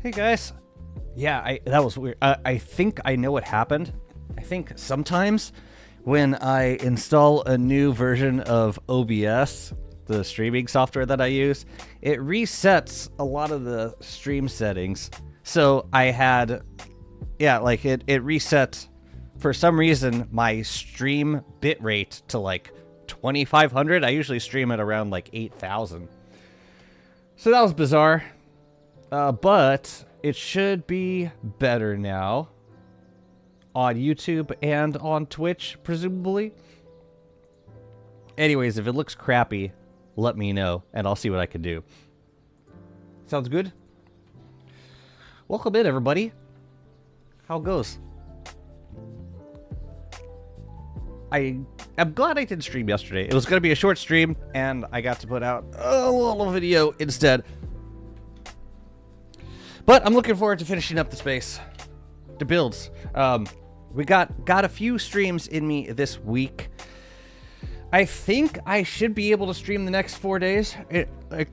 Hey guys. Yeah, that was weird. I think I know what happened. I think sometimes when I install a new version of OBS, the streaming software that I use, it resets a lot of the stream settings. So I had, yeah, like it reset, for some reason, my stream bitrate to like 2500. I usually stream at around like 8000. So that was bizarre. But it should be better now on YouTube and on Twitch, presumably. Anyways, if it looks crappy, let me know, and I'll see what I can do. Sounds good? Welcome in, everybody. How it goes? I'm glad I didn't stream yesterday. It was going to be a short stream, and I got to put out a little video instead. But I'm looking forward to finishing up the space, the builds. We got a few streams in me this week. I think I should be able to stream the next 4 days, like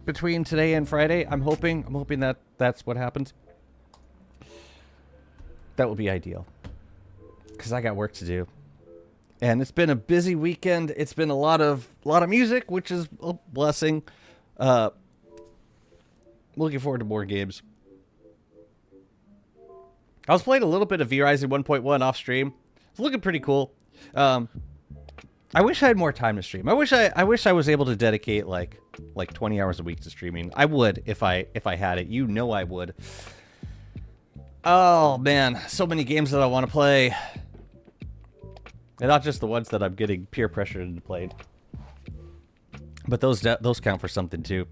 between today and Friday. I'm hoping that that's what happens. That would be ideal, because I got work to do, and it's been a busy weekend. It's been a lot of music, which is a blessing. Looking forward to more games. I was playing a little bit of V-Rising 1.1 off stream. It's looking pretty cool. I wish I had more time to stream. I wish I was able to dedicate like 20 hours a week to streaming. I would if I had it. You know I would. Oh man, so many games that I want to play. And not just the ones that I'm getting peer pressured into playing. But those count for something too.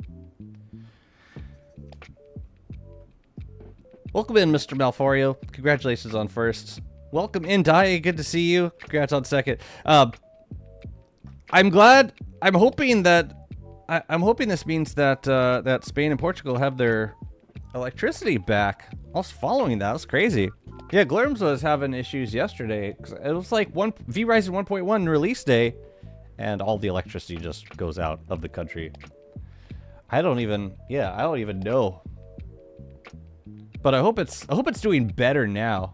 Welcome in, Mr. Malforio. Congratulations on first. Welcome in, Dai. Good to see you. Congrats on second. I'm glad. I'm hoping this means that that Spain and Portugal have their electricity back. I was following that. That's crazy. Yeah, Glurms was having issues yesterday. It was like V-Rising 1.1 release day, and all the electricity just goes out of the country. I don't even know. But I hope it's doing better now.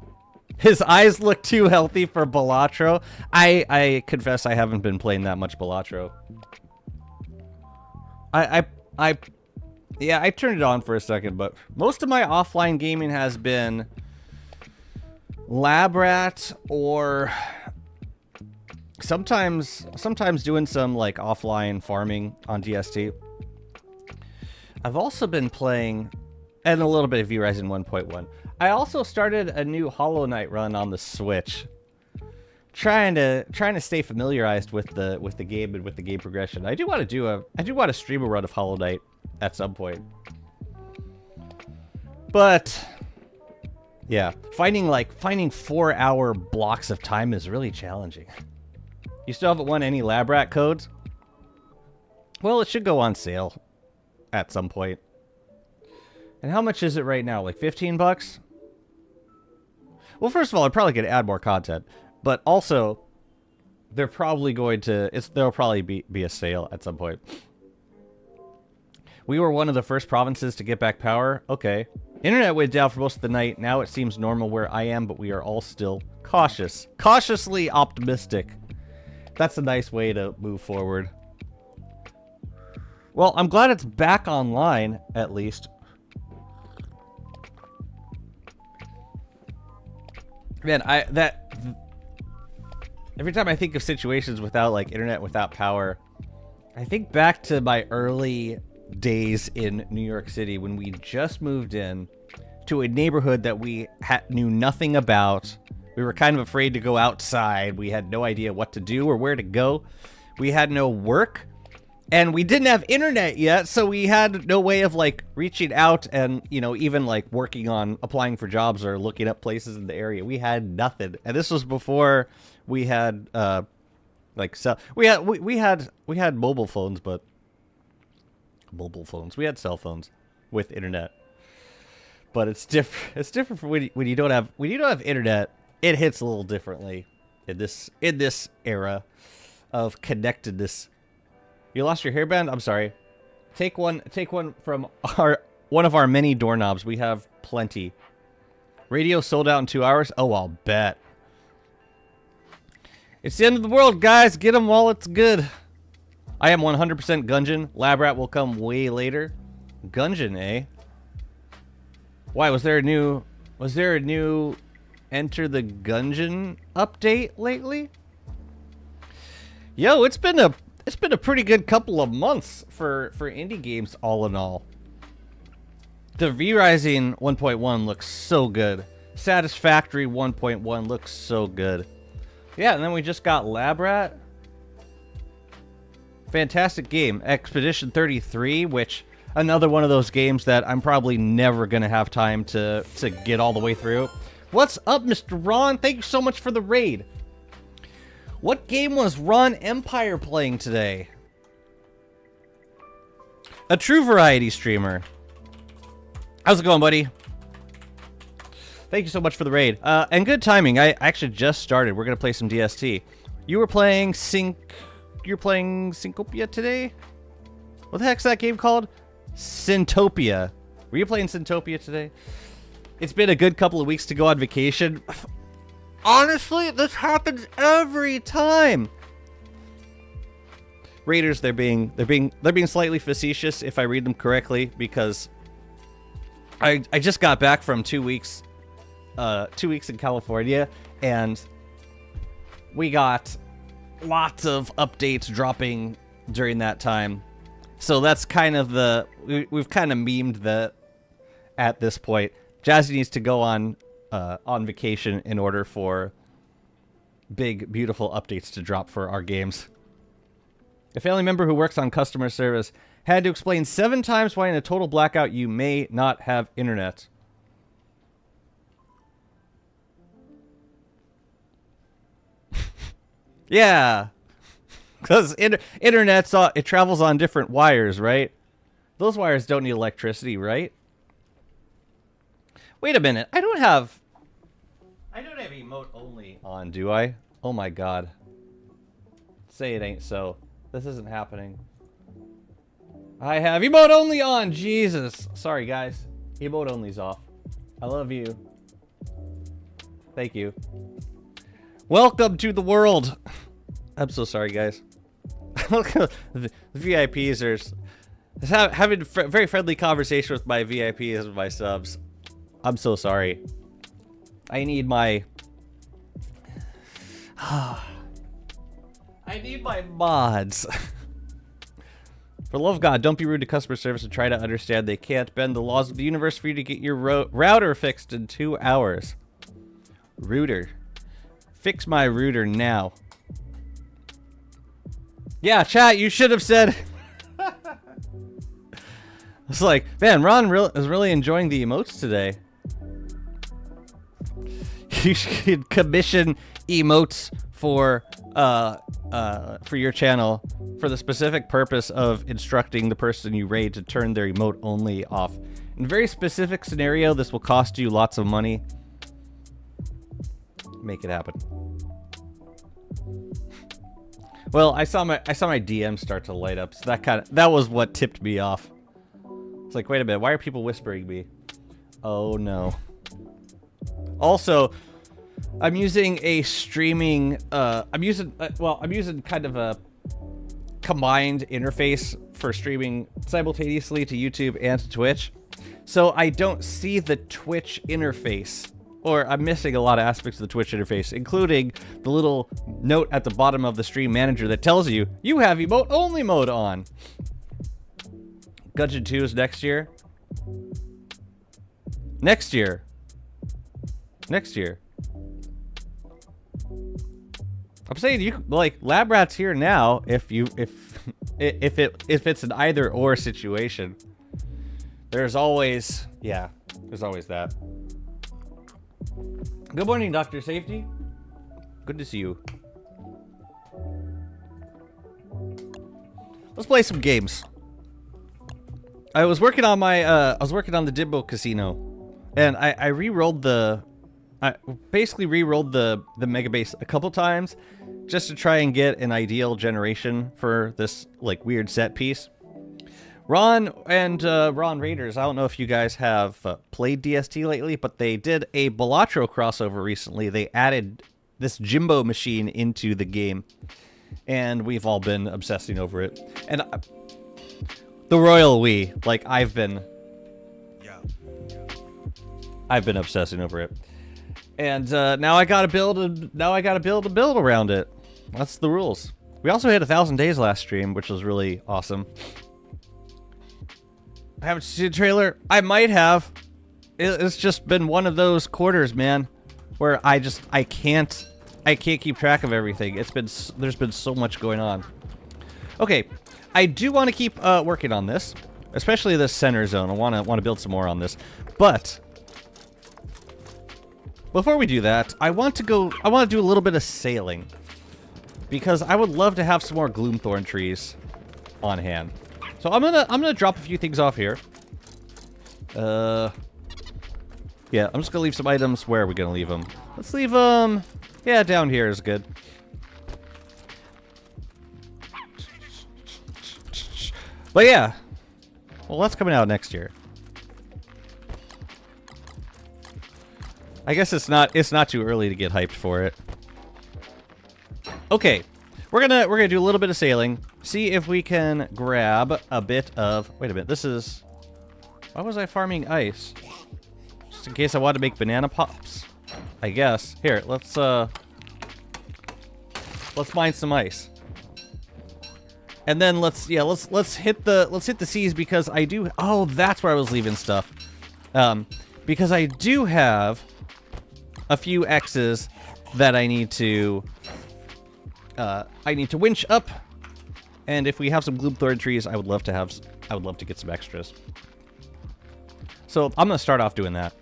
His eyes look too healthy for Balatro. I confess I haven't been playing that much Balatro. Yeah, I turned it on for a second, but most of my offline gaming has been Lab Rat, or sometimes doing some like offline farming on DST. I've also been playing, and a little bit of V-Rising 1.1. I also started a new Hollow Knight run on the Switch, trying to stay familiarized with the game and with the game progression. I do want to stream a run of Hollow Knight at some point, but yeah, finding 4-hour blocks of time is really challenging. You still haven't won any Lab Rat codes? Well, it should go on sale at some point. And how much is it right now? Like 15 bucks? Well, first of all, they're probably going to add more content, but also they're probably going to there'll probably be a sale at some point. We were one of the first provinces to get back power. Okay. Internet went down for most of the night. Now it seems normal where I am, but we are all still cautious. Cautiously optimistic. That's a nice way to move forward. Well, I'm glad it's back online, at least. Man, every time I think of situations without, like, internet, without power, I think back to my early days in New York City when we just moved in to a neighborhood that we knew nothing about. We were kind of afraid to go outside. We had no idea what to do or where to go. We had no work, and we didn't have internet yet, so we had no way of, like, reaching out and, you know, even, like, working on applying for jobs or looking up places in the area. We had nothing, and this was before we had like, so we had mobile phones, but we had cell phones with internet. But it's different. It's different for when you don't have internet. It hits a little differently in this era of connectedness. You lost your hairband? I'm sorry. Take one from one of our many doorknobs. We have plenty. Radio sold out in 2 hours. Oh, I'll bet. It's the end of the world, guys. Get them while it's good. I am 100% Gungeon. Lab Rat will come way later. Gungeon, eh? Why, was there a new Enter the Gungeon update lately? Yo, it's been a pretty good couple of months for indie games all in all. The V-Rising 1.1 looks so good. Satisfactory 1.1 looks so good. Yeah, and then we just got Lab Rat. Fantastic game. Expedition 33, which another one of those games that I'm probably never going to have time to get all the way through. What's up, Mr. Ron? Thank you so much for the raid. What game was Ron Empire playing today? A true variety streamer. How's it going, buddy? Thank you so much for the raid. And good timing. I actually just started. We're going to play some DST. You were playing You're playing Syncopia today? What the heck's that game called? Syntopia. Were you playing Syntopia today? It's been a good couple of weeks to go on vacation. Honestly, this happens every time. Raiders, they're being slightly facetious if I read them correctly, because I just got back from 2 weeks 2 weeks in California, and we got lots of updates dropping during that time. So that's kind of we've kind of memed that at this point. Jazzy needs to go on vacation in order for big, beautiful updates to drop for our games. A family member who works on customer service had to explain 7 times why in a total blackout you may not have internet. Yeah, because internet's it travels on different wires, right? Those wires don't need electricity, right? Wait a minute, I don't have emote only on, do I? Oh my god. Say it ain't so. This isn't happening. I have emote only on. Jesus. Sorry, guys. Emote only's off. I love you. Thank you. Welcome to the world. I'm so sorry, guys. The VIPs are having very friendly conversation with my VIPs and my subs. I'm so sorry. I need my... I need my mods. For the love of God, don't be rude to customer service and try to understand they can't bend the laws of the universe for you to get your router fixed in 2 hours. Router. Fix my router now. Yeah, chat, you should have said... It's like, man, Ron is really enjoying the emotes today. You should commission emotes for your channel for the specific purpose of instructing the person you raid to turn their emote only off. In a very specific scenario, this will cost you lots of money. Make it happen. Well, I saw my DM start to light up, so that was what tipped me off. It's like, wait a minute, why are people whispering me? Oh no. Also, I'm using a streaming, I'm using kind of a combined interface for streaming simultaneously to YouTube and to Twitch. So I don't see the Twitch interface, or I'm missing a lot of aspects of the Twitch interface, including the little note at the bottom of the stream manager that tells you, you have emote only mode on. Gungeon 2 is next year. Next year. Next year. I'm saying you like Lab Rat's here now if it's an either or situation. There's always there's always that. Good morning, Dr. Safety. Good to see you. Let's play some games. I was working on my the JIMBO casino, and I re-rolled I basically re-rolled the Megabase a couple times just to try and get an ideal generation for this like weird set piece. Ron and Ron Raiders, I don't know if you guys have played DST lately, but they did a Balatro crossover recently. They added this JIMBO machine into the game, and we've all been obsessing over it. And the royal we, like I've been obsessing over it. And now I gotta build a build around it. That's the rules. We also hit 1,000 days last stream, which was really awesome. I haven't seen the trailer. I might have. It's just been one of those quarters, man, where I can't keep track of everything. There's been so much going on. Okay, I do want to keep working on this, especially this center zone. I want to build some more on this, but before we do that, I want to do a little bit of sailing, because I would love to have some more Gloomthorn trees on hand. So I'm gonna drop a few things off here. Yeah, I'm just gonna leave some items. Where are we gonna leave them? Let's leave them. Yeah, down here is good. But yeah, well, that's coming out next year. I guess it's not too early to get hyped for it. Okay, we're gonna do a little bit of sailing. See if we can grab a bit of. Wait a minute. This is. Why was I farming ice? Just in case I wanted to make banana pops. I guess. Here, let's mine some ice. And then let's hit the seas, because I do. Oh, that's where I was leaving stuff. Because I do have a few X's that I need to winch up, and if we have some Gloomthorn trees, I would love to get some extras. So I'm gonna start off doing that.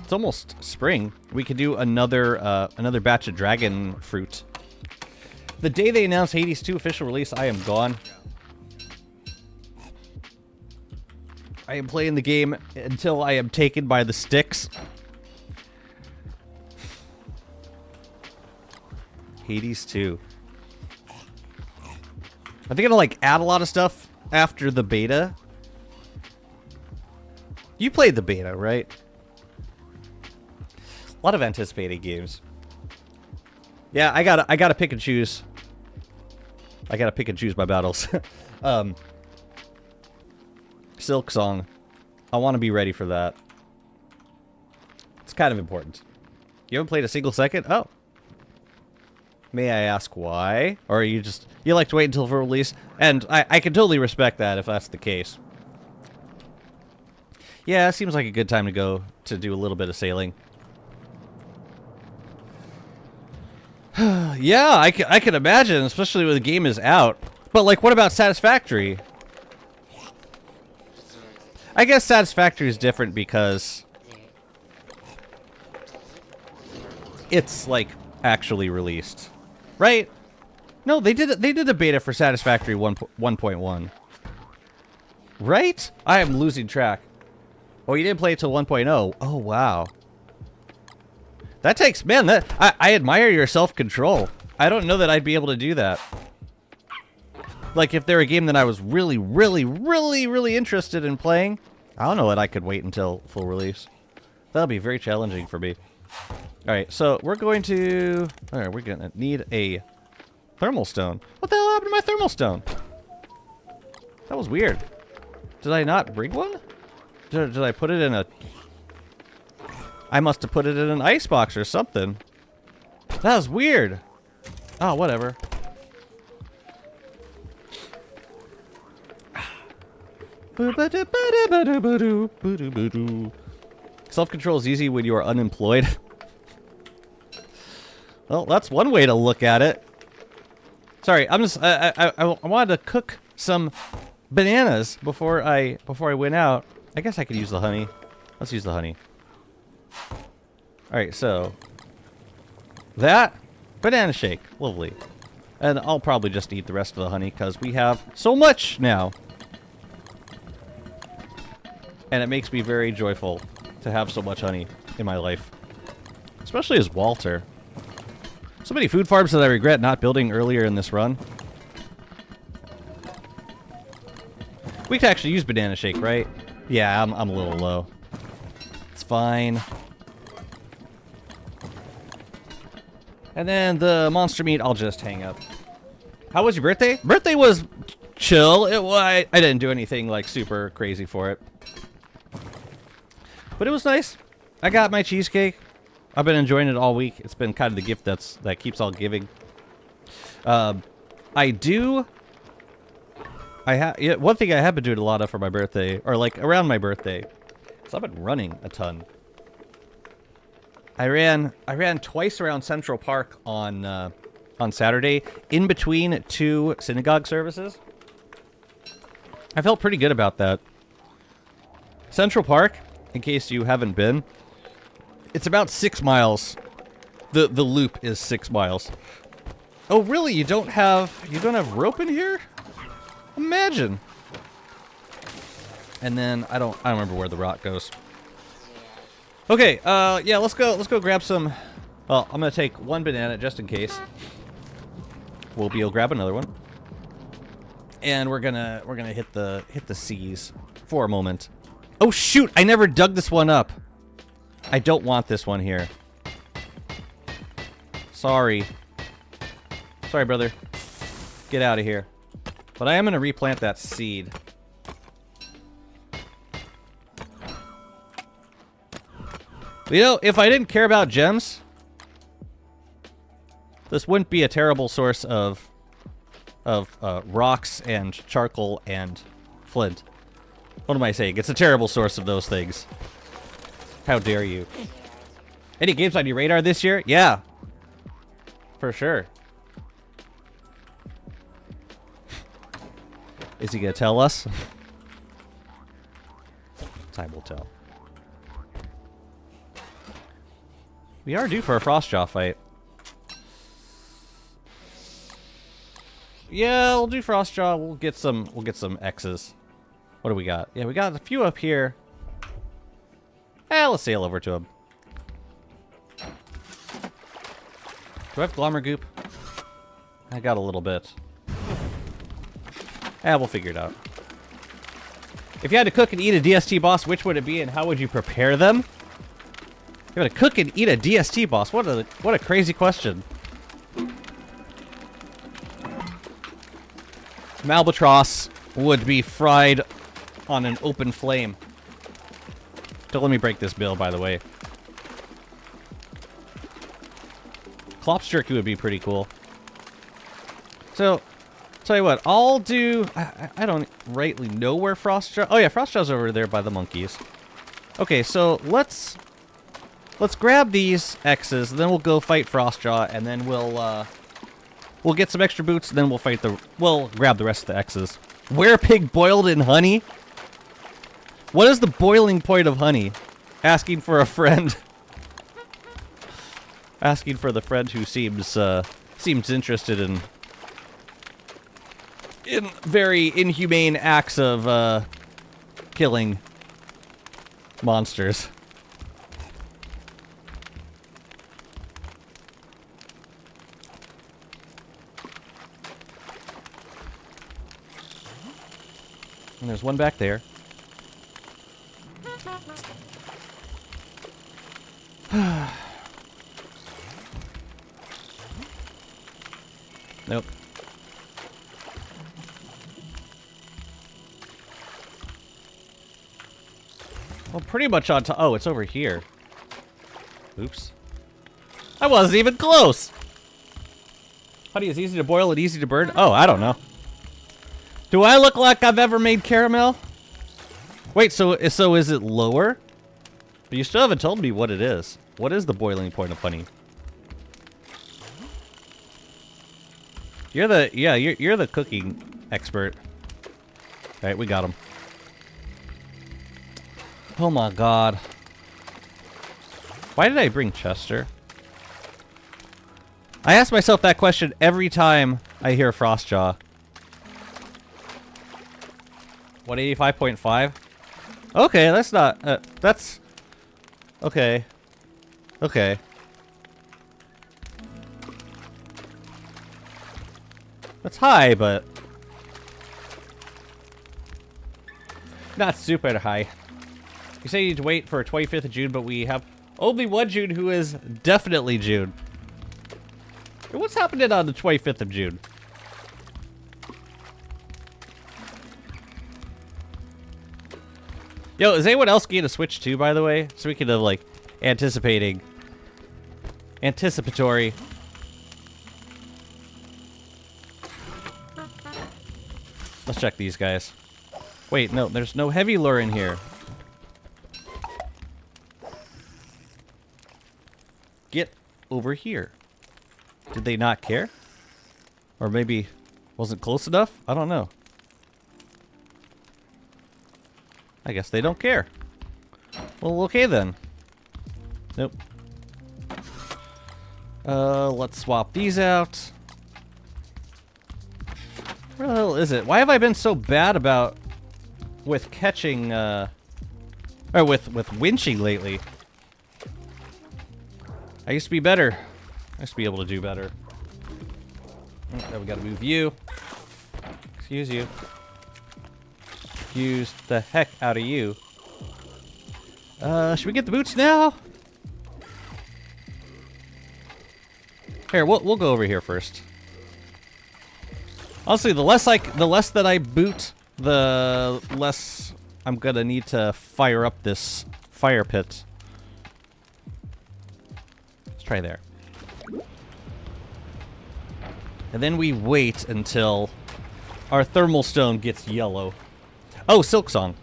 It's almost spring. We could do another batch of dragon fruit. The day they announce Hades 2 official release, I am gone. I am playing the game until I am taken by the sticks. Hades 2. Are they gonna like add a lot of stuff after the beta? You played the beta, right? A lot of anticipated games. Yeah, I gotta pick and choose. I gotta pick and choose my battles. Silk Song. I want to be ready for that. It's kind of important. You haven't played a single second? Oh. May I ask why? Or you like to wait until for release? And I can totally respect that if that's the case. Yeah, it seems like a good time to go to do a little bit of sailing. Yeah, I can imagine, especially when the game is out. But like, what about Satisfactory? I guess Satisfactory is different because it's like actually released, right? No, they did a beta for Satisfactory 1.1, right? I am losing track. Oh, you didn't play it till 1.0. Oh wow, that takes, man. That I admire your self-control. I don't know that I'd be able to do that. like if they're a game that I was really, really, really, really interested in playing, I don't know that I could wait until full release. That'll be very challenging for me. Alright, so we're going to... Alright, we're going to need a thermal stone. What the hell happened to my thermal stone? That was weird. Did I not bring one? Did I put it in a... I must have put it in an icebox or something. That was weird. Oh, whatever. Self-control is easy when you are unemployed. Well, that's one way to look at it. Sorry, I'm just I wanted to cook some bananas before I went out. I guess I could use the honey. Let's use the honey. All right, so that banana shake, lovely. And I'll probably just eat the rest of the honey because we have so much now. And it makes me very joyful to have so much honey in my life. Especially as Walter. So many food farms that I regret not building earlier in this run. We could actually use banana shake, right? Yeah, I'm a little low. It's fine. And then the monster meat, I'll just hang up. How was your birthday? Birthday was chill. I didn't do anything like super crazy for it. But it was nice. I got my cheesecake. I've been enjoying it all week. It's been kind of the gift that keeps on giving. One thing I have been doing a lot of for my birthday, or like around my birthday, is I've been running a ton. I ran twice around Central Park on Saturday, in between 2 synagogue services. I felt pretty good about that. Central Park, in case you haven't been, it's about 6 miles. The loop is 6 miles. Oh, really? You don't have rope in here? Imagine. And then I don't remember where the rock goes. Okay, yeah, let's go grab some. Well, I'm gonna take 1 banana just in case. We'll grab another one. And we're gonna hit the seas for a moment. Oh shoot, I never dug this one up. I don't want this one here. Sorry. Sorry, brother. Get out of here. But I am gonna replant that seed. You know, if I didn't care about gems, this wouldn't be a terrible source of rocks and charcoal and flint. What am I saying? It's a terrible source of those things. How dare you? Any games on your radar this year? Yeah. For sure. Is he gonna tell us? Time will tell. We are due for a Frostjaw fight. Yeah, we'll do Frostjaw. We'll get some X's. What do we got? Yeah, we got a few up here. Let's sail over to him. Do I have Glommer Goop? I got a little bit. We'll figure it out. If you had to cook and eat a DST boss, which would it be and how would you prepare them? You had to cook and eat a DST boss. What a crazy question. Malbatross would be fried on an open flame. Don't let me break this bill, by the way. Klopp's jerky would be pretty cool. So, tell you what, I'll do... I don't rightly know where Frostjaw... Oh yeah, Frostjaw's over there by the monkeys. Okay, so let's grab these X's, and then we'll go fight Frostjaw, and then we'll get some extra boots, and then we'll grab the rest of the X's. Werepig boiled in honey? What is the boiling point of honey? Asking for a friend. Asking for the friend who seems interested in very inhumane acts of killing monsters. And there's one back there. Nope. Well, pretty much on top. Oh, it's over here. Oops. I wasn't even close! Honey is easy to boil and easy to burn? Oh, I don't know. Do I look like I've ever made caramel? Wait, so is it lower? But you still haven't told me what it is. What is the boiling point of honey? You're the cooking expert. All right, we got him. Oh my god. Why did I bring Chester? I ask myself that question every time I hear Frostjaw. 185.5? Okay, that's not, that's... Okay. Okay. That's high, but... not super high. You say you need to wait for 25th of June, but we have only one June who is definitely June. What's happening on the 25th of June? Yo, is anyone else getting a Switch too, by the way? Speaking of, like, anticipatory. Let's check these guys. Wait, no, there's no heavy lure in here. Get over here. Did they not care? Or maybe wasn't close enough? I don't know. I guess they don't care. Well, okay then. Nope. Let's swap these out. Where the hell is it? Why have I been so bad about with catching or with winching lately? I used to be better. I used to be able to do better. Now we gotta move you. Excuse you. Use the heck out of you. Should we get the boots now? Here, we'll go over here first. Honestly, the less that I boot, the less I'm gonna need to fire up this fire pit. Let's try there. And then we wait until our thermal stone gets yellow. Oh, Silk Song.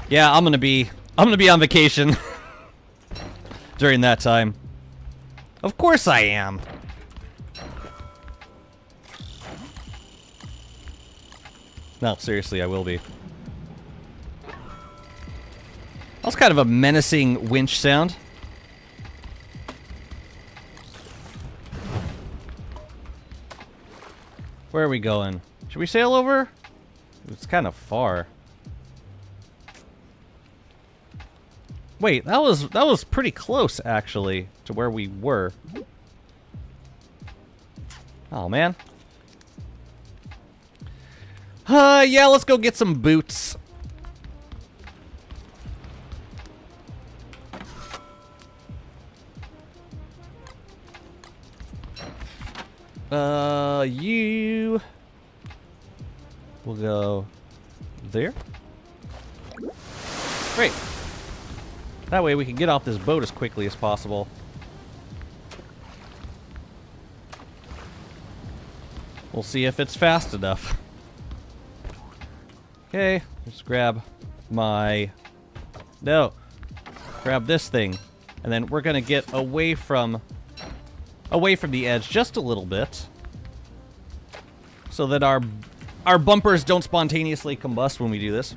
Yeah, I'm gonna be on vacation during that time. Of course I am. No, seriously, I will be. That was kind of a menacing winch sound. Where are we going? Should we sail over? It's kind of far. Wait, that was pretty close actually to where we were. Oh man. Yeah, let's go get some boots. You will go there. Great. That way we can get off this boat as quickly as possible. We'll see if it's fast enough. Okay, just grab my... No. Grab this thing. And then we're gonna get away from the edge just a little bit. So that our bumpers don't spontaneously combust when we do this.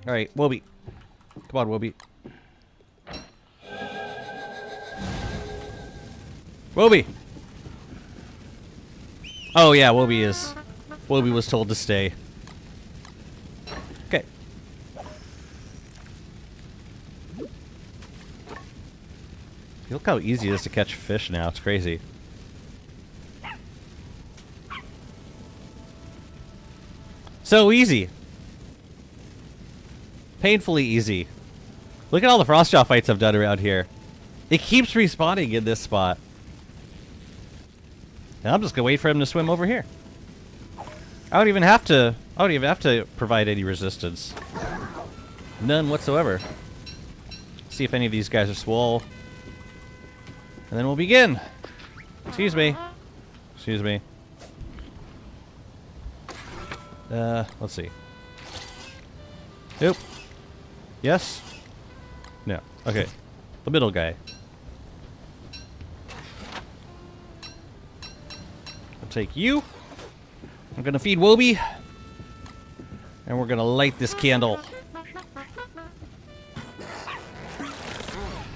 Alright, Wobie. Come on, Wobie. Wobie! Oh yeah, Wobie was told to stay. Okay. Look how easy it is to catch fish now, it's crazy. So easy. Painfully easy. Look at all the Frostjaw fights I've done around here. It keeps respawning in this spot. And I'm just gonna wait for him to swim over here. I don't even have to provide any resistance. None whatsoever. See if any of these guys are swole. And then we'll begin. Excuse me. Excuse me. Let's see. Nope. Yes? No. Okay. The middle guy. I'll take you. I'm gonna feed Wobie. And we're gonna light this candle.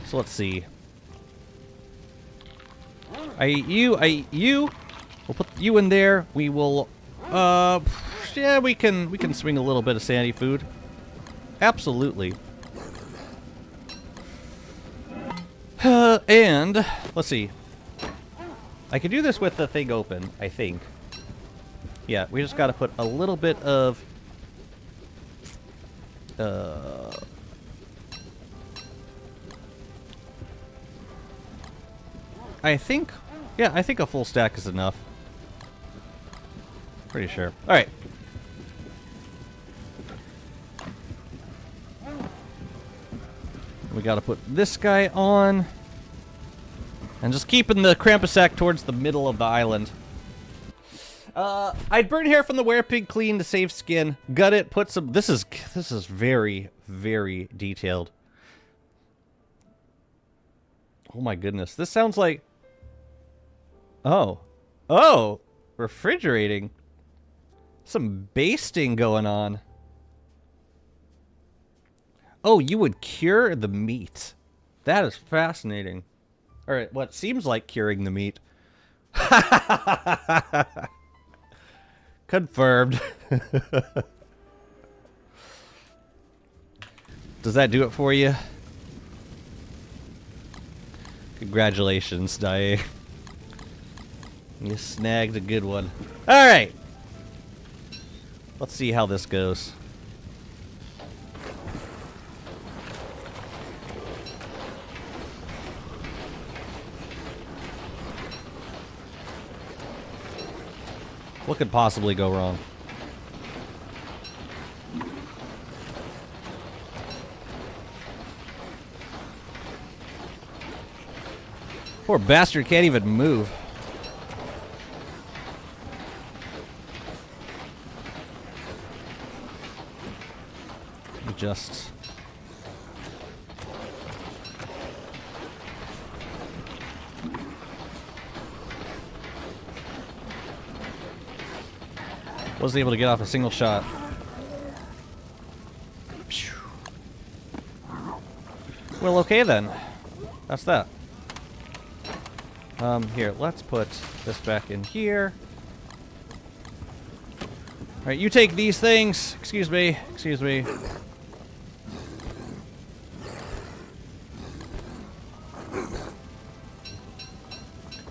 So let's see. I eat you. We'll put you in there. We will, yeah, we can swing a little bit of sandy food. Absolutely. And, let's see. I can do this with the thing open, I think. Yeah, we just gotta put a little bit of, I think a full stack is enough. Pretty sure. Alright. We gotta put this guy on. And just keeping the Krampusack towards the middle of the island. I'd burn hair from the werepig clean to save skin. Gut it, put some... This is very, very detailed. Oh my goodness. This sounds like... Oh. Oh! Refrigerating. Some basting going on. Oh, you would cure the meat. That is fascinating. Or what seems like curing the meat. Confirmed. Does that do it for you? Congratulations, Dae. You snagged a good one. Alright. Let's see how this goes. What could possibly go wrong? Poor bastard can't even move. Just... wasn't able to get off a single shot. Well, okay then. That's that. Here, let's put this back in here. Alright, you take these things. Excuse me. Excuse me.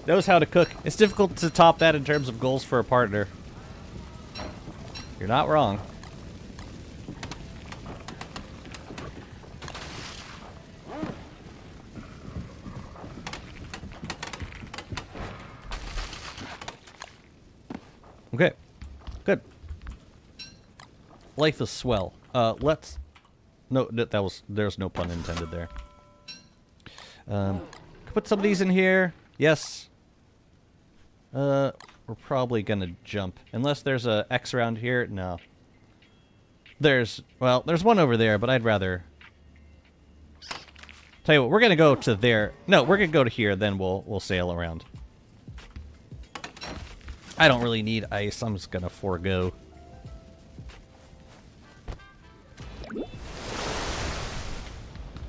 Knows how to cook. It's difficult to top that in terms of goals for a partner. You're not wrong. Okay. Good. Life is swell. Let's... No, there's no pun intended there. Put some of these in here. Yes. We're probably gonna jump. Unless there's a X around here. No. There's one over there, but I'd rather... Tell you what, we're gonna go to there. No, we're gonna go to here, then we'll sail around. I don't really need ice. I'm just gonna forego.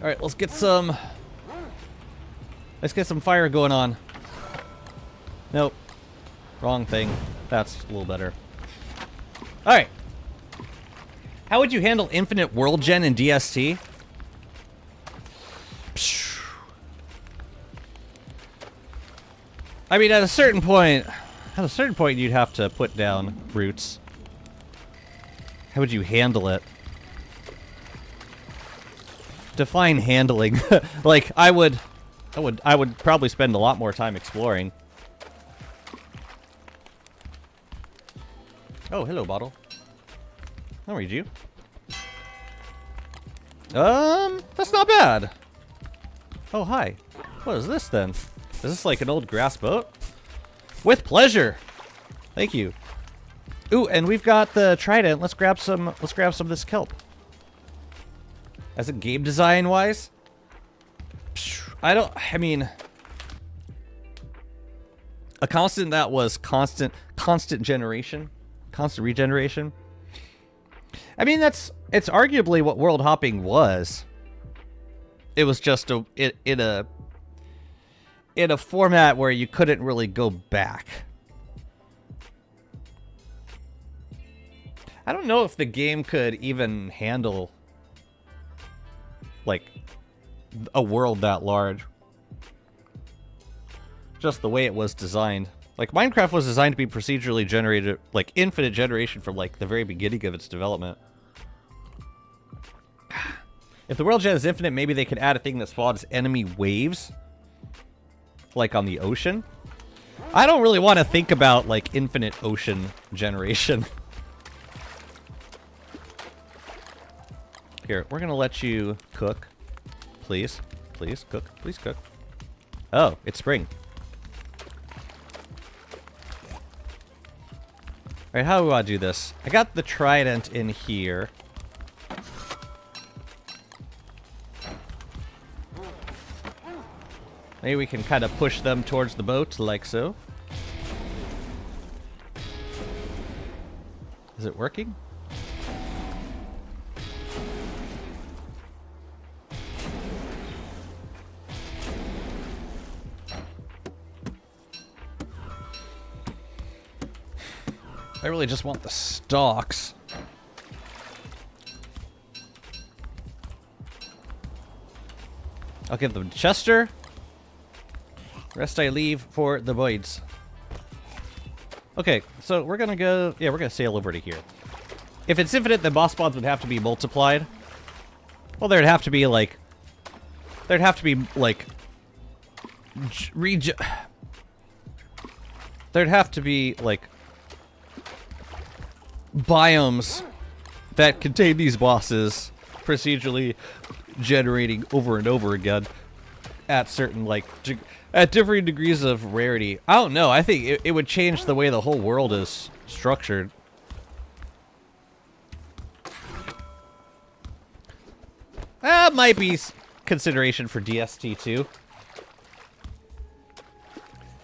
Alright, let's get some fire going on. Nope. Wrong thing. That's a little better. Alright. How would you handle infinite world gen in DST? I mean, at a certain point you'd have to put down roots. How would you handle it? Define handling. Like, I would probably spend a lot more time exploring. Oh, hello, bottle. I'll read you. That's not bad. Oh, hi. What is this then? Is this like an old grass boat? With pleasure. Thank you. Ooh, and we've got the trident. Let's grab some of this kelp. As a game design wise, I mean, a constant that was constant generation, constant regeneration. I mean, it's arguably what world hopping was. It was just in a format where you couldn't really go back. I don't know if the game could even handle like a world that large. Just the way it was designed. Like, Minecraft was designed to be procedurally generated, like infinite generation from like the very beginning of its development. If the world gen is infinite, maybe they could add a thing that spawns enemy waves. Like on the ocean. I don't really want to think about like infinite ocean generation. Here, we're gonna let you cook. Please. Please cook. Please cook. Oh, it's spring. Alright, how do I do this? I got the trident in here. Maybe we can kind of push them towards the boat, like so. Is it working? I really just want the stalks. I'll give them to Chester. Rest I leave for the boys. Okay, so we're gonna go... Yeah, we're gonna sail over to here. If it's infinite, then boss spawns would have to be multiplied. Well, there'd have to be, like... There'd have to be, like... There'd have to be, like... biomes that contain these bosses procedurally generating over and over again at certain, like... at different degrees of rarity. I don't know. I think it would change the way the whole world is structured. That might be consideration for DST2.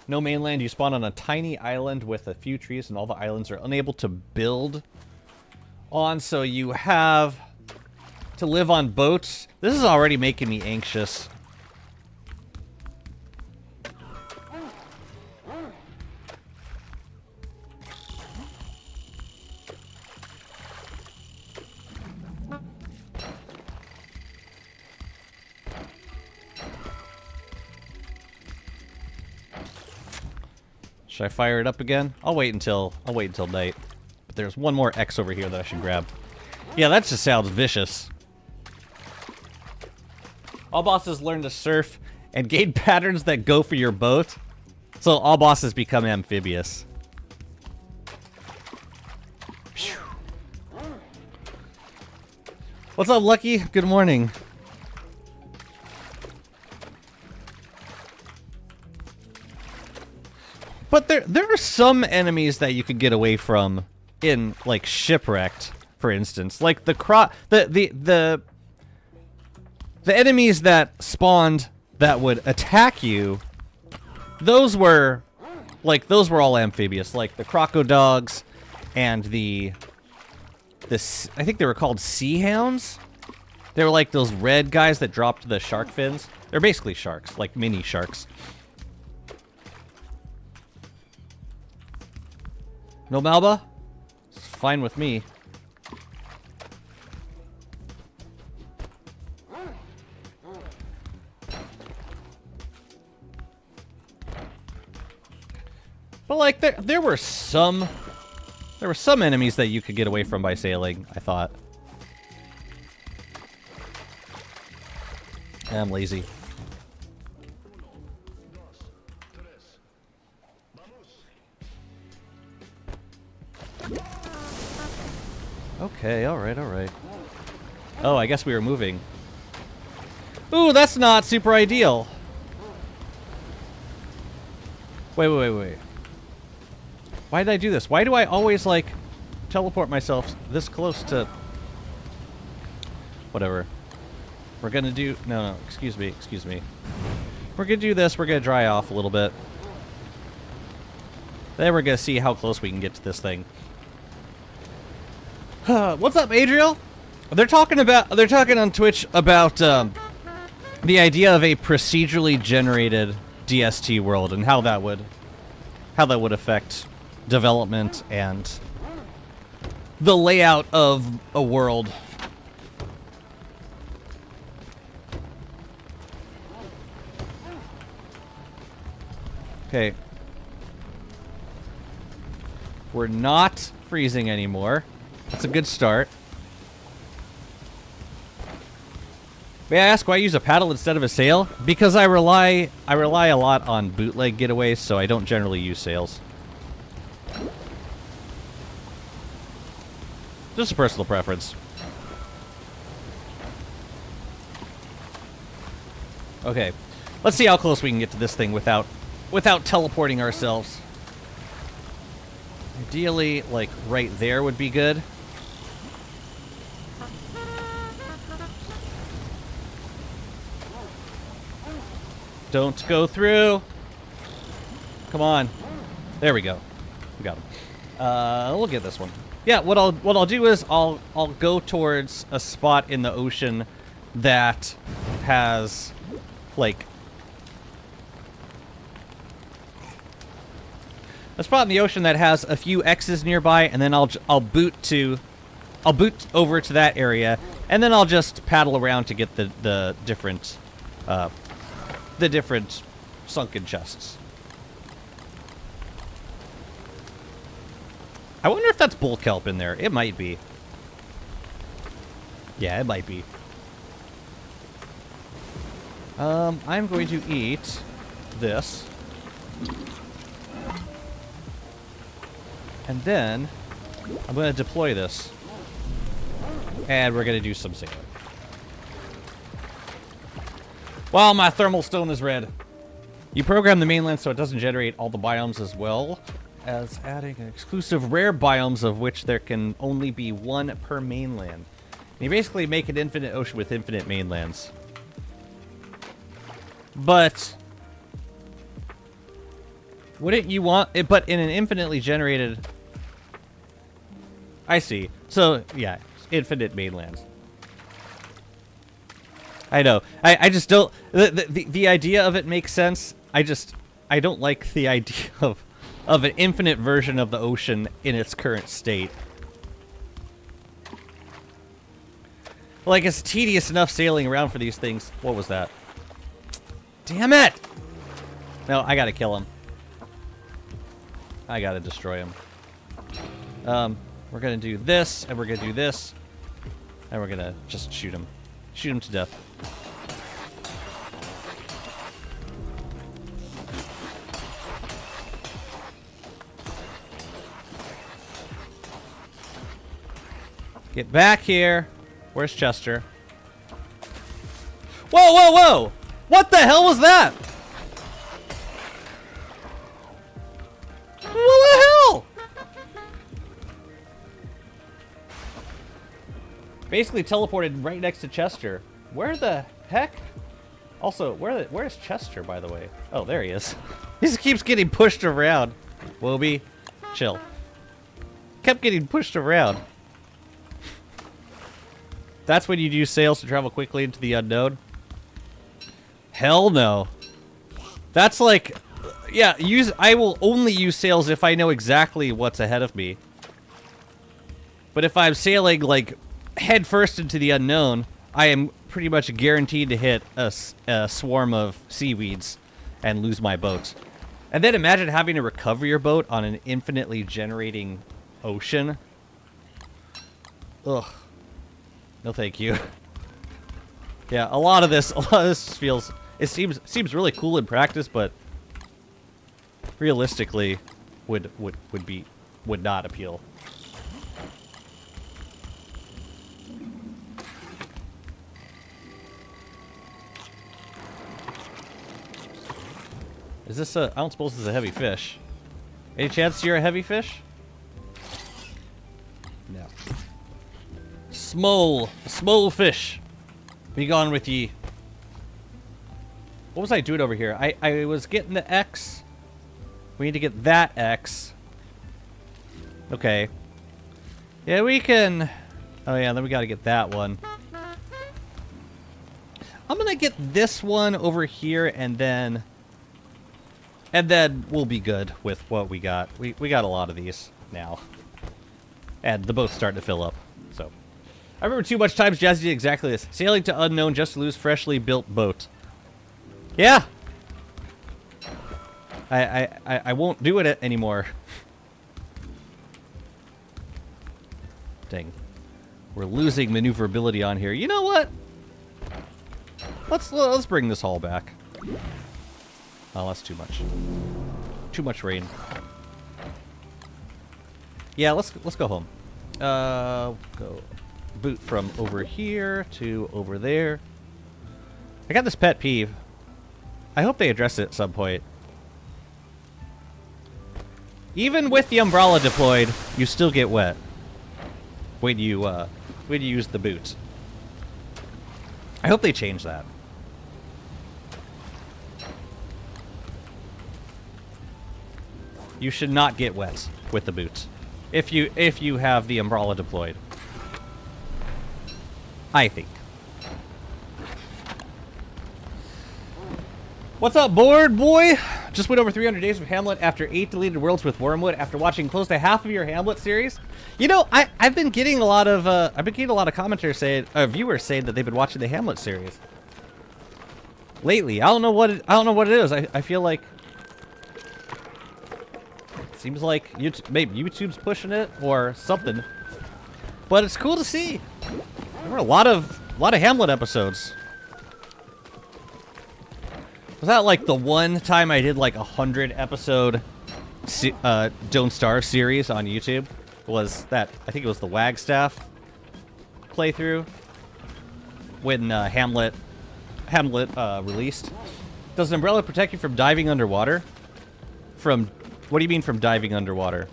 No mainland. You spawn on a tiny island with a few trees, and all the islands are unable to build on, so you have to live on boats. This is already making me anxious. Should I fire it up again? I'll wait until night. But there's one more X over here that I should grab. Yeah, that just sounds vicious. All bosses learn to surf and gain patterns that go for your boat. So all bosses become amphibious. Phew. What's up, Lucky? Good morning. But there are some enemies that you could get away from in, like, Shipwrecked, for instance. Like the enemies that spawned that would attack you, those were all amphibious. Like the crocodogs and I think they were called sea hounds. They were like those red guys that dropped the shark fins. They're basically sharks, like mini sharks. No Malba? It's fine with me. But like there were some There were some enemies that you could get away from by sailing, I thought. I'm lazy. Okay, alright, alright. Oh, I guess we were moving. Ooh, that's not super ideal. Wait. Why did I do this? Why do I always, like, teleport myself this close to... Whatever. We're gonna do... No, excuse me. We're gonna do this. We're gonna dry off a little bit. Then we're gonna see how close we can get to this thing. What's up, Adriel? They're talking on Twitch about the idea of a procedurally generated DST world and how that would affect development and the layout of a world. Okay. We're not freezing anymore. That's a good start. May I ask why I use a paddle instead of a sail? Because I rely a lot on bootleg getaways, so I don't generally use sails. Just a personal preference. Okay. Let's see how close we can get to this thing without teleporting ourselves. Ideally, like, right there would be good. Don't go through. Come on. There we go. We got him. We'll get this one. Yeah, what I'll do is I'll go towards a spot in the ocean that has, like, a spot in the ocean that has a few X's nearby, and then I'll boot over to that area, and then I'll just paddle around to get the different sunken chests. I wonder if that's bull kelp in there. It might be. Yeah, it might be. I'm going to eat this. And then I'm going to deploy this. And we're going to do some sailing. Wow, my thermal stone is red. You program the mainland so it doesn't generate all the biomes, as well as adding exclusive rare biomes, of which there can only be one per mainland. And you basically make an infinite ocean with infinite mainlands. But wouldn't you want it? But in an infinitely generated... I see. So, yeah, infinite mainlands. I know. I just don't... The idea of it makes sense. I don't like the idea of an infinite version of the ocean in its current state. Like, it's tedious enough sailing around for these things. What was that? Damn it! No, I gotta kill him. I gotta destroy him. We're gonna do this, and we're gonna do this, and we're gonna just shoot him. Shoot him to death. Get back here. Where's Chester? Whoa, whoa, whoa! What the hell was that? What the hell? Basically teleported right next to Chester. Where the heck? Also, where's Chester, by the way? Oh, there he is. He just keeps getting pushed around. Wobie, chill. Kept getting pushed around. That's when you use sails to travel quickly into the unknown? Hell no. That's like... Yeah, I will only use sails if I know exactly what's ahead of me. But if I'm sailing, like, head first into the unknown, I am pretty much guaranteed to hit a swarm of seaweeds and lose my boat. And then imagine having to recover your boat on an infinitely generating ocean. Ugh. No, thank you. Yeah, a lot of this feels. It seems really cool in practice, but realistically, would not appeal. Is this a? I don't suppose this is a heavy fish. Any chance you're a heavy fish? No. Small fish. Be gone with ye. What was I doing over here? I was getting the X. We need to get that X. Okay. Yeah, we can. Oh yeah, then we got to get that one. I'm gonna get this one over here, and then we'll be good with what we got. We got a lot of these now. And the boat's starting to fill up. So I remember too much times Jazzy did exactly this. Sailing to unknown just to lose freshly built boat. Yeah. I won't do it anymore. Dang. We're losing maneuverability on here. You know what? Let's bring this hull back. Oh, that's too much. Too much rain. Yeah, let's go home. Go boot from over here to over there. I got this pet peeve. I hope they address it at some point. Even with the umbrella deployed, you still get wet when you use the boot. I hope they change that. You should not get wet with the boot if you have the umbrella deployed. I think. What's up, board boy? Just went over 300 days of Hamlet after 8 deleted worlds with Wormwood after watching close to half of your Hamlet series. You know, I've been getting a lot of commenters saying, viewers saying that they've been watching the Hamlet series lately. I don't know what it is. I feel like it seems like maybe YouTube's pushing it or something. But it's cool to see. There were a lot of Hamlet episodes. Was that like the one time I did like 100 episode Don't Starve series on YouTube? Was that, I think it was the Wagstaff playthrough when Hamlet released. Does an umbrella protect you from diving underwater? From, what do you mean from diving underwater?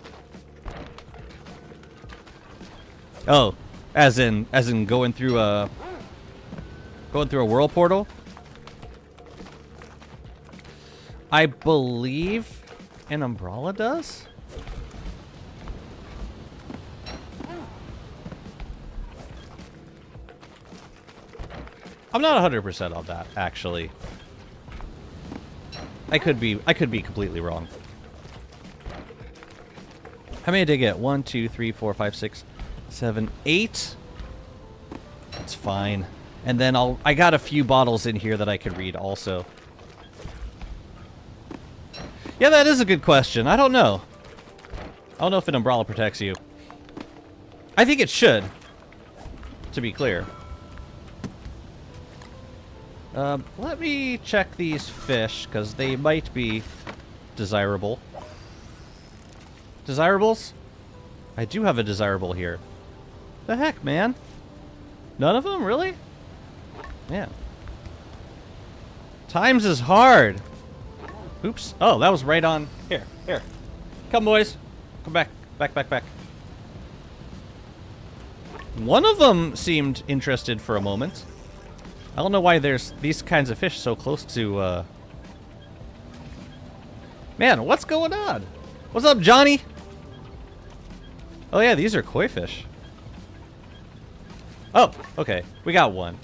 Oh, as in going through a world portal? I believe an umbrella does? I'm not 100% on that, actually. I could be completely wrong. How many did I get? 1, 2, 3, 4, 5, 6, 7, 8. That's fine. And then I got a few bottles in here that I could read also. Yeah, that is a good question. I don't know. I don't know if an umbrella protects you. I think it should, to be clear. Let me check these fish, because they might be desirable. Desirables? I do have a desirable here. The heck, man? None of them? Really? Man. Times is hard. Oops. Oh, that was right on. Here. Come, boys. Come back. Back. One of them seemed interested for a moment. I don't know why there's these kinds of fish so close to, Man, what's going on? What's up, Johnny? Oh, yeah, these are koi fish. Oh, okay. We got one.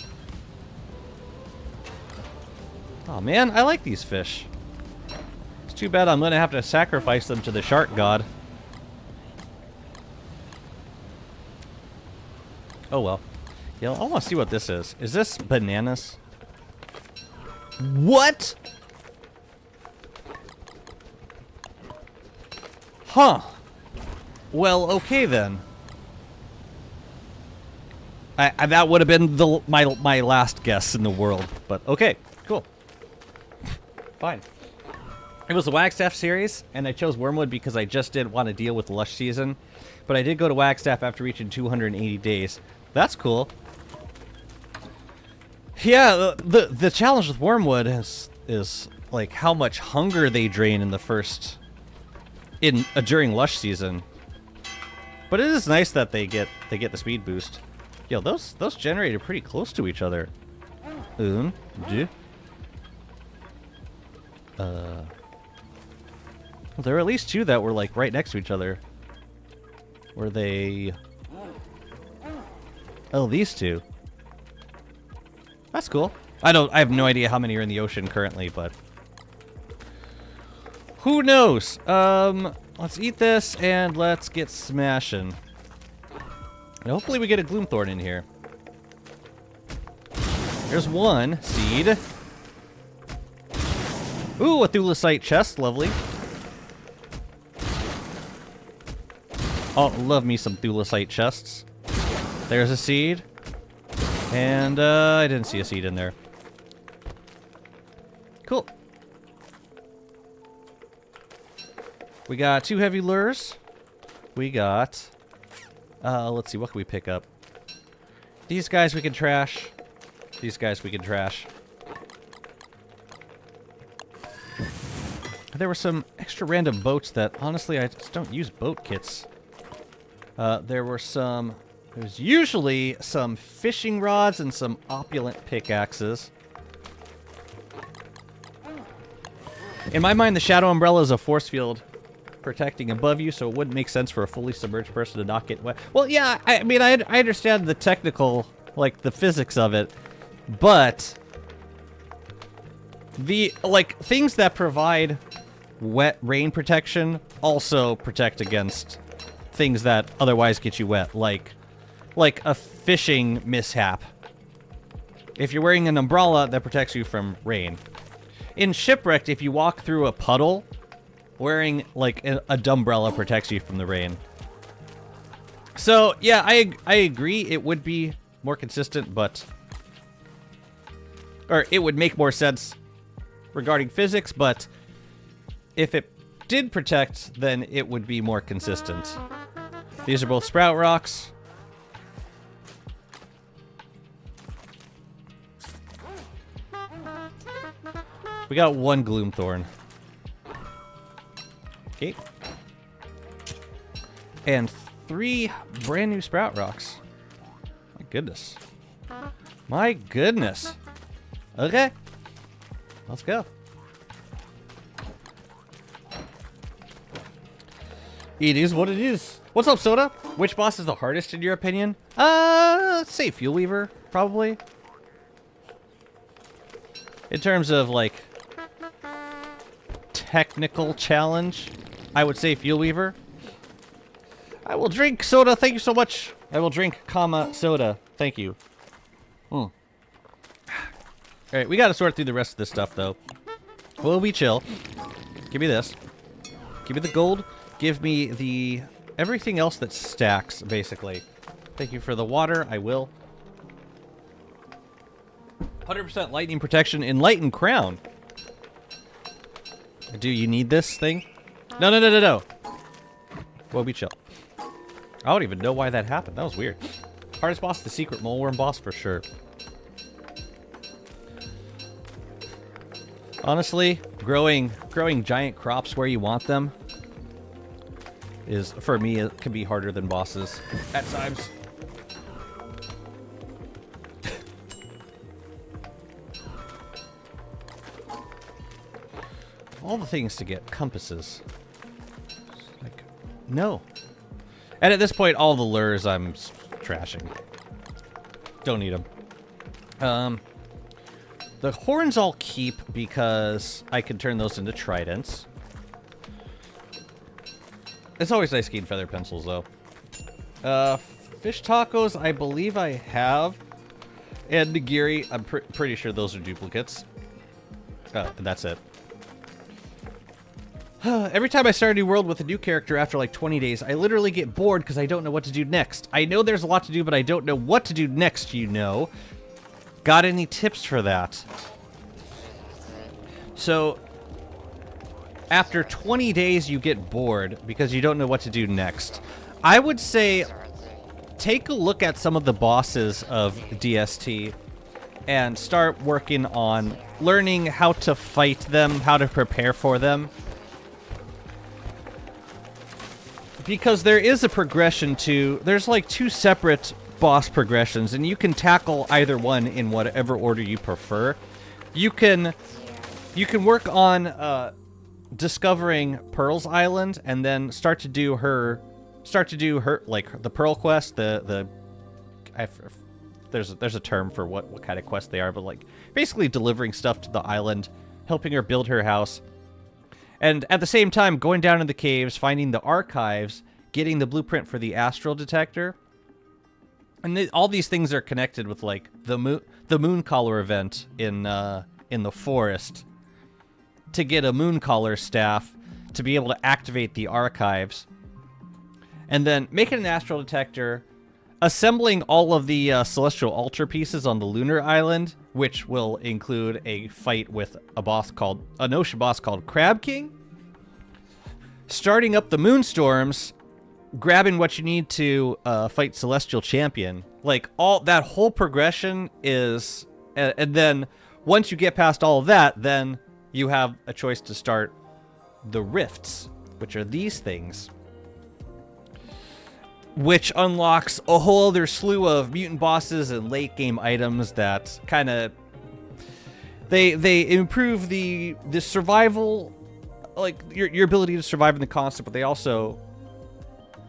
Oh, man, I like these fish. It's too bad I'm going to have to sacrifice them to the shark god. Oh, well. Yeah, I want to see what this is. Is this bananas? What? Huh. Well, okay then. That would have been my last guess in the world, but okay, cool. Fine. It was the Wagstaff series, and I chose Wormwood because I just didn't want to deal with the Lush season. But I did go to Wagstaff after reaching 280 days. That's cool. Yeah, the challenge with Wormwood is like how much hunger they drain in the first during Lush season. But it is nice that they get the speed boost. Yo, those generated pretty close to each other. There were at least two that were like right next to each other. Were they? Oh, these two. That's cool. I have no idea how many are in the ocean currently, but who knows? Let's eat this and let's get smashing. And hopefully we get a Gloomthorn in here. There's one seed. Ooh, a Thulecite chest, lovely. Oh, love me some Thulecite chests. There's a seed. And, I didn't see a seed in there. Cool. We got 2 heavy lures. We got... let's see, what can we pick up? These guys we can trash. These guys we can trash. There were some extra random boats that, honestly, I just don't use boat kits. There's usually some fishing rods and some opulent pickaxes. In my mind, the Shadow Umbrella is a force field protecting above you, so it wouldn't make sense for a fully submerged person to not get wet. Well, yeah, I mean, I understand the technical, like, the physics of it, but the, like, things that provide wet rain protection also protect against things that otherwise get you wet, like a fishing mishap. If you're wearing an umbrella, that protects you from rain. In Shipwrecked, if you walk through a puddle, wearing, like, a dumbrella protects you from the rain. So, yeah, I agree it would be more consistent, but... Or, it would make more sense regarding physics, but if it did protect, then it would be more consistent. These are both sprout rocks. We got 1 Gloomthorn. Okay. And 3 brand new sprout rocks. My goodness. My goodness. Okay. Let's go. It is what it is. What's up, Soda? Which boss is the hardest in your opinion? Let's say Fuel Weaver, probably. In terms of, like, technical challenge, I would say Fuel Weaver. I will drink soda. Thank you so much. I will drink, soda. Thank you. All right, we got to sort through the rest of this stuff, though. We'll be chill. Give me this. Give me the gold. Give me the everything else that stacks, basically. Thank you for the water. I will. 100% lightning protection. Enlightened Crown. Do you need this thing? No, no, no, no, no. We'll be chill. I don't even know why that happened. That was weird. Hardest boss, the secret moleworm boss for sure. Honestly, growing giant crops where you want them is, for me, it can be harder than bosses at times. All the things to get compasses. Like, no. And at this point, all the lures I'm trashing. Don't need them. The horns I'll keep because I can turn those into tridents. It's always nice getting feather pencils, though. Fish tacos, I believe I have. And nigiri, I'm pretty sure those are duplicates. And that's it. Every time I start a new world with a new character after like 20 days, I literally get bored because I don't know what to do next. I know there's a lot to do, but I don't know what to do next, you know. Got any tips for that? So, after 20 days you get bored because you don't know what to do next. I would say take a look at some of the bosses of DST and start working on learning how to fight them, how to prepare for them. Because there is a progression to... There's like 2 separate boss progressions, and you can tackle either one in whatever order you prefer. You can work on discovering Pearl's Island, and then start to do her like the Pearl quest. There's a term for what kind of quest they are, but like basically delivering stuff to the island, helping her build her house. And at the same time, going down in the caves, finding the archives, getting the blueprint for the astral detector. And all these things are connected with, like, the moon collar event in the forest. To get a moon collar staff to be able to activate the archives. And then making an astral detector, assembling all of the celestial altar pieces on the lunar island, which will include a fight with an ocean boss called Crab King. Starting up the moonstorms, grabbing what you need to fight Celestial Champion. Like, all that whole progression is... And then, once you get past all of that, then you have a choice to start the rifts, which are these things. Which unlocks a whole other slew of mutant bosses and late game items that kind of... They improve the survival, like your ability to survive in the constant, but they also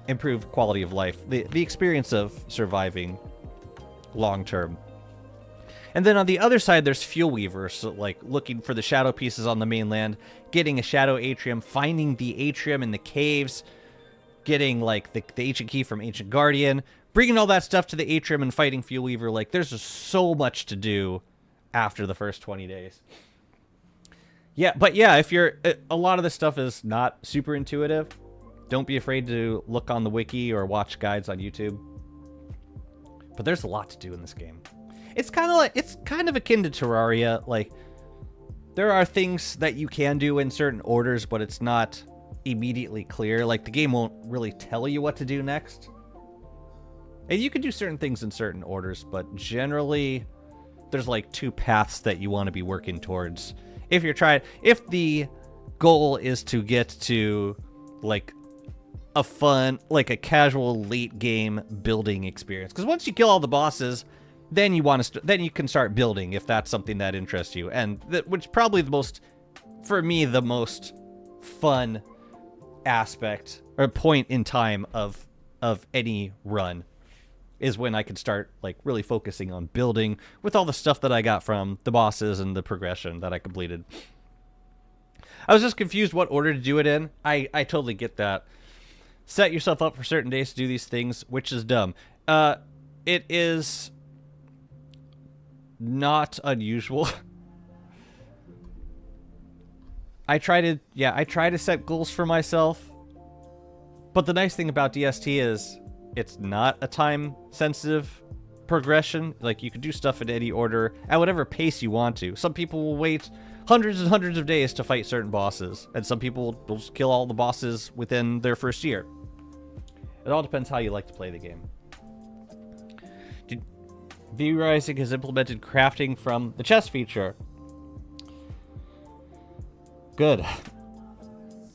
improve quality of life, the experience of surviving long term. And then on the other side, there's Fuel Weavers, so like looking for the shadow pieces on the mainland, getting a shadow atrium, finding the atrium in the caves, getting like the ancient key from Ancient Guardian, bringing all that stuff to the atrium and fighting Fuel Weaver. Like, there's just so much to do after the first 20 days. Yeah, but yeah, if you're... A lot of this stuff is not super intuitive. Don't be afraid to look on the wiki or watch guides on YouTube. But there's a lot to do in this game. It's kind of akin to Terraria. Like, there are things that you can do in certain orders, but it's not immediately clear. Like, the game won't really tell you what to do next. And you can do certain things in certain orders, but generally there's like 2 paths that you want to be working towards. If the goal is to get to like a fun, like a casual late game building experience, because once you kill all the bosses, then then you can start building if that's something that interests you, and which probably for me the most fun aspect or point in time of any run is when I can start like really focusing on building with all the stuff that I got from the bosses and the progression that I completed. I was just confused what order to do it in. I totally get that. Set yourself up for certain days to do these things, which is dumb. It is not unusual. I try to set goals for myself. But the nice thing about DST is it's not a time-sensitive progression. Like, you can do stuff in any order at whatever pace you want to. Some people will wait hundreds and hundreds of days to fight certain bosses, and some people will just kill all the bosses within their first year. It all depends how you like to play the game. V-Rising has implemented crafting from the chest feature. Good.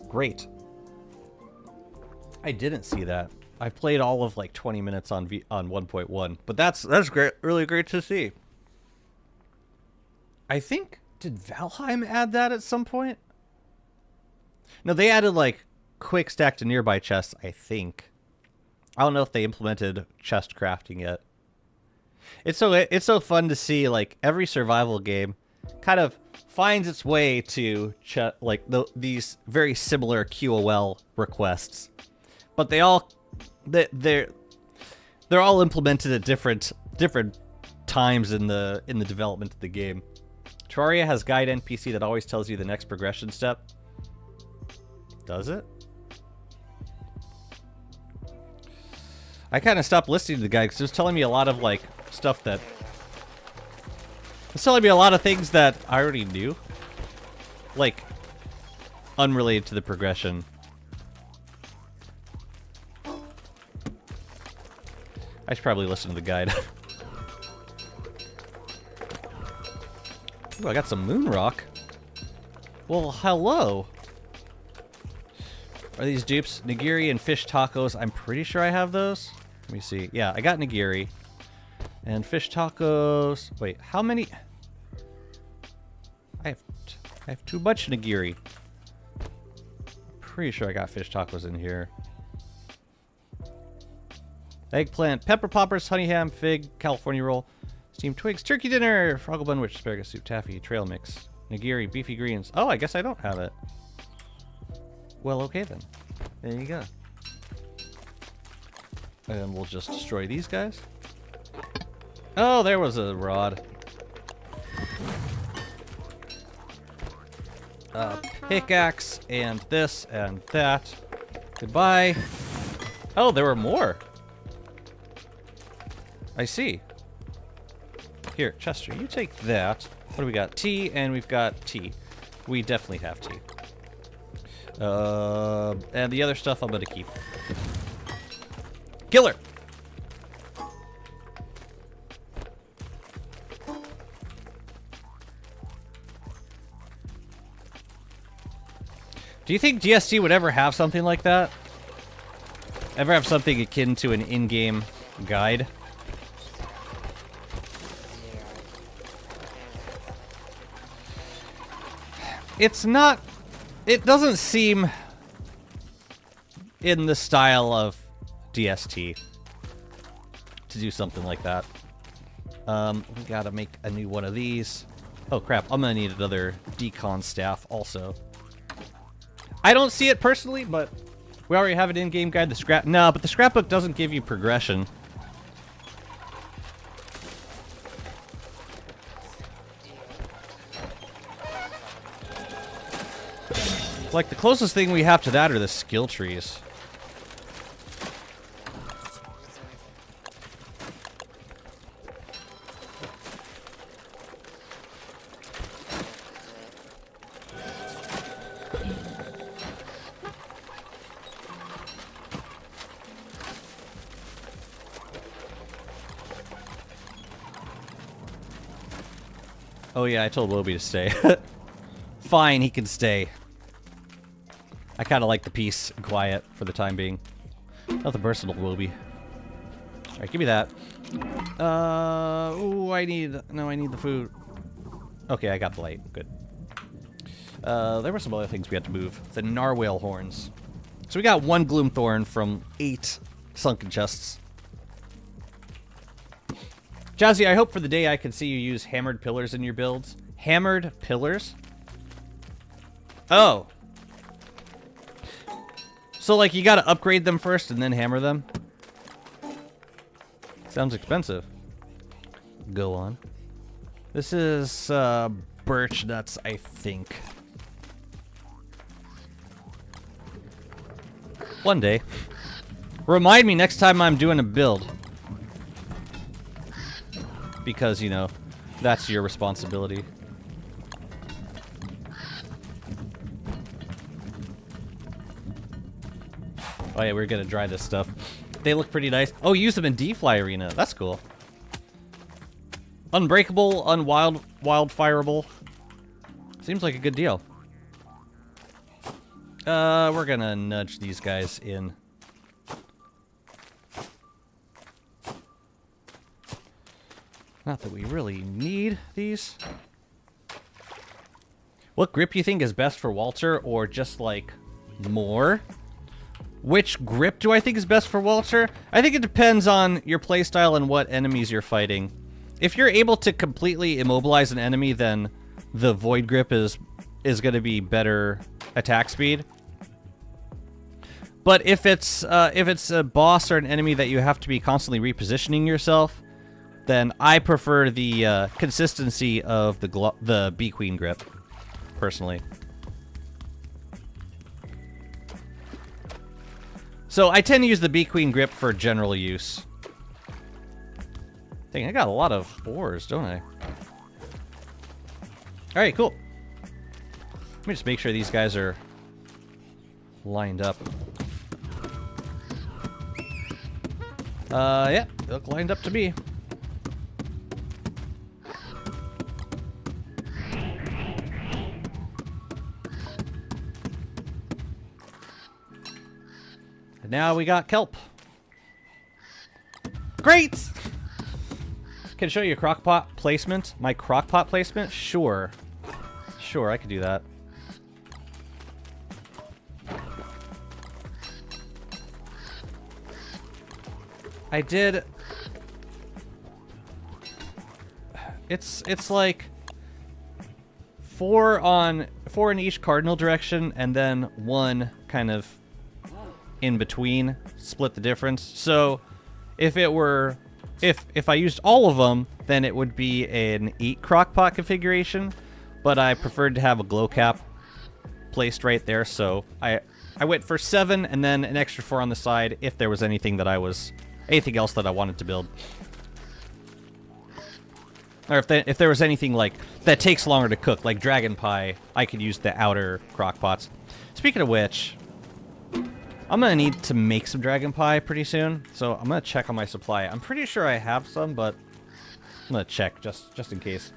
Great. I didn't see that. I've played all of like 20 minutes on 1.1, but that's great, really great to see. I think, did Valheim add that at some point? No, they added like quick stack to nearby chests, I think. I don't know if they implemented chest crafting yet. It's so fun to see like every survival game kind of finds its way to these very similar QOL requests, but they're all implemented at different times in the development of the game. Terraria has guide NPC that always tells you the next progression step. Does it? I kind of stopped listening to the guy because it was telling me a lot of, like, stuff that... It's telling me a lot of things that I already knew. Like, unrelated to the progression. I should probably listen to the guide. Ooh, I got some moon rock. Well, hello. Are these dupes? Nigiri and fish tacos. I'm pretty sure I have those. Let me see. Yeah, I got nigiri. And fish tacos. Wait, how many? I have too much nigiri. Pretty sure I got fish tacos in here. Eggplant, pepper poppers, honey ham, fig, California roll, steamed twigs, turkey dinner, froggle bun, witch, asparagus soup, taffy, trail mix, nigiri, beefy greens. Oh, I guess I don't have it. Well, okay then. There you go. And we'll just destroy these guys. Oh, there was a rod. Pickaxe, and this, and that. Goodbye. Oh, there were more. I see. Here, Chester, you take that. What do we got? Tea, and we've got tea. We definitely have tea. And the other stuff I'm gonna keep. Killer! Do you think DST would ever have something like that? Ever have something akin to an in-game guide? It's not... It doesn't seem in the style of DST to do something like that. We gotta make a new one of these. Oh crap, I'm gonna need another decon staff also. I don't see it personally, but we already have an in-game guide. The scrap... No, but the scrapbook doesn't give you progression. Like, the closest thing we have to that are the skill trees. Oh yeah, I told Wobie to stay. Fine, he can stay. I kind of like the peace and quiet for the time being. Nothing personal, Wobie. Alright, give me that. Ooh, I need the food. Okay, I got blight. Good. There were some other things we had to move. The narwhal horns. So we got one gloomthorn from 8 sunken chests. Jazzy, I hope for the day I can see you use hammered pillars in your builds. Hammered pillars? Oh. So, like, you gotta upgrade them first and then hammer them? Sounds expensive. Go on. This is, birch nuts, I think. One day. Remind me next time I'm doing a build. Because, you know, that's your responsibility. Oh yeah, we're gonna dry this stuff. They look pretty nice. Oh, use them in D-Fly Arena. That's cool. Unbreakable, wildfireable. Seems like a good deal. We're gonna nudge these guys in. Not that we really need these. What grip you think is best for Walter, or just like more? Which grip do I think is best for Walter? I think it depends on your playstyle and what enemies you're fighting. If you're able to completely immobilize an enemy, then the Void Grip is going to be better attack speed. But if it's a boss or an enemy that you have to be constantly repositioning yourself, then I prefer the consistency of the Bee Queen grip, personally. So I tend to use the Bee Queen grip for general use. Dang, I got a lot of ores, don't I? Alright, cool. Let me just make sure these guys are lined up. Yeah, they look lined up to me. And now we got kelp. Great! Can I show you a crockpot placement? My crockpot placement? Sure. Sure, I could do that. I did... It's like... four in each cardinal direction, and then one kind of in between. Split the difference. So, if it were... If I used all of them, then it would be an 8 crockpot configuration, but I preferred to have a glow cap placed right there, so I went for 7 and then an extra 4 on the side if there was anything else that I wanted to build. Or if there was anything like that takes longer to cook, like dragon pie, I could use the outer crockpots. Speaking of which, I'm gonna need to make some dragon pie pretty soon, so I'm gonna check on my supply. I'm pretty sure I have some, but I'm gonna check just in case.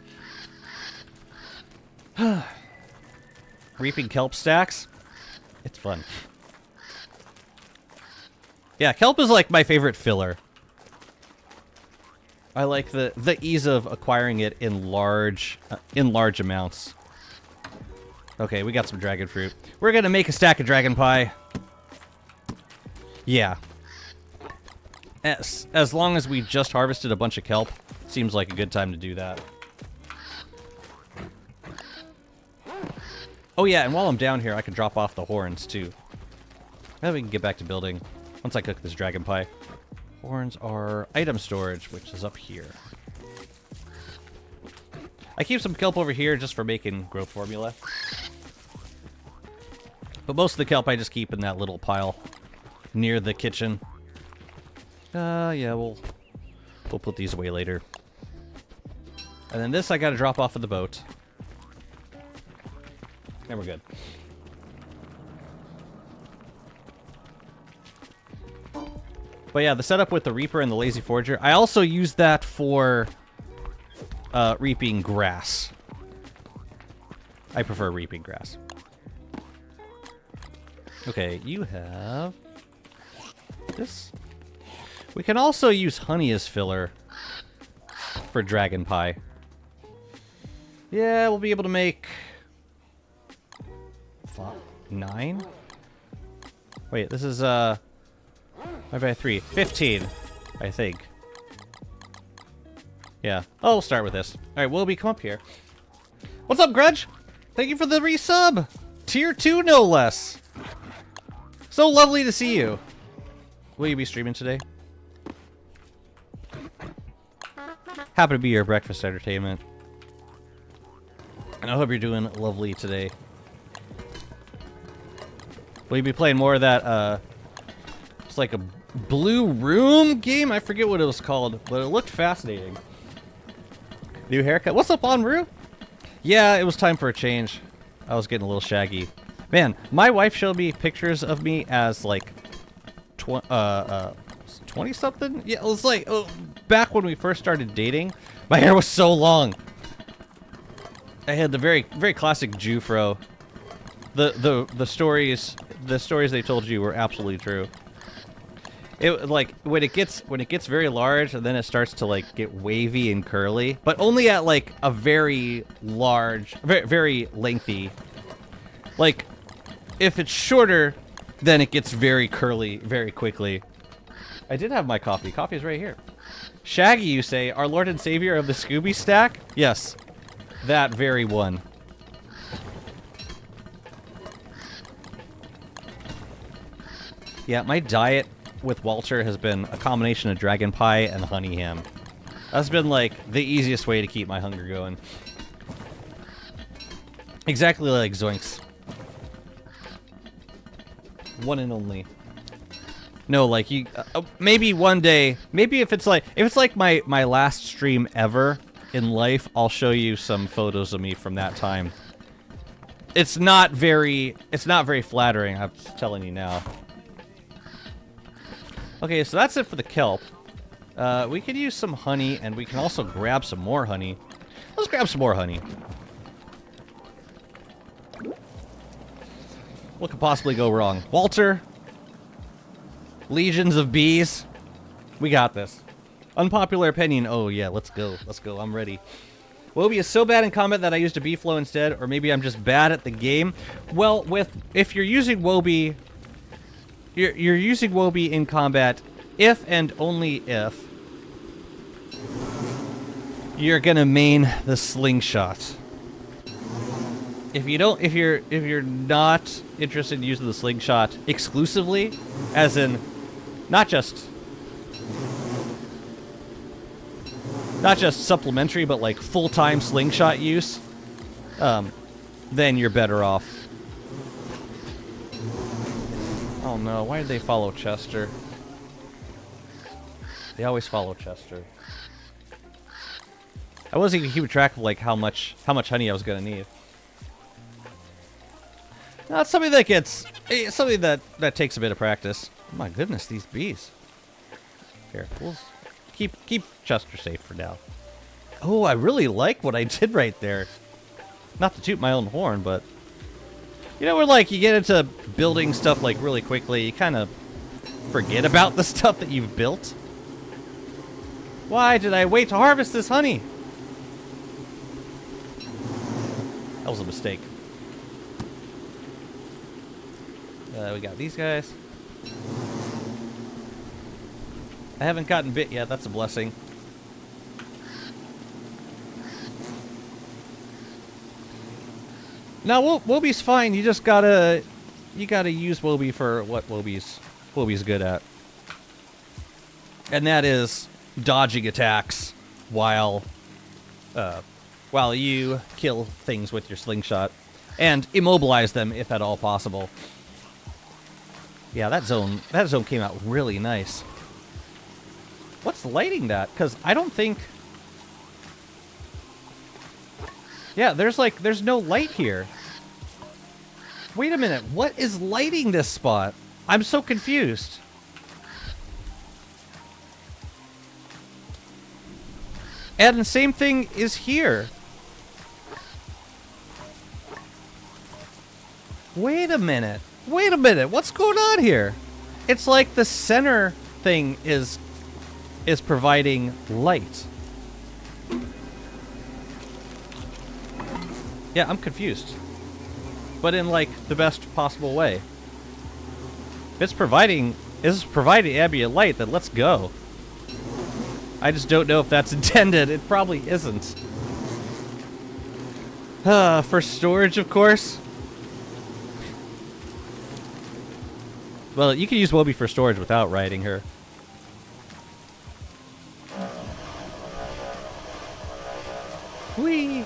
Reaping kelp stacks, it's fun. Yeah, kelp is like my favorite filler. I like the ease of acquiring it in large amounts. Okay, we got some dragon fruit. We're gonna make a stack of dragon pie. Yeah. As long as we just harvested a bunch of kelp, seems like a good time to do that. Oh yeah, and while I'm down here, I can drop off the horns too. Then we can get back to building once I cook this dragon pie. Horns are item storage, which is up here. I keep some kelp over here just for making growth formula. But most of the kelp I just keep in that little pile near the kitchen. Yeah, we'll put these away later. And then this I gotta drop off of the boat. And we're good. But yeah, the setup with the Reaper and the Lazy Forager, I also use that for reaping grass. I prefer reaping grass. Okay, you have this. We can also use honey as filler for dragon pie. Yeah, we'll be able to make 9. Wait, this is 5 by 3, 15, I think. Yeah, oh, we'll start with this. All right, Willoughby, come up here. What's up, Grudge? Thank you for the resub. Tier 2, no less. So lovely to see you. Will you be streaming today? Happy to be your breakfast entertainment. And I hope you're doing lovely today. Will you be playing more of that, it's like a Blue Room game? I forget what it was called, but it looked fascinating. New haircut. What's up, Enru? Yeah, it was time for a change. I was getting a little shaggy. Man, my wife showed me pictures of me as like 20-something? Yeah, it was like back when we first started dating. My hair was so long. I had the very classic Jufro. The stories they told you were absolutely true. It like when it gets very large and then it starts to like get wavy and curly, but only at like a very large, very lengthy. Like if it's shorter, then it gets very curly very quickly. I did have my coffee. Coffee is right here. Shaggy, you say, our Lord and Savior of the Scooby stack? Yes, that very one. Yeah, my diet with Walter has been a combination of dragon pie and honey ham. That's been like the easiest way to keep my hunger going. Exactly like Zoinks. One and only. No, like you. Maybe one day. Maybe if it's like my last stream ever in life, I'll show you some photos of me from that time. It's not very flattering. I'm just telling you now. Okay, so that's it for the kelp. We could use some honey, and we can also grab some more honey. Let's grab some more honey. What could possibly go wrong? Walter. Legions of bees. We got this. Unpopular opinion. Oh, yeah, let's go. Let's go. I'm ready. Wobie is so bad in combat that I used a bee flow instead, or maybe I'm just bad at the game. Well, if you're using Wobie, you're using Wobie in combat if and only if you're gonna main the slingshot. If you're not interested in using the slingshot exclusively, as in not just supplementary, but like full-time slingshot use, then you're better off. Oh no, why did they follow Chester? They always follow Chester. I wasn't even keeping track of like how much honey I was gonna need. That's something that something that takes a bit of practice. Oh my goodness, these bees. Here, we'll keep Chester safe for now. Oh, I really like what I did right there. Not to toot my own horn, but you know, where like you get into building stuff like really quickly, you kind of forget about the stuff that you've built. Why did I wait to harvest this honey? That was a mistake. We got these guys. I haven't gotten bit yet. That's a blessing. Now, Wobie's fine. You just gotta use Wobie for what Wobie's good at, and that is dodging attacks while you kill things with your slingshot and immobilize them if at all possible. Yeah, that zone came out really nice. What's lighting that? Because I don't think... Yeah, there's no light here. Wait a minute, what is lighting this spot? I'm so confused. And the same thing is here. Wait a minute, what's going on here? It's like the center thing is providing light. Yeah, I'm confused. But in like the best possible way. If it's providing ambient light, then let's go. I just don't know if that's intended. It probably isn't. For storage, of course. Well, you can use Wobie for storage without riding her. Whee!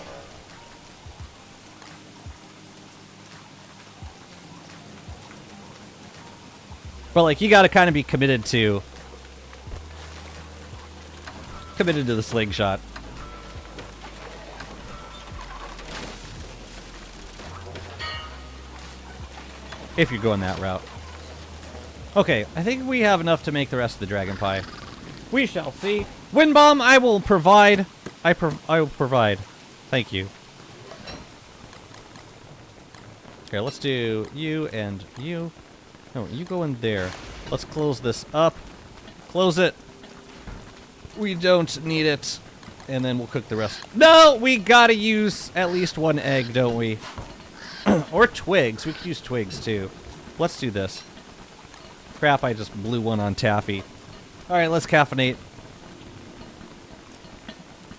But like, you gotta kind of be committed to the slingshot. If you're going that route. Okay, I think we have enough to make the rest of the dragon pie. We shall see. Wind bomb, I will provide. I will provide. Thank you. Okay, let's do you and you. No, you go in there. Let's close this up. Close it. We don't need it. And then we'll cook the rest. No! We gotta use at least one egg, don't we? Or twigs. We could use twigs, too. Let's do this. Crap, I just blew one on Taffy. Alright, let's caffeinate.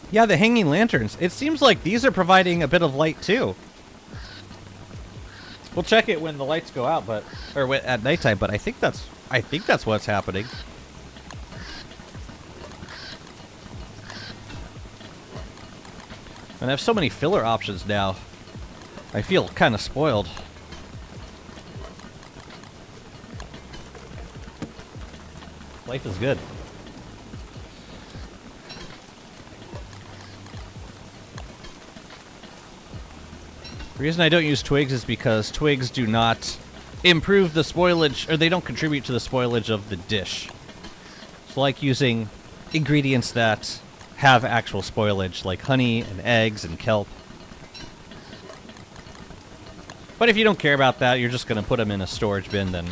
Yeah, the hanging lanterns. It seems like these are providing a bit of light, too. We'll check it when the lights go out, or at nighttime, but I think that's what's happening. And I have so many filler options now. I feel kind of spoiled. Life is good. The reason I don't use twigs is because twigs do not improve the spoilage, or they don't contribute to the spoilage of the dish. It's like using ingredients that have actual spoilage, like honey and eggs and kelp. But if you don't care about that, you're just going to put them in a storage bin, then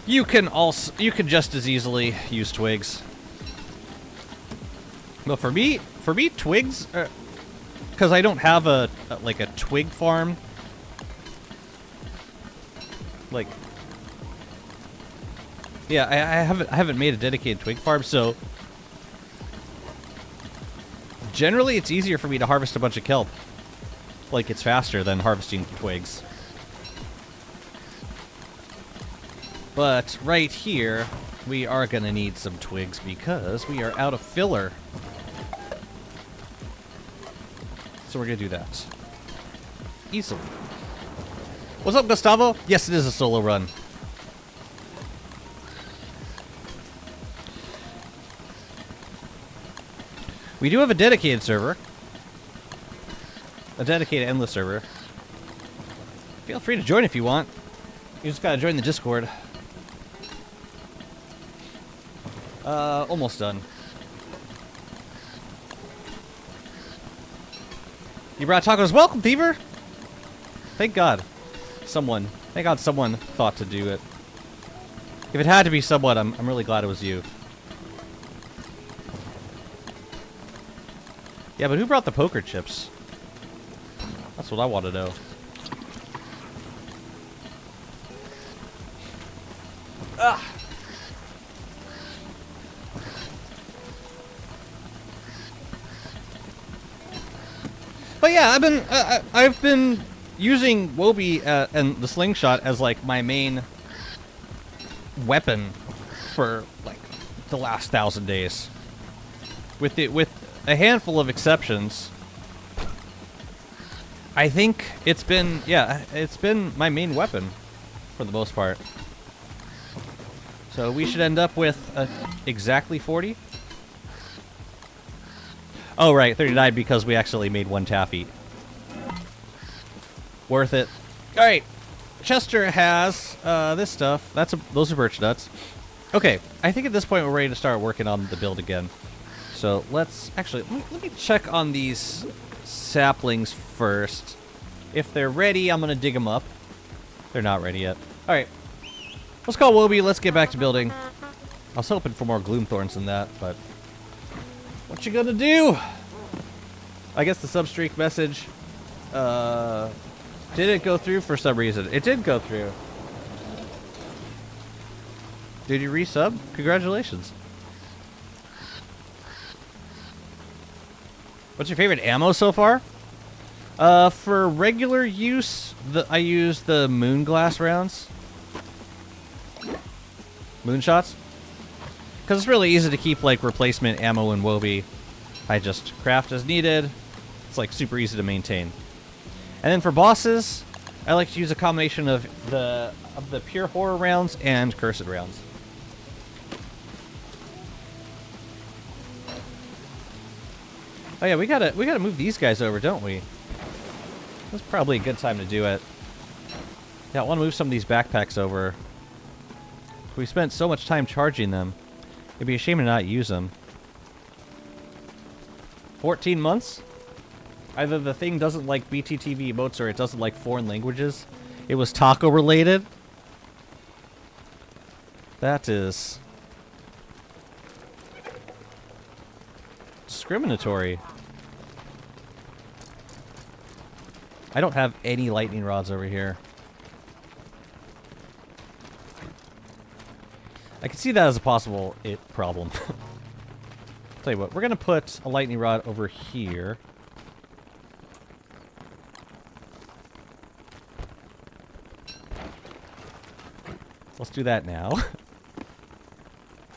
you can just as easily use twigs. But for me twigs, because I don't have a twig farm. Like, yeah, I haven't made a dedicated twig farm, so generally it's easier for me to harvest a bunch of kelp. Like, it's faster than harvesting twigs. But right here, we are gonna need some twigs because we are out of filler. So we're gonna do that easily. What's up, Gustavo? Yes, it is a solo run. We do have a dedicated server. A dedicated endless server. Feel free to join if you want. You just gotta join the Discord. Almost done. You brought tacos. Welcome, Thiever! Thank God. Thank God someone thought to do it. If it had to be someone, I'm really glad it was you. Yeah, but who brought the poker chips? That's what I want to know. Ah! But yeah, I've been using Wobie and the slingshot as like my main weapon for like the last 1,000 days. With a handful of exceptions, I think it's been my main weapon for the most part. So we should end up with exactly 40. Oh, right, 39 because we actually made one taffy. Worth it. All right, Chester has this stuff. Those are birch nuts. Okay, I think at this point we're ready to start working on the build again. So let's actually let me check on these saplings first. If they're ready, I'm gonna dig them up. They're not ready yet. All right, let's call Wobie. Let's get back to building. I was hoping for more gloomthorns than that, but what you gonna do? I guess the substreak message didn't go through for some reason. It did go through. Did you resub? Congratulations. What's your favorite ammo so far? For regular use, I use the Moonglass rounds. Moonshots. Because it's really easy to keep, like, replacement ammo in Wobie. I just craft as needed. It's, like, super easy to maintain. And then for bosses, I like to use a combination of the pure horror rounds and cursed rounds. Oh yeah, we gotta move these guys over, don't we? That's probably a good time to do it. Yeah, I want to move some of these backpacks over. We spent so much time charging them. It'd be a shame to not use them. 14 months? Either the thing doesn't like BTTV emotes or it doesn't like foreign languages. It was taco related. That is discriminatory. I don't have any lightning rods over here. I can see that as a possible problem. Tell you what, we're gonna put a lightning rod over here. Let's do that now.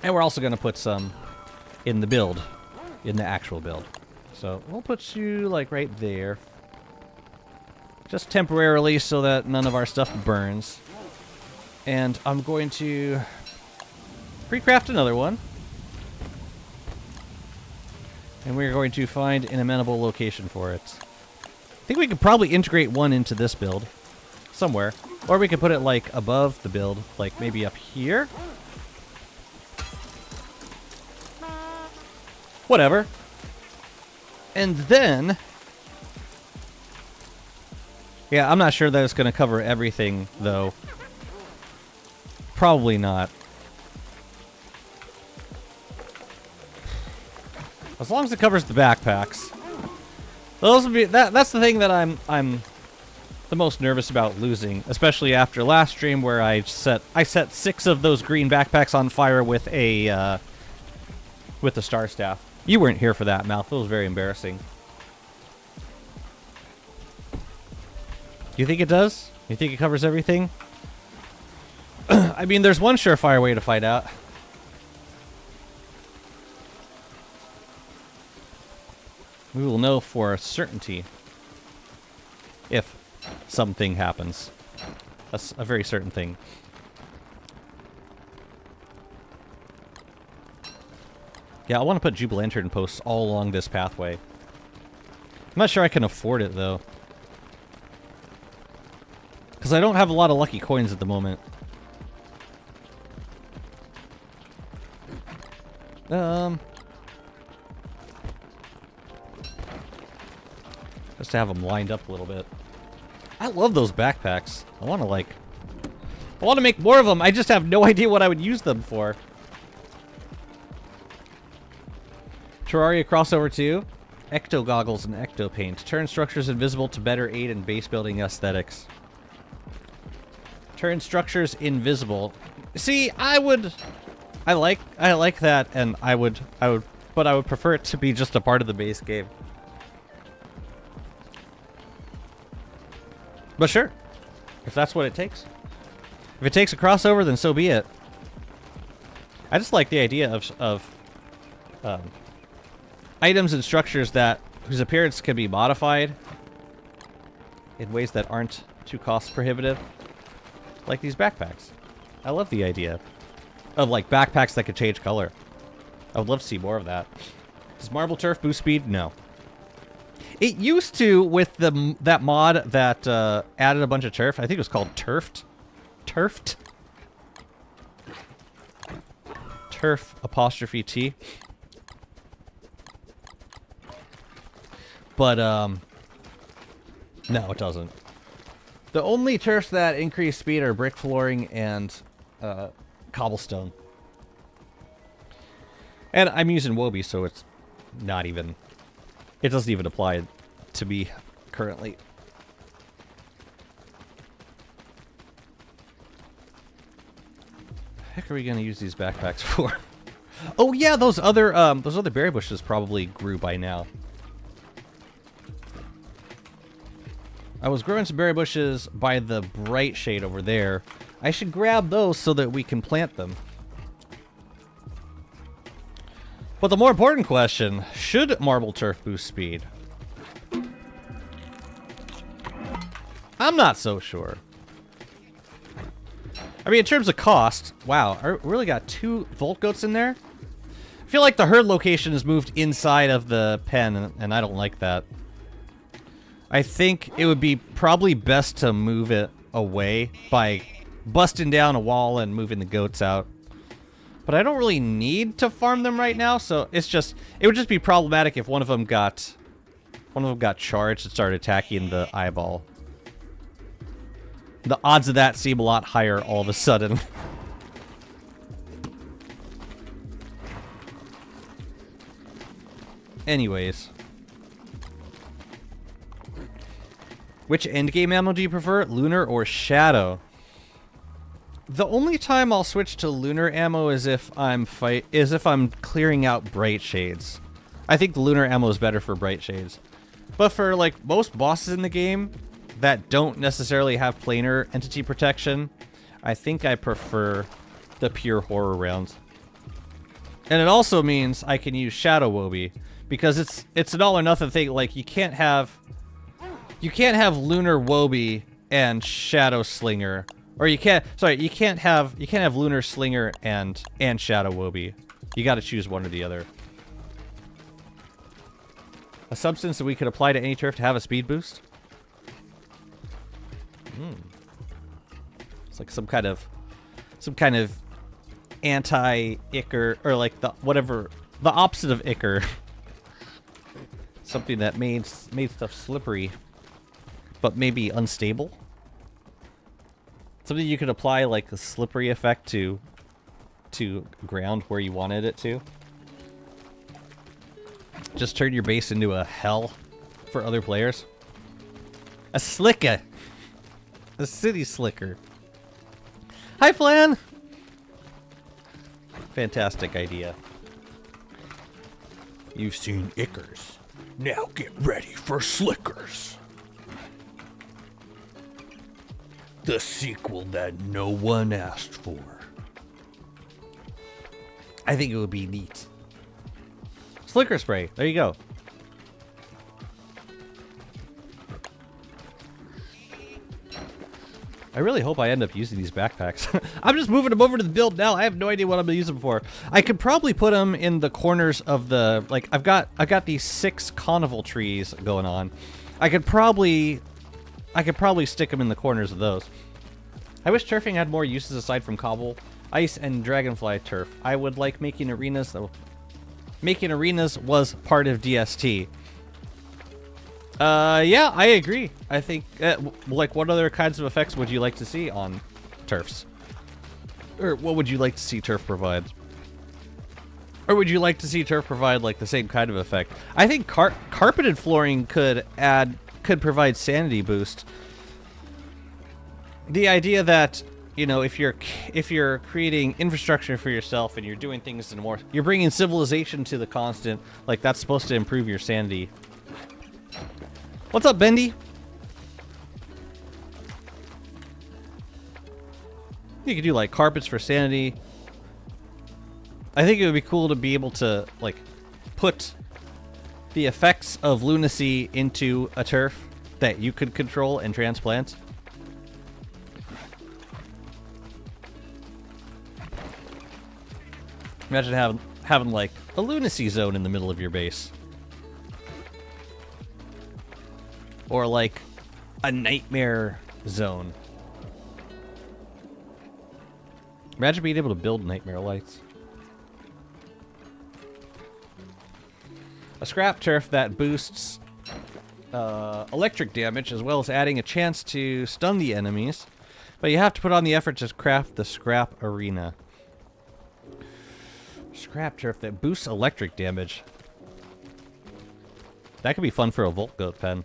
And we're also gonna put some in the build, in the actual build. So we'll put you like right there. Just temporarily so that none of our stuff burns. And I'm going to Pre-craft another one. And we're going to find an amenable location for it. I think we could probably integrate one into this build. Somewhere. Or we could put it, like, above the build. Like, maybe up here? Whatever. And then... Yeah, I'm not sure that it's going to cover everything, though. Probably not. As long as it covers the backpacks. Those would be that's the thing that I'm the most nervous about losing, especially after last stream where I set 6 of those green backpacks on fire with a star staff. You weren't here for that, Mouth. It was very embarrassing. You think it does? You think it covers everything? I mean, there's one surefire way to find out. We will know for certainty if something happens. A very certain thing. Yeah, I want to put Jubilantern posts all along this pathway. I'm not sure I can afford it, though. Because I don't have a lot of lucky coins at the moment. Just to have them lined up a little bit. I love those backpacks. I want to make more of them. I just have no idea what I would use them for. Terraria crossover 2. Ecto goggles and ecto paint. Turn structures invisible to better aid in base building aesthetics. Turn structures invisible. See, I like that, and but I would prefer it to be just a part of the base game. But sure, if that's what it takes. If it takes a crossover, then so be it. I just like the idea of items and structures whose appearance can be modified in ways that aren't too cost prohibitive. Like these backpacks. I love the idea of like backpacks that could change color. I would love to see more of that. Does Marble Turf boost speed? No. It used to with that mod that added a bunch of turf. I think it was called Turfed. Turfed? Turf apostrophe T. But, no, it doesn't. The only turfs that increase speed are brick flooring and cobblestone. And I'm using Wobie, so it's not even... It doesn't even apply to me currently. The heck are we gonna use these backpacks for? Oh yeah, those other berry bushes probably grew by now. I was growing some berry bushes by the bright shade over there. I should grab those so that we can plant them. But the more important question, should Marble Turf boost speed? I'm not so sure. I mean, in terms of cost, wow, I really got 2 Volt Goats in there? I feel like the herd location is moved inside of the pen, and I don't like that. I think it would be probably best to move it away by busting down a wall and moving the goats out. But I don't really need to farm them right now, so it would just be problematic if one of them got charged and started attacking the eyeball. The odds of that seem a lot higher all of a sudden. Anyways. Which endgame ammo do you prefer? Lunar or Shadow? The only time I'll switch to lunar ammo is if I'm clearing out bright shades. I think the lunar ammo is better for bright shades. But for like most bosses in the game that don't necessarily have planar entity protection, I think I prefer the pure horror rounds. And it also means I can use Shadow Wobie because it's an all or nothing thing. Like you can't have lunar Wobie and Shadow Slinger Or you can't. Sorry, you can't have Lunar Slinger and Shadow Wobie. You got to choose one or the other. A substance that we could apply to any turf to have a speed boost. It's like some kind of anti-ichor, or like the opposite of ichor. Something that made stuff slippery, but maybe unstable. Something you could apply like a slippery effect to ground where you wanted it to. Just turn your base into a hell for other players. A slicker. A city slicker. Hi, Flan! Fantastic idea. You've seen ichors. Now get ready for slickers. The sequel that no one asked for. I think it would be neat. Slicker spray. There you go. I really hope I end up using these backpacks. I'm just moving them over to the build now. I have no idea what I'm gonna use them for. I could probably put them in the corners of the, like, I've got these 6 carnival trees going on. I could probably stick them in the corners of those. I wish turfing had more uses aside from cobble, ice, and dragonfly turf. I would like making arenas, though. Making arenas was part of DST. Yeah, I agree. I think, like, what other kinds of effects would you like to see on turfs? Or what would you like to see turf provide? Or would you like to see turf provide, like, the same kind of effect? I think carpeted flooring could provide sanity boost. The idea that, you know, if you're creating infrastructure for yourself and you're doing things in more, you're bringing civilization to the constant, like, that's supposed to improve your sanity. What's up, Bendy? You could do, like, carpets for sanity. I think it would be cool to be able to, like, put the effects of lunacy into a turf that you could control and transplant. Imagine having like a lunacy zone in the middle of your base. Or like a nightmare zone. Imagine being able to build nightmare lights. A scrap turf that boosts electric damage, as well as adding a chance to stun the enemies. But you have to put on the effort to craft the scrap arena. Scrap turf that boosts electric damage. That could be fun for a Volt Goat pen.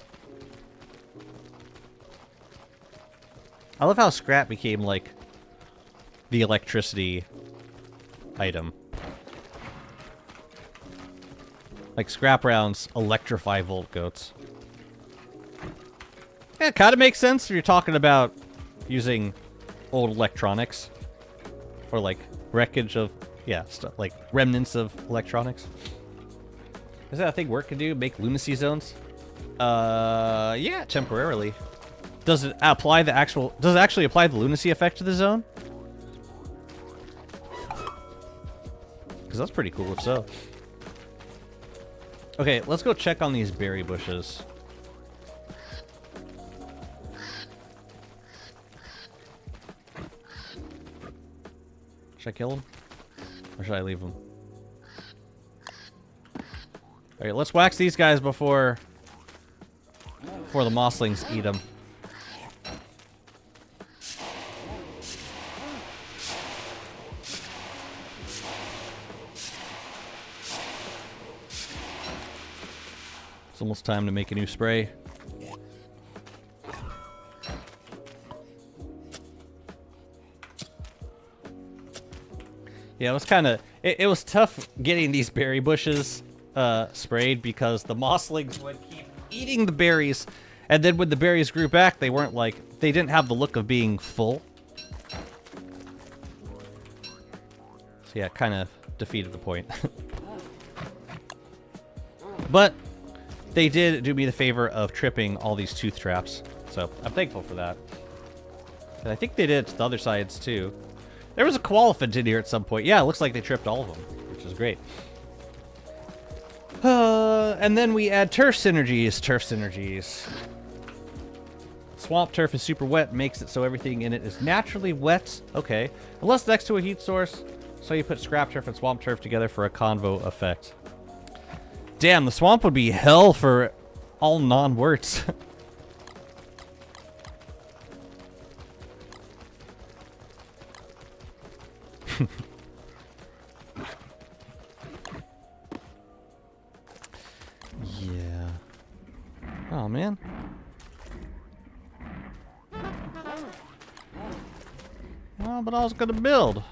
I love how scrap became like the electricity item. Like scrap rounds electrify Volt Goats. Yeah, it kind of makes sense if you're talking about using old electronics. Or like wreckage of, yeah, stuff like remnants of electronics. Is that a thing work can do? Make lunacy zones? Yeah, temporarily. Does it apply the actual, does it actually apply the lunacy effect to the zone? Because that's pretty cool if so. Okay, let's go check on these berry bushes. Should I kill them? Or should I leave them? Alright, let's wax these guys before the mosslings eat them. It's almost time to make a new spray. Yeah, it was kind of... It was tough getting these berry bushes sprayed because the mosslings would keep eating the berries, and then when the berries grew back, they weren't like... They didn't have the look of being full. So yeah, it kind of defeated the point. But they did do me the favor of tripping all these tooth traps, so I'm thankful for that. And I think they did it to the other sides, too. There was a koalefant in here at some point. Yeah, it looks like they tripped all of them, which is great. And then we add turf synergies. Turf synergies. Swamp turf is super wet, makes it so everything in it is naturally wet. Okay. Unless next to a heat source. So you put scrap turf and swamp turf together for a convo effect. Damn, the swamp would be hell for all non-worts. Yeah. Oh, man. Oh, but I was gonna build.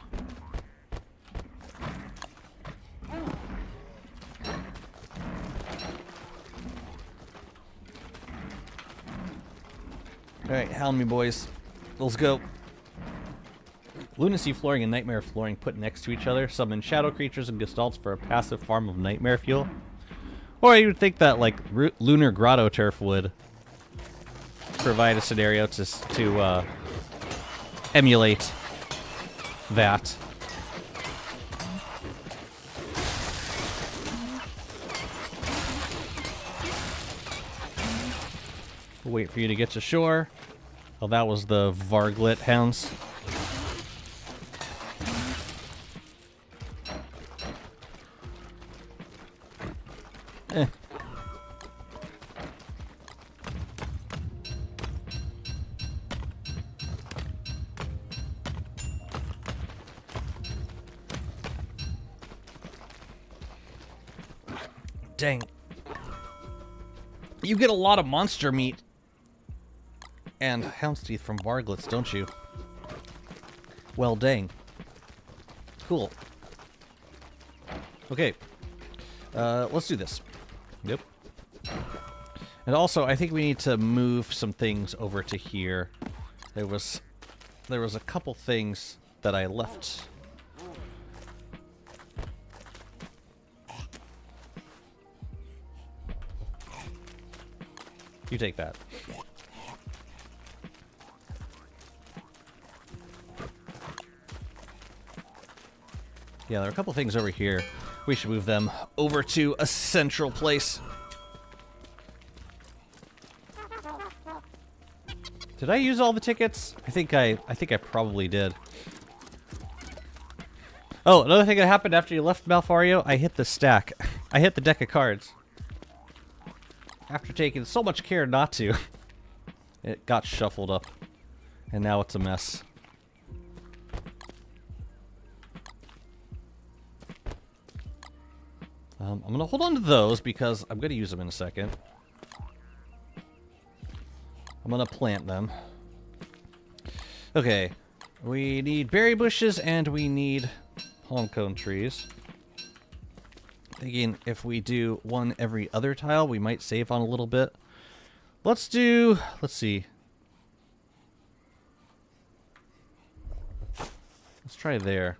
Alright, hound me, boys. Let's go. Lunacy flooring and nightmare flooring put next to each other summon shadow creatures and gestalts for a passive farm of nightmare fuel. Or you would think that, like, lunar grotto turf would provide a scenario to emulate that. We'll wait for you to get to shore. Oh, that was the Varglet hounds. Eh. Dang. You get a lot of monster meat and hound's teeth from Varglets, don't you? Well, dang. Cool. Okay. Let's do this. Yep. And also, I think we need to move some things over to here. There was a couple things that I left. You take that. Yeah, there are a couple things over here. We should move them over to a central place. Did I use all the tickets? I think I probably did. Oh, another thing that happened after you left Malfario, I hit the stack. I hit the deck of cards. After taking so much care not to. It got shuffled up. And now it's a mess. I'm going to hold on to those because I'm going to use them in a second. I'm going to plant them. Okay. We need berry bushes and we need palm cone trees. Thinking if we do one every other tile, we might save on a little bit. Let's see. Let's try there.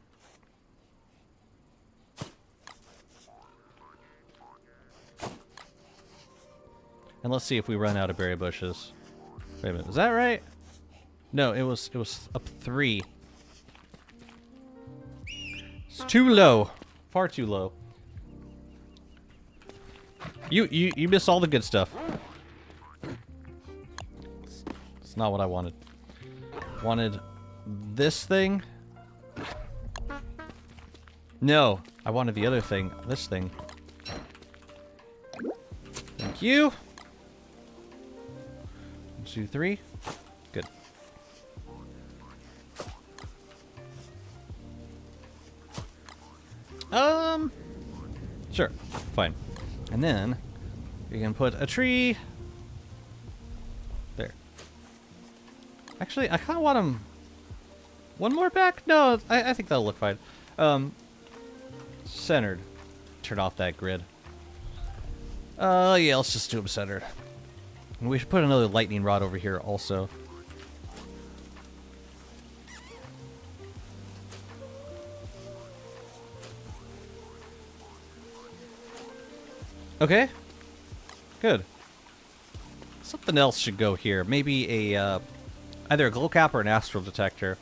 And let's see if we run out of berry bushes. Wait a minute, is that right? No, it was up 3. It's too low. Far too low. You miss all the good stuff. It's not what I wanted. Wanted this thing? No, I wanted the other thing. This thing. Thank you. 1, 2, 3. Good. Sure. Fine. And then we can put a tree there. Actually, I kind of want them one more back. No, I think that'll look fine. Centered. Turn off that grid. Yeah, let's just do them centered. And we should put another lightning rod over here also. Okay. Good. Something else should go here. Maybe a Either a glow cap or an astral detector.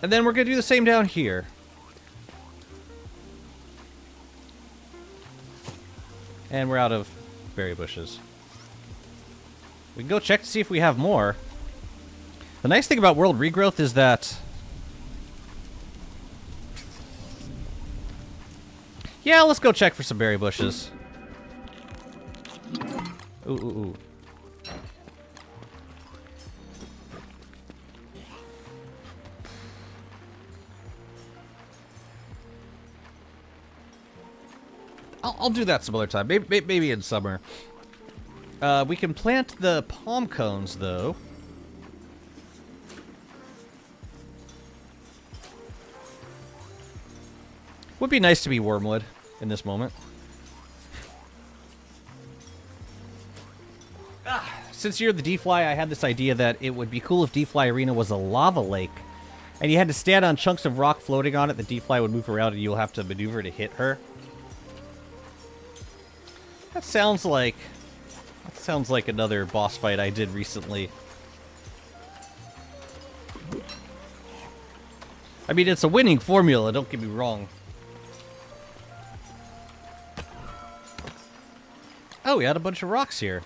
And then we're going to do the same down here. And we're out of berry bushes. We can go check to see if we have more. The nice thing about world regrowth is that... Yeah, let's go check for some berry bushes. Ooh, ooh, ooh. I'll do that some other time. Maybe in summer. We can plant the palm cones, though. Would be nice to be wormwood in this moment. Since you're the D-Fly, I had this idea that it would be cool if D-Fly Arena was a lava lake. And you had to stand on chunks of rock floating on it. The D-Fly would move around and you'll have to maneuver to hit her. That sounds like another boss fight I did recently. I mean, it's a winning formula, don't get me wrong. Oh, we had a bunch of rocks here.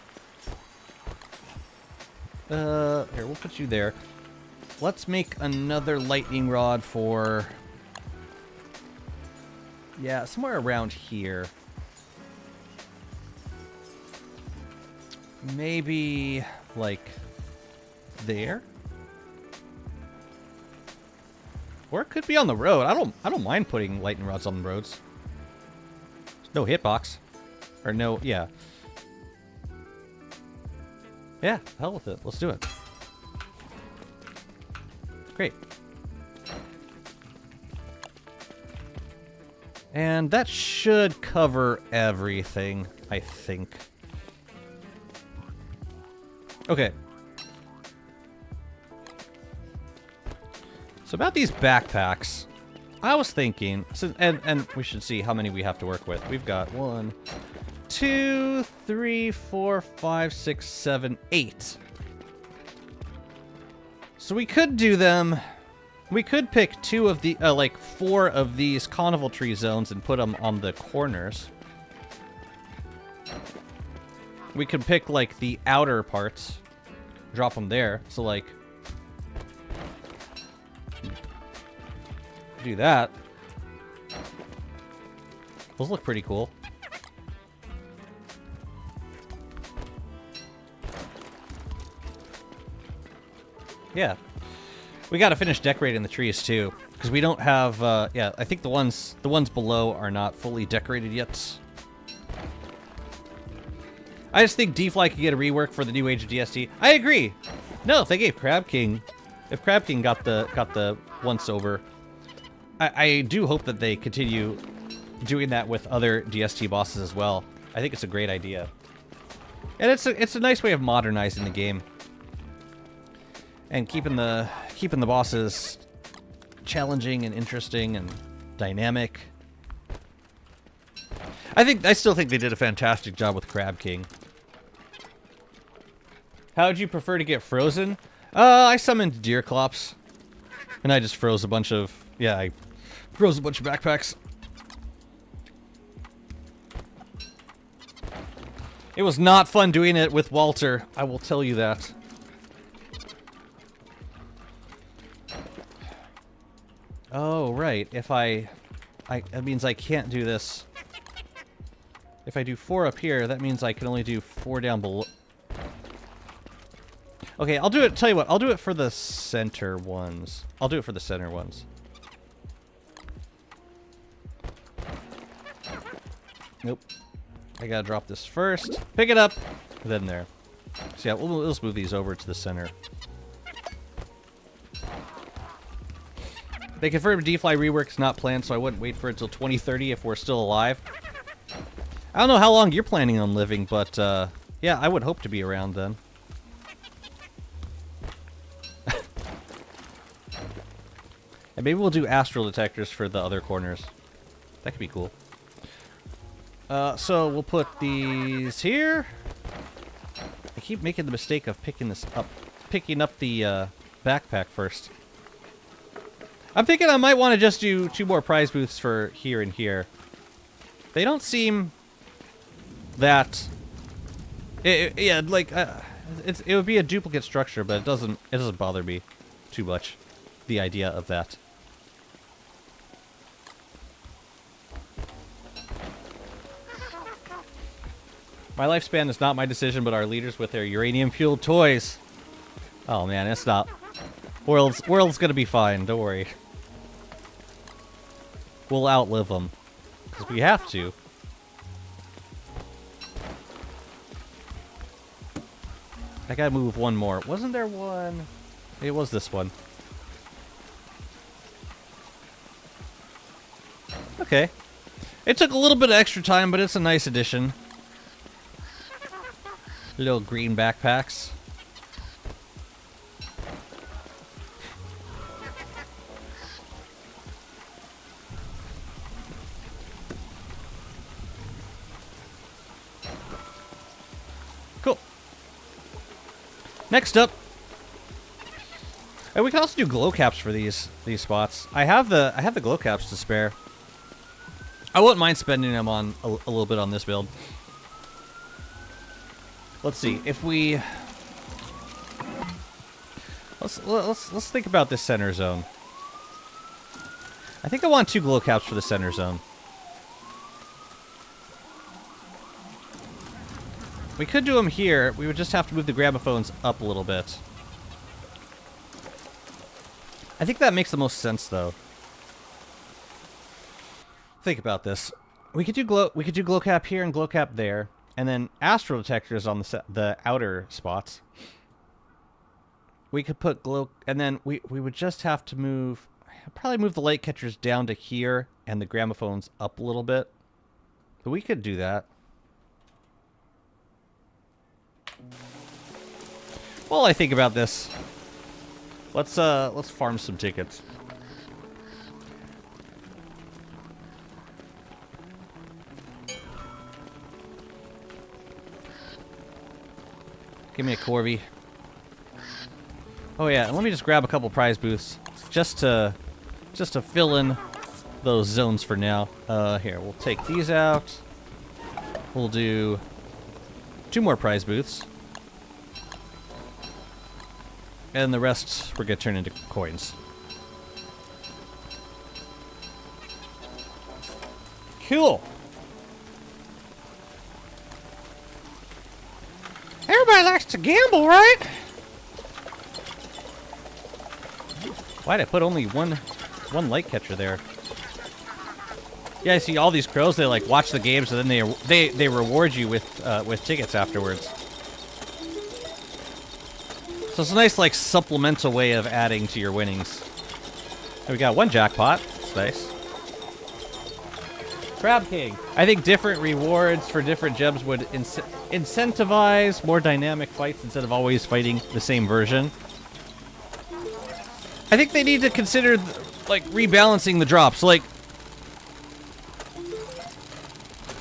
Here, we'll put you there. Let's make another lightning rod for... Yeah, somewhere around here. Maybe, like, there? Or it could be on the road. I don't mind putting lightning rods on the roads. No hitbox. Or no, yeah. Yeah, hell with it. Let's do it. Great. And that should cover everything, I think. Okay. So about these backpacks, I was thinking, and we should see how many we have to work with. We've got 1, 2, 3, 4, 5, 6, 7, 8. So we could do them. We could pick 2 of the, like 4 of these carnival tree zones and put them on the corners. We could pick, like, the outer parts. Drop them there. So, like... do that. Those look pretty cool. Yeah. We gotta finish decorating the trees, too. Because we don't have, yeah, I think the ones below are not fully decorated yet. I just think D-Fly could get a rework for the new age of DST. I agree. No, if they gave Crab King, if Crab King got the once over, I do hope that they continue doing that with other DST bosses as well. I think it's a great idea, and it's a nice way of modernizing the game and keeping the bosses challenging and interesting and dynamic. I still think they did a fantastic job with Crab King. How would you prefer to get frozen? I summoned Deerclops. And I just froze a bunch of... Yeah, I froze a bunch of backpacks. It was not fun doing it with Walter. I will tell you that. Oh, right. If that means I can't do this. If I do 4 up here, that means I can only do 4 down below. Okay, I'll do it. Tell you what, I'll do it for the center ones. I'll do it for the center ones. Nope. I gotta drop this first. Pick it up. Then there. So yeah, we'll just move these over to the center. They confirmed D-Fly rework's not planned, so I wouldn't wait for it until 2030 if we're still alive. I don't know how long you're planning on living, but yeah, I would hope to be around then. And maybe we'll do astral detectors for the other corners. That could be cool. So we'll put these here. I keep making the mistake of picking up the backpack first. I'm thinking I might want to just do 2 more prize booths for here and here. They don't seem that... yeah, like, it would be a duplicate structure, but it doesn't bother me too much, the idea of that. My lifespan is not my decision, but our leaders with their uranium-fueled toys. Oh man, it's not. World's gonna be fine, don't worry. We'll outlive them. Because we have to. I gotta move 1 more. Wasn't there one? It was this one. Okay. It took a little bit of extra time, but it's a nice addition. Little green backpacks. Cool. Next up, and we can also do glow caps for these spots. I have the glow caps to spare. I wouldn't mind spending them on a little bit on this build. Let's see if we let's think about this center zone. I think I want 2 glow caps for the center zone. We could do them here. We would just have to move the gramophones up a little bit. I think that makes the most sense, though. Think about this. We could do glow cap here and glow cap there. And then astral detectors on the outer spots. We could put glow... And then we would just have to move... Probably move the light catchers down to here and the gramophones up a little bit. But we could do that. While I think about this, let's farm some tickets. Give me a Corby. Oh yeah, and let me just grab a couple prize booths just to fill in those zones for now. Here, we'll take these out. We'll do 2 more prize booths. And the rest we're gonna turn into coins. Cool. Everybody likes to gamble, right? Why'd I put only one light catcher there? Yeah, I see all these crows. They like watch the games, and then they reward you with tickets afterwards. So it's a nice like supplemental way of adding to your winnings. And we got 1 jackpot. That's nice. Crab King. I think different rewards for different gems would incentivize more dynamic fights instead of always fighting the same version. I think they need to consider like rebalancing the drops. Like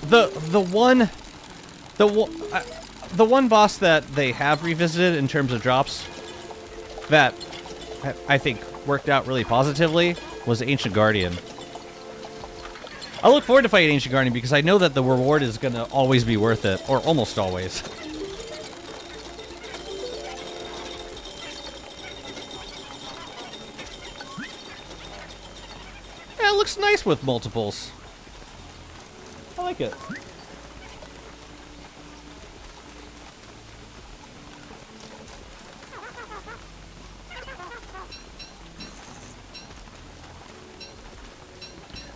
the one boss that they have revisited in terms of drops that I think worked out really positively was Ancient Guardian. I look forward to fighting Ancient Guardian because I know that the reward is going to always be worth it, or almost always. Yeah, it looks nice with multiples. I like it.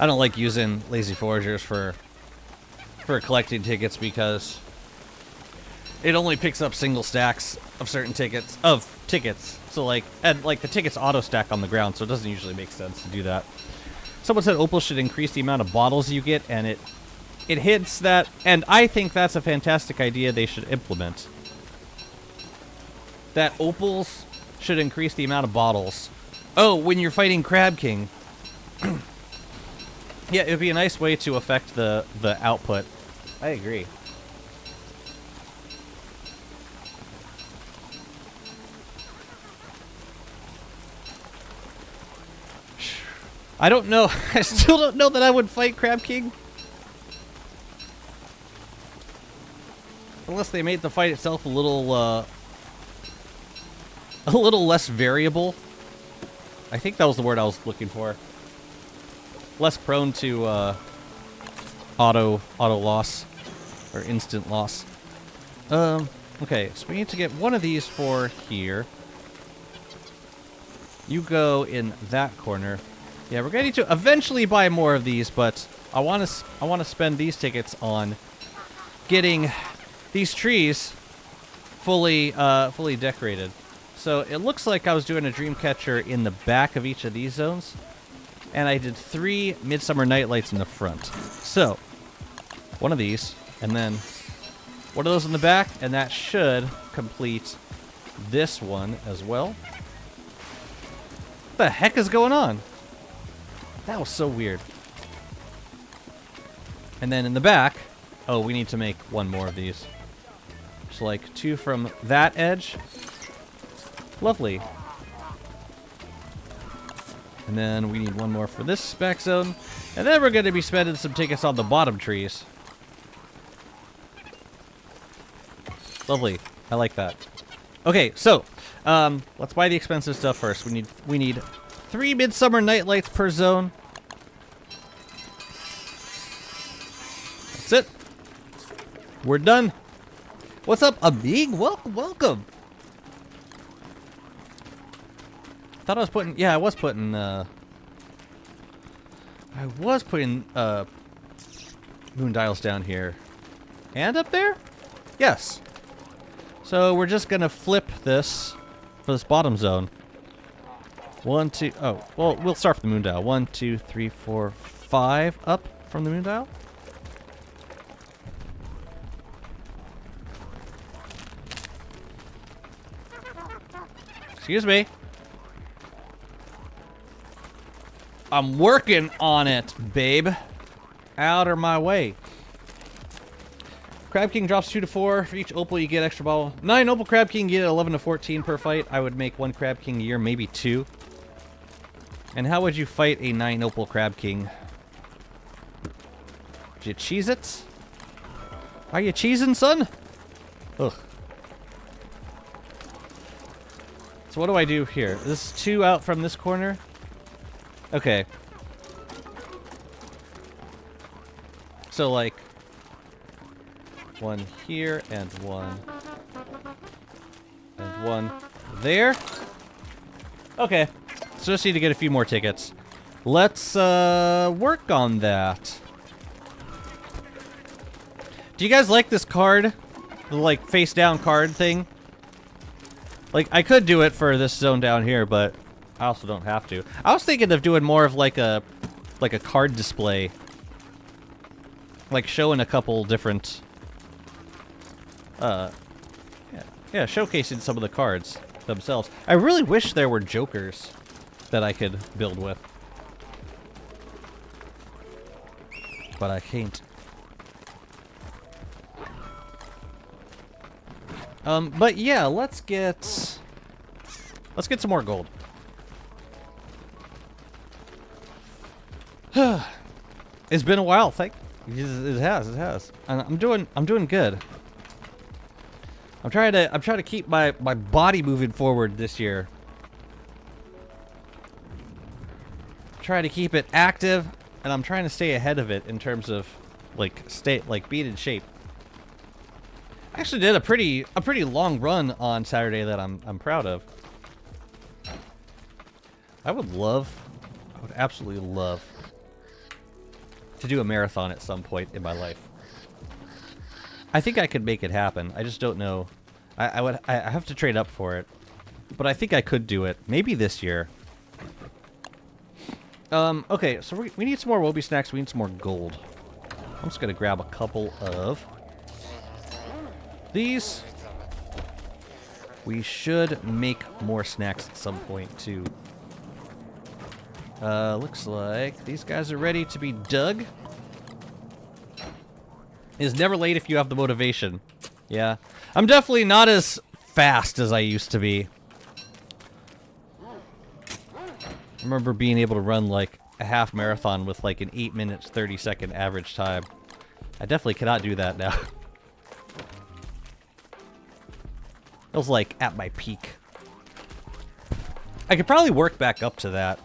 I don't like using lazy foragers for collecting tickets because it only picks up single stacks of certain tickets So like the tickets auto stack on the ground, so it doesn't usually make sense to do that. Someone said opals should increase the amount of bottles you get, and it hints that, and I think that's a fantastic idea they should implement. That opals should increase the amount of bottles. Oh, when you're fighting Crab King. Yeah, it would be a nice way to affect the output. I agree. I don't know. I still don't know that I would fight Crab King. Unless they made the fight itself a little less variable. I think that was the word I was looking for. Less prone to auto loss or instant loss. Okay, so we need to get one of these for here. You go in that corner. Yeah, we're gonna need to eventually buy more of these, but I want to spend these tickets on getting these trees fully decorated. So it looks like I was doing a dream catcher in the back of each of these zones, and I did 3 Midsummer Night Lights in the front. So one of these, and then one of those in the back, and that should complete this one as well. What the heck is going on? That was so weird. And then in the back, oh, we need to make one more of these. So like 2 from that edge. Lovely. And then we need one more for this back zone. And then we're going to be spending some tickets on the bottom trees. Lovely. I like that. Okay, so let's buy the expensive stuff first. We need 3 Midsummer Night Lights per zone. That's it. We're done. What's up, Amig? Welcome, welcome. Thought I was putting, yeah, I was putting moon dials down here. And up there? Yes. So we're just gonna flip this for this bottom zone. 1, 2, oh, well, we'll start from the moon dial. 1, 2, 3, 4, 5 up from the moon dial. Excuse me. I'm working on it, babe. Out of my way. Crab King drops 2 to 4. For each opal, you get extra ball. 9 opal Crab King, you get 11 to 14 per fight. I would make 1 Crab King a year, maybe 2. And how would you fight a 9 opal Crab King? Did you cheese it? Are you cheesing, son? Ugh. So what do I do here? This is 2 out from this corner. Okay. So like 1 here and 1 and 1 there. Okay. So just need to get a few more tickets. Let's work on that. Do you guys like this card? The like face down card thing? Like I could do it for this zone down here, but I also don't have to. I was thinking of doing more of like a card display. Like showing a couple different yeah, showcasing some of the cards themselves. I really wish there were jokers that I could build with. But I can't. But yeah, let's get some more gold. It's been a while, it has. And I'm doing good. I'm trying to keep my body moving forward this year. I'm trying to keep it active, and I'm trying to stay ahead of it in terms of being in shape. I actually did a pretty long run on Saturday that I'm proud of. I would absolutely love to do a marathon at some point in my life. I think I could make it happen. I just don't know. I have to trade up for it. But I think I could do it. Maybe this year. Okay, so we need some more Wobie snacks. We need some more gold. I'm just gonna grab a couple of these. We should make more snacks at some point, too. Looks like these guys are ready to be dug. It's never late if you have the motivation. Yeah. I'm definitely not as fast as I used to be. I remember being able to run, like, a half marathon with like an 8 minutes 30-second average time. I definitely cannot do that now. It was like at my peak. I could probably work back up to that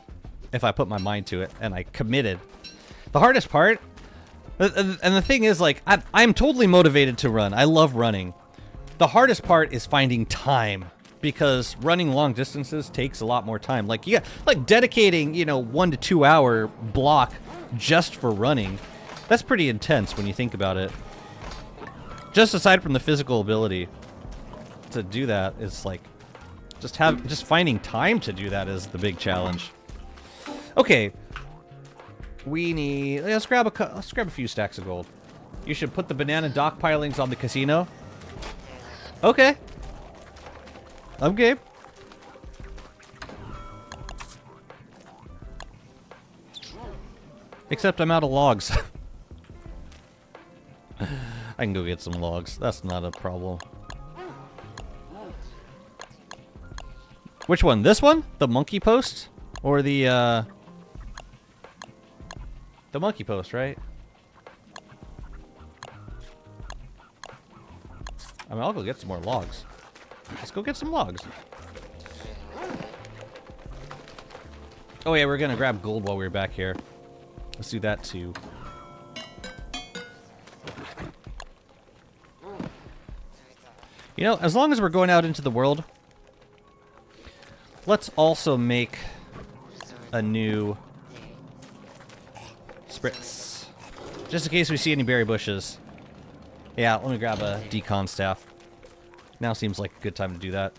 if I put my mind to it and I committed. The hardest part, and the thing is, like, I'm totally motivated to run. I love running. The hardest part is finding time, because running long distances takes a lot more time. Like, yeah, like dedicating, you know, 1 to 2 hour block just for running. That's pretty intense when you think about it. Just aside from the physical ability to do that, is like just finding time to do that is the big challenge. Okay, we need. Let's grab a few stacks of gold. You should put the banana dock pilings on the casino. Okay. I'm game. Except I'm out of logs. I can go get some logs. That's not a problem. Which one? This one? The monkey post? Or the monkey post, right? I mean, I'll go get some more logs. Let's go get some logs. Oh yeah, we're gonna grab gold while we're back here. Let's do that too. You know, as long as we're going out into the world, let's also make a new spritz. Just in case we see any berry bushes. Yeah, let me grab a decon staff. Now seems like a good time to do that.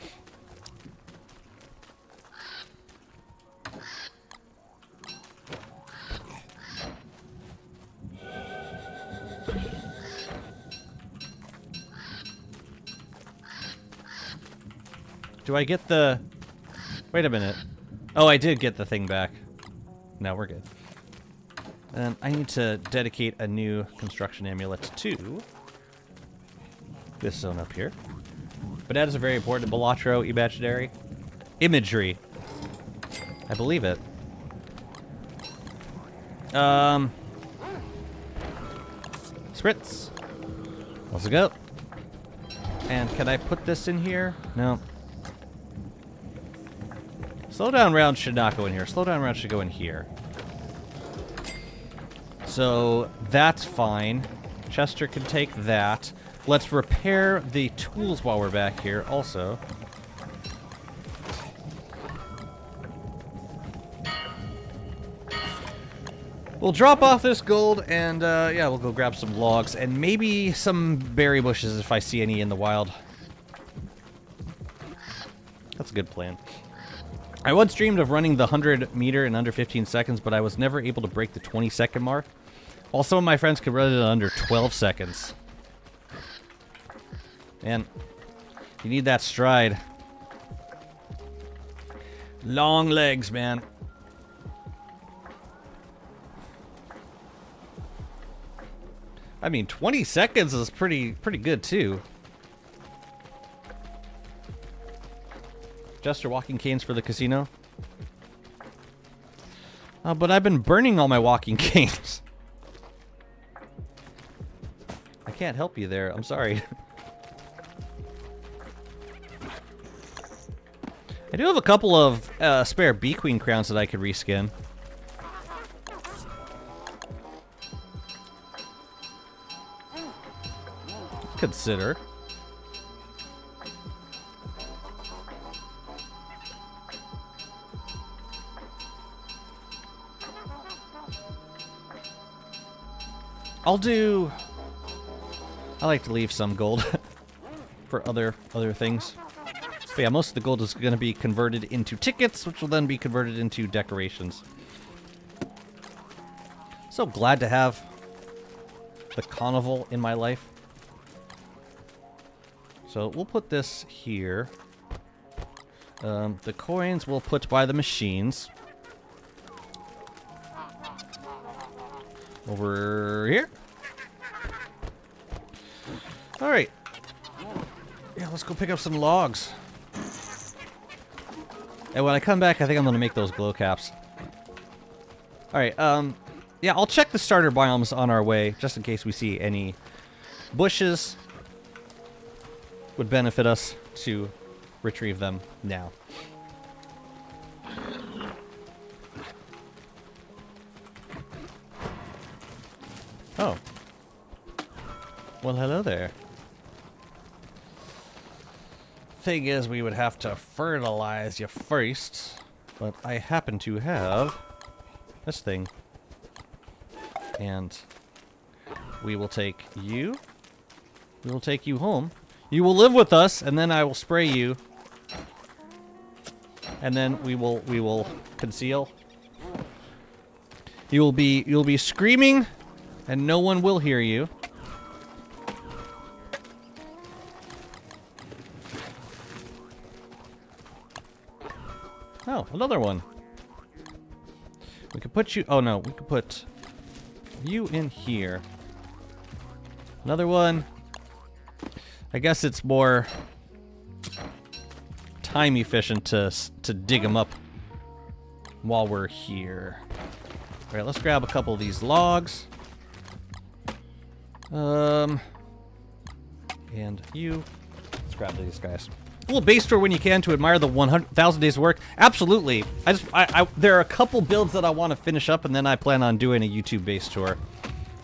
Do I get the... Wait a minute. Oh, I did get the thing back. No, we're good. And I need to dedicate a new construction amulet to this zone up here. But that is a very important Balatro imaginary imagery. I believe it. Spritz. Let's go. And can I put this in here? No. Slow down round should not go in here. Slow down round should go in here. So that's fine. Chester can take that. Let's repair the tools while we're back here also. We'll drop off this gold and yeah, we'll go grab some logs and maybe some berry bushes if I see any in the wild. That's a good plan. I once dreamed of running the 100 meter in under 15 seconds, but I was never able to break the 20-second mark, while some of my friends could run it in under 12 seconds. Man, you need that stride. Long legs, man. I mean, 20 seconds is pretty good, too. Jester walking canes for the casino. But I've been burning all my walking canes. I can't help you there. I'm sorry. I do have a couple of spare Bee Queen crowns that I could reskin. Consider. I like to leave some gold for other things. But yeah, most of the gold is going to be converted into tickets, which will then be converted into decorations. So glad to have the carnival in my life. So we'll put this here. The coins we'll put by the machines. Over here. Alright. Yeah, let's go pick up some logs. And when I come back, I think I'm going to make those glow caps. Alright, yeah, I'll check the starter biomes on our way, just in case we see any bushes. Would benefit us to retrieve them now. Oh. Well, hello there. Thing is, we would have to fertilize you first, but I happen to have this thing. And we will take you. We will take you home. You will live with us, and then I will spray you. And then we will conceal. You'll be screaming, and no one will hear you. Oh, another one. We could put you... Oh, no. We could put you in here. Another one. I guess it's more time efficient to dig them up while we're here. All right, let's grab a couple of these logs. And you. Let's grab these guys. A little base tour when you can to admire the 100,000 days of work. Absolutely. There are a couple builds that I want to finish up, and then I plan on doing a YouTube base tour.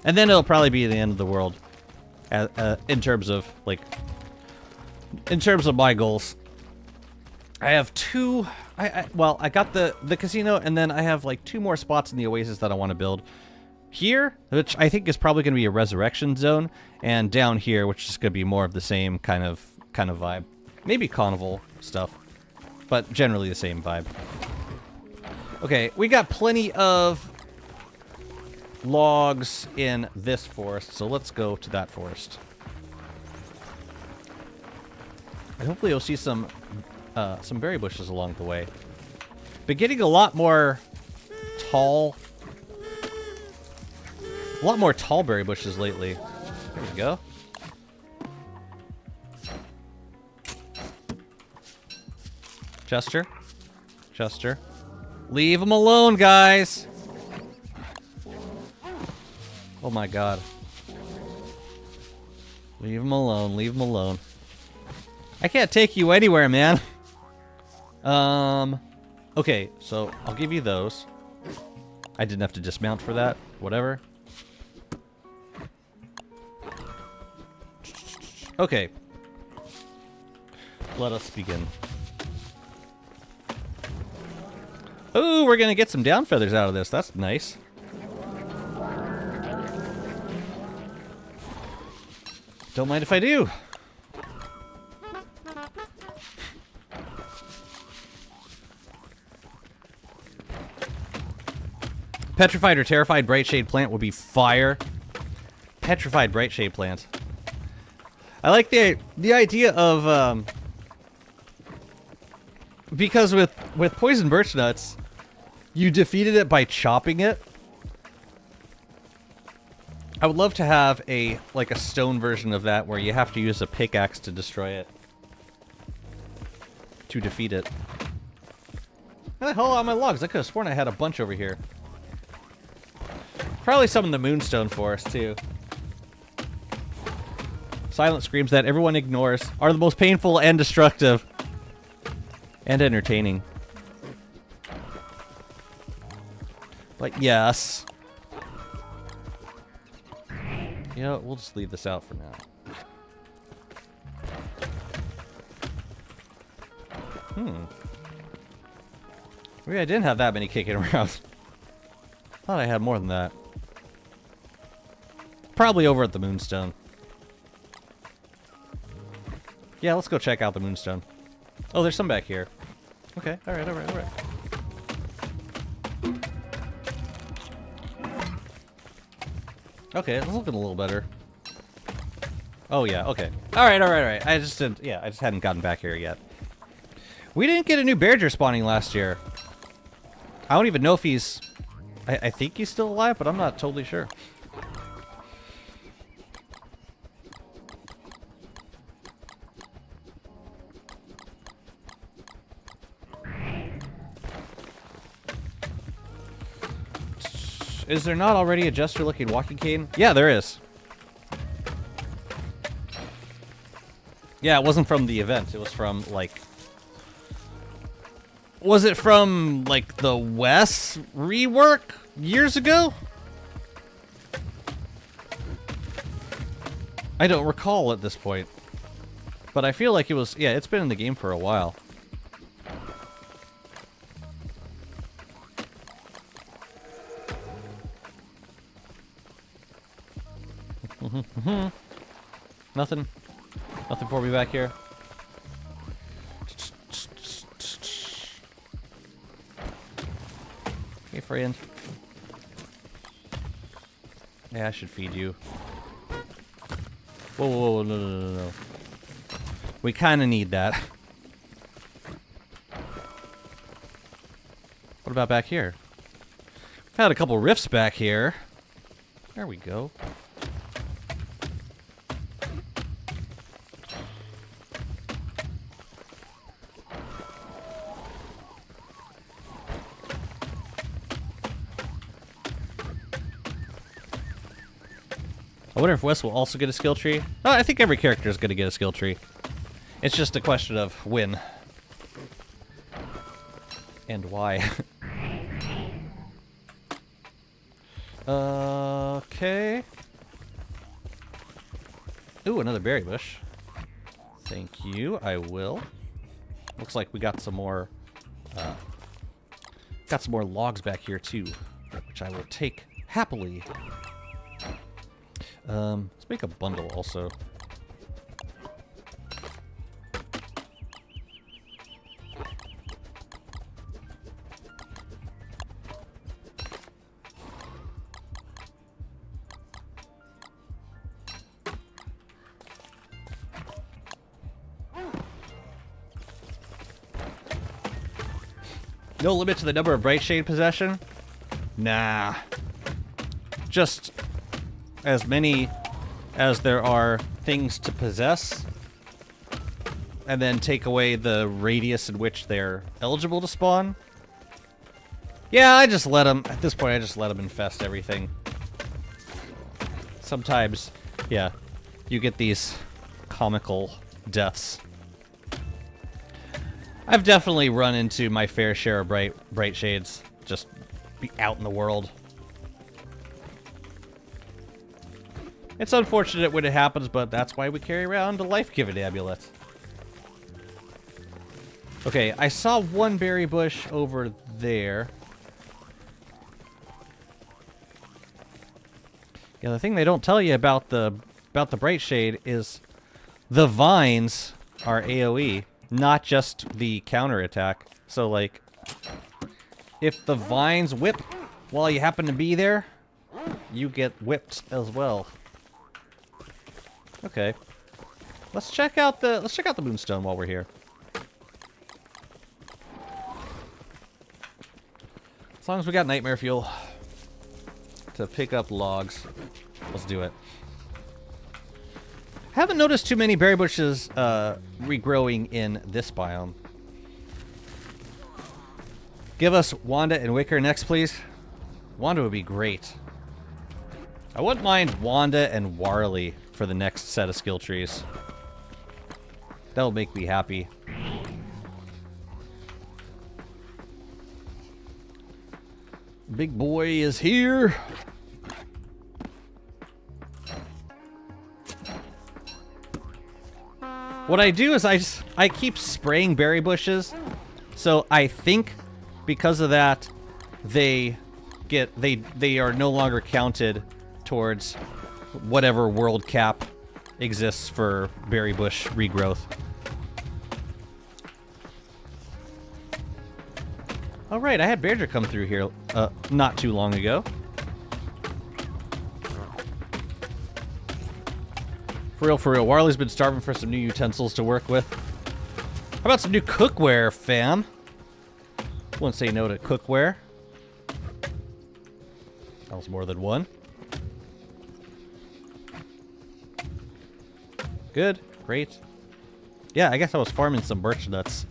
And then it'll probably be the end of the world. In terms of, like... In terms of my goals. I have two... Well, I got the casino, and then I have, like, 2 more spots in the Oasis that I want to build. Here, which I think is probably going to be a resurrection zone, and down here, which is going to be more of the same kind of vibe. Maybe carnival stuff, but generally the same vibe. Okay, we got plenty of logs in this forest, so let's go to that forest. And hopefully you'll see some berry bushes along the way. Been getting a lot more tall berry bushes lately. There we go. Chester. Leave him alone, guys. Oh my god. Leave him alone. I can't take you anywhere, man. Okay, so I'll give you those. I didn't have to dismount for that. Whatever. Okay. Let us begin. Ooh, we're gonna get some down feathers out of this. That's nice. Don't mind if I do. Petrified or terrified bright shade plant would be fire. Petrified bright shade plant. I like the idea of because with poison birch nuts, you defeated it by chopping it. I would love to have a stone version of that where you have to use a pickaxe to destroy it. To defeat it. Where the hell are my logs? I could have sworn I had a bunch over here. Probably some in the Moonstone Forest, too. Silent screams that everyone ignores are the most painful and destructive. And entertaining. But yes. You know, we'll just leave this out for now. Maybe I didn't have that many kicking around. Thought I had more than that. Probably over at the Moonstone. Yeah, let's go check out the Moonstone. Oh, there's some back here. Okay, alright. Okay, it's looking a little better. Oh yeah, okay. Alright. I just hadn't gotten back here yet. We didn't get a new Bearger spawning last year. I don't even know if he's... I think he's still alive, but I'm not totally sure. Is there not already a jester-looking walking cane? Yeah, there is. Yeah, it wasn't from the event. It was from, like... Was it from, like, the Wes rework years ago? I don't recall at this point. But I feel like it was... Yeah, it's been in the game for a while. Nothing. Nothing for me back here. Hey, friend. Yeah, I should feed you. Whoa, whoa, whoa, no. We kind of need that. What about back here? We've had a couple rifts back here. There we go. I wonder if Wes will also get a skill tree. Oh, I think every character is going to get a skill tree. It's just a question of when. And why. Okay. Ooh, another berry bush. Thank you, I will. Looks like we got some more... got some more logs back here, too. Which I will take happily. Let's make a bundle also. No limit to the number of bright shade possession? Nah. Just as many as there are things to possess, and then take away the radius in which they're eligible to spawn. Yeah, I just let them, at this point I just let them infest everything. Sometimes, yeah, you get these comical deaths. I've definitely run into my fair share of bright shades, just be out in the world. It's unfortunate when it happens, but that's why we carry around a life-giving amulet. Okay, I saw one berry bush over there. Yeah, the thing they don't tell you about the bright shade is the vines are AoE, not just the counterattack. So, like, if the vines whip while you happen to be there, you get whipped as well. Okay. Let's check out the moonstone while we're here. As long as we got nightmare fuel to pick up logs, let's do it. Haven't noticed too many berry bushes regrowing in this biome. Give us Wanda and Wicker next, please. Wanda would be great. I wouldn't mind Wanda and Warley for the next set of skill trees. That'll make me happy. Big boy is here. What I do is I keep spraying berry bushes, so I think because of that they are no longer counted towards whatever world cap exists for berry bush regrowth. All right, I had Beardra come through here not too long ago. For real, Warley's been starving for some new utensils to work with. How about some new cookware, fam? Wouldn't say no to cookware. That was more than one. Good, great. Yeah, I guess I was farming some birch nuts.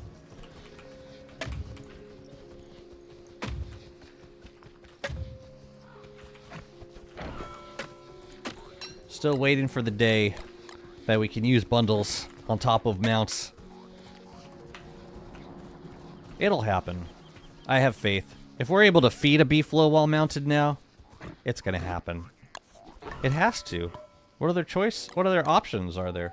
Still waiting for the day that we can use bundles on top of mounts. It'll happen. I have faith. If we're able to feed a beefalo while mounted now, it's gonna happen. It has to. What other options are there?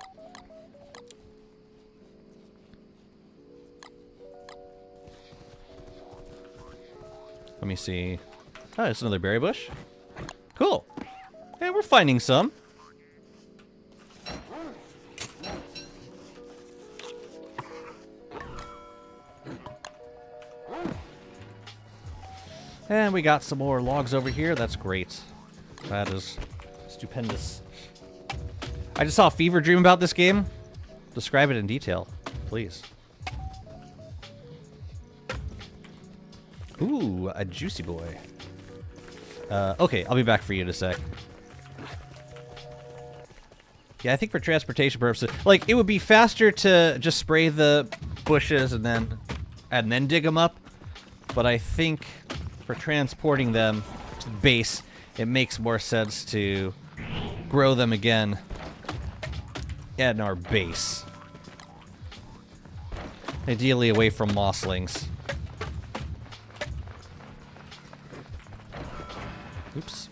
Let me see. Oh, it's another berry bush. Cool. Hey, we're finding some. And we got some more logs over here. That's great. That is stupendous. I just saw a fever dream about this game. Describe it in detail, please. Ooh, a juicy boy. Okay, I'll be back for you in a sec. Yeah, I think for transportation purposes, like, it would be faster to just spray the bushes and then dig them up. But I think for transporting them to the base, it makes more sense to grow them again at our base. Ideally away from mosslings. Oops.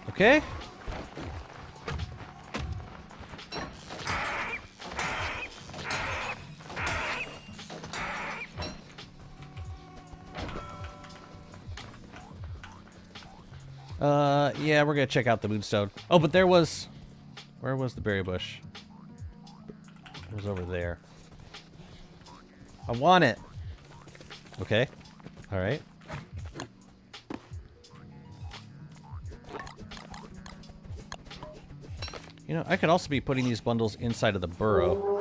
Okay. Yeah, we're gonna check out the moonstone. Oh, but there was... Where was the berry bush? It was over there. I want it! Okay. Alright. You know, I could also be putting these bundles inside of the burrow.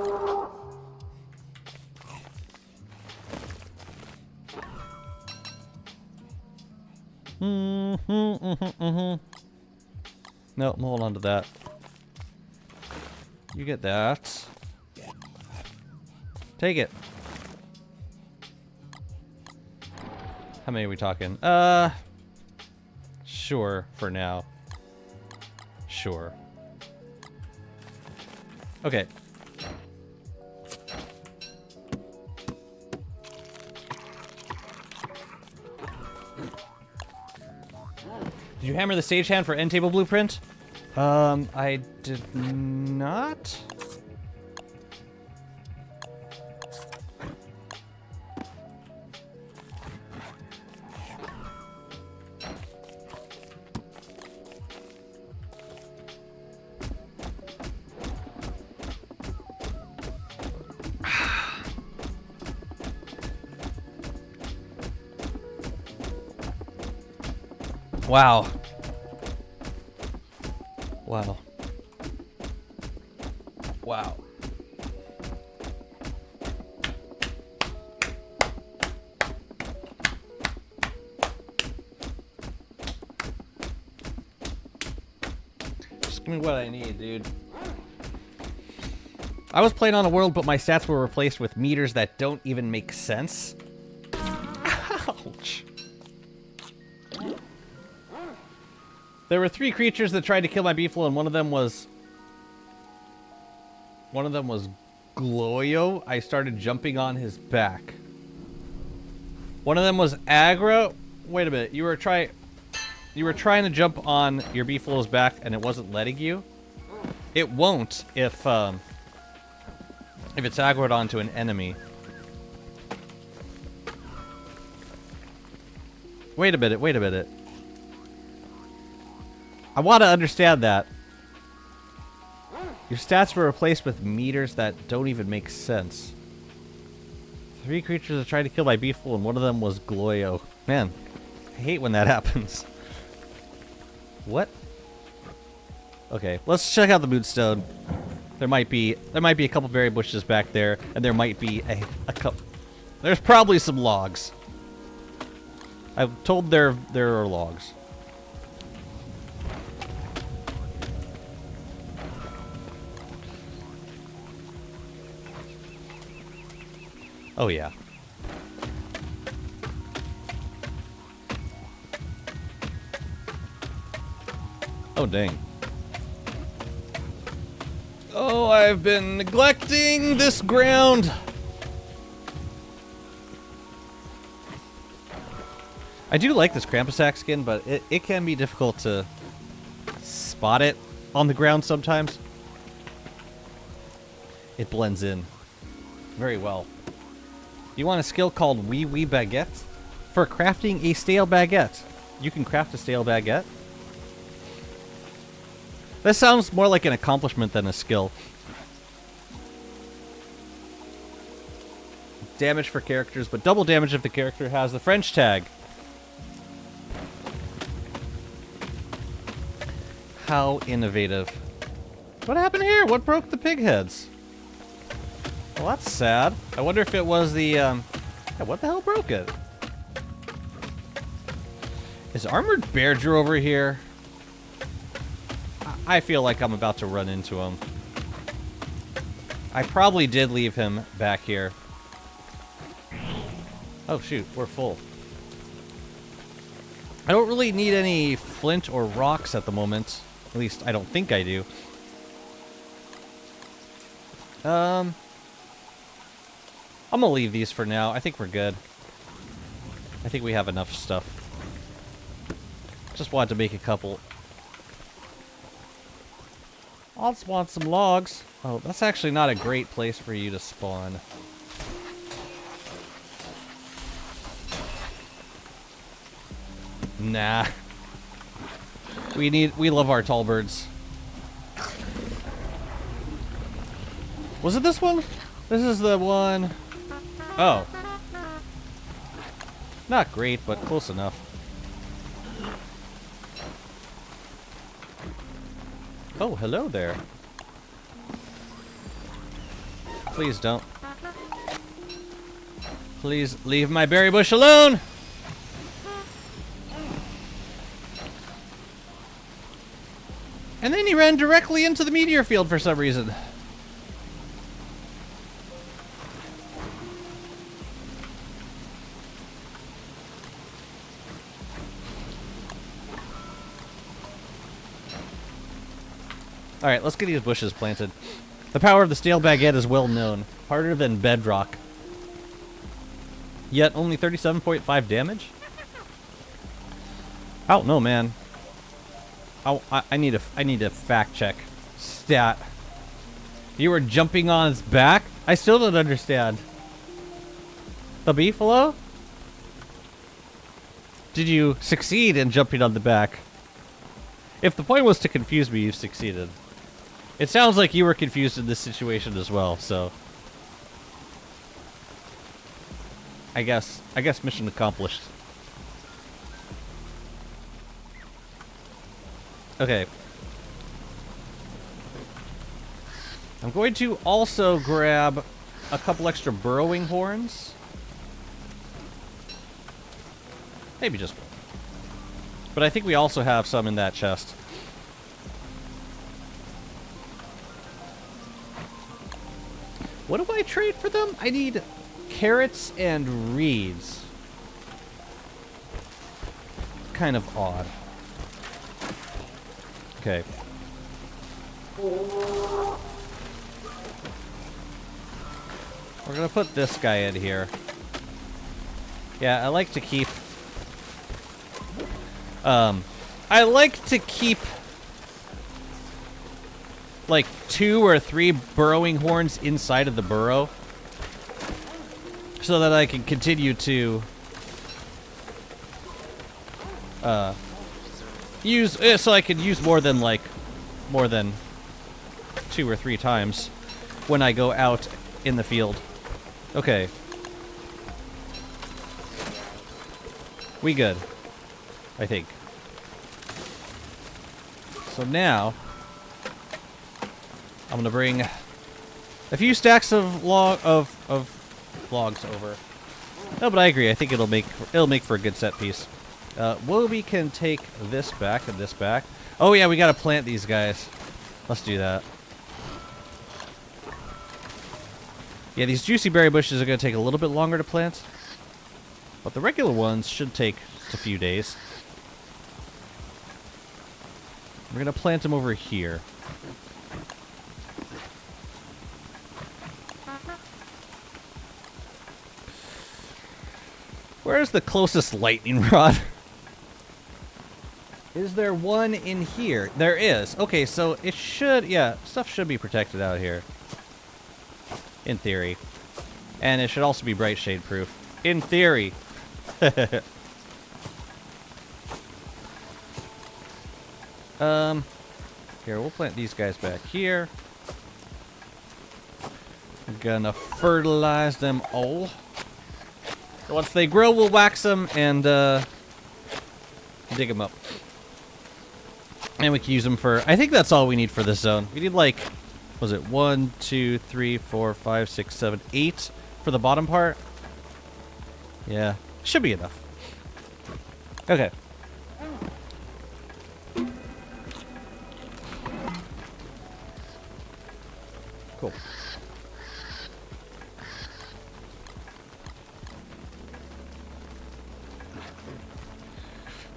No, hold on to that. You get that. Take it. How many are we talking? Sure, for now. Sure. Okay. Did you hammer the stagehand for end table blueprint? I did not. Wow. Wow. Wow. Just give me what I need, dude. I was playing on a world, but my stats were replaced with meters that don't even make sense. Ouch. There were 3 creatures that tried to kill my beefalo, and one of them was Gloyo. I started jumping on his back. One of them was aggro. Wait a minute. You were trying to jump on your beefalo's back, and it wasn't letting you. It won't if it's aggroed onto an enemy. Wait a minute. Wait a minute. I want to understand that. Your stats were replaced with meters that don't even make sense. 3 creatures that tried to kill my beefalo, and one of them was Gloyo. Man, I hate when that happens. What? Okay, let's check out the moonstone. There might be a couple berry bushes back there, and there might be a couple. There's probably some logs. I'm told there are logs. Oh, yeah. Oh, dang. Oh, I've been neglecting this ground. I do like this Krampusak skin, but it can be difficult to spot it on the ground sometimes. It blends in very well. You want a skill called Wee Wee Baguette? For crafting a stale baguette. You can craft a stale baguette? That sounds more like an accomplishment than a skill. Damage for characters, but double damage if the character has the French tag. How innovative. What happened here? What broke the pig heads? Well, that's sad. I wonder if it was the, yeah, what the hell broke it? Is Armored Bear Drew over here? I feel like I'm about to run into him. I probably did leave him back here. Oh shoot, we're full. I don't really need any flint or rocks at the moment. At least, I don't think I do. I'm gonna leave these for now. I think we're good. I think we have enough stuff. Just wanted to make a couple. I just want some logs. Oh, that's actually not a great place for you to spawn. Nah. We love our tall birds. Was it this one? This is the one. Oh. Not great, but close enough. Oh, hello there. Please don't. Please leave my berry bush alone! And then he ran directly into the meteor field for some reason. Alright, let's get these bushes planted. The power of the stale baguette is well known. Harder than bedrock. Yet only 37.5 damage? I don't know, man. I need a fact check. Stat. You were jumping on its back? I still don't understand. The beefalo? Did you succeed in jumping on the back? If the point was to confuse me, you've succeeded. It sounds like you were confused in this situation as well, so I guess mission accomplished. Okay. I'm going to also grab a couple extra burrowing horns. Maybe just one. But I think we also have some in that chest. What do I trade for them? I need carrots and reeds. Kind of odd. Okay. We're gonna put this guy in here. Yeah, I like to keep... like 2 or 3 burrowing horns inside of the burrow so that I can continue to use so I can use more than 2 or 3 times when I go out in the field. Okay. We good, I think. So now I'm gonna bring a few stacks of logs over. No, but I agree. I think it'll make for a good set piece. Woby can take this back and this back. Oh yeah, we gotta plant these guys. Let's do that. Yeah, these juicy berry bushes are gonna take a little bit longer to plant, but the regular ones should take just a few days. We're gonna plant them over here. Where's the closest lightning rod? Is there one in here? There is. Okay, so it should, yeah, stuff should be protected out here. In theory. And it should also be bright shade proof. In theory. Here, we'll plant these guys back here. I'm gonna fertilize them all. Once they grow, we'll wax them and dig them up. And we can use them for, I think that's all we need for this zone. We need like, was it 1, 2, 3, 4, 5, 6, 7, 8 for the bottom part? Yeah, should be enough. Okay. Cool.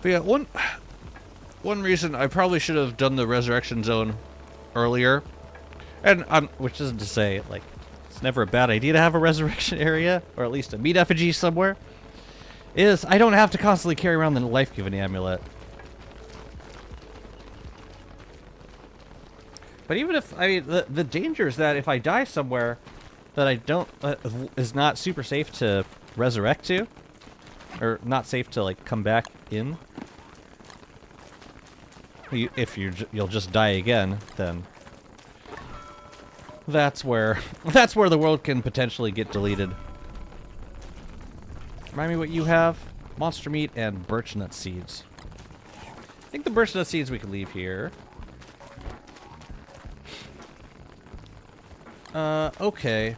But yeah, one reason I probably should have done the resurrection zone earlier, and which isn't to say like it's never a bad idea to have a resurrection area or at least a meat effigy somewhere, is I don't have to constantly carry around the life-giving amulet. But even if the danger is that if I die somewhere that I don't is not super safe to resurrect to, or not safe to like come back in. If you'll just die again, then that's where the world can potentially get deleted. Remind me what you have: monster meat and birch nut seeds. I think the birch nut seeds we can leave here. Okay.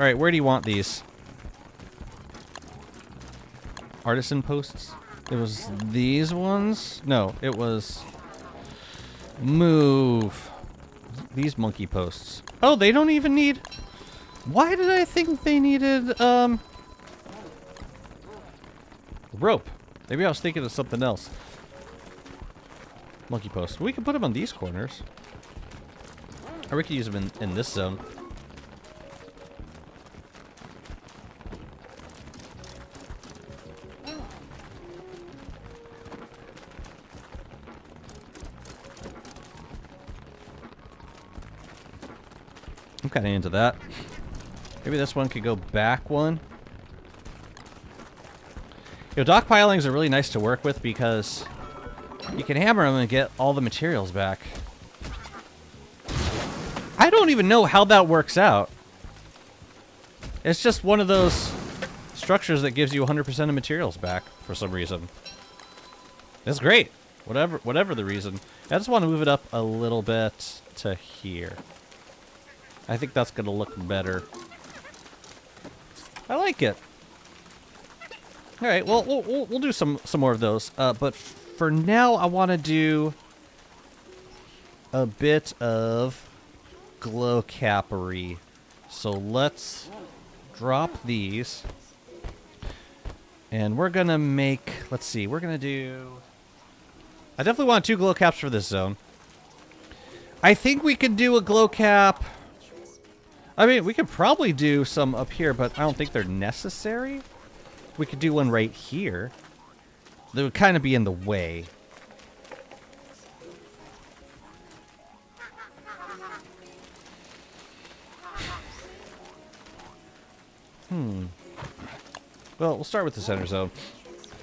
All right, where do you want these? Artisan posts? It was these ones? No, it was move. These monkey posts. Oh, they don't even need... Why did I think they needed, rope? Maybe I was thinking of something else. Monkey posts. We can put them on these corners. Or we could use them in this zone. I'm kind of into that. Maybe this one could go back one. You know, dock pilings are really nice to work with because you can hammer them and get all the materials back. I don't even know how that works out. It's just one of those structures that gives you 100% of materials back for some reason. It's great. Whatever the reason. I just want to move it up a little bit to here. I think that's going to look better. I like it. All right, well, we'll do some more of those. But for now, I want to do a bit of glow capery. So let's drop these. And we're going to make, let's see, we're going to do... I definitely want 2 glow caps for this zone. I think we could do a glow cap... I mean, we could probably do some up here, but I don't think they're necessary. We could do one right here. They would kind of be in the way. Well, we'll start with the center zone.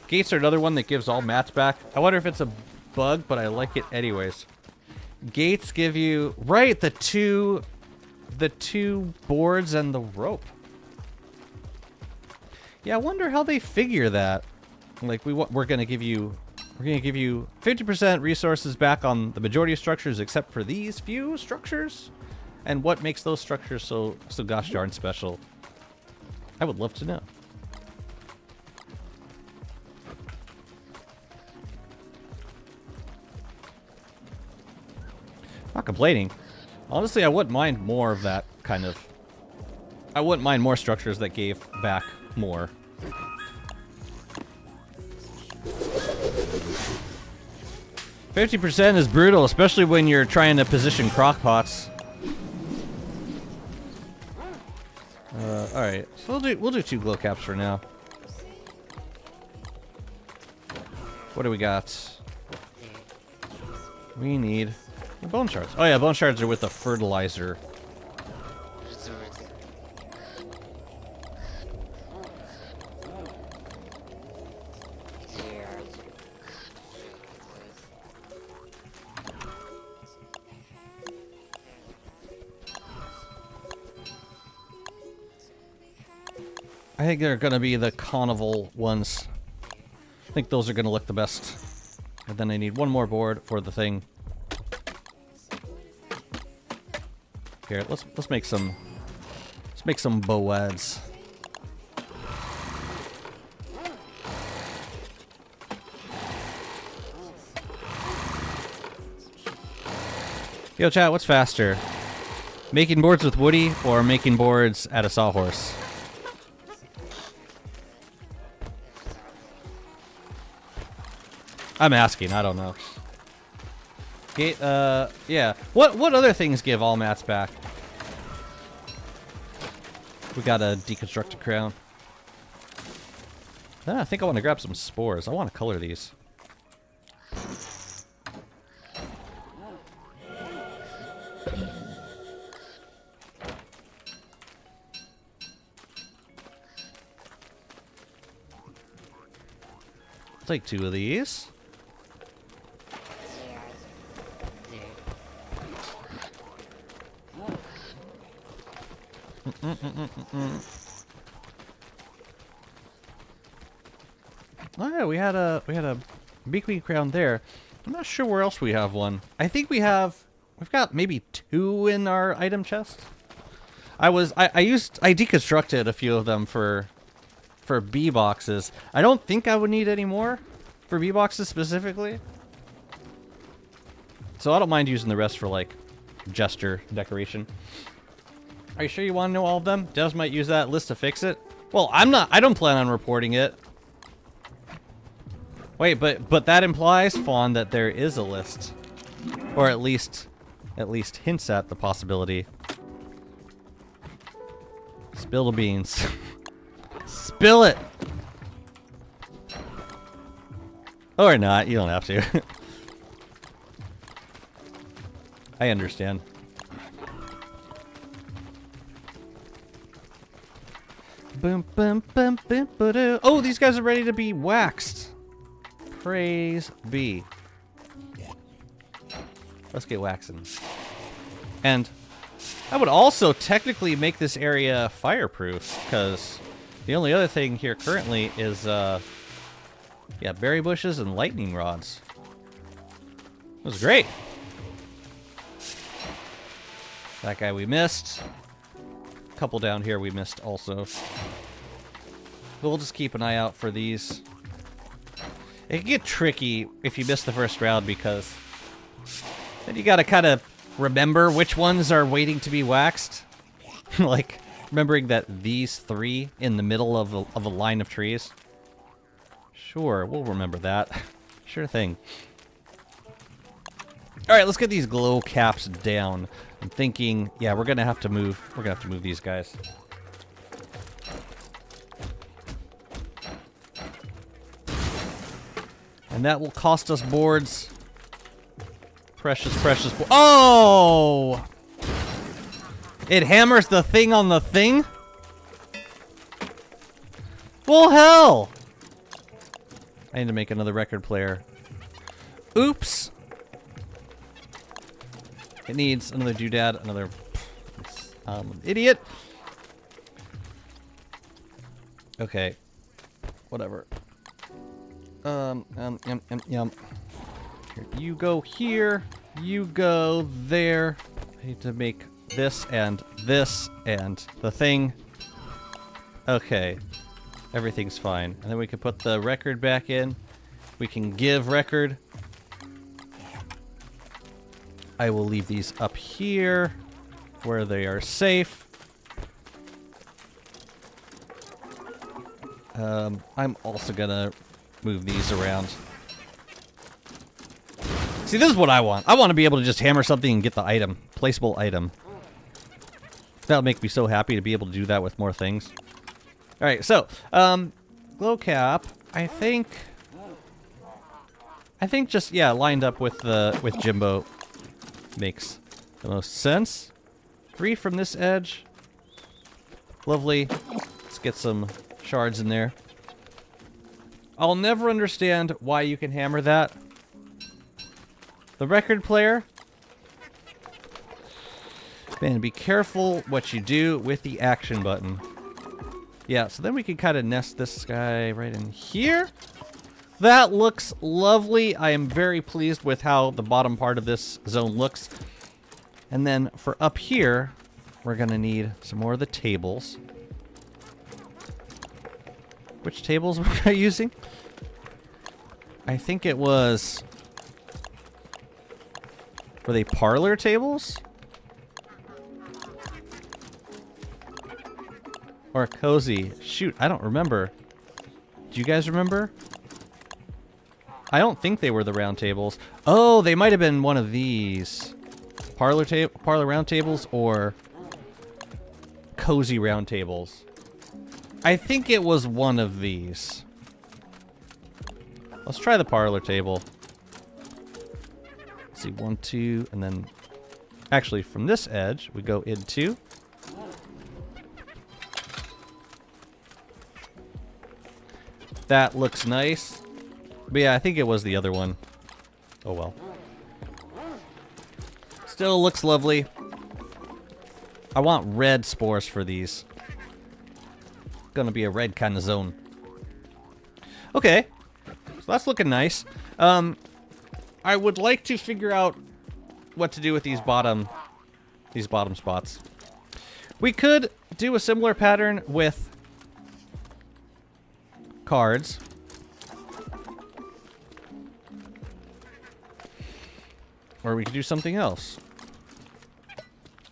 Gates are another one that gives all mats back. I wonder if it's a bug, but I like it anyways. Gates give you... Right, the two boards and the rope. Yeah, I wonder how they figure that. Like we're gonna give you 50% resources back on the majority of structures except for these few structures, and what makes those structures so gosh darn special? I would love to know. Not complaining. Honestly, I wouldn't mind more of that kind of... I wouldn't mind more structures that gave back more. 50% is brutal, especially when you're trying to position crockpots. Alright, so we'll do 2 glow caps for now. What do we got? We need bone shards. Oh yeah, bone shards are with the fertilizer. I think they're gonna be the carnival ones. I think those are gonna look the best. And then I need 1 more board for the thing. Here, let's make some boads. Yo chat, what's faster? Making boards with Woody or making boards at a sawhorse? I'm asking, I don't know. Okay, yeah. What other things give all mats back? We got a deconstructed crown. I think I want to grab some spores. I want to color these. I'll take 2 of these. Oh yeah, we had a beakweed crown there. I'm not sure where else we have one. I think we've got maybe 2 in our item chest. I deconstructed a few of them for bee boxes. I don't think I would need any more for bee boxes specifically. So I don't mind using the rest for like gesture decoration. Are you sure you want to know all of them? Devs might use that list to fix it. Well, I don't plan on reporting it. Wait, but that implies, Fawn, that there is a list. Or at least hints at the possibility. Spill the beans. Spill it! Or not, you don't have to. I understand. Boom, boom, boom, boom, ba-doo. Oh, these guys are ready to be waxed. Praise be. Let's get waxing. And I would also technically make this area fireproof, because the only other thing here currently is, yeah, berry bushes and lightning rods. It was great. That guy we missed. A couple down here we missed also. But we'll just keep an eye out for these. It can get tricky if you miss the first round, because then you gotta kind of remember which ones are waiting to be waxed. Like, remembering that these 3 in the middle of a line of trees. Sure, we'll remember that. Sure thing. Alright, let's get these glow caps down. I'm thinking, yeah, we're gonna have to move these guys. And that will cost us boards. Precious, precious oh! It hammers the thing on the thing? Well, hell! I need to make another record player. Oops! It needs another doodad, another... idiot! Okay. Whatever. Yum. Here, you go here. You go there. I need to make this and the thing. Okay. Everything's fine. And then we can put the record back in. We can give record. I will leave these up here where they are safe. I'm also gonna move these around. See, this is what I want. I want to be able to just hammer something and get the item. Placeable item. That'll make me so happy to be able to do that with more things. Alright, so, glow cap, I think just, yeah, lined up with JIMBO makes the most sense. 3 from this edge. Lovely. Let's get some shards in there. I'll never understand why you can hammer that. The record player. Man, be careful what you do with the action button. Yeah, so then we can kind of nest this guy right in here. That looks lovely. I am very pleased with how the bottom part of this zone looks. And then for up here, we're going to need some more of the tables. Which tables were I using? I think it was... Were they parlor tables? Or cozy? Shoot, I don't remember. Do you guys remember? I don't think they were the round tables. Oh, they might have been one of these. Parlor round tables or cozy round tables. I think it was one of these. Let's try the parlor table. Let's see, 1, 2, and then actually from this edge we go into. That looks nice. But yeah, I think it was the other one. Oh well. Still looks lovely. I want red spores for these. Gonna be a red kind of zone. Okay. So that's looking nice. I would like to figure out what to do with these bottom spots. We could do a similar pattern with cards. Or we could do something else.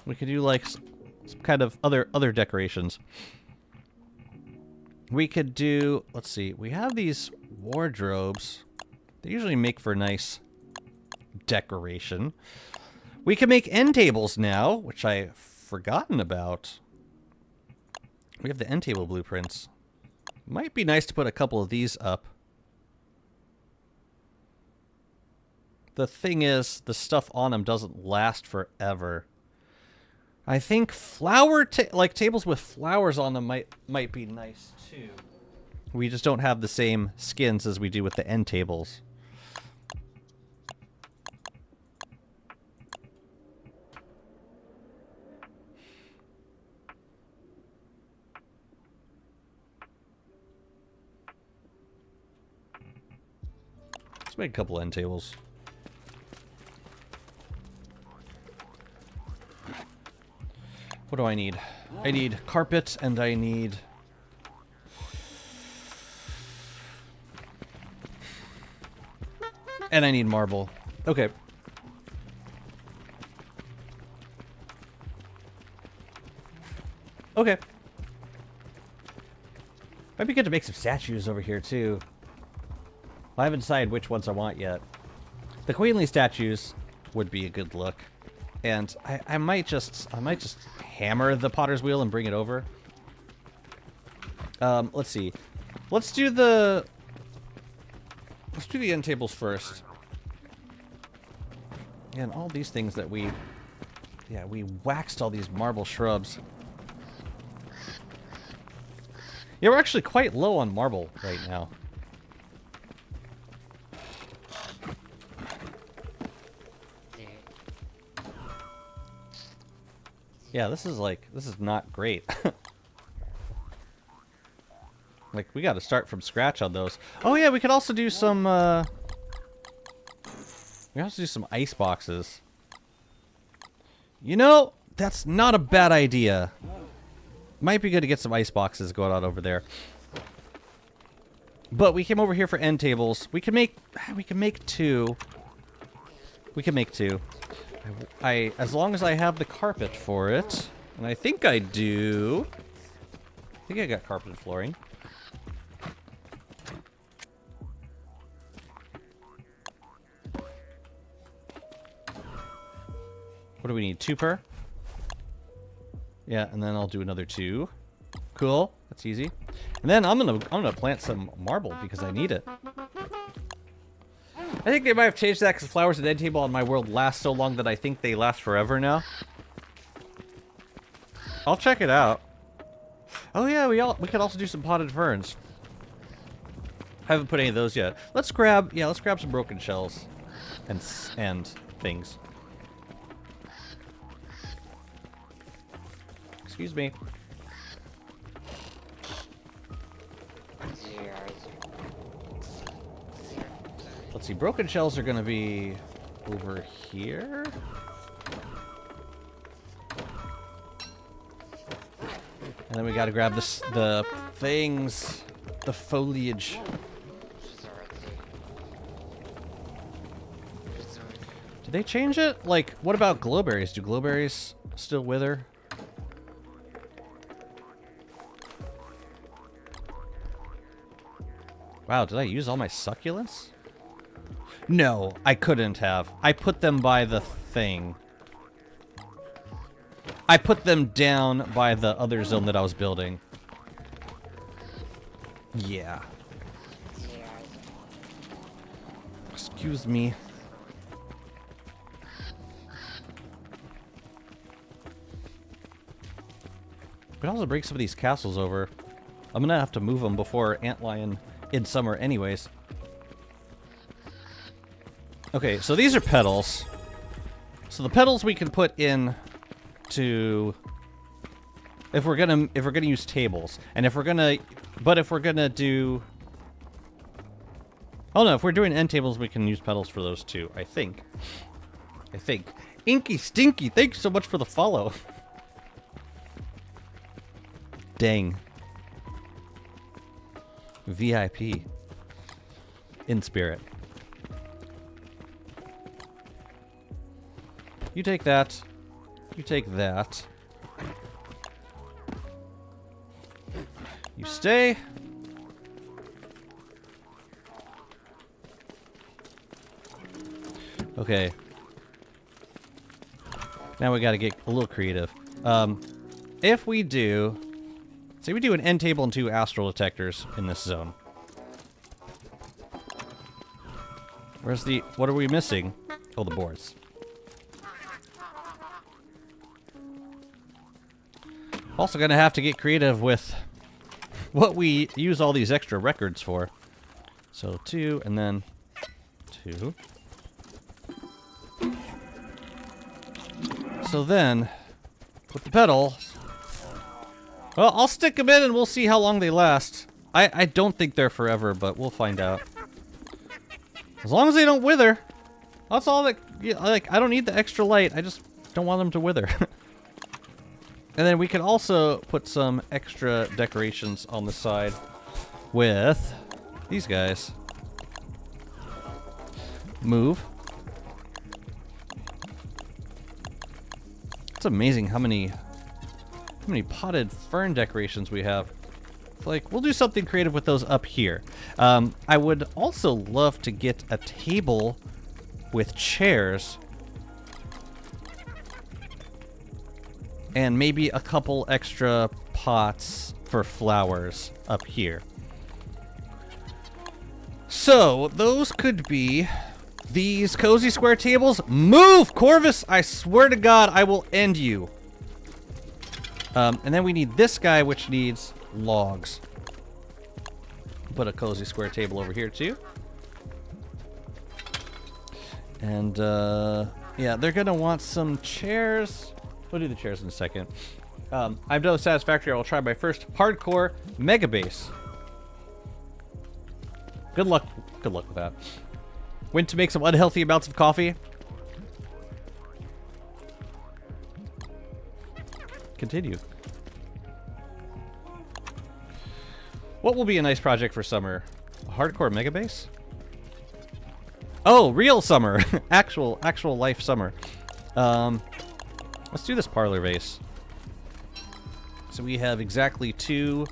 We could do like some kind of other decorations. We could do, let's see, we have these wardrobes. They usually make for nice decoration. We can make end tables now, which I've forgotten about. We have the end table blueprints. Might be nice to put a couple of these up. The thing is, the stuff on them doesn't last forever. I think like tables with flowers on them might be nice too. We just don't have the same skins as we do with the end tables. Let's make a couple end tables. What do I need? I need carpet and I need... And I need marble. Okay. Okay. Might be good to make some statues over here too. I haven't decided which ones I want yet. The queenly statues would be a good look. And I might just hammer the potter's wheel and bring it over. Let's see. Let's do the end tables first. And all these things that we waxed all these marble shrubs. Yeah, we're actually quite low on marble right now. Yeah, this is not great. Like, we gotta start from scratch on those. Oh yeah, we could also do some, we also do some ice boxes. You know, that's not a bad idea. Might be good to get some ice boxes going on over there. But we came over here for end tables. We can make two. We can make two. As long as I have the carpet for it, and I think I do. I think I got carpeted flooring. What do we need? 2 per? Yeah, and then I'll do another 2. Cool. That's easy. And then I'm gonna plant some marble because I need it. I think they might have changed that because flowers and end table on my world last so long that I think they last forever now. I'll check it out. Oh yeah, we could also do some potted ferns. I haven't put any of those yet. Let's grab some broken shells and things. Excuse me. Let's see, broken shells are gonna be over here. And then we gotta grab the things, the foliage. Did they change it? Like, what about glowberries? Do glowberries still wither? Wow, did I use all my succulents? No, I couldn't have. I put them by the thing. I put them down by the other zone that I was building. Yeah. Excuse me. We can also break some of these castles over. I'm gonna have to move them before Antlion in summer anyways. Okay, so these are petals. So the petals we can put in to if we're gonna use tables. And if we're gonna do, oh no, if we're doing end tables we can use petals for those too, I think. Inky Stinky, thanks so much for the follow. Dang. VIP. In spirit. You take that. You take that. You stay. Okay. Now we gotta get a little creative. If we do... Say we do an end table and 2 astral detectors in this zone. Where's the... What are we missing? Oh, the boards. Also gonna have to get creative with what we use all these extra records for. So 2, and then 2. So then, with the petals... Well, I'll stick them in and we'll see how long they last. I don't think they're forever, but we'll find out. As long as they don't wither. That's all that... Yeah, like, I don't need the extra light. I just don't want them to wither. And then we can also put some extra decorations on the side with these guys. Move. It's amazing how many potted fern decorations we have. Like, we'll do something creative with those up here. I would also love to get a table with chairs. And maybe a couple extra pots for flowers up here. So, those could be these cozy square tables. Move, Corvus! I swear to God, I will end you. And then we need this guy, which needs logs. Put a cozy square table over here, too. And, yeah, they're gonna want some chairs. We'll do the chairs in a second. I've done satisfactory. I will try my first hardcore Megabase. Good luck. Good luck with that. When to make some unhealthy amounts of coffee. Continue. What will be a nice project for summer? A hardcore Megabase? Oh, real summer. actual life summer. Let's do this parlor vase. So we have exactly 2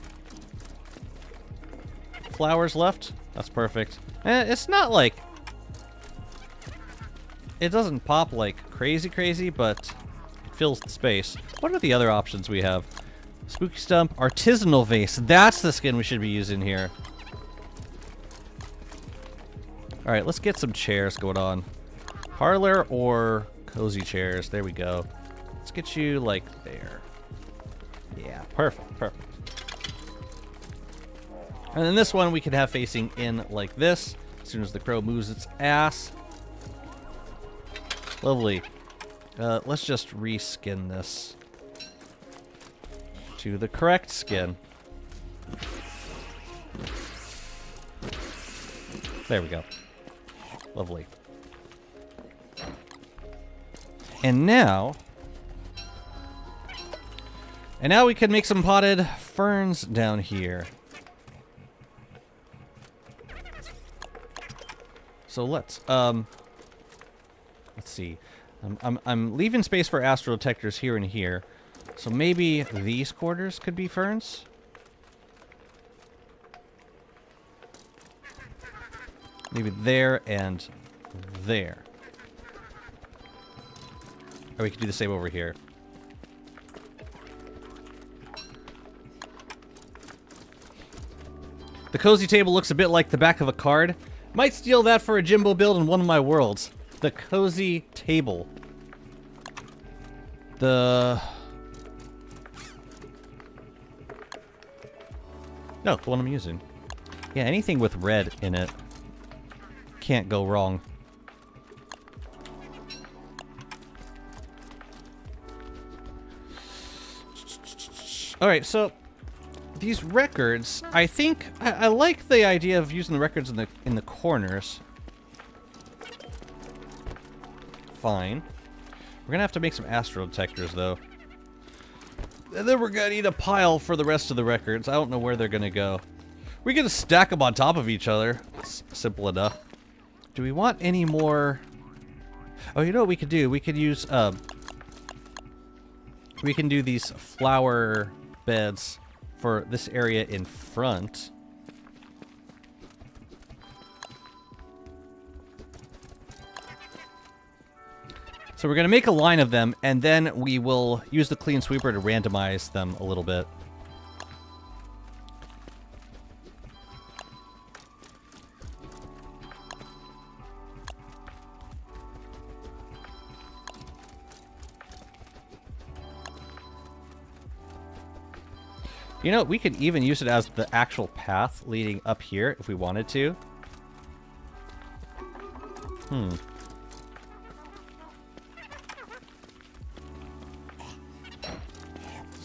flowers left. That's perfect. It's not like... it doesn't pop like crazy, but it fills the space. What are the other options we have? Spooky Stump, Artisanal Vase. That's the skin we should be using here. Alright, let's get some chairs going on. Parlor or cozy chairs. There we go. Let's get you, like, there. Yeah, perfect, perfect. And then this one we can have facing in like this. As soon as the crow moves its ass. Lovely. Let's just reskin this to the correct skin. There we go. Lovely. And now we can make some potted ferns down here. So let's see. I'm leaving space for astral detectors here and here. So maybe these quarters could be ferns? Maybe there and there. Or we could do the same over here. The cozy table looks a bit like the back of a card. Might steal that for a Jimbo build in one of my worlds. The cozy table. No, the one I'm using. Yeah, anything with red in it can't go wrong. Alright, so these records, I think I like the idea of using the records in the corners. Fine. We're gonna have to make some astro detectors though. And then we're gonna need a pile for the rest of the records. I don't know where they're gonna go. We're gonna stack them on top of each other. It's simple enough. Do we want any more? Oh, you know what we could do? We could use we can do these flower beds for this area in front. So we're going to make a line of them, and then we will use the clean sweeper to randomize them a little bit. You know, we could even use it as the actual path leading up here if we wanted to. So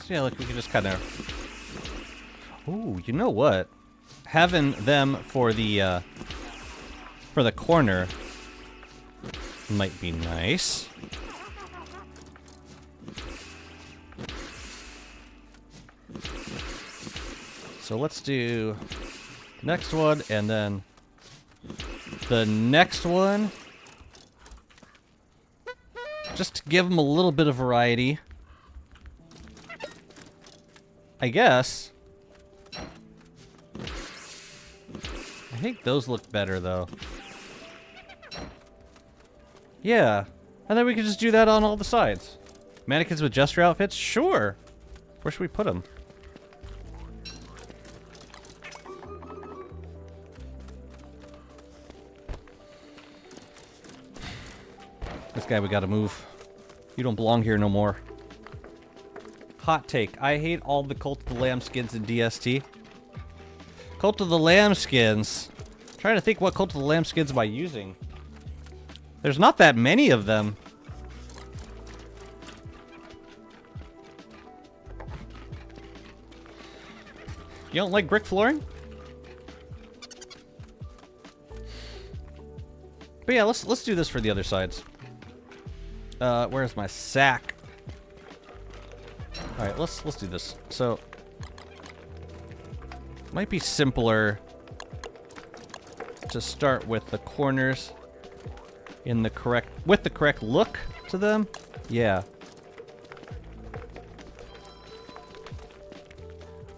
yeah, look, we can just kind of... Ooh, you know what? Having them for the corner might be nice. So let's do the next one, and then the next one. Just to give them a little bit of variety. I guess. I think those look better, though. Yeah. And then we could just do that on all the sides. Mannequins with Jester outfits? Sure. Where should we put them? This guy we gotta move. You don't belong here no more. Hot take. I hate all the Cult of the Lamb skins in DST. Cult of the Lamb skins. I'm trying to think what Cult of the Lamb skins am I using. There's not that many of them. You don't like brick flooring? But yeah, let's do this for the other sides. Where's my sack? All right, let's do this. So, might be simpler to start with the corners in the correct look to them. Yeah.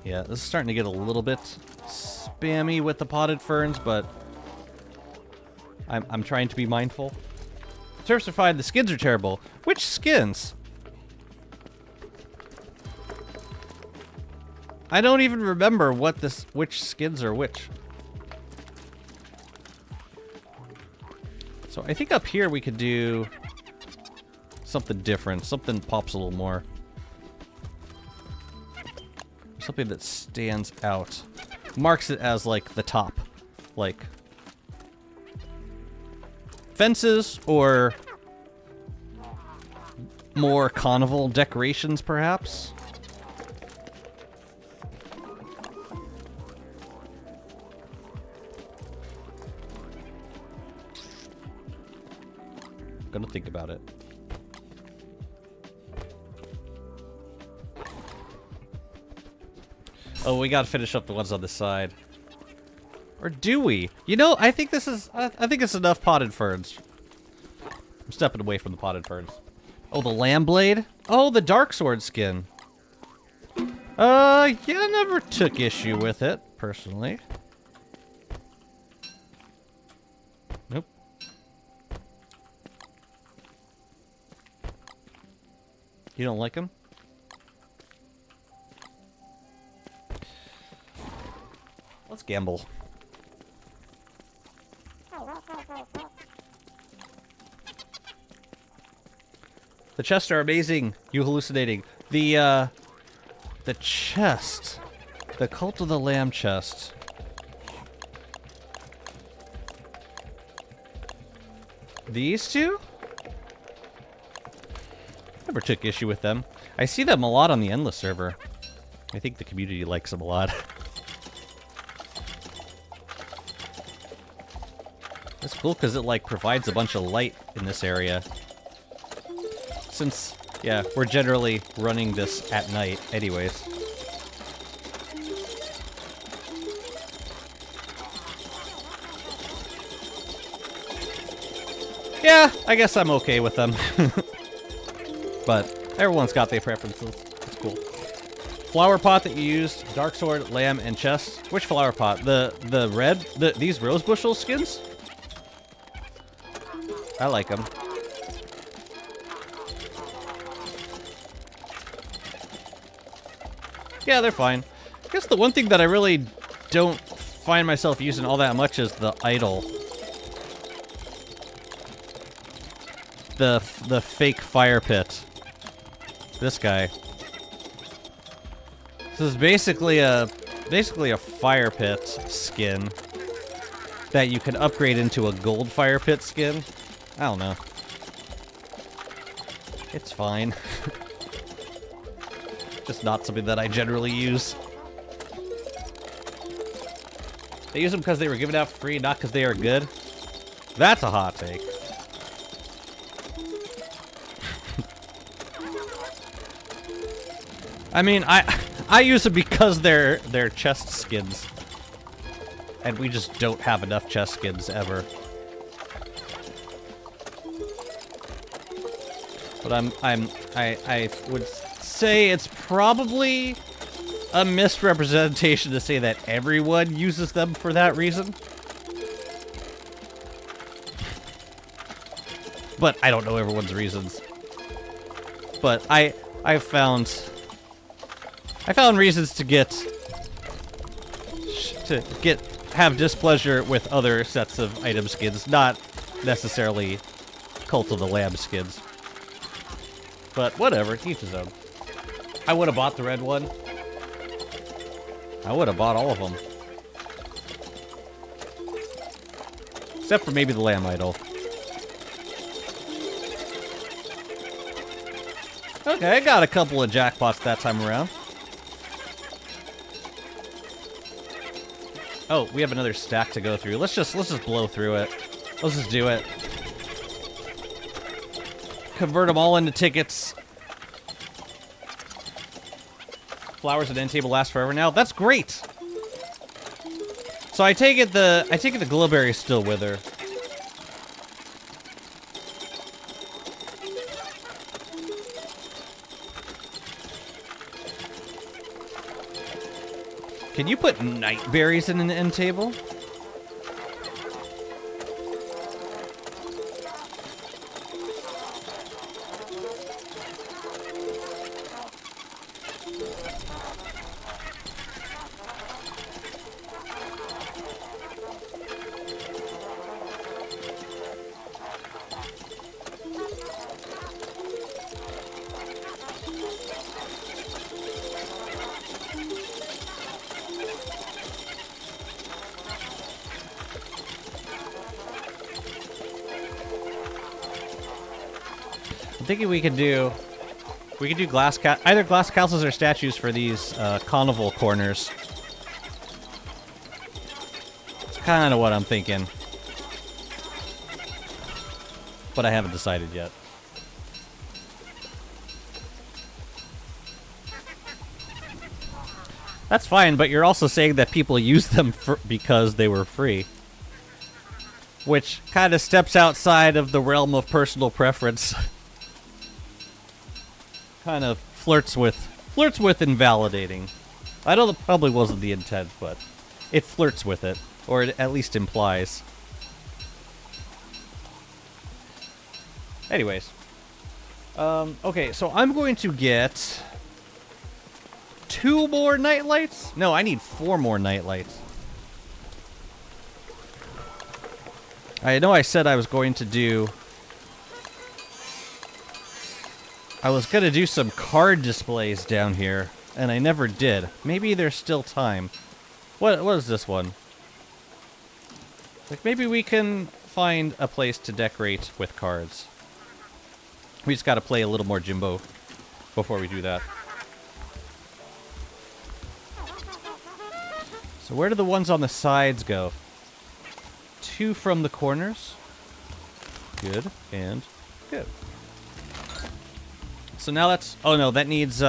Yeah, this is starting to get a little bit spammy with the potted ferns, but I'm trying to be mindful. Turfs are fine, the skins are terrible. Which skins? I don't even remember which skins are which. So I think up here we could do something different. Something pops a little more. Something that stands out. Marks it as, like, the top. Like, fences or more carnival decorations, perhaps? Gonna think about it. Oh, we gotta finish up the ones on the side. Or do we? You know, I think this is... I think it's enough potted ferns. I'm stepping away from the potted ferns. Oh, the lamb blade? Oh, the dark sword skin. Yeah, I never took issue with it, personally. Nope. You don't like him? Let's gamble. The chests are amazing. You hallucinating. The chest. The Cult of the Lamb chest. These two? Never took issue with them. I see them a lot on the Endless server. I think the community likes them a lot. That's cool because it, like, provides a bunch of light in this area. Since, yeah, we're generally running this at night anyways. Yeah, I guess I'm okay with them. But everyone's got their preferences. It's cool. Flower pot that you used, dark sword, lamb, and chest. Which flower pot? The red? These rose bushel skins? I like them. Yeah, they're fine. I guess the one thing that I really don't find myself using all that much is the idol. The fake fire pit. This guy. This is basically a fire pit skin that you can upgrade into a gold fire pit skin. I don't know. It's fine. Just not something that I generally use. They use them because they were given out for free, not because they are good. That's a hot take. I mean, I use them because they're chest skins. And we just don't have enough chest skins ever. But I would say it's probably a misrepresentation to say that everyone uses them for that reason. But I don't know everyone's reasons. But I found reasons to have displeasure with other sets of item skins, not necessarily Cult of the Lamb skins. But whatever, each his own. I would have bought the red one. I would have bought all of them. Except for maybe the lamb idol. Okay, I got a couple of jackpots that time around. Oh, we have another stack to go through. Let's just blow through it. Let's just do it. Convert them all into tickets. Flowers at end table last forever now. That's great. So I take it the glowberry is still with her. Can you put night berries in an end table? I'm thinking we could do glass either glass castles or statues for these carnival corners. It's kind of what I'm thinking, but I haven't decided yet. That's fine, but you're also saying that people use them because they were free, which kind of steps outside of the realm of personal preference. Kind of flirts with invalidating. I know that probably wasn't the intent, but it flirts with it, or it at least implies. Anyways, okay, so I'm going to get 2 more nightlights? No, I need 4 more nightlights. I know I said I was going to do some card displays down here, and I never did. Maybe there's still time. What is this one? Like, maybe we can find a place to decorate with cards. We just gotta play a little more Jimbo before we do that. So where do the ones on the sides go? 2 from the corners. Good, and good. So now that's... Oh no, that needs...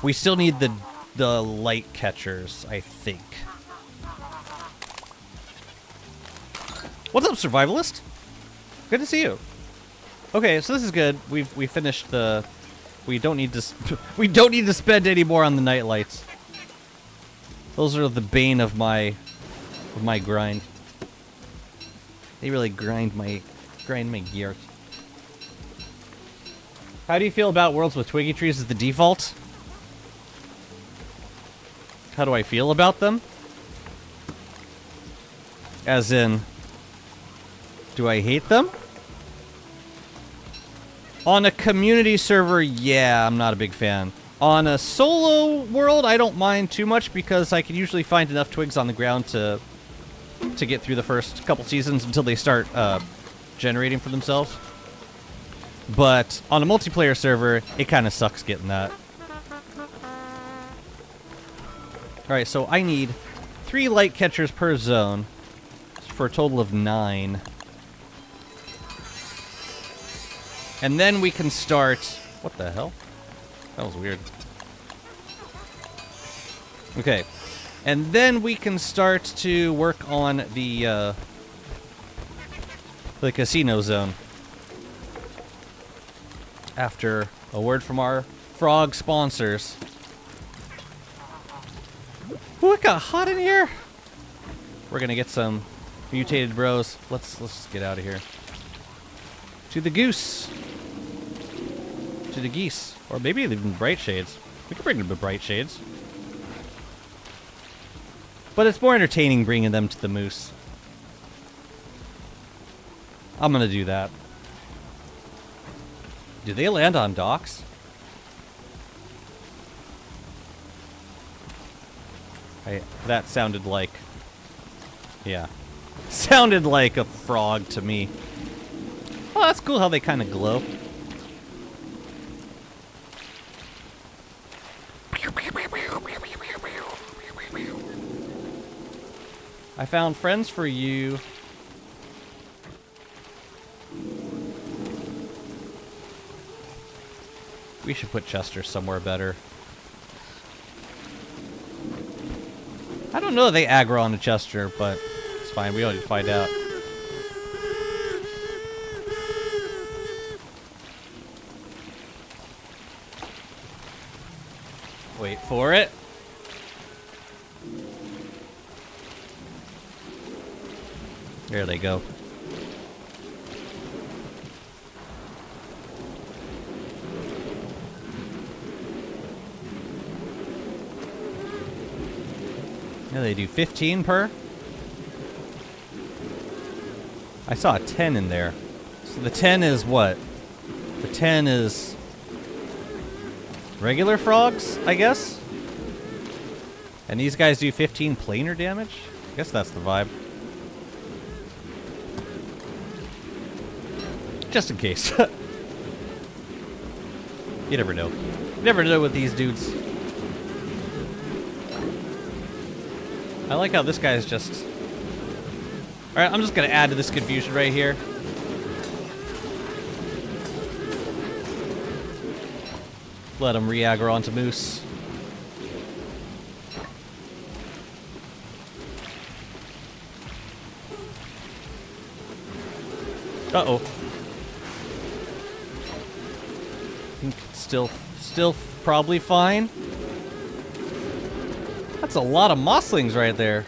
we still need the light catchers, I think. What's up, Survivalist? Good to see you. Okay, so this is good. We finished the... We don't need to... we don't need to spend any more on the night lights. Those are the bane of my grind. They really grind my gears. How do you feel about worlds with twiggy trees as the default? How do I feel about them? As in, do I hate them? On a community server, yeah, I'm not a big fan. On a solo world, I don't mind too much because I can usually find enough twigs on the ground to get through the first couple seasons until they start generating for themselves. But on a multiplayer server, it kind of sucks getting that. Alright, so I need 3 light catchers per zone for a total of 9. And then we can start... What the hell? That was weird. Okay. And then we can start to work on the casino zone. After a word from our frog sponsors. Ooh, it got hot in here. We're gonna get some mutated bros. Let's just get out of here. To the goose. To the geese. Or maybe even bright shades. We could bring them to bright shades. But it's more entertaining bringing them to the moose. I'm gonna do that. Do they land on docks? That sounded like... Yeah. Sounded like a frog to me. Oh, that's cool how they kind of glow. I found friends for you. We should put Chester somewhere better. I don't know if they aggro on the Chester, but it's fine. We don't need to find out. Wait for it. There they go. Yeah, they do 15 per. I saw a 10 in there. So the 10 is what? The 10 is regular frogs, I guess? And these guys do 15 planar damage? I guess that's the vibe. Just in case. You never know. You never know with these dudes. I like how this guy's just... Alright, I'm just gonna add to this confusion right here. Let him re-aggro onto Moose. Uh-oh. Still probably fine. That's a lot of mosslings right there.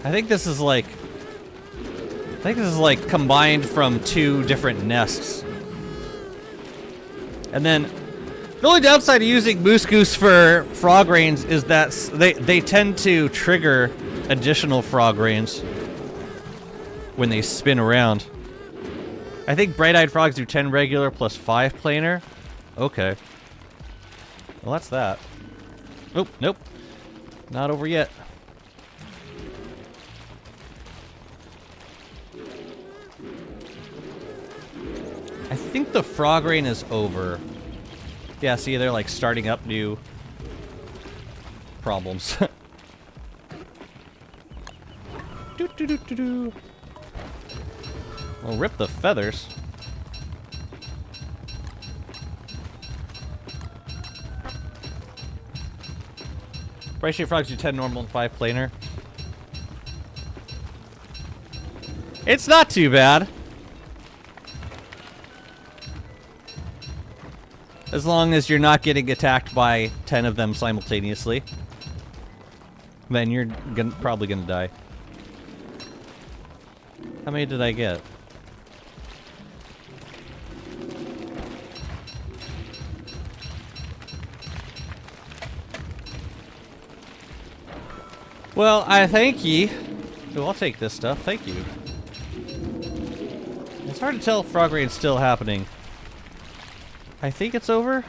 I think this is like combined from 2 different nests. And then the only downside of using Moose Goose for frog rains is that they tend to trigger additional frog rains when they spin around. I think bright-eyed frogs do 10 regular plus 5 planar. Okay. Well, that's that. Oh, nope. Not over yet. I think the frog rain is over. Yeah, see, they're like starting up new problems. Do. Well, rip the feathers. Bright shade frogs do 10 normal and 5 planar. It's not too bad. As long as you're not getting attacked by 10 of them simultaneously. Then you're probably gonna die. How many did I get? Well, I thank ye. Oh, I'll take this stuff. Thank you. It's hard to tell if frog rain's still happening. I think it's over.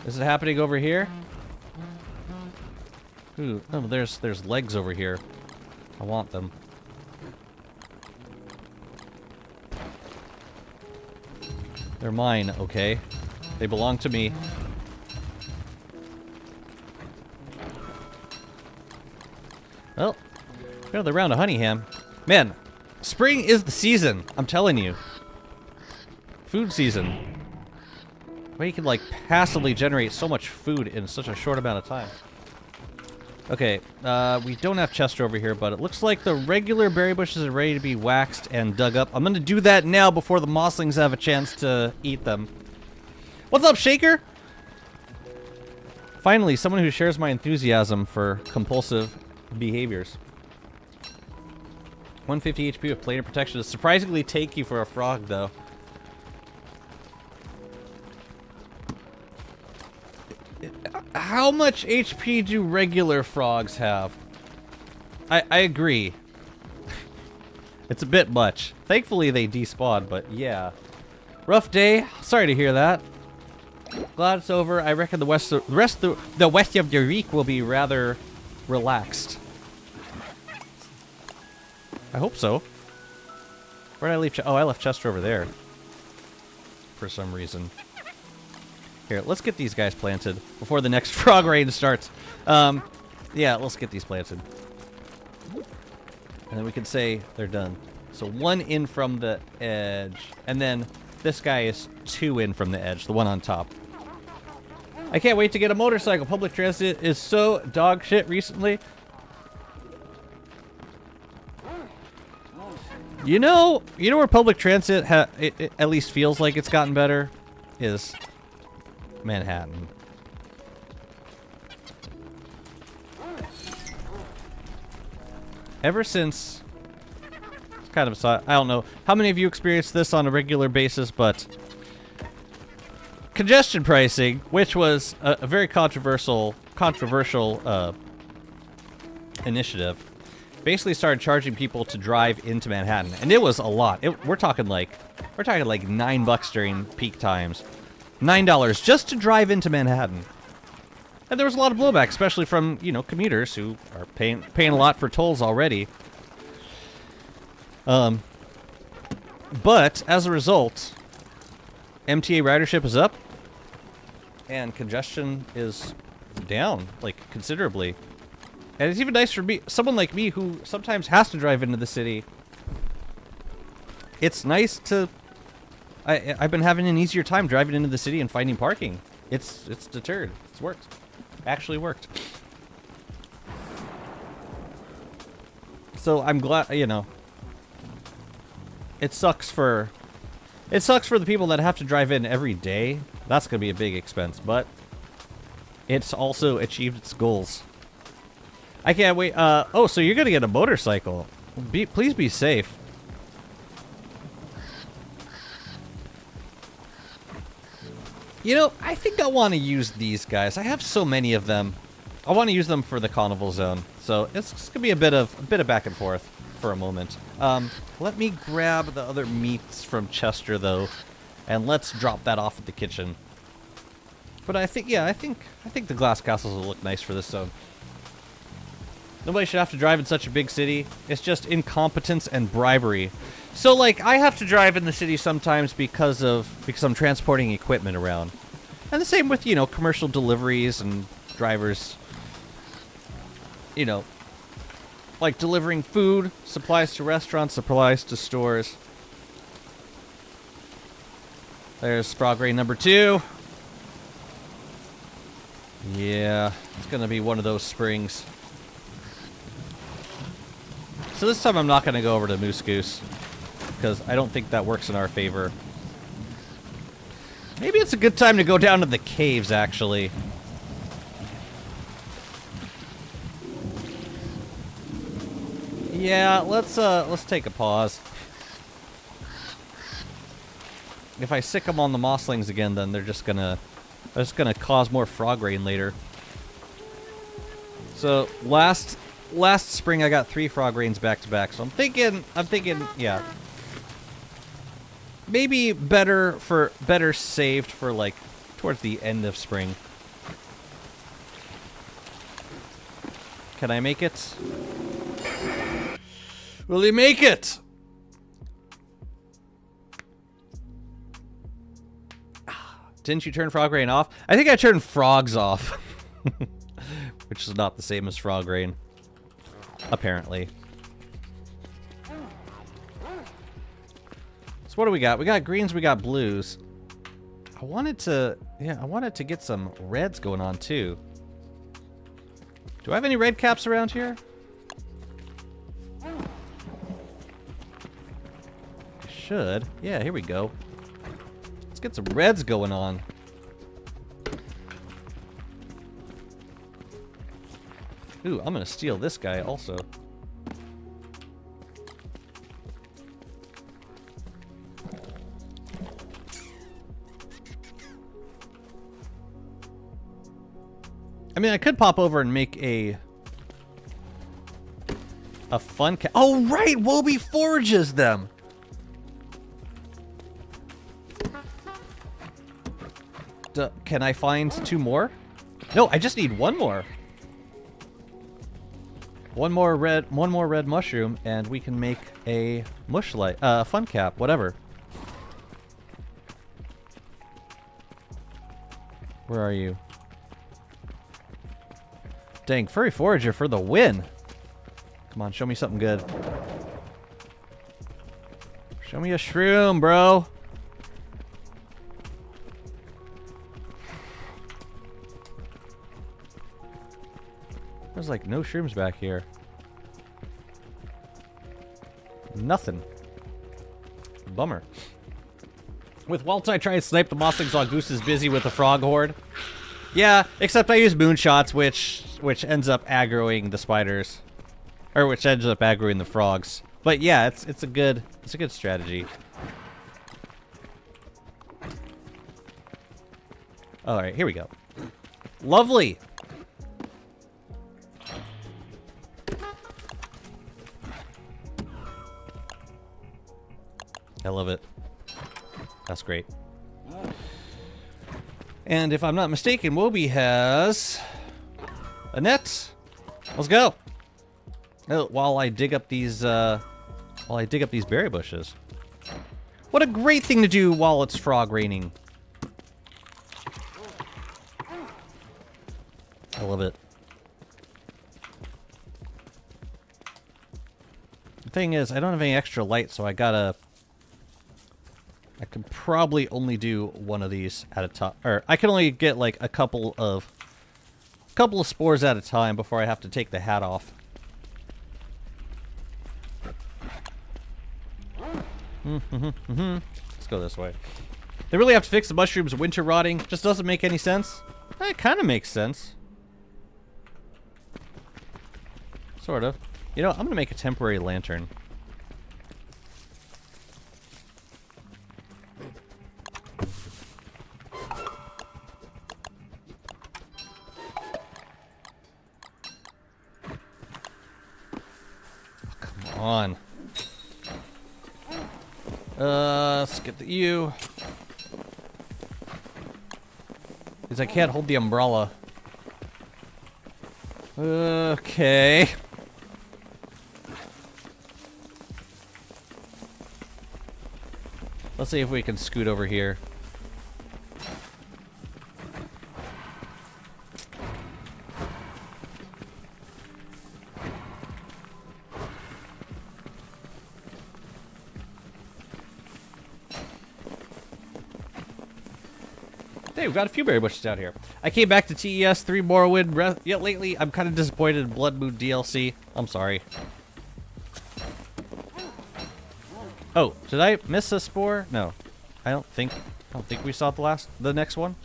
Is it happening over here? Ooh, oh, there's legs over here. I want them. They're mine, okay? They belong to me. Well, another round of honey ham. Man, spring is the season. I'm telling you. Food season. Where you can like passively generate so much food in such a short amount of time. Okay, we don't have Chester over here, but it looks like the regular berry bushes are ready to be waxed and dug up. I'm gonna do that now before the mosslings have a chance to eat them. What's up, Shaker? Finally, someone who shares my enthusiasm for compulsive behaviors. 150 HP with planar protection is surprisingly tanky for a frog, though. How much HP do regular frogs have? I agree. It's a bit much. Thankfully they despawn, but yeah. Rough day. Sorry to hear that. Glad it's over. I reckon the rest of the week will be rather relaxed. I hope so. Where did I leave? Oh, I left Chester over there. For some reason. Here, let's get these guys planted before the next frog rain starts. Yeah, let's get these planted. And then we can say they're done. So 1 in from the edge. And then this guy is 2 in from the edge, the one on top. I can't wait to get a motorcycle. Public transit is so dog shit recently. You know where public transit it at least feels like it's gotten better? Is Manhattan. Ever since, it's kind of I don't know how many of you experience this on a regular basis, but congestion pricing, which was a very controversial initiative, basically started charging people to drive into Manhattan, and it was a lot. We're talking like $9 during peak times. $9 just to drive into Manhattan. And there was a lot of blowback, especially from, commuters who are paying a lot for tolls already. But as a result, MTA ridership is up and congestion is down, like, considerably. And it's even nice for me, someone like me who sometimes has to drive into the city. It's nice to... I've been having an easier time driving into the city and finding parking. It's deterred. It's worked. Actually worked. So I'm glad, you know. It sucks for the people that have to drive in every day. That's going to be a big expense, but it's also achieved its goals. I can't wait. Oh, so you're going to get a motorcycle. Please be safe. You know, I think I want to use these guys. I have so many of them. I want to use them for the carnival zone. So it's going to be a bit of back and forth for a moment. Let me grab the other meats from Chester though, and let's drop that off at the kitchen. But I think, yeah, I think the glass castles will look nice for this zone. Nobody should have to drive in such a big city. It's just incompetence and bribery. So, like, I have to drive in the city sometimes because I'm transporting equipment around. And the same with, you know, commercial deliveries and drivers, you know, like delivering food, supplies to restaurants, supplies to stores. There's frog rain number 2. Yeah, it's gonna be one of those springs. So this time I'm not gonna go over to Moose Goose, because I don't think that works in our favor. Maybe it's a good time to go down to the caves, actually. Yeah, let's take a pause. If I sick them on the mosslings again, then they're just gonna cause more frog rain later. So last spring I got 3 frog rains back to back. So I'm thinking, yeah. Maybe better saved for like towards the end of spring. Can I make it? Will he make it? Didn't you turn frog rain off? I think I turned frogs off. Which is not the same as frog rain. Apparently. So what do we got? We got greens, we got blues. I wanted to get some reds going on too. Do I have any red caps around here? Should. Yeah, here we go. Let's get some reds going on. Ooh, I'm gonna steal this guy also. I mean, I could pop over and make a fun cat. Oh, right! Wobie forages them! Can I find 2 more? No, I just need 1 more. One more red mushroom, and we can make a mushlight, fun cap, whatever. Where are you? Dang, furry forager for the win. Come on, show me something good. Show me a shroom, bro. There's like no shrooms back here. Nothing. Bummer. With Waltz, I try and snipe the mosslings while Goose is busy with the frog horde. Yeah, except I use moonshots, which ends up aggroing the spiders, or which ends up aggroing the frogs. But yeah, it's a good strategy. All right, here we go. Lovely. I love it. That's great. And if I'm not mistaken, Wobie has a net. Let's go. Oh, while I dig up these berry bushes. What a great thing to do while it's frog raining. I love it. The thing is, I don't have any extra light, so I can probably only do one of these at a time. Or I can only get like a couple of spores at a time before I have to take the hat off. Let's go this way. They really have to fix the mushrooms' winter rotting. Just doesn't make any sense. It kind of makes sense. Sort of. You know, I'm gonna make a temporary lantern. Oh, come on. Let's get the U. Because I can't hold the umbrella. Okay. Let's see if we can scoot over here. Hey, we've got a few berry bushes out here. I came back to TES 3 Morrowind. Yeah, lately I'm kind of disappointed in Blood Moon DLC. I'm sorry. Oh, did I miss a spore? No, I don't think we saw the next one.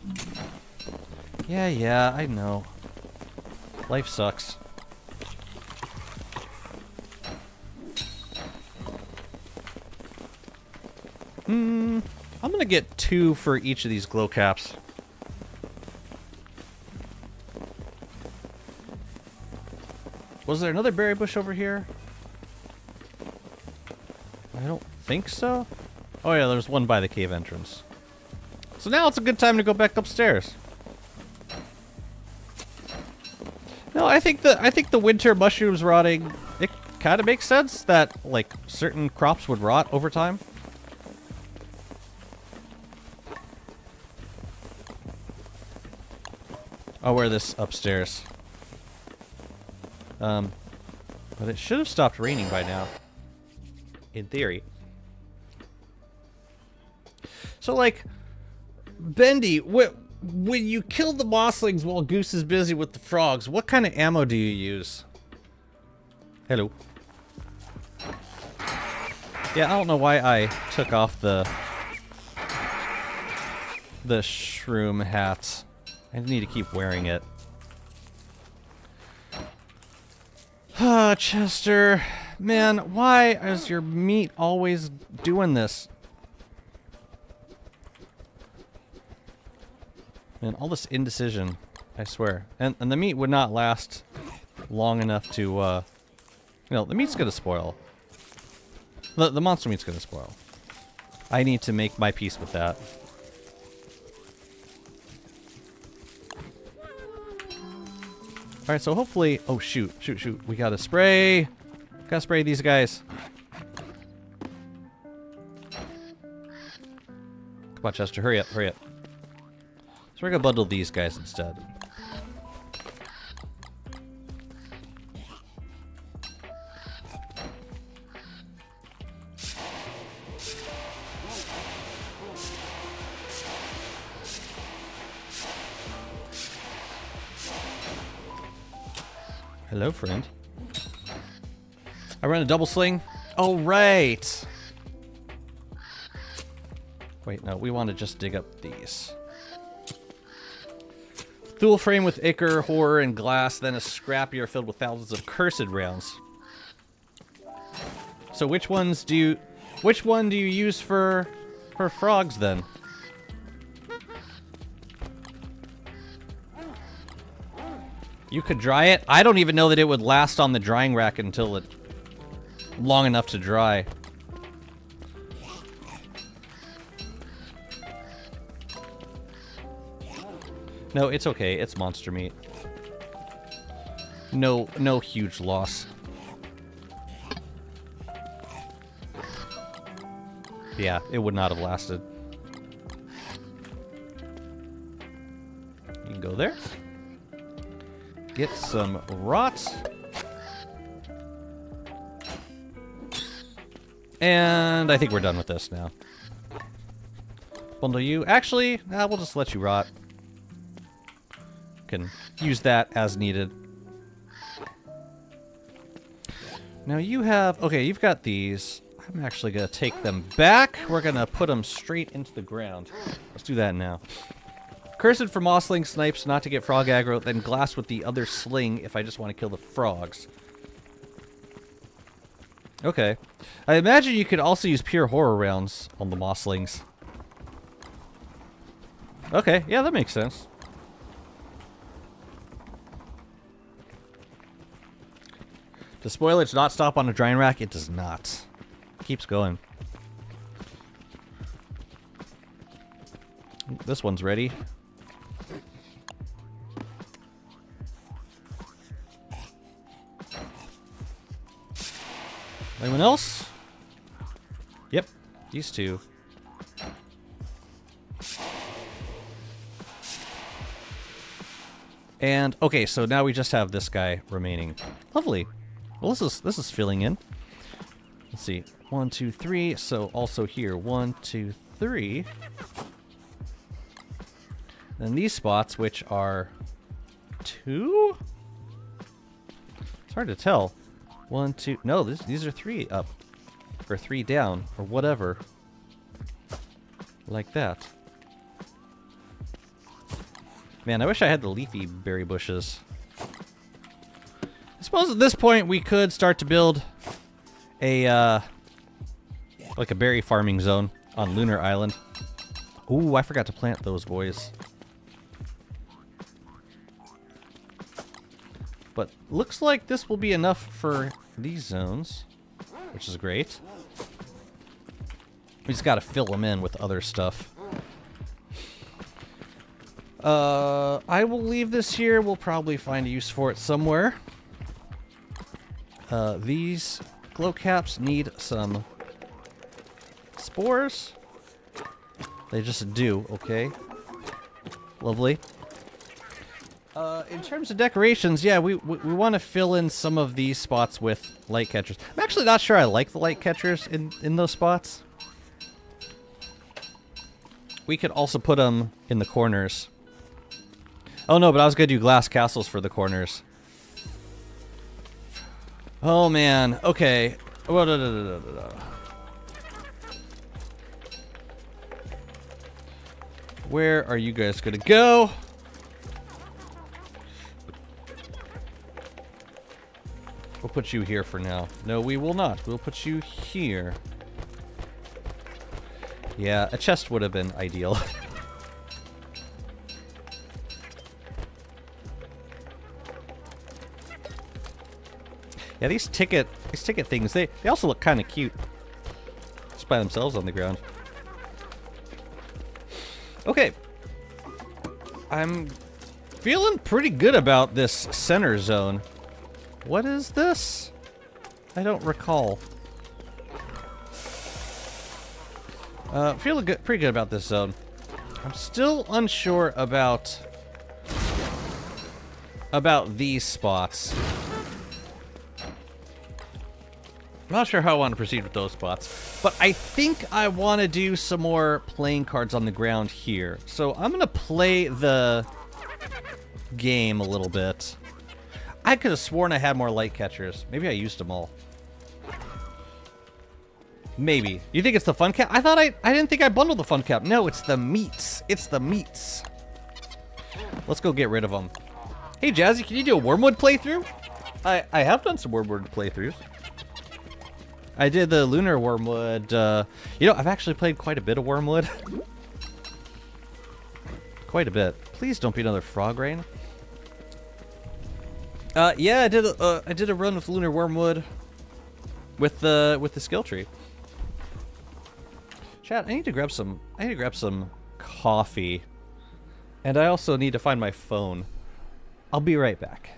Yeah, I know. Life sucks. I'm gonna get 2 for each of these glow caps. Was there another berry bush over here? I don't think so. Oh yeah, there's one by the cave entrance. So now it's a good time to go back upstairs. No, I think the winter mushrooms rotting, it kind of makes sense that like certain crops would rot over time. I'll wear this upstairs. But it should have stopped raining by now. In theory. So, like, Bendy, when you kill the mosslings while Goose is busy with the frogs, what kind of ammo do you use? Hello. Yeah, I don't know why I took off the shroom hat. I need to keep wearing it. Ah, Chester. Man, why is your meat always doing this? Man, all this indecision, I swear. And the meat would not last long enough to, you know, the meat's gonna spoil. The monster meat's gonna spoil. I need to make my peace with that. Alright, so hopefully... Oh, shoot. We gotta spray. Gotta spray these guys. Come on, Chester. Hurry up. So we're gonna bundle these guys instead. Hello, friend. I run a double sling. Oh, right. Wait, no, we want to just dig up these. Dual frame with ichor, horror, and glass, then a scrapier filled with thousands of cursed rounds. So which one do you use for frogs then? You could dry it? I don't even know that it would last on the drying rack until it long enough to dry. No, it's okay. It's monster meat. No huge loss. Yeah, it would not have lasted. You can go there. Get some rot. And I think we're done with this now. Bundle you. Actually, we'll just let you rot. Can use that as needed. Now you have... Okay, you've got these. I'm actually going to take them back. We're going to put them straight into the ground. Let's do that now. Cursed for mossling snipes, not to get frog aggro, then glass with the other sling if I just want to kill the frogs. Okay. I imagine you could also use pure horror rounds on the mosslings. Okay, yeah, that makes sense. Does spoilage not stop on a drying rack? It does not. It keeps going. This one's ready. Anyone else? Yep, these two. And okay, so now we just have this guy remaining. Lovely. Well, this is filling in. Let's see. 1, 2, 3. So also here, 1, 2, 3. Then these spots, which are 2. It's hard to tell. 1, 2. No, these are 3 up, or 3 down, or whatever. Like that. Man, I wish I had the leafy berry bushes. I suppose at this point we could start to build a like a berry farming zone on Lunar Island. Ooh, I forgot to plant those boys. But looks like this will be enough for these zones, which is great. We just gotta fill them in with other stuff. I will leave this here. We'll probably find a use for it somewhere. These glow caps need some spores. They just do, okay. Lovely. In terms of decorations, yeah, we want to fill in some of these spots with light catchers. I'm actually not sure I like the light catchers in those spots. We could also put them in the corners. Oh no, but I was going to do glass castles for the corners. Oh man, okay. Where are you guys going to go? We'll put you here for now. No, we will not. We'll put you here. Yeah, a chest would have been ideal. Yeah, these ticket things, they also look kind of cute. Just by themselves on the ground. Okay. I'm feeling pretty good about this center zone. What is this? I don't recall. Feeling good, pretty good about this zone. I'm still unsure about these spots. I'm not sure how I want to proceed with those spots, but I think I want to do some more playing cards on the ground here. So I'm going to play the game a little bit. I could have sworn I had more light catchers. Maybe I used them all. Maybe. You think it's the fun cap? I didn't think I bundled the fun cap. No, it's the meats. It's the meats. Let's go get rid of them. Hey, Jazzy, can you do a Wormwood playthrough? I have done some Wormwood playthroughs. I did the Lunar Wormwood. You know, I've actually played quite a bit of Wormwood. Quite a bit. Please don't be another frog rain. Yeah, I did a run with Lunar Wormwood with the skill tree. Chat, I need to grab some coffee. And I also need to find my phone. I'll be right back.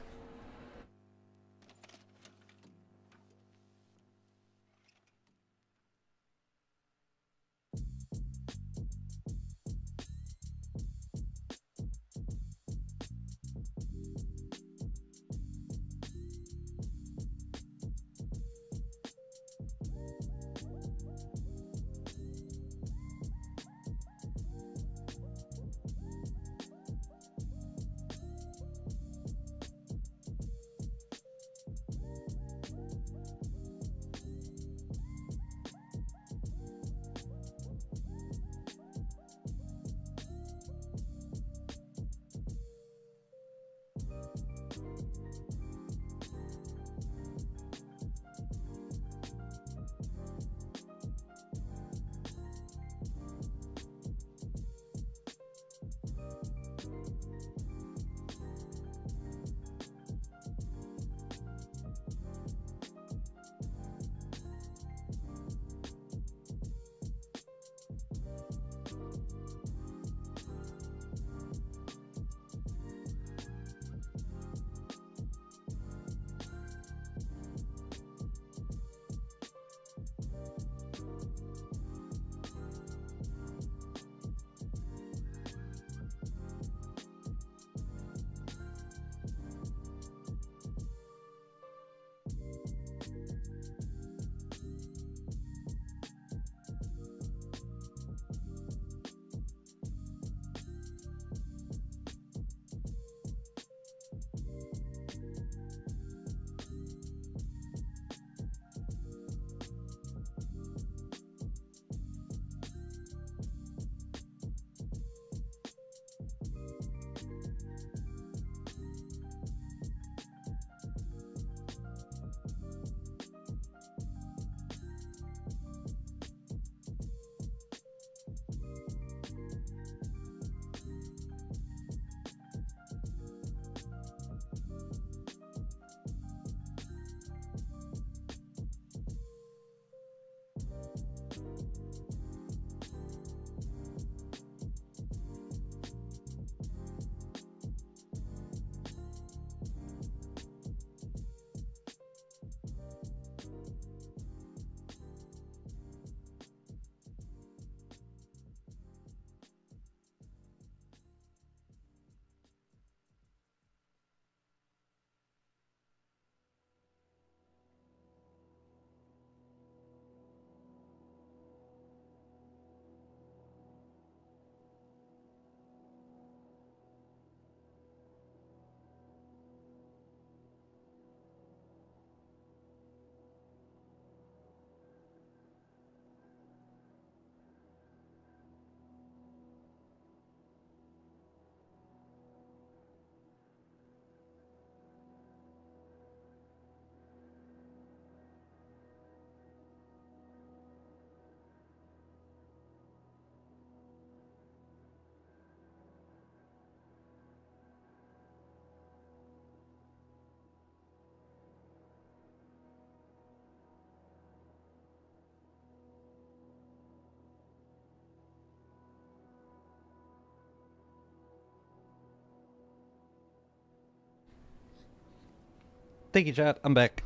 Thank you, chat. I'm back.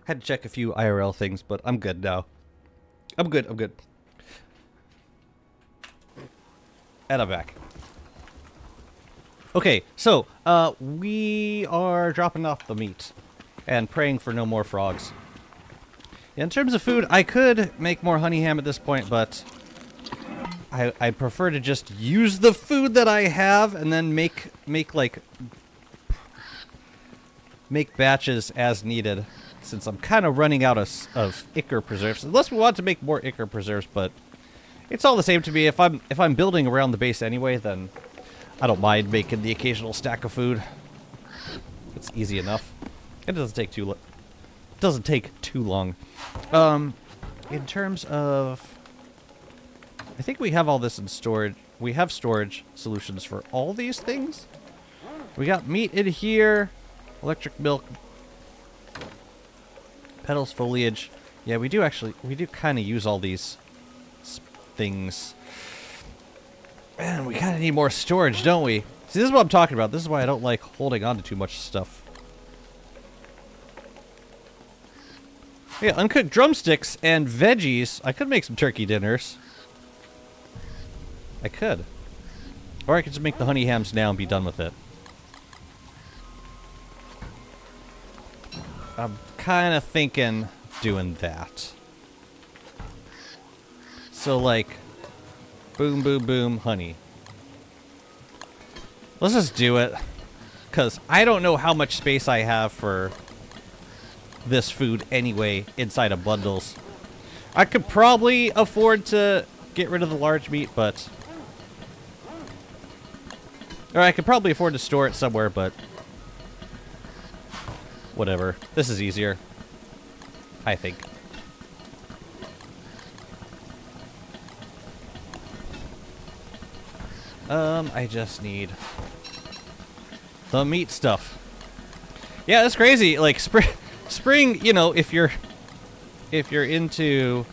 Had to check a few IRL things, but I'm good now. I'm good. And I'm back. Okay, so, we are dropping off the meat and praying for no more frogs. In terms of food, I could make more honey ham at this point, but I prefer to just use the food that I have and then make batches as needed, since I'm kind of running out of ichor preserves. Unless we want to make more ichor preserves, but it's all the same to me. If I'm building around the base anyway, then I don't mind making the occasional stack of food. It's easy enough. It doesn't take too long. In terms of, I think we have all this in storage. We have storage solutions for all these things. We got meat in here, electric milk, petals, foliage. Yeah, we do kind of use all these things. Man, we kind of need more storage, don't we? See, this is what I'm talking about. This is why I don't like holding on to too much stuff. Yeah, uncooked drumsticks and veggies. I could make some turkey dinners. I could. Or I could just make the honey hams now and be done with it. I'm kind of thinking doing that. So, like, boom, boom, boom, honey. Let's just do it. Because I don't know how much space I have for this food anyway inside of bundles. I could probably afford to get rid of the large meat, but... Or I could probably afford to store it somewhere, but... Whatever. This is easier. I think. I just need the meat stuff. Yeah, that's crazy. Like spring, you know, if you're into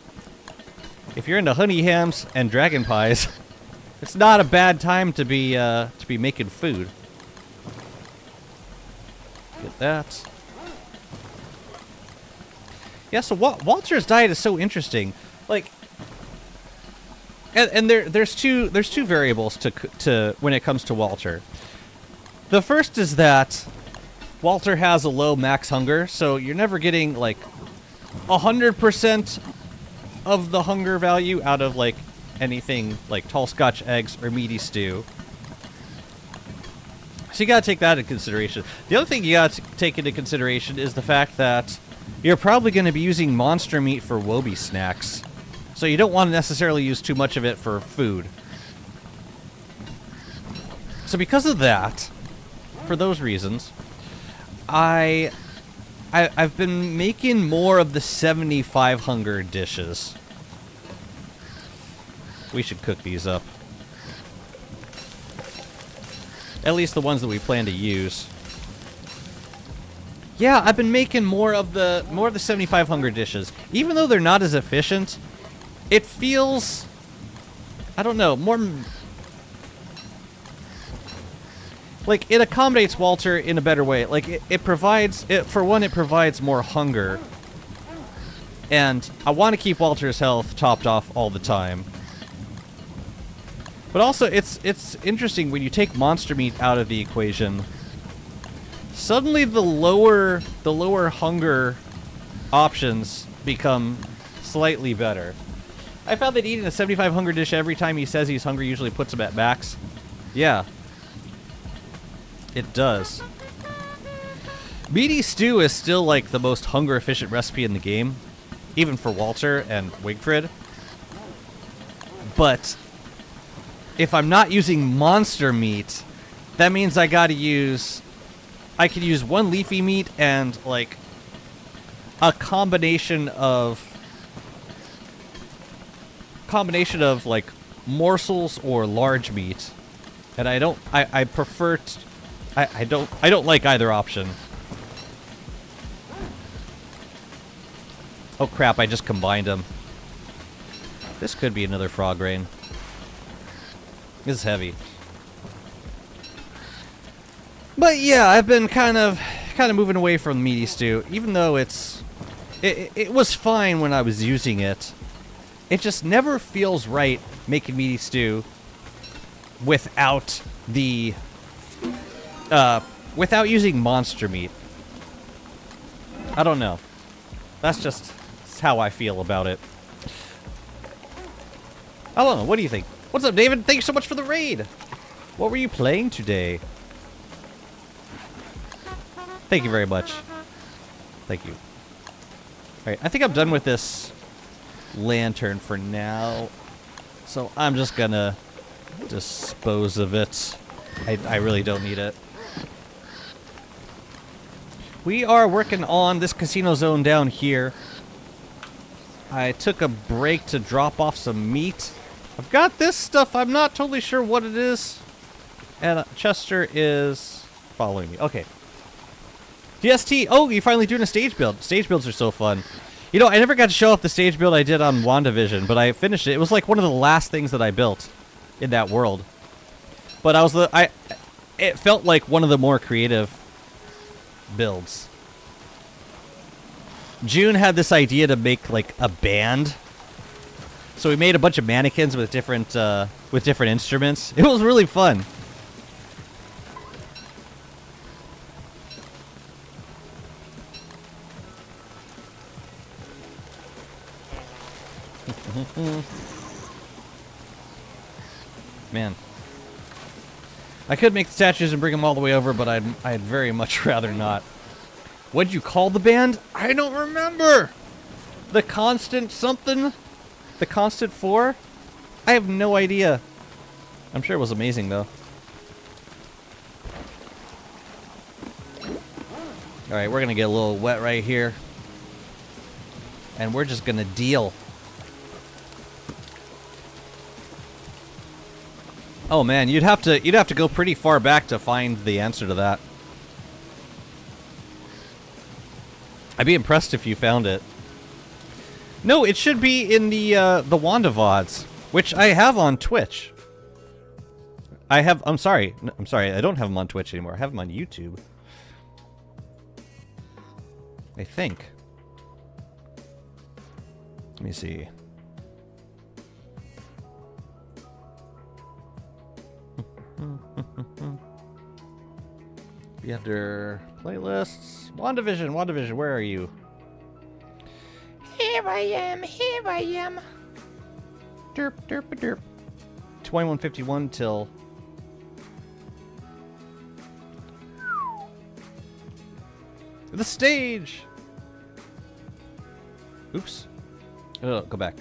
honey hams and dragon pies, it's not a bad time to be making food. Get that. Yeah, so Walter's diet is so interesting. Like, and there's two variables to when it comes to Walter. The first is that Walter has a low max hunger, so you're never getting like 100% of the hunger value out of like anything like tall Scotch eggs or meaty stew. So you gotta take that into consideration. The other thing you gotta take into consideration is the fact that you're probably going to be using monster meat for Wobie snacks. So you don't want to necessarily use too much of it for food. So because of that, for those reasons, I've been making more of the 75 hunger dishes. We should cook these up. At least the ones that we plan to use. Yeah, I've been making more of the 75 hunger dishes. Even though they're not as efficient, it feels, I don't know, more like it accommodates Walter in a better way. Like it provides more hunger. And I want to keep Walter's health topped off all the time. But also it's interesting when you take monster meat out of the equation. Suddenly the lower hunger options become slightly better. I found that eating a 75 hunger dish every time he says he's hungry usually puts him at max. Yeah. It does. Meaty stew is still like the most hunger efficient recipe in the game, even for Walter and Wigfrid. But if I'm not using monster meat, that means I could use one leafy meat and like a combination of like morsels or large meat. And I don't like either option. Oh crap, I just combined them. This could be another frog rain. This is heavy. But yeah, I've been kind of moving away from meaty stew, even though it was fine when I was using it. It just never feels right making meaty stew without the without using monster meat. I don't know. That's just how I feel about it. I don't know. What do you think? What's up, David? Thanks so much for the raid. What were you playing today? Thank you very much. Thank you. Alright, I think I'm done with this lantern for now. So I'm just gonna dispose of it. I really don't need it. We are working on this casino zone down here. I took a break to drop off some meat. I've got this stuff. I'm not totally sure what it is. And Chester is following me. Okay. DST. Oh, you're finally doing a stage build. Stage builds are so fun. You know, I never got to show off the stage build I did on WandaVision, but I finished it. It was like one of the last things that I built in that world. But it felt like one of the more creative builds. June had this idea to make like a band. So we made a bunch of mannequins with different instruments. It was really fun. Man. I could make the statues and bring them all the way over, but I'd very much rather not. What'd you call the band? I don't remember! The Constant something? The Constant 4? I have no idea. I'm sure it was amazing, though. Alright, we're gonna get a little wet right here. And we're just gonna deal. Oh man, you'd have to go pretty far back to find the answer to that. I'd be impressed if you found it. No, it should be in the Wanda VODs, which I have on Twitch. I'm sorry, I don't have them on Twitch anymore. I have them on YouTube. I think. Let me see. Be under playlists. WandaVision, where are you? Here I am. Derp, derp, derp. 21:51 till. The stage! Oops. Oh, go back.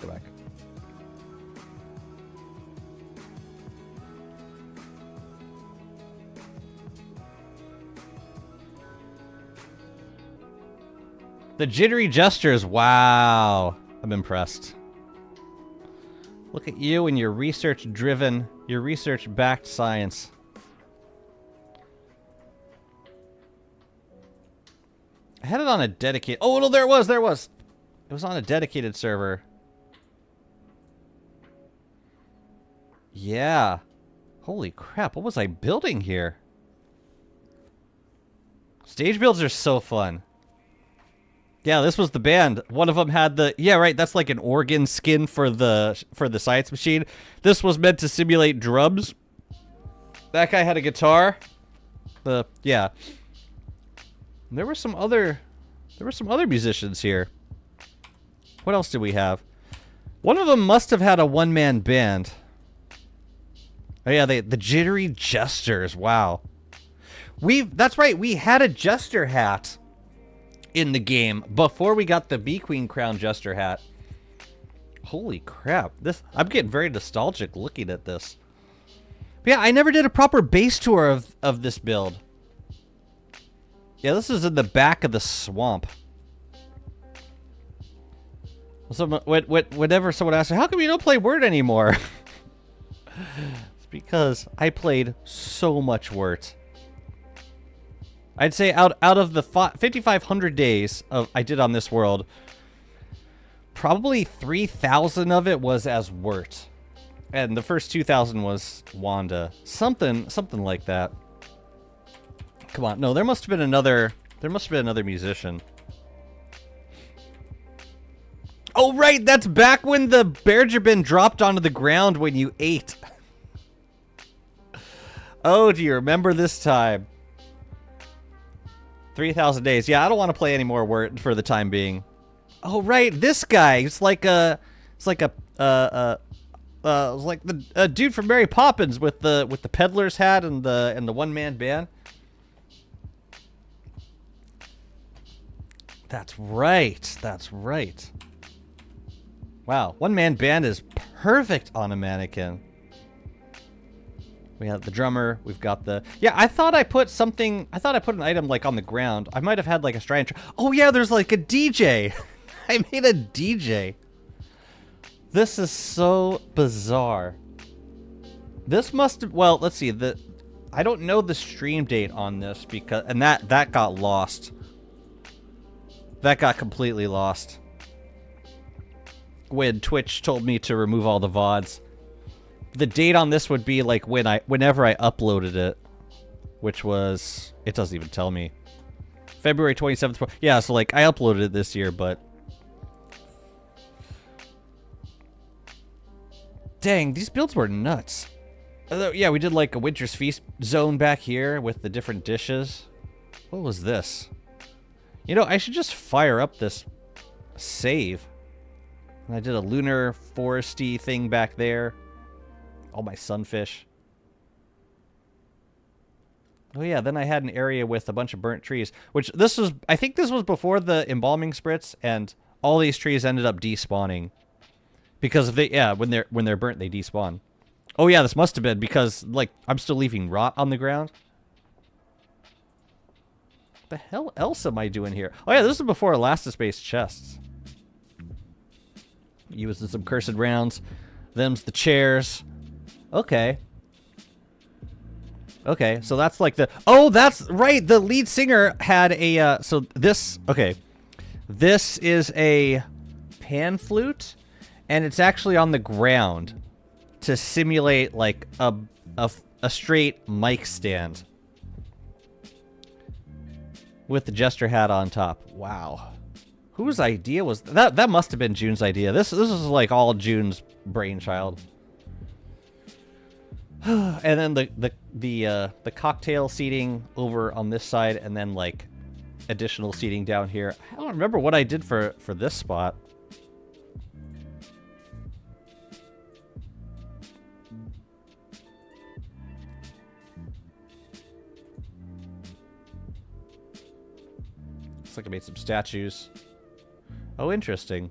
The jittery gestures, wow. I'm impressed. Look at you and your research-driven, your research-backed science. I had it on a dedicated... Oh, no, there it was. It was on a dedicated server. Yeah. Holy crap, what was I building here? Stage builds are so fun. Yeah, this was the band. One of them had the... Yeah, right, that's like an organ skin for the science machine. This was meant to simulate drums. That guy had a guitar. Yeah. There were some other musicians here. What else did we have? One of them must have had a one-man band. Oh yeah, the jittery jesters. Wow. That's right, we had a jester hat in the game before we got the Bee Queen Crown Jester hat. Holy crap. I'm getting very nostalgic looking at this. But yeah, I never did a proper base tour of this build. Yeah, this is in the back of the swamp. Whenever someone asks me, how come you don't play Word anymore? It's because I played so much Word. I'd say out of the 5,500 days I did on this world, probably 3,000 of it was as Wirt. And the first 2,000 was Wanda. Something like that. Come on. No, there must have been another... There must have been another musician. Oh, right! That's back when the Bergerbin dropped onto the ground when you ate. Oh, do you remember this time? 3,000 days. Yeah, I don't want to play any more word for the time being. Oh, right, this guy. It's like a... It's like a... like the dude from Mary Poppins with the peddler's hat and the one-man band. That's right. That's right. Wow, one-man band is perfect on a mannequin. We have the drummer. We've got the... Yeah, I thought I put something... I thought I put an item, like, on the ground. I might have had, like, a strand... Oh, yeah, there's, like, a DJ. I made a DJ. This is so bizarre. This must have... Well, let's see. I don't know the stream date on this because... And that got lost. That got completely lost. When Twitch told me to remove all the VODs. The date on this would be like whenever I uploaded it, which was, it doesn't even tell me. February 27th. Yeah, so like I uploaded it this year, but dang, these builds were nuts. Yeah, we did like a Winter's Feast zone back here with the different dishes. What was this? You know, I should just fire up this save. And I did a lunar foresty thing back there. All my sunfish. Oh yeah, then I had an area with a bunch of burnt trees, which this was, I think this was before the embalming spritz, and all these trees ended up despawning. Because of when they're burnt, they despawn. Oh yeah, this must have been because, like, I'm still leaving rot on the ground. What the hell else am I doing here? Oh yeah, this is before Elastis-based chests. Using some cursed rounds. Them's the chairs. Okay. Okay, so that's like the... Oh, that's right! The lead singer had a... so this... Okay. This is a pan flute, and it's actually on the ground to simulate, like, a straight mic stand. With the jester hat on top. Wow. Whose idea was... That must have been June's idea. This is like all June's brainchild. And then the cocktail seating over on this side, and then like additional seating down here. I don't remember what I did for this spot. Looks like I made some statues. Oh, interesting.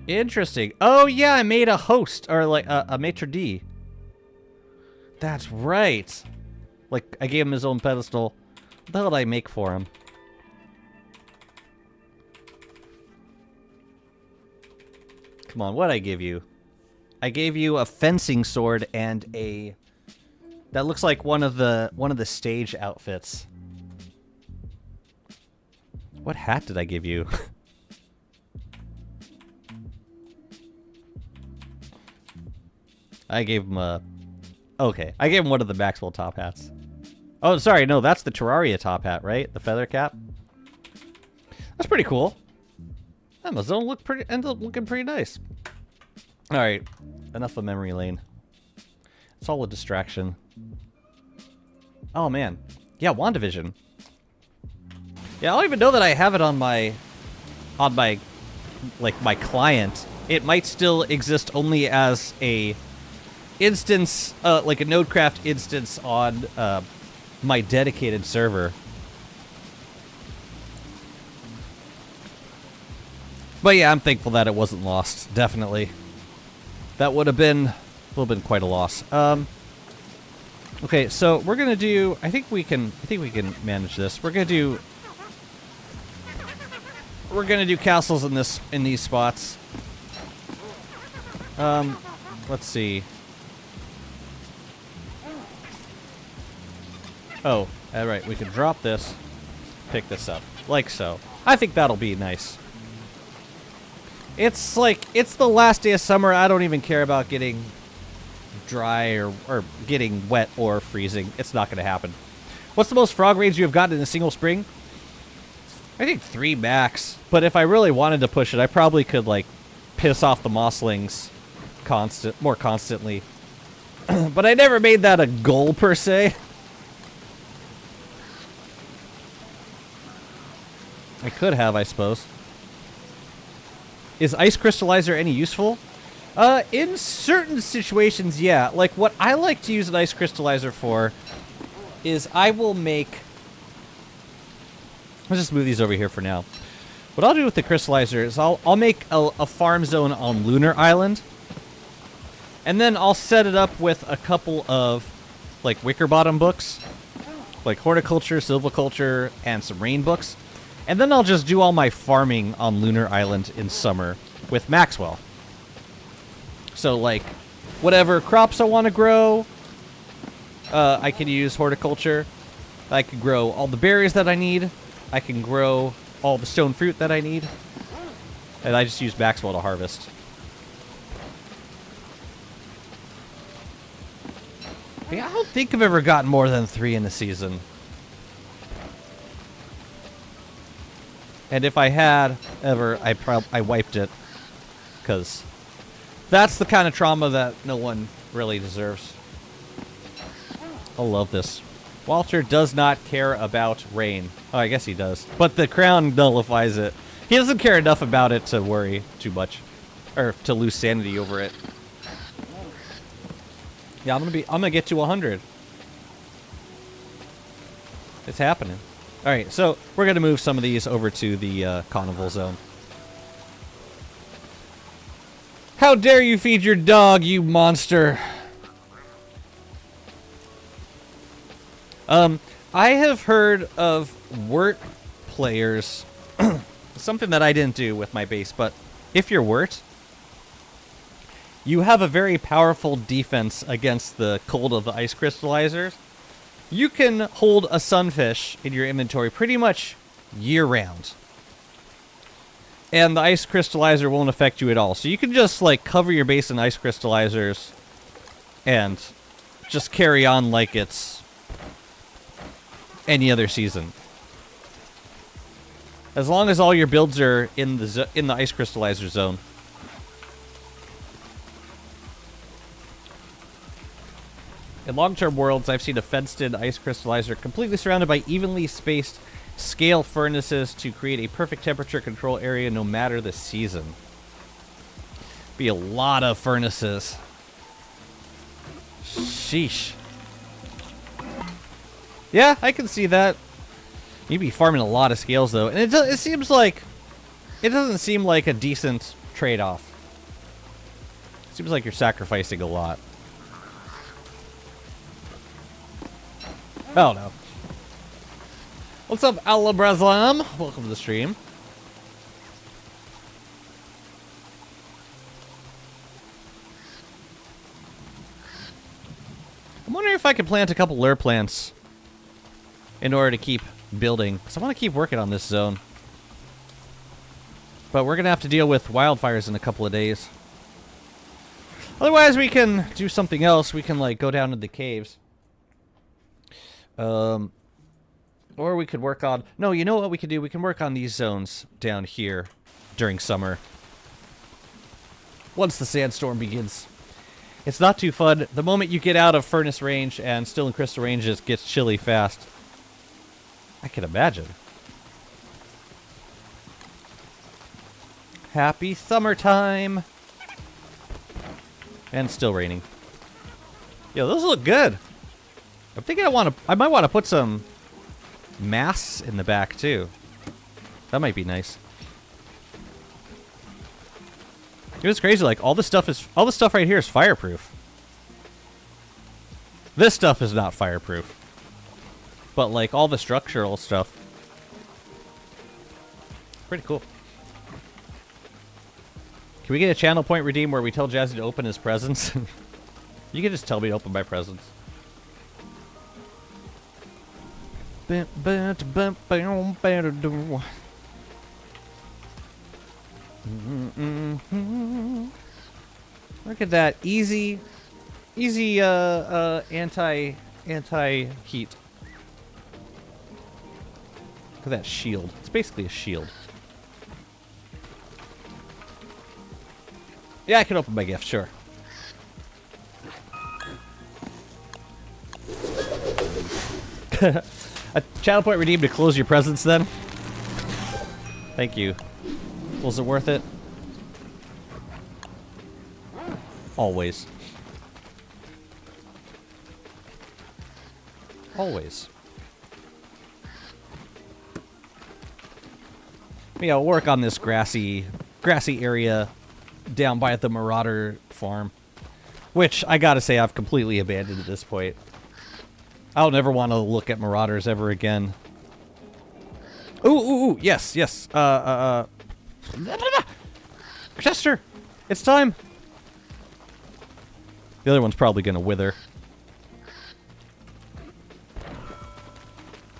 Interesting. Oh yeah, I made a host, or like a maitre d'. That's right. Like, I gave him his own pedestal. What the hell did I make for him? Come on, what'd I give you? I gave you a fencing sword and a... That looks like one of the stage outfits. What hat did I give you? I gave him a... Okay, I gave him one of the Maxwell top hats. Oh, sorry, no, that's the Terraria top hat, right? The feather cap. That's pretty cool. That must end up looking pretty nice. All right, enough of memory lane. It's all a distraction. Oh man, yeah, WandaVision. Yeah, I don't even know that I have it on my, like my client. It might still exist only as a instance, like a Nodecraft instance on my dedicated server. But yeah, I'm thankful that it wasn't lost. Definitely, that would have been quite a loss. Okay, so we're gonna do. I think we can manage this. We're gonna do castles in these spots. Let's see. Oh, all right. We can drop this, pick this up, like so. I think that'll be nice. It's like, it's the last day of summer. I don't even care about getting dry or getting wet or freezing. It's not going to happen. What's the most frog raids you have gotten in a single spring? I think 3 max. But if I really wanted to push it, I probably could, like, piss off the mosslings more constantly. But I never made that a goal, per se. I could have, I suppose. Is Ice Crystallizer any useful? In certain situations, yeah. Like, what I like to use an Ice Crystallizer for is I will make... Let's just move these over here for now. What I'll do with the Crystallizer is I'll make a farm zone on Lunar Island. And then I'll set it up with a couple of, like, Wicker Bottom books. Like Horticulture, Silviculture, and some Rain books. And then I'll just do all my farming on Lunar Island in summer with Maxwell. So, like, whatever crops I want to grow, I can use Horticulture. I can grow all the berries that I need. I can grow all the stone fruit that I need. And I just use Maxwell to harvest. Yeah, I don't think I've ever gotten more than 3 in a season. And if I had ever, I wiped it. Because that's the kind of trauma that no one really deserves. I love this. Walter does not care about rain. Oh, I guess he does. But the crown nullifies it. He doesn't care enough about it to worry too much. Or to lose sanity over it. Yeah, I'm gonna get to 100. It's happening. Alright, so we're gonna move some of these over to the carnival zone. How dare you feed your dog, you monster! I have heard of Wurt players, something that I didn't do with my base, but if you're Wurt, you have a very powerful defense against the cold of the ice crystallizers. You can hold a sunfish in your inventory pretty much year-round. And the ice crystallizer won't affect you at all. So you can just, like, cover your base in ice crystallizers and just carry on like it's any other season. As long as all your builds are in the ice crystallizer zone. In long-term worlds, I've seen a fenced-in ice crystallizer completely surrounded by evenly spaced scale furnaces to create a perfect temperature control area no matter the season. Be a lot of furnaces. Sheesh. Yeah, I can see that. You'd be farming a lot of scales, though. And it seems like... It doesn't seem like a decent trade-off. It seems like you're sacrificing a lot. Oh, no. What's up, Alabrazam? Welcome to the stream. I'm wondering if I could plant a couple lure plants in order to keep building. Because I want to keep working on this zone. But we're going to have to deal with wildfires in a couple of days. Otherwise, we can do something else. We can, like, go down to the caves. Or we could work on... No, you know what we could do? We can work on these zones down here during summer. Once the sandstorm begins. It's not too fun. The moment you get out of furnace range and still in crystal range, it gets chilly fast. I can imagine. Happy summertime! And still raining. Yo, those look good! I'm thinking I might want to put some masts in the back too. That might be nice. It was crazy, like all the stuff right here is fireproof. This stuff is not fireproof. But like all the structural stuff. Pretty cool. Can we get a channel point redeem where we tell Jazzy to open his presents? You can just tell me to open my presents. Look at that easy anti-heat. at that shield. It's basically a shield. Yeah, I can open my gift, sure. A channel point redeemed to close your presents then? Thank you. Was it worth it? Always. Always. Yeah, I'll work on this grassy area down by the Marauder farm, which I gotta say I've completely abandoned at this point. I'll never want to look at Marauders ever again. Ooh, yes. Chester, it's time. The other one's probably gonna wither.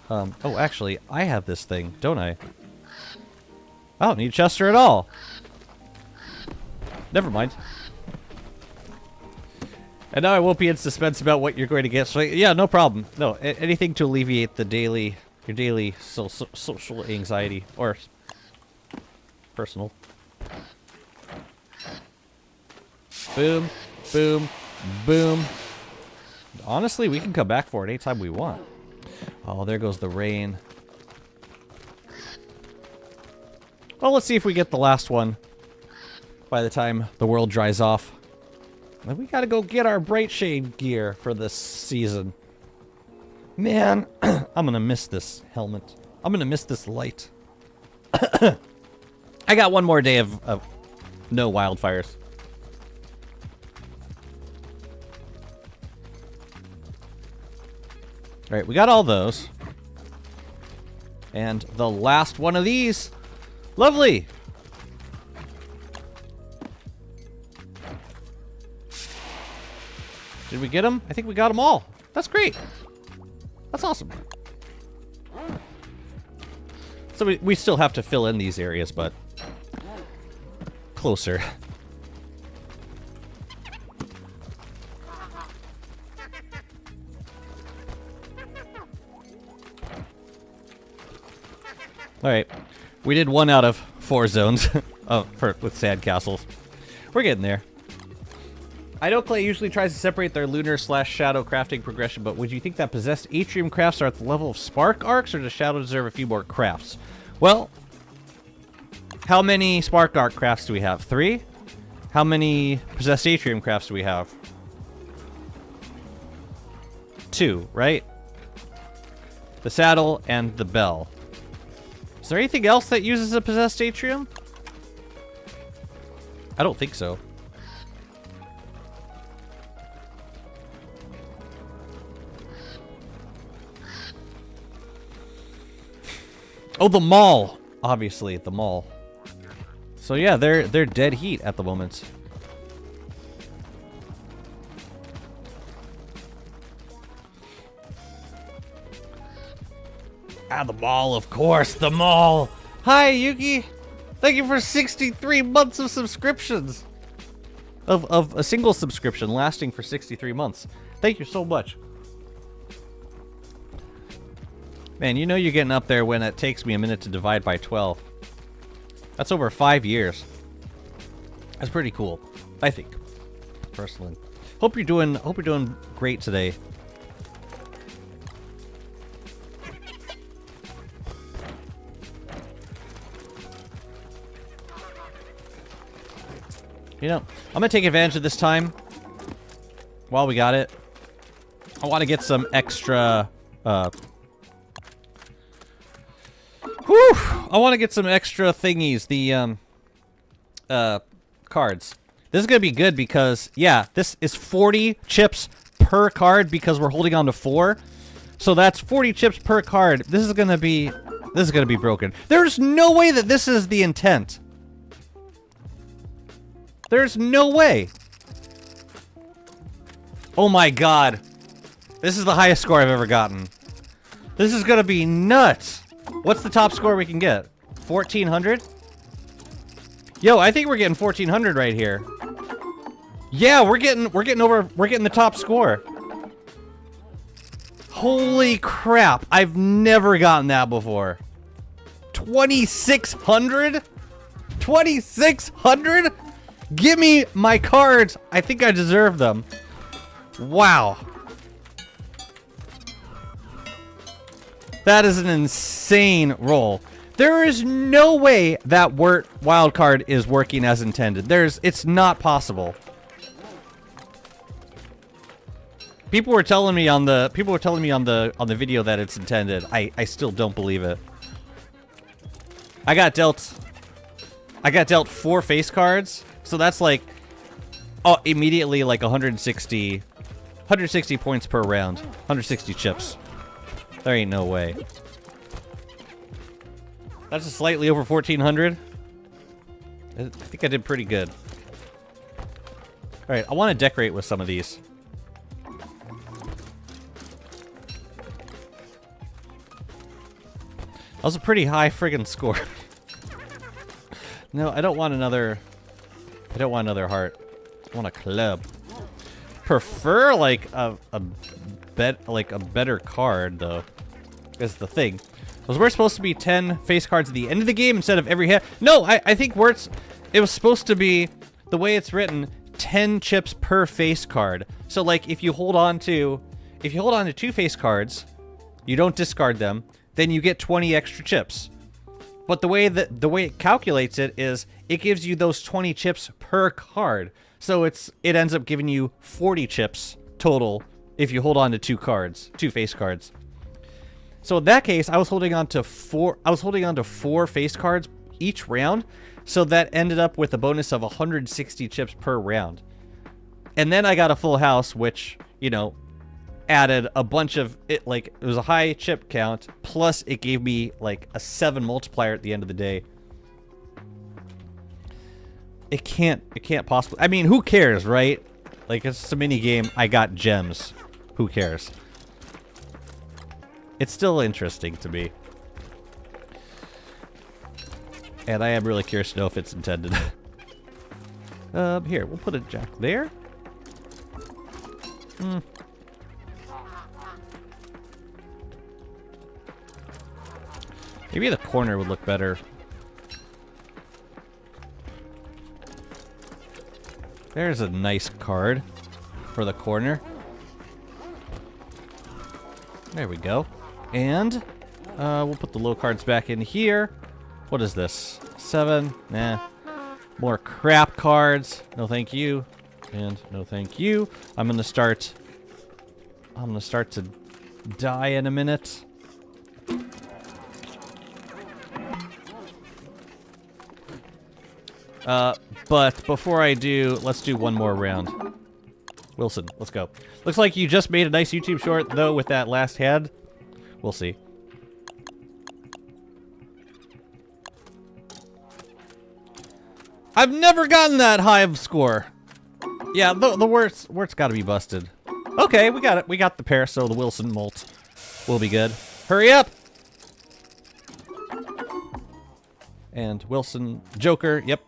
Oh, actually, I have this thing, don't I? I don't need Chester at all. Never mind. And now I won't be in suspense about what you're going to get. So yeah, no problem. No, anything to alleviate the your daily social anxiety or personal. Boom, boom, boom. Honestly, we can come back for it anytime we want. Oh, there goes the rain. Well, let's see if we get the last one by the time the world dries off. And we gotta go get our Bright Shade gear for this season. Man, I'm gonna miss this helmet. I'm gonna miss this light. I got one more day of no wildfires. Alright, we got all those. And the last one of these. Lovely! Did we get them? I think we got them all. That's great. That's awesome. So we still have to fill in these areas, but closer. Alright. We did 1 out of 4 zones with sand castles. We're getting there. I know Clay usually tries to separate their lunar/shadow crafting progression, but would you think that possessed atrium crafts are at the level of spark arcs, or does shadow deserve a few more crafts? Well, how many spark arc crafts do we have? 3? How many possessed atrium crafts do we have? 2, right? The saddle and the bell. Is there anything else that uses a possessed atrium? I don't think so. Oh, the mall! Obviously, the mall. So yeah, they're dead heat at the moment. Ah, the mall, of course, the mall! Hi, Yuki! Thank you for 63 months of subscriptions! Of a single subscription lasting for 63 months. Thank you so much. Man, you know you're getting up there when it takes me a minute to divide by 12. That's over 5 years. That's pretty cool, I think, personally. Hope you're doing great today. You know, I'm gonna take advantage of this time while we got it. I want to get some extra I want to get some extra thingies, the cards. This is going to be good because, yeah, this is 40 chips per card because we're holding on to 4. So that's 40 chips per card. This is going to be broken. There's no way that this is the intent. There's no way. Oh my god. This is the highest score I've ever gotten. This is going to be nuts. What's the top score we can get? 1400? Yo, I think we're getting 1400 right here. Yeah, we're getting the top score. Holy crap. I've never gotten that before. 2,600? 2,600? Give me my cards. I think I deserve them. Wow. That is an insane roll. There is no way that wildcard is working as intended. It's not possible. People were telling me on the video that it's intended. I still don't believe it. I got dealt 4 face cards, so that's like immediately like 160 points per round. 160 chips. There ain't no way. That's just slightly over 1,400. I think I did pretty good. Alright, I want to decorate with some of these. That was a pretty high friggin' score. No, I don't want another... I don't want another heart. I want a club. Prefer like a better card though. Is the thing. Was we're supposed to be 10 face cards at the end of the game instead of every hit? No, I think it was supposed to be, the way it's written, 10 chips per face card. So like if you hold on to 2 face cards, you don't discard them, then you get 20 extra chips. But the way it calculates it is it gives you those 20 chips per card. So it ends up giving you 40 chips total if you hold on to 2 face cards. So in that case, I was holding on to 4 face cards each round, so that ended up with a bonus of 160 chips per round. And then I got a full house, which, you know, added a bunch of it, like it was a high chip count, plus it gave me like a 7 multiplier at the end of the day. It can't possibly, I mean, who cares, right? Like, it's just a mini game. I got gems. Who cares? It's still interesting to me. And I am really curious to know if it's intended. Here, we'll put a jack there. Maybe the corner would look better. There's a nice card for the corner. There we go. And we'll put the low cards back in here. What is this? 7? Nah. More crap cards. No thank you. And no thank you. I'm gonna start to die in a minute. But before I do, let's do one more round. Wilson, let's go. Looks like you just made a nice YouTube short, though, with that last hand. We'll see. I've never gotten that high of score. Yeah, the wort's gotta be busted. Okay, we got it. We got the pair, so the Wilson molt will be good. Hurry up! And Wilson, Joker, yep.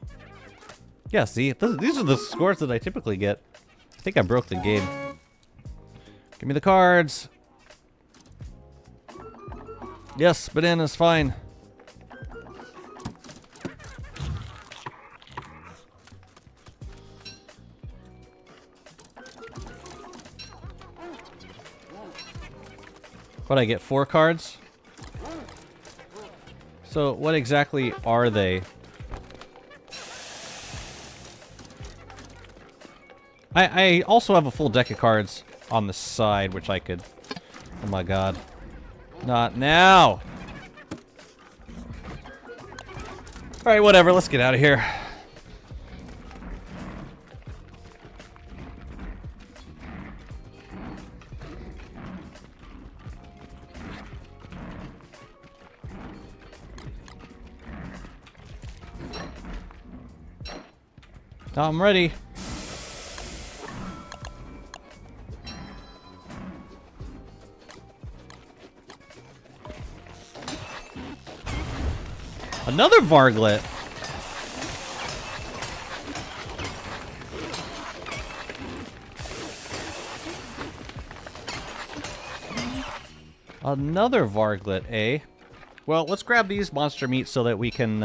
Yeah, see, these are the scores that I typically get. I think I broke the game. Give me the cards. Yes, banana's fine. What, I get 4 cards? So, what exactly are they? I also have a full deck of cards on the side, which I could... Oh my god. Not now! Alright, whatever, let's get out of here. I'm ready. Another Varglet. Another Varglet, eh? Well, let's grab these monster meat so that we can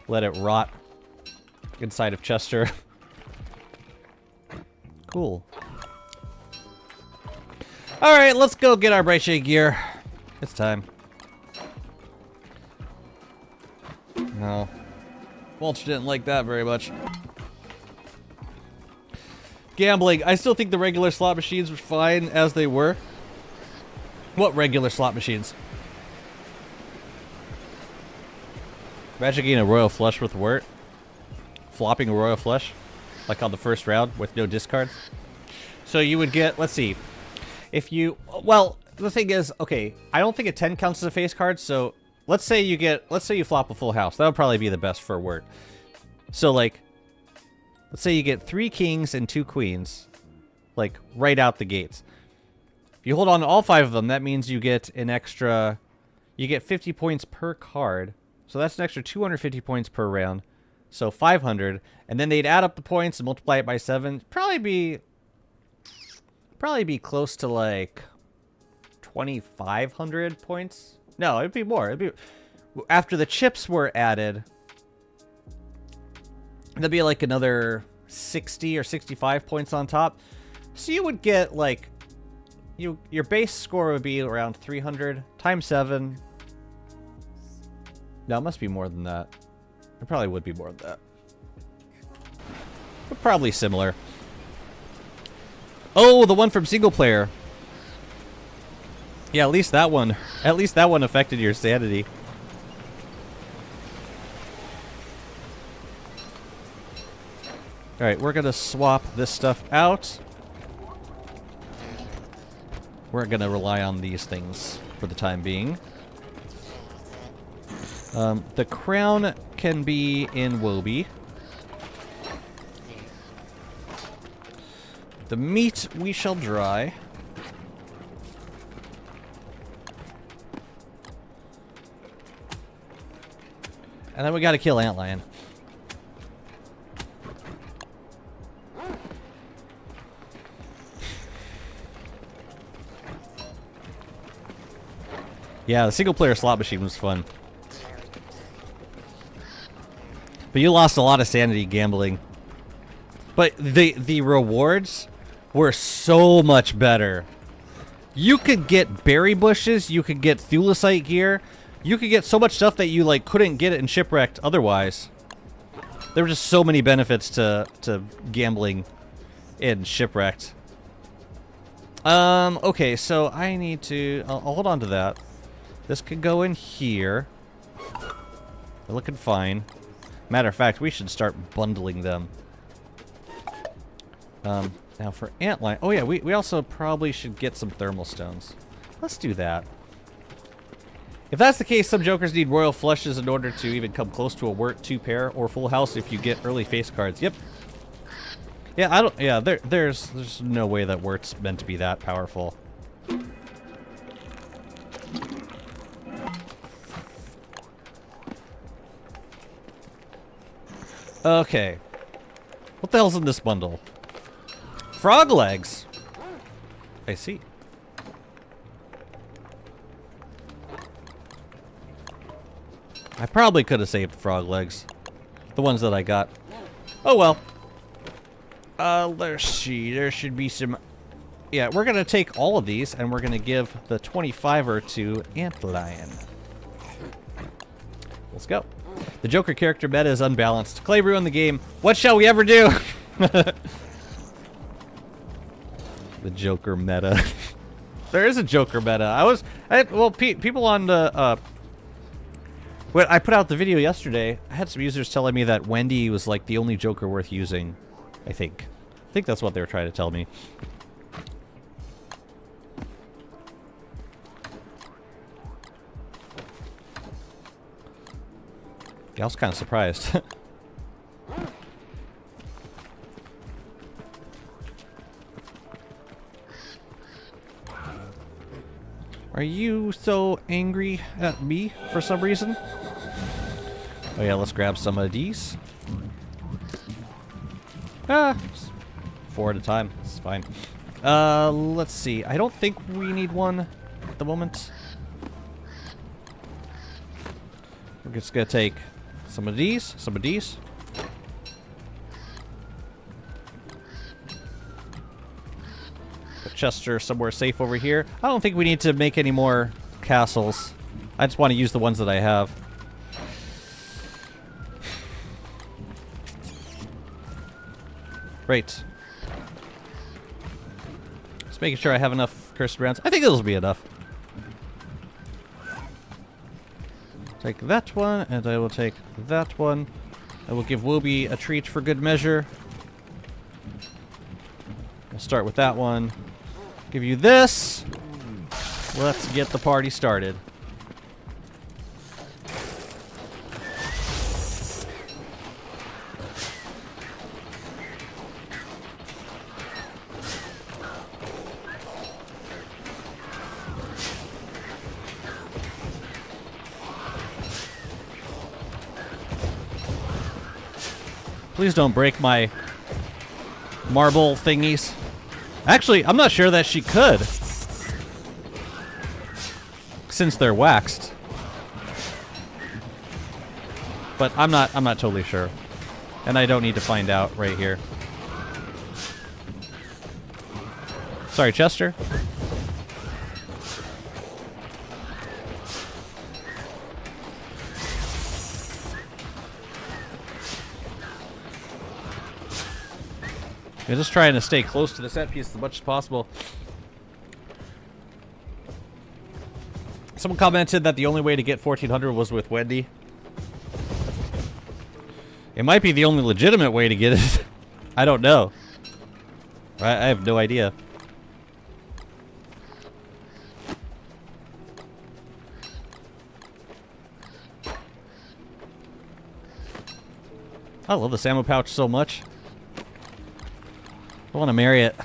let it rot inside of Chester. Cool. Alright, let's go get our bright shade gear. It's time. No. Walter didn't like that very much. Gambling. I still think the regular slot machines were fine as they were. What regular slot machines? Imagine getting a royal flush with Wirt. Flopping a royal flush. Like on the first round with no discards. So you would get, let's see. If you, well, the thing is, okay, I don't think a 10 counts as a face card, so let's say you flop a full house. That would probably be the best for Wirt. So like, let's say you get 3 kings and 2 queens. Like, right out the gates. If you hold on to all 5 of them, that means you get an extra, you get 50 points per card. So that's an extra 250 points per round. So 500. And then they'd add up the points and multiply it by 7. Probably be close to like 2,500 points. No, it'd be more. It'd be, after the chips were added, that'd be like another 60 or 65 points on top. So you would get like, your base score would be around 300 times 7. No, it must be more than that. It probably would be more than that. But probably similar. Oh, the one from single player. Yeah, at least that one affected your sanity. Alright, we're gonna swap this stuff out. We're gonna rely on these things for the time being. The crown can be in Wobie. The meat we shall dry. And then we gotta kill Antlion. Yeah, the single player slot machine was fun. But you lost a lot of sanity gambling. But the rewards were so much better. You could get berry bushes, you could get Thulecite gear, you could get so much stuff that you like couldn't get it in Shipwrecked otherwise. There were just so many benefits to gambling in Shipwrecked. Okay, so I need to, I'll hold on to that. This could go in here. They're looking fine. Matter of fact, we should start bundling them. Now for Antlion... Oh yeah, we also probably should get some thermal stones. Let's do that. If that's the case, some jokers need royal flushes in order to even come close to a Wirt 2 pair or full house if you get early face cards. Yep. Yeah, I don't... Yeah, there's no way that Wirt's meant to be that powerful. Okay. What the hell's in this bundle? Frog legs. I see. I probably could have saved frog legs. The ones that I got. Oh well. Let's see. There should be some... Yeah, we're going to take all of these and we're going to give the 25er to Antlion. Let's go. The Joker character meta is unbalanced. Clay ruined the game. What shall we ever do? The Joker meta. There is a Joker meta. Well, people on the, when I put out the video yesterday, I had some users telling me that Wendy was like the only Joker worth using. I think that's what they were trying to tell me. Yeah, I was kind of surprised. Are you so angry at me for some reason? Oh yeah, let's grab some of these. Ah, 4 at a time. It's fine. Let's see. I don't think we need one at the moment. We're just gonna take some of these, Put Chester somewhere safe over here. I don't think we need to make any more castles. I just want to use the ones that I have. Great. Just making sure I have enough cursed rounds. I think those will be enough. Take that one, and I will take that one. I will give Wooby a treat for good measure. We'll start with that one. Give you this. Let's get the party started. Please don't break my marble thingies. Actually, I'm not sure that she could, since they're waxed. But I'm not totally sure. And I don't need to find out right here. Sorry, Chester. I'm just trying to stay close to the set piece as much as possible. Someone commented that the only way to get 1400 was with Wendy. It might be the only legitimate way to get it. I don't know. I have no idea. I love this ammo pouch so much. I want to marry it.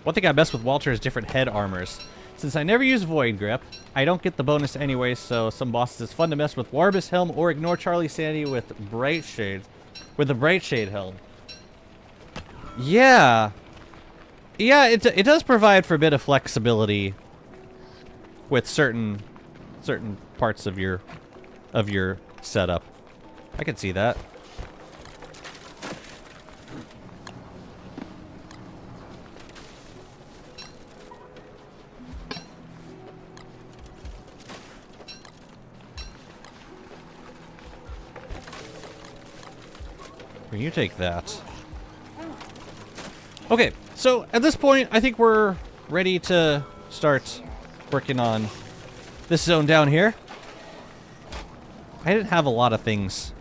One thing I mess with Walter is different head armors. Since I never use Void Grip, I don't get the bonus anyway, so some bosses it's fun to mess with Warbus Helm or ignore Charlie Sandy with Bright Shade. With the Bright Shade Helm. Yeah. Yeah, it does provide for a bit of flexibility with certain parts of your setup. I can see that. You take that. Okay, so at this point, I think we're ready to start working on this zone down here. I didn't have a lot of things.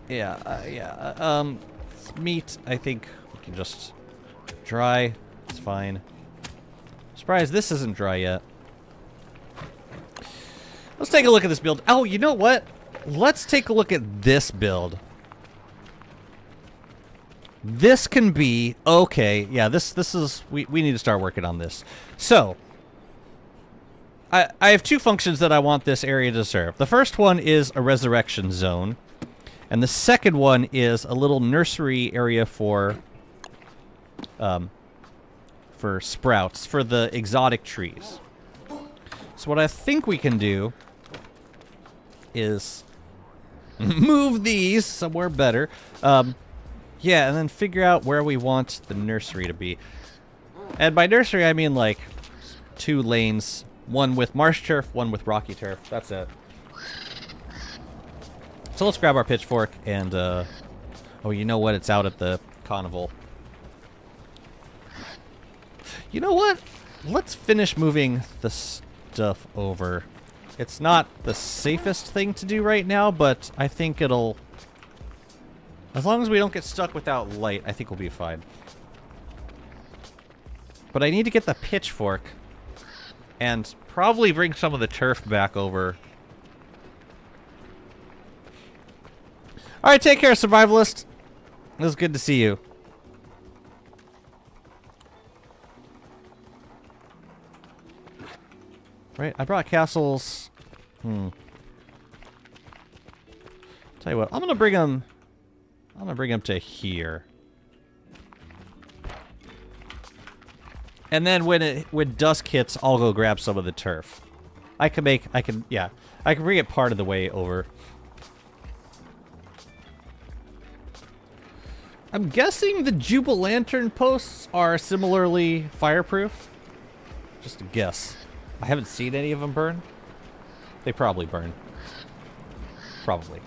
Yeah, meat, I think we can just dry. It's fine. Surprised this isn't dry yet. Let's take a look at this build. Oh, you know what? Let's take a look at this build. This can be okay. Yeah, this is we need to start working on this. So I have two functions that I want this area to serve. The first one is a resurrection zone, and the second one is a little nursery area for sprouts, for the exotic trees. So what I think we can do is move these somewhere better. Yeah, and then figure out where we want the nursery to be. And by nursery, I mean like 2 lanes. One with marsh turf, one with rocky turf. That's it. So let's grab our pitchfork and, oh, you know what? It's out at the carnival. You know what? Let's finish moving the stuff over. It's not the safest thing to do right now, but I think it'll... As long as we don't get stuck without light, I think we'll be fine. But I need to get the pitchfork and probably bring some of the turf back over. Alright, take care, Survivalist. It was good to see you. Right, I brought castles. Tell you what, I'm gonna bring them to here. And then when dusk hits, I'll go grab some of the turf. I can bring it part of the way over. I'm guessing the JIMBO lantern posts are similarly fireproof. Just a guess. I haven't seen any of them burn. They probably burn. Probably.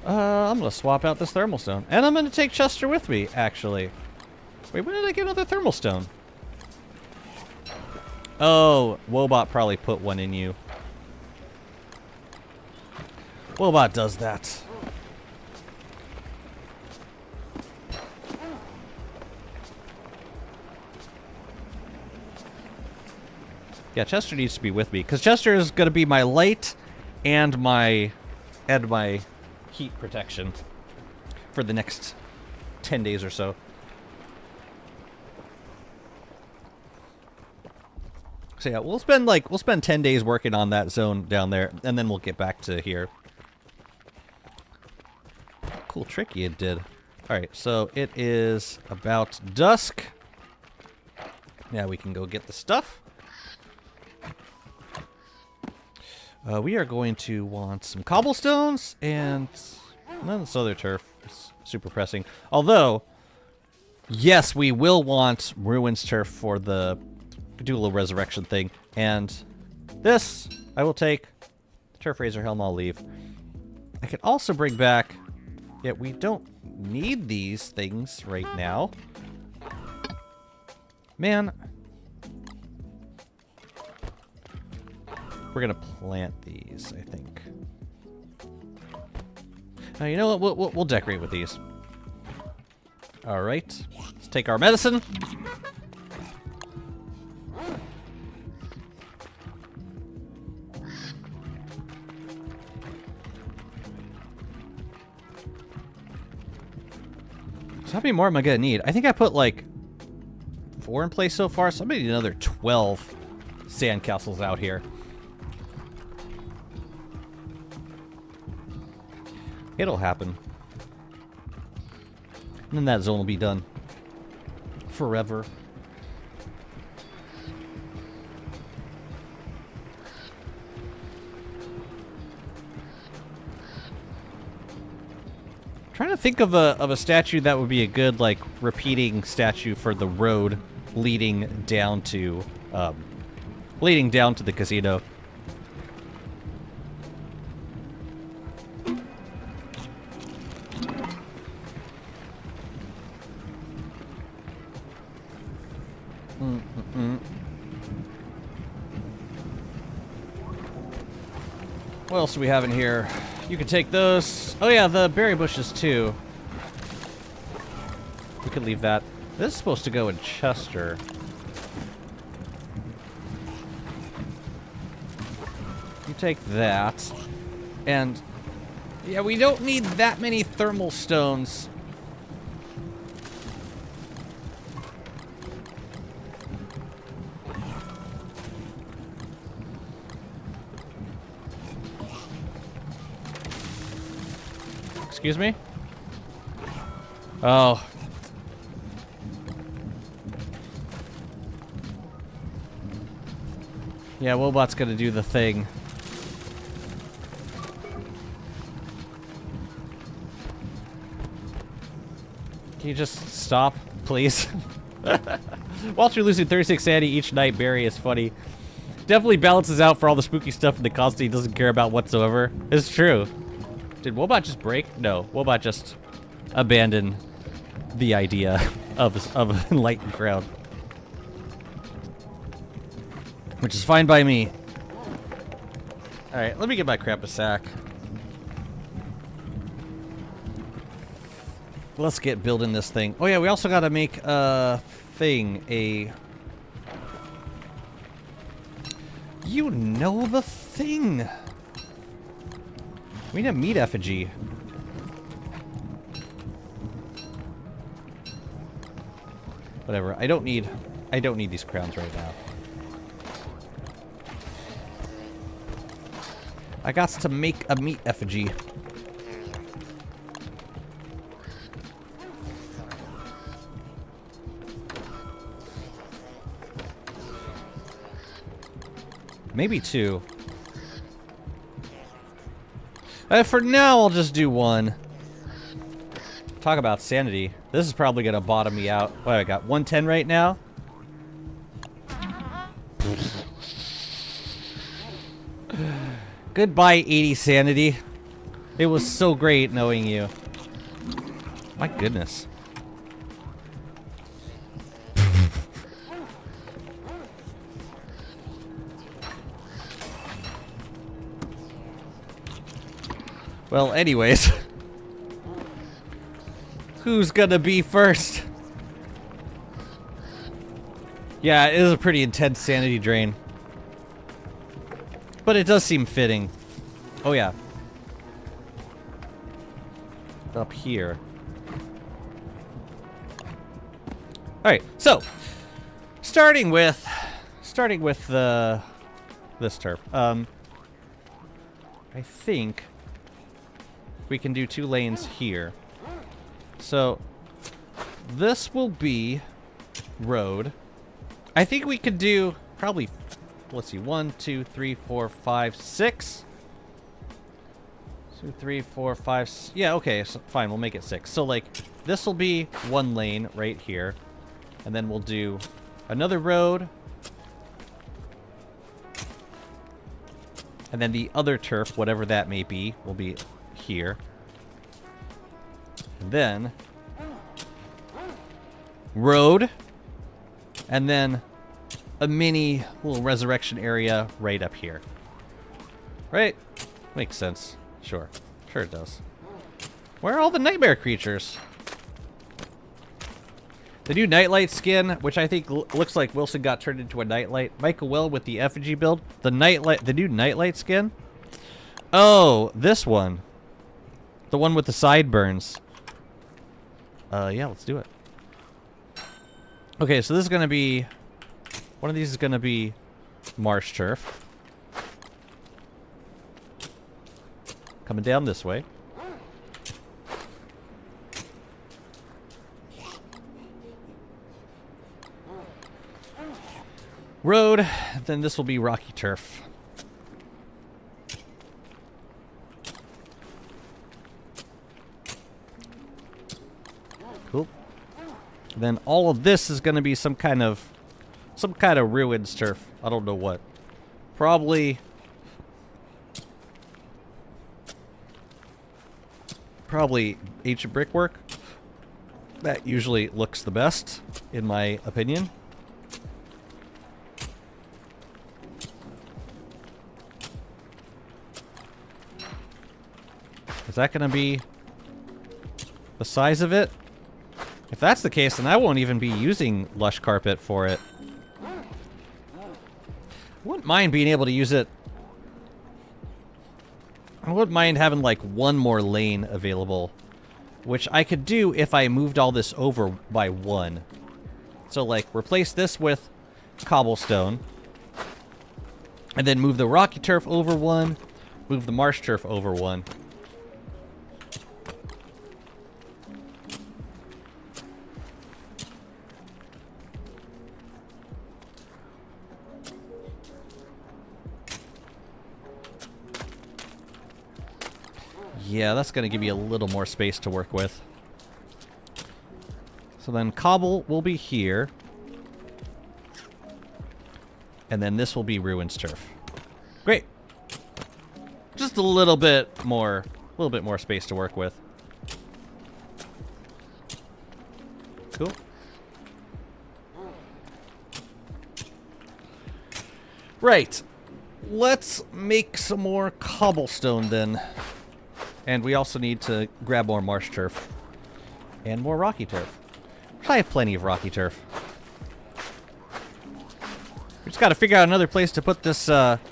I'm gonna swap out this thermal stone. And I'm gonna take Chester with me, actually. Wait, when did I get another thermal stone? Oh, Wobot probably put one in you. Wobot does that. Yeah, Chester needs to be with me, because Chester is gonna be my light and my heat protection for the next 10 days or so. So yeah, we'll spend 10 days working on that zone down there, and then we'll get back to here. Cool trick you did. Alright, so it is about dusk. Now we can go get the stuff. We are going to want some cobblestones and none of this other turf is super pressing. Although, yes, we will want ruins turf for the do a little resurrection thing. And this, I will take. The turf razor helm, I'll leave. I can also bring back. Yeah, we don't need these things right now. Man. We're gonna plant these, I think. You know what? We'll decorate with these. All right. Let's take our medicine. So how many more am I gonna need? I think I put like 4 in place so far, so I'm gonna need another 12 sandcastles out here. It'll happen. And then that zone will be done. Forever. Trying to think of a statue that would be a good, like, repeating statue for the road leading down to the casino. What else do we have in here? You can take those. Oh yeah, the berry bushes too. We could leave that. This is supposed to go in Chester. You take that. And yeah, we don't need that many thermal stones. Excuse me? Oh. Yeah, Wobot's gonna do the thing. Can you just stop, please? Whilst you're losing 36 sanity each night, Barry is funny. Definitely balances out for all the spooky stuff and the constant he doesn't care about whatsoever. It's true. Did Wobot just break? No, Wobot just abandoned the idea of an enlightened crowd. Which is fine by me. Alright, let me get my crap a sack. Let's get building this thing. Oh yeah, we also gotta make a thing, You know the thing! We need a meat effigy. Whatever. I don't need these crowns right now. I got to make a meat effigy. Maybe 2. For now, I'll just do 1. Talk about sanity. This is probably going to bottom me out. What, I got 110 right now? Goodbye, 80 sanity. It was so great knowing you. My goodness. Well, anyways. Who's gonna be first? Yeah, it is a pretty intense sanity drain. But it does seem fitting. Oh, yeah. Up here. Alright, so. Starting with this turf. I think we can do 2 lanes here. So, this will be road. I think we could do probably, let's see, 1, 2, 3, 4, 5, 6. 2, 3, 4, 5. Yeah, okay, so fine, we'll make it 6. So, like, this will be 1 lane right here. And then we'll do another road. And then the other turf, whatever that may be, will be here. And then road. And then a mini little resurrection area right up here. Right? Makes sense. Sure. Sure it does. Where are all the nightmare creatures? The new Nightlight skin, which I think looks like Wilson got turned into a Nightlight. Michael Will with the effigy build. The new Nightlight skin? Oh, this one. The one with the sideburns. Yeah, let's do it. Okay, so this is going to be... One of these is going to be marsh turf. Coming down this way. Road, then this will be rocky turf. Cool. Then all of this is going to be some kind of ruins turf. I don't know what. Probably ancient brickwork. That usually looks the best, in my opinion. Is that going to be the size of it? If that's the case, then I won't even be using lush carpet for it. I wouldn't mind being able to use it. I wouldn't mind having like 1 more lane available, which I could do if I moved all this over by 1. So like replace this with cobblestone, and then move the rocky turf over 1, move the marsh turf over 1. Yeah, that's going to give you a little more space to work with. So then cobble will be here. And then this will be ruins turf. Great. Just a little bit more space to work with. Cool. Right. Let's make some more cobblestone then. And we also need to grab more marsh turf. And more rocky turf. I have plenty of rocky turf. We just gotta figure out another place to put this, another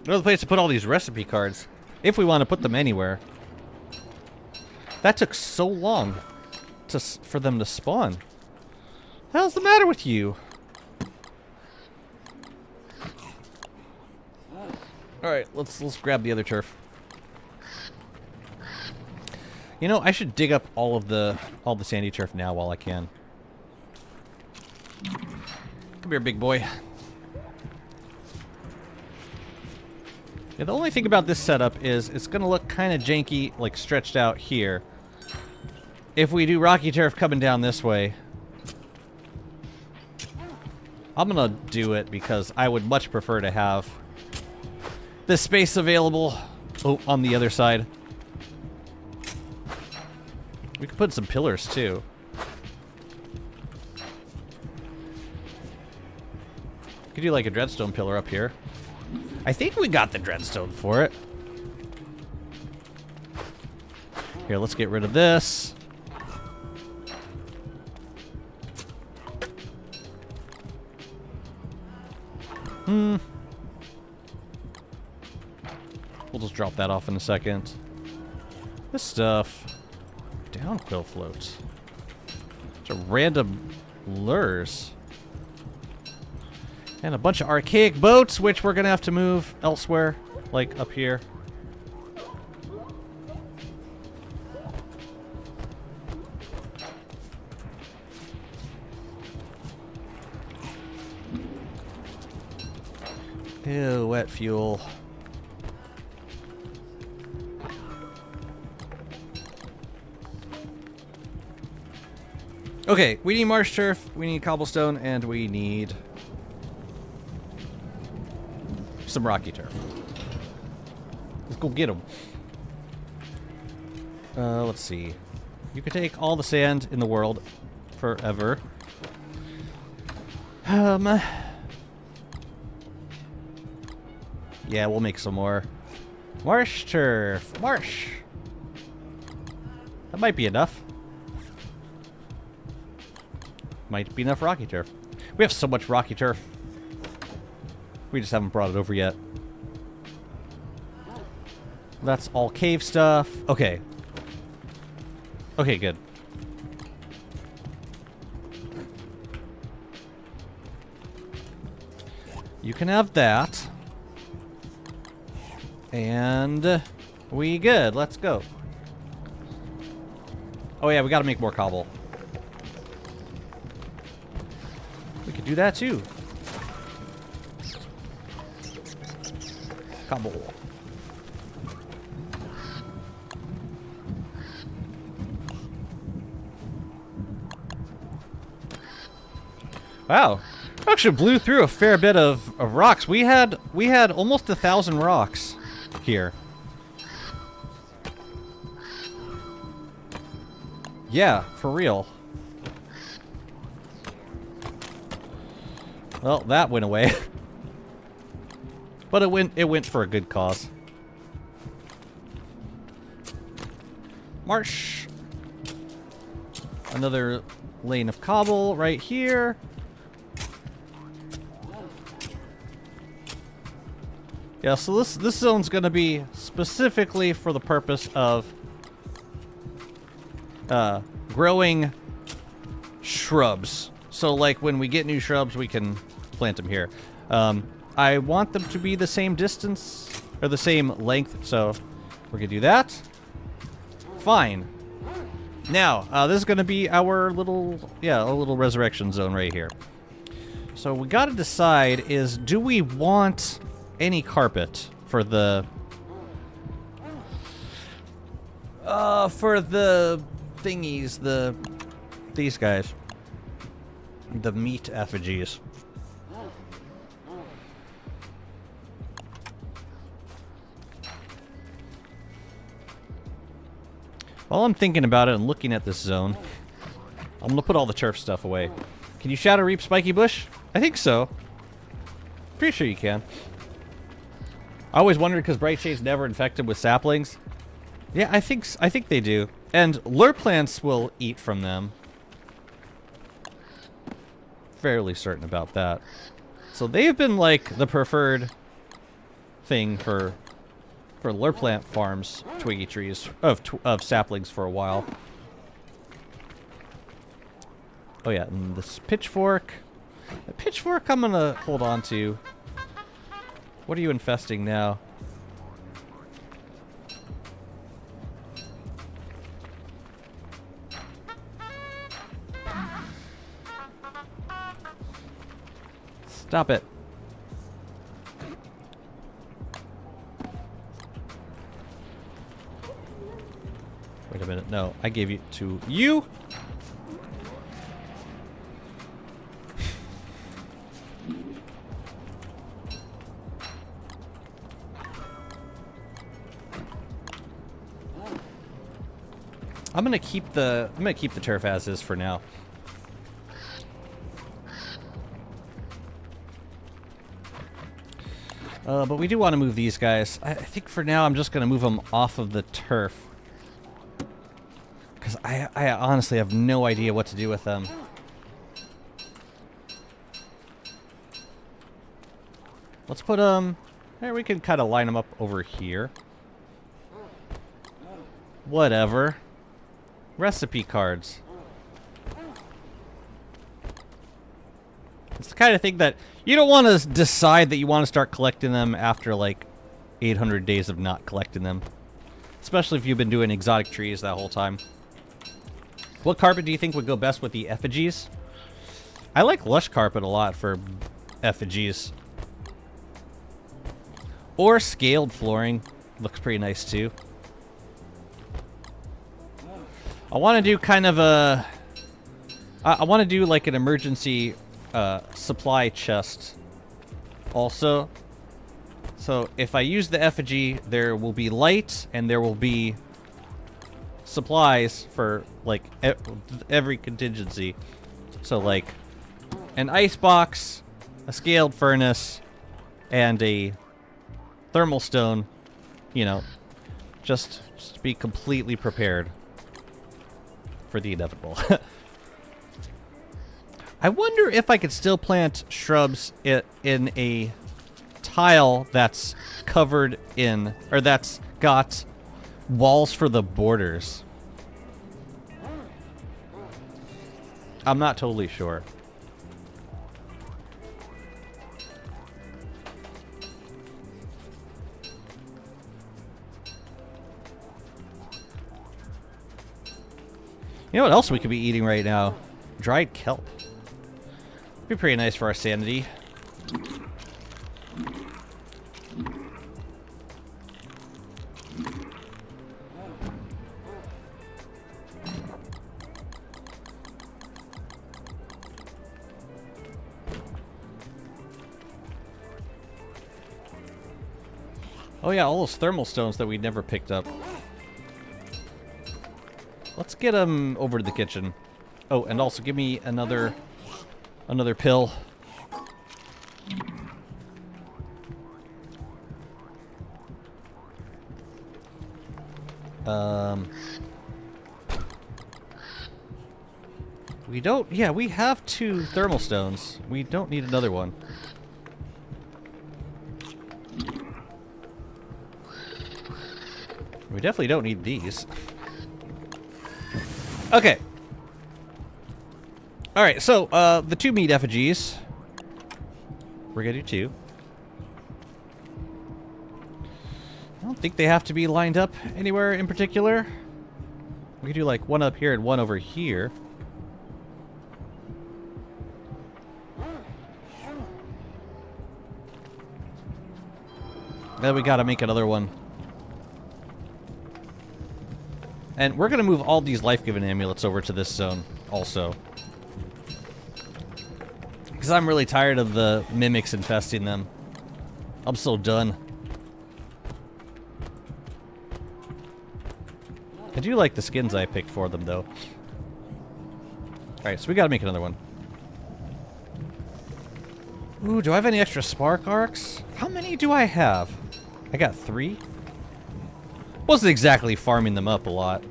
place to put all these recipe cards. If we want to put them anywhere. That took so long for them to spawn. The hell's the matter with you? Alright, let's grab the other turf. You know, I should dig up all the sandy turf now while I can. Come here, big boy. Yeah, the only thing about this setup is it's going to look kind of janky, like stretched out here. If we do Rocky Turf coming down this way, I'm going to do it because I would much prefer to have this space available on the other side. We could put some pillars too. Could do like a dreadstone pillar up here. I think we got the dreadstone for it. Here, let's get rid of this. We'll just drop that off in a second. This stuff. Down quill floats. It's a random lures. And a bunch of archaic boats, which we're gonna have to move elsewhere, like up here. Ew, wet fuel. Okay, we need marsh turf, we need cobblestone, and we need some rocky turf. Let's go get them. Let's see. You can take all the sand in the world forever. Yeah, we'll make some more. Marsh turf. Marsh. That might be enough. Might be enough rocky turf. We have so much rocky turf. We just haven't brought it over yet. That's all cave stuff. Okay. Okay, good. You can have that. And we good. Let's go. Oh yeah, we gotta make more cobble. We could do that too. Cobble. Wow. Actually blew through a fair bit of rocks. We had almost 1,000 rocks here. Yeah, for real. Well, that went away. But it went for a good cause. Marsh. Another lane of cobble right here. Yeah, so this zone's gonna be specifically for the purpose of growing shrubs. So like when we get new shrubs, we can plant them here. I want them to be the same distance or the same length, so we're gonna do that. Fine. Now, this is gonna be our little, a little resurrection zone right here. So we gotta decide is, do we want any carpet for the thingies, these guys, the meat effigies? While I'm thinking about it and looking at this zone, I'm gonna put all the turf stuff away. Can you shadow reap spiky bush? I think so. Pretty sure you can. I always wondered because Bright Shade's never infected with saplings. Yeah, I think they do. And lure plants will eat from them. Fairly certain about that. So they've been like the preferred thing for lure plant farms, twiggy trees of saplings for a while. Oh yeah, and this pitchfork. The pitchfork I'm gonna hold on to. What are you infesting now? Stop it. Wait a minute. No, I gave it to you. I'm gonna keep the turf as is for now. But we do want to move these guys. I think for now I'm just gonna move them off of the turf. Because I honestly have no idea what to do with them. Let's put them... There, we can kind of line them up over here. Whatever. Recipe cards. It's the kind of thing that you don't want to decide that you want to start collecting them after like 800 days of not collecting them. Especially if you've been doing exotic trees that whole time. What carpet do you think would go best with the effigies? I like lush carpet a lot for effigies. Or scaled flooring. Looks pretty nice too. I want to do kind of a... I want to do like an emergency supply chest also. So if I use the effigy, there will be light and there will be supplies for like every contingency. So like an ice box, a scaled furnace, and a thermal stone, you know, just to be completely prepared for the inevitable. I wonder if I could still plant shrubs in a tile that's covered in, or that's got walls for the borders. I'm not totally sure. You know what else we could be eating right now? Dried kelp. Be pretty nice for our sanity. Oh yeah, all those thermal stones that we never picked up. Let's get them over to the kitchen. Oh, and also give me another pill. We don't... Yeah, we have 2 thermal stones. We don't need another one. We definitely don't need these. Okay. Alright, so, the 2 meat effigies. We're gonna do 2. I don't think they have to be lined up anywhere in particular. We could do like one up here and one over here. Then we gotta make another one. And we're gonna move all these life-giving amulets over to this zone also. Because I'm really tired of the mimics infesting them. I'm so done. I do like the skins I picked for them, though. Alright, so we gotta make another one. Ooh, do I have any extra spark arcs? How many do I have? I got 3? Wasn't exactly farming them up a lot.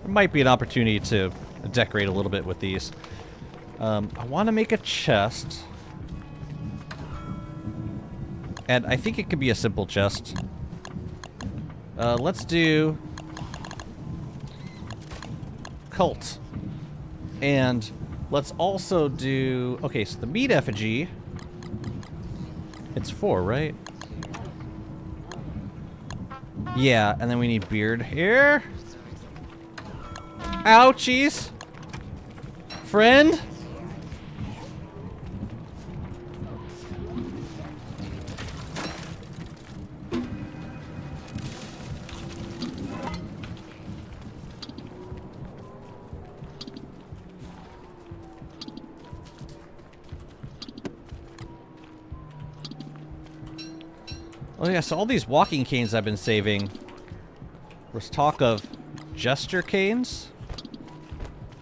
There might be an opportunity to decorate a little bit with these. I want to make a chest. And I think it could be a simple chest. Let's do... Cult. And let's also do... Okay, so the meat effigy... It's 4, right? Yeah, and then we need beard here. Ouchies. Friend. Oh yeah, so all these walking canes I've been saving. There's talk of gesture canes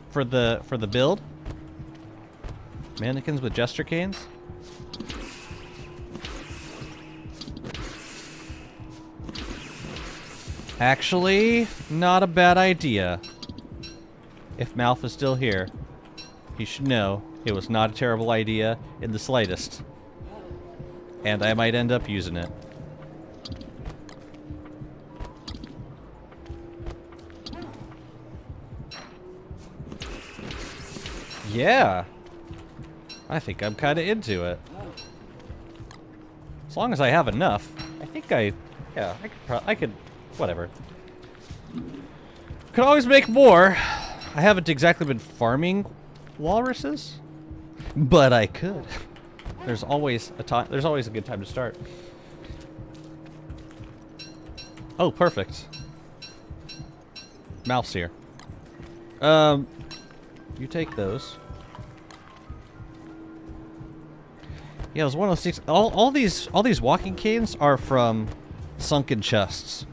for the build. Mannequins with gesture canes. Actually, not a bad idea. If Malf is still here, he should know it was not a terrible idea in the slightest. And I might end up using it. Yeah, I think I'm kind of into it. As long as I have enough, I think yeah, I could, whatever. Could always make more. I haven't exactly been farming walruses, but I could. There's always a time. There's always a good time to start. Oh, perfect. Mouse here. You take those. Yeah, it was one of those things. All these walking canes are from sunken chests.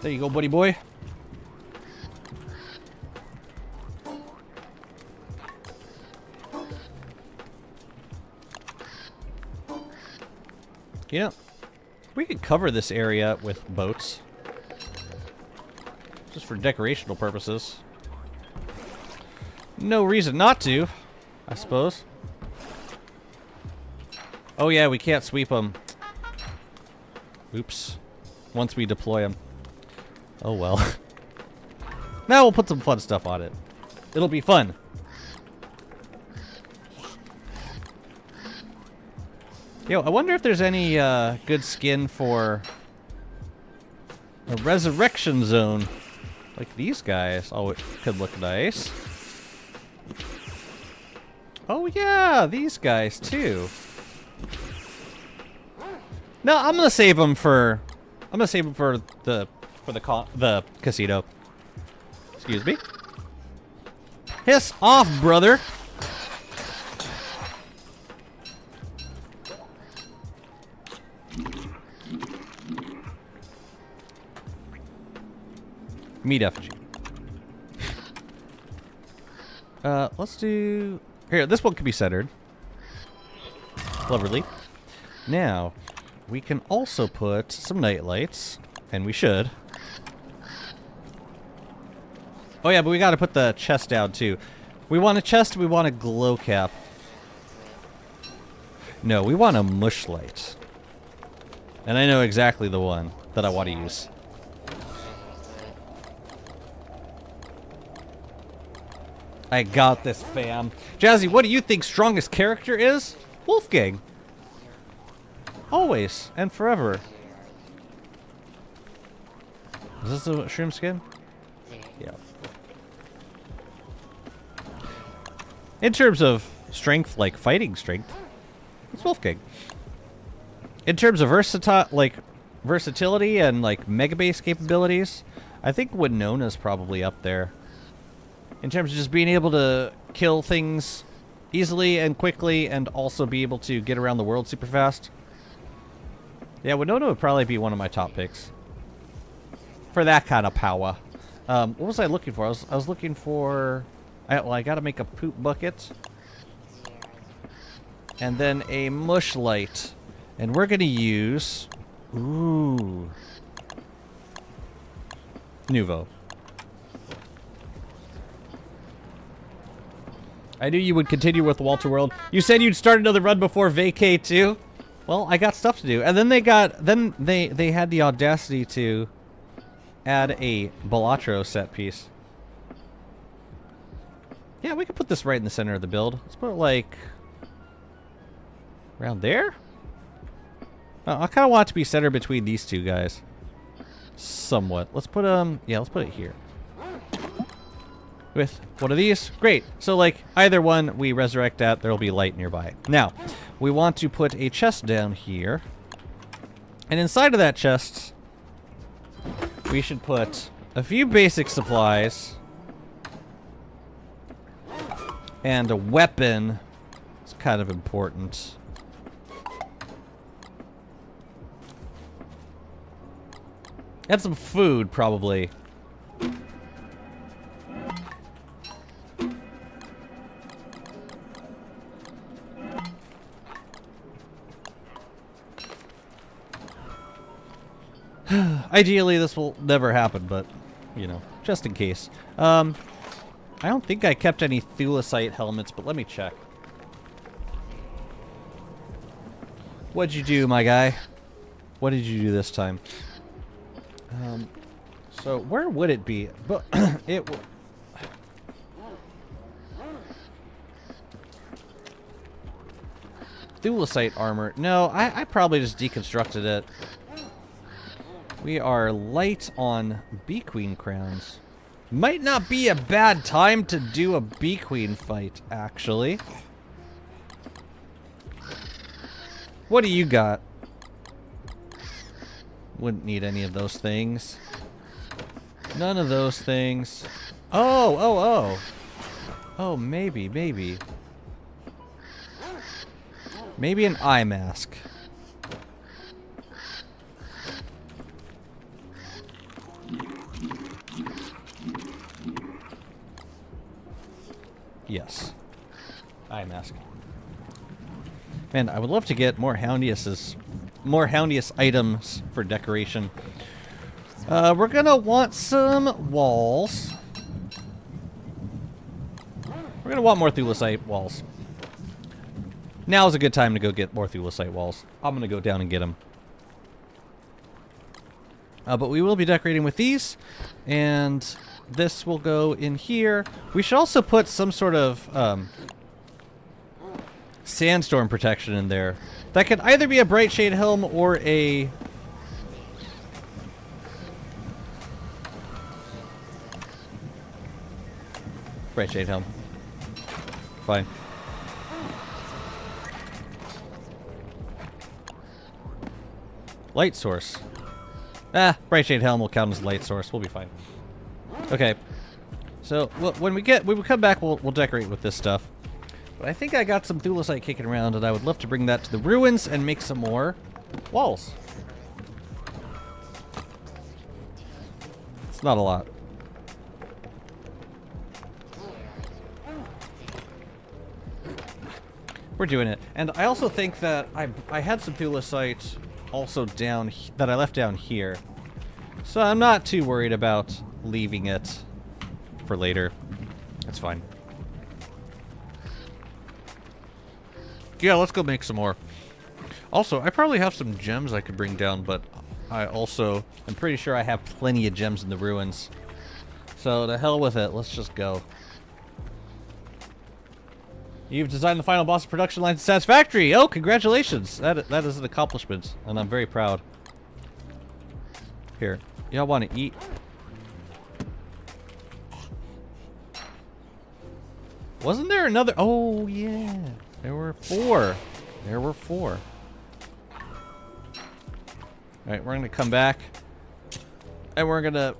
There you go, buddy boy. Yeah, we could cover this area with boats. Just for decorational purposes. No reason not to, I suppose. Oh yeah, we can't sweep them. Oops. Once we deploy them. Oh well. Now we'll put some fun stuff on it. It'll be fun. Yo, I wonder if there's any good skin for a resurrection zone. Like these guys. Oh, it could look nice. Oh yeah, these guys too. No, I'm gonna save them for. I'm gonna save them for the casino. Excuse me. Piss off, brother. Meat effigy. Let's do... Here, this one can be centered. Cleverly. Now, we can also put some night lights, and we should. Oh yeah, but we gotta put the chest down too. We want a chest, we want a glow cap. No, we want a mush light. And I know exactly the one that I want to use. I got this, fam. Jazzy, what do you think strongest character is? Wolfgang. Always and forever. Is this a shroom skin? Yeah. In terms of strength, like fighting strength, it's Wolfgang. In terms of versatility and like Megabase capabilities, I think Winona's probably up there. In terms of just being able to kill things easily and quickly and also be able to get around the world super fast. Yeah, Winona would probably be one of my top picks. For that kind of power. What was I looking for? I was looking for... I gotta make a poop bucket. And then a mush light. And we're gonna use... Ooh. Nuvo. I knew you would continue with Walter World. You said you'd start another run before vacay too. Well, I got stuff to do. And then they had the audacity to add a Balatro set piece. Yeah, we could put this right in the center of the build. Let's put it like around there. I kind of want it to be centered between these two guys. Somewhat. Let's put yeah, let's put it here. With one of these. Great. So like either one we resurrect at, there'll be light nearby. Now, we want to put a chest down here. And inside of that chest, we should put a few basic supplies and a weapon. It's kind of important. And some food, probably. Ideally, this will never happen, but, you know, just in case. I don't think I kept any thulecite helmets, but let me check. What'd you do, my guy? What did you do this time? So where would it be? But it thulecite armor. No, I probably just deconstructed it. We are light on bee queen crowns. Might not be a bad time to do a bee queen fight, actually. What do you got? Wouldn't need any of those things. None of those things. Oh, maybe. Maybe an eye mask. Yes. Eye mask. Man, I would love to get more Houndius items for decoration. We're gonna want some walls. We're gonna want more thulecite walls. Now's a good time to go get more thulecite walls. I'm gonna go down and get them. But we will be decorating with these, and this will go in here. We should also put some sort of sandstorm protection in there. That could either be a bright shade helm or a bright shade helm. Fine. Light source. Bright shade helm will count as light source. We'll be fine. Okay. So when we come back, we'll decorate with this stuff. But I think I got some thulecite kicking around, and I would love to bring that to the ruins and make some more walls. It's not a lot. We're doing it. And I also think that I had some thulecite also down that I left down here. So I'm not too worried about leaving it for later. That's fine. Yeah, let's go make some more. Also, I probably have some gems I could bring down, but I'm pretty sure I have plenty of gems in the ruins. So to hell with it, let's just go. You've designed the final boss production line to satisfactory. Oh, congratulations. That is an accomplishment, and I'm very proud. Here, y'all want to eat? Wasn't there another? Oh, yeah. There were 4. There were 4. Alright, we're going to come back. And we're going to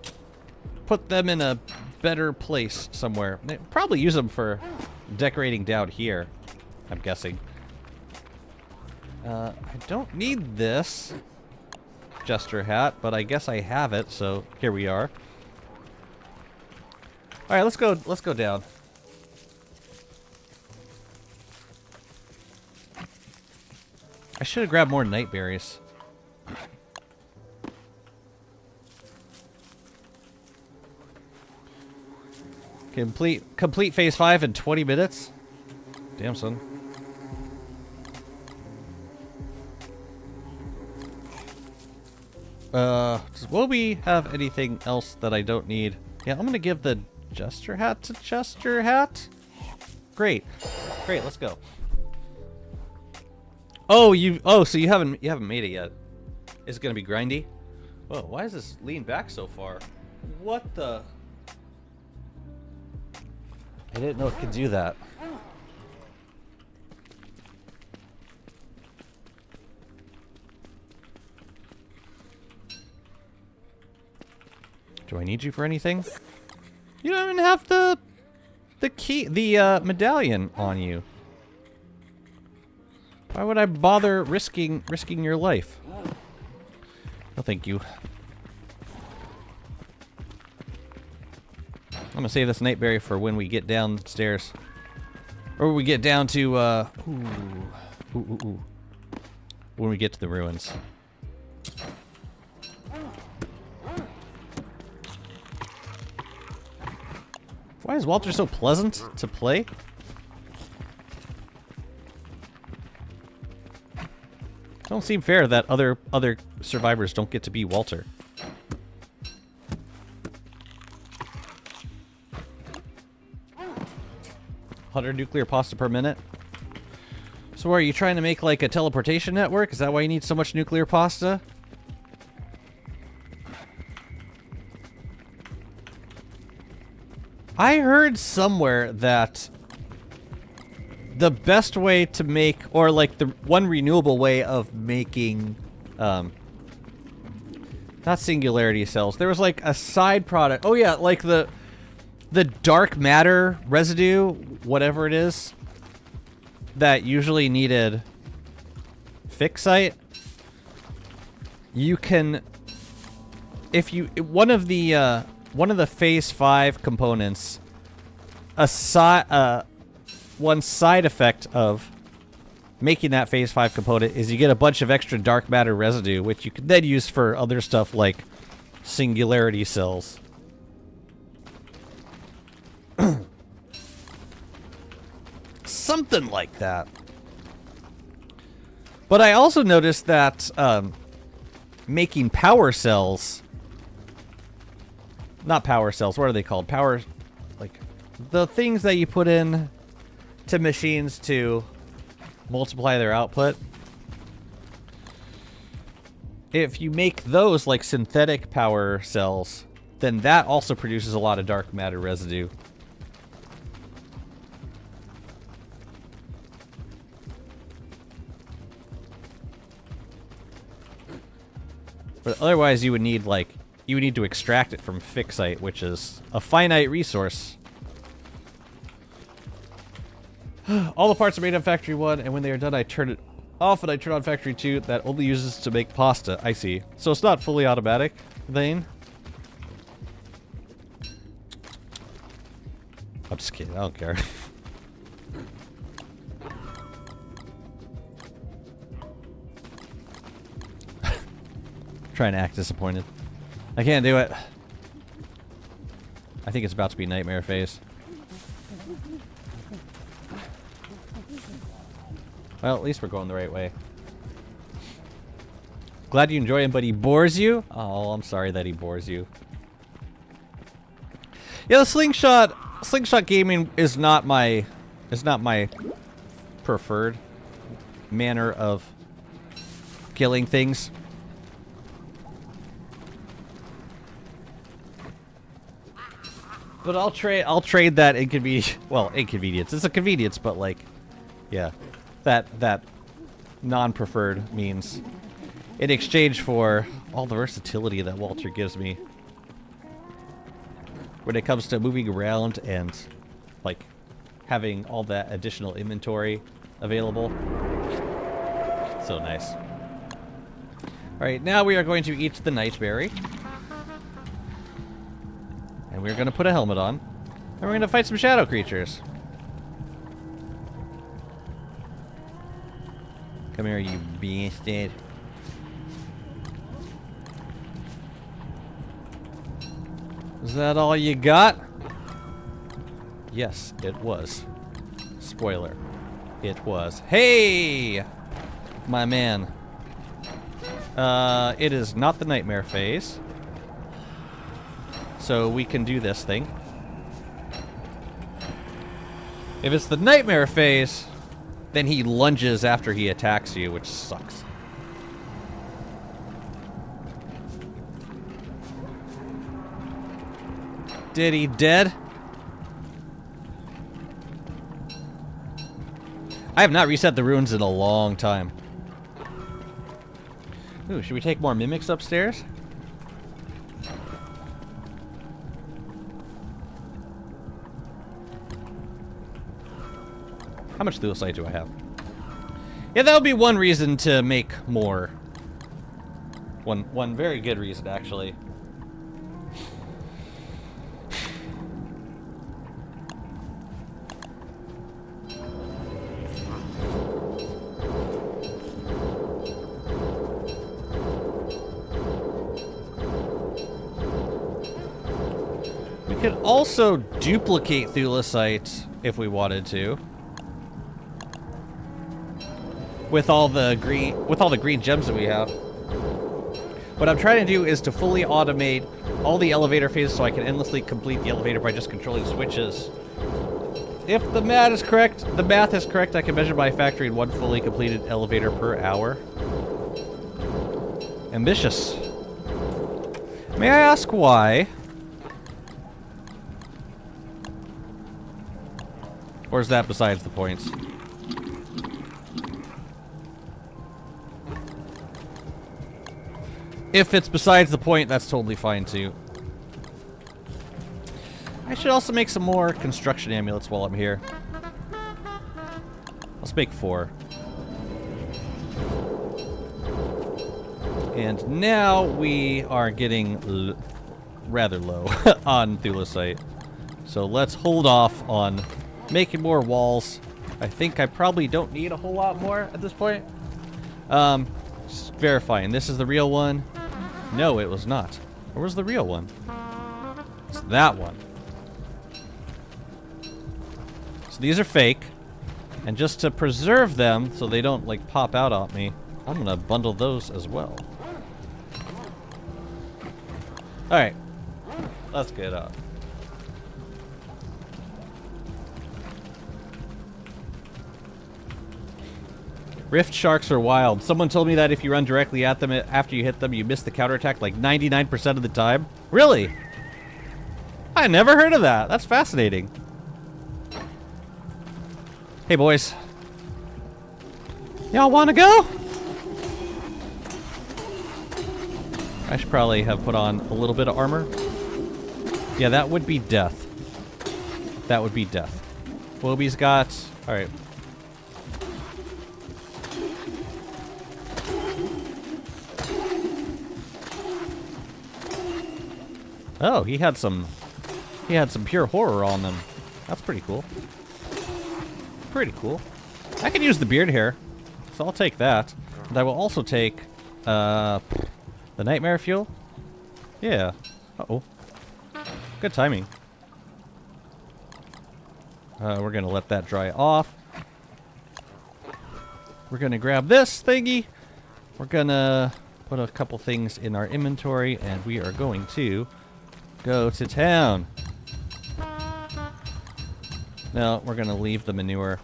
put them in a better place somewhere. Probably use them for decorating down here, I'm guessing. I don't need this jester hat, but I guess I have it, so here we are. Alright, let's go down. I should have grabbed more night berries. Complete phase 5 in 20 minutes? Damn, son. Does Wobie have anything else that I don't need? Yeah, I'm gonna give the Jester hat to Chester hat. Great. Great, let's go. Oh, so you haven't made it yet. Is it gonna be grindy? Whoa, why is this lean back so far? What the? I didn't know it could do that. Do I need you for anything? You don't even have the key, the medallion on you. Why would I bother risking your life? No, thank you. I'm gonna save this nightberry for when we get downstairs, or we get down to when we get to the ruins. Why is Walter so pleasant to play? Don't seem fair that other survivors don't get to be Walter. 100 nuclear pasta per minute. So are you trying to make like a teleportation network? Is that why you need so much nuclear pasta? I heard somewhere that the best way to make, or like the one renewable way of making, not singularity cells. There was like a side product. Oh yeah, like the dark matter residue, whatever it is, that usually needed fixite. You can, if you, one of the phase 5 components, one side effect of making that phase 5 component is you get a bunch of extra dark matter residue, which you can then use for other stuff like singularity cells. Something like that. But I also noticed that making power cells, not power cells, what are they called? Power, like the things that you put in to machines to multiply their output. If you make those like synthetic power cells, then that also produces a lot of dark matter residue. But otherwise you would need like, you would need to extract it from fixite, which is a finite resource. All the parts are made on Factory 1, and when they are done, I turn it off and I turn on Factory 2 that only uses to make pasta. I see. So it's not fully automatic, then? I'm just kidding. I don't care. Trying to act disappointed. I can't do it. I think it's about to be nightmare phase. Well, at least we're going the right way. Glad you enjoy him, but he bores you? Oh, I'm sorry that he bores you. Yeah, the slingshot gaming is not my preferred manner of killing things. But I'll trade that inconvenience. It's a convenience, but like, yeah, that non-preferred means in exchange for all the versatility that Walter gives me when it comes to moving around and like having all that additional inventory available. So nice. All right, now we are going to eat the nightberry. And we're going to put a helmet on. And we're going to fight some shadow creatures. Come here, you bastard. Is that all you got? Yes, it was. Spoiler. It was. Hey! My man. It is not the nightmare phase. So we can do this thing. If it's the nightmare phase, then he lunges after he attacks you, which sucks. Did he dead? I have not reset the runes in a long time. Ooh, should we take more mimics upstairs? How much thulecite do I have? Yeah, that would be one reason to make more. One very good reason, actually. We could also duplicate thulecite if we wanted to. With all the green gems that we have. What I'm trying to do is to fully automate all the elevator phases so I can endlessly complete the elevator by just controlling switches. If the math is correct, I can measure by factoring one fully completed elevator per hour. Ambitious. May I ask why? Or is that besides the points? If it's besides the point, that's totally fine too. I should also make some more construction amulets while I'm here. Let's make 4. And now we are getting rather low on thulecite. So let's hold off on making more walls. I think I probably don't need a whole lot more at this point. Just verifying. This is the real one. No, it was not. Where was the real one? It's that one. So these are fake. And just to preserve them so they don't like pop out on me, I'm gonna bundle those as well. Alright. Let's get up. Rift sharks are wild. Someone told me that if you run directly at them after you hit them, you miss the counterattack like 99% of the time. Really? I never heard of that. That's fascinating. Hey, boys. Y'all want to go? I should probably have put on a little bit of armor. Yeah, that would be death. That would be death. Wobie's got... Alright. Oh, he had some pure horror on them. That's pretty cool. Pretty cool. I could use the beard hair, so I'll take that. And I will also take the nightmare fuel. Yeah. Uh-oh. Good timing. We're gonna let that dry off. We're gonna grab this thingy. We're gonna put a couple things in our inventory, and we are going to go to town. No, we're gonna leave the manure.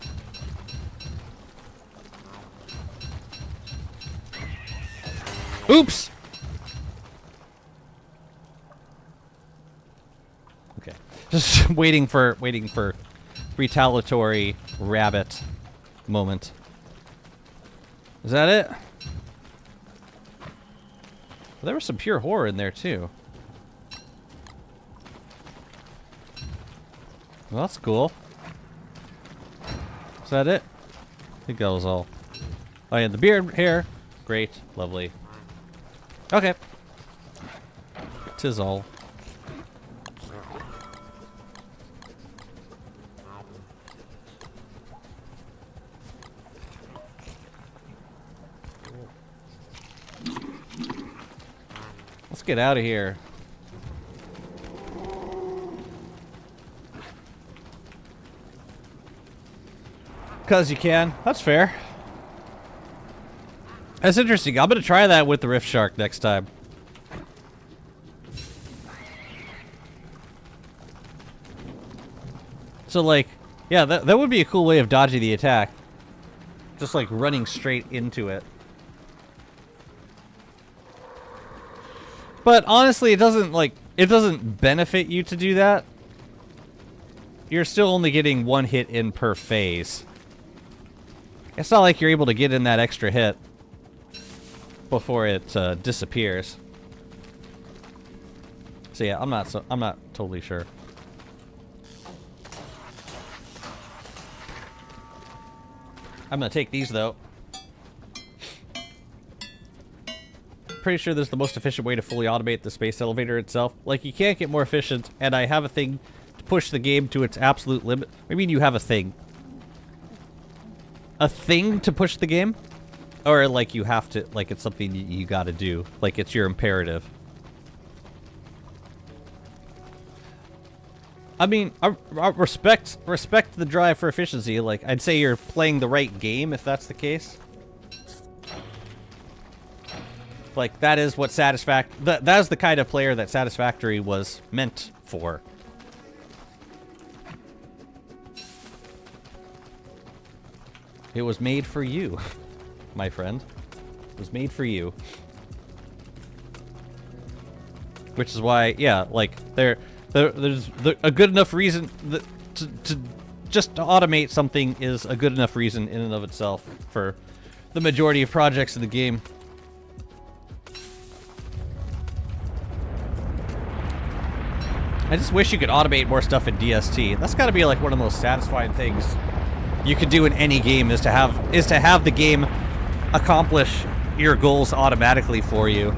Oops! Okay. Just waiting for retaliatory rabbit moment. Is that it? Well, there was some pure horror in there too. Well, that's cool. Is that it? I think that was all. Oh, yeah, the beard hair. Great. Lovely. Okay. 'Tis all. Let's get out of here. Because you can. That's fair. That's interesting. I'm gonna try that with the Rift Shark next time. So like, yeah, that would be a cool way of dodging the attack. Just like running straight into it. But honestly, it doesn't benefit you to do that. You're still only getting one hit in per phase. It's not like you're able to get in that extra hit before it disappears. So yeah, I'm not totally sure. I'm gonna take these though. Pretty sure this is the most efficient way to fully automate the space elevator itself. Like, you can't get more efficient, and I have a thing to push the game to its absolute limit. I mean, you have a thing. A thing to push the game? Or, like, you have to, like, it's something you gotta do. Like, it's your imperative. I mean, I respect the drive for efficiency. Like, I'd say you're playing the right game if that's the case. Like, that is what that is the kind of player that Satisfactory was meant for. It was made for you, my friend. It was made for you. Which is why, yeah, like, there's a good enough reason to just to automate something is a good enough reason in and of itself for the majority of projects in the game. I just wish you could automate more stuff in DST. That's got to be like one of the most satisfying things you could do in any game is to have the game accomplish your goals automatically for you.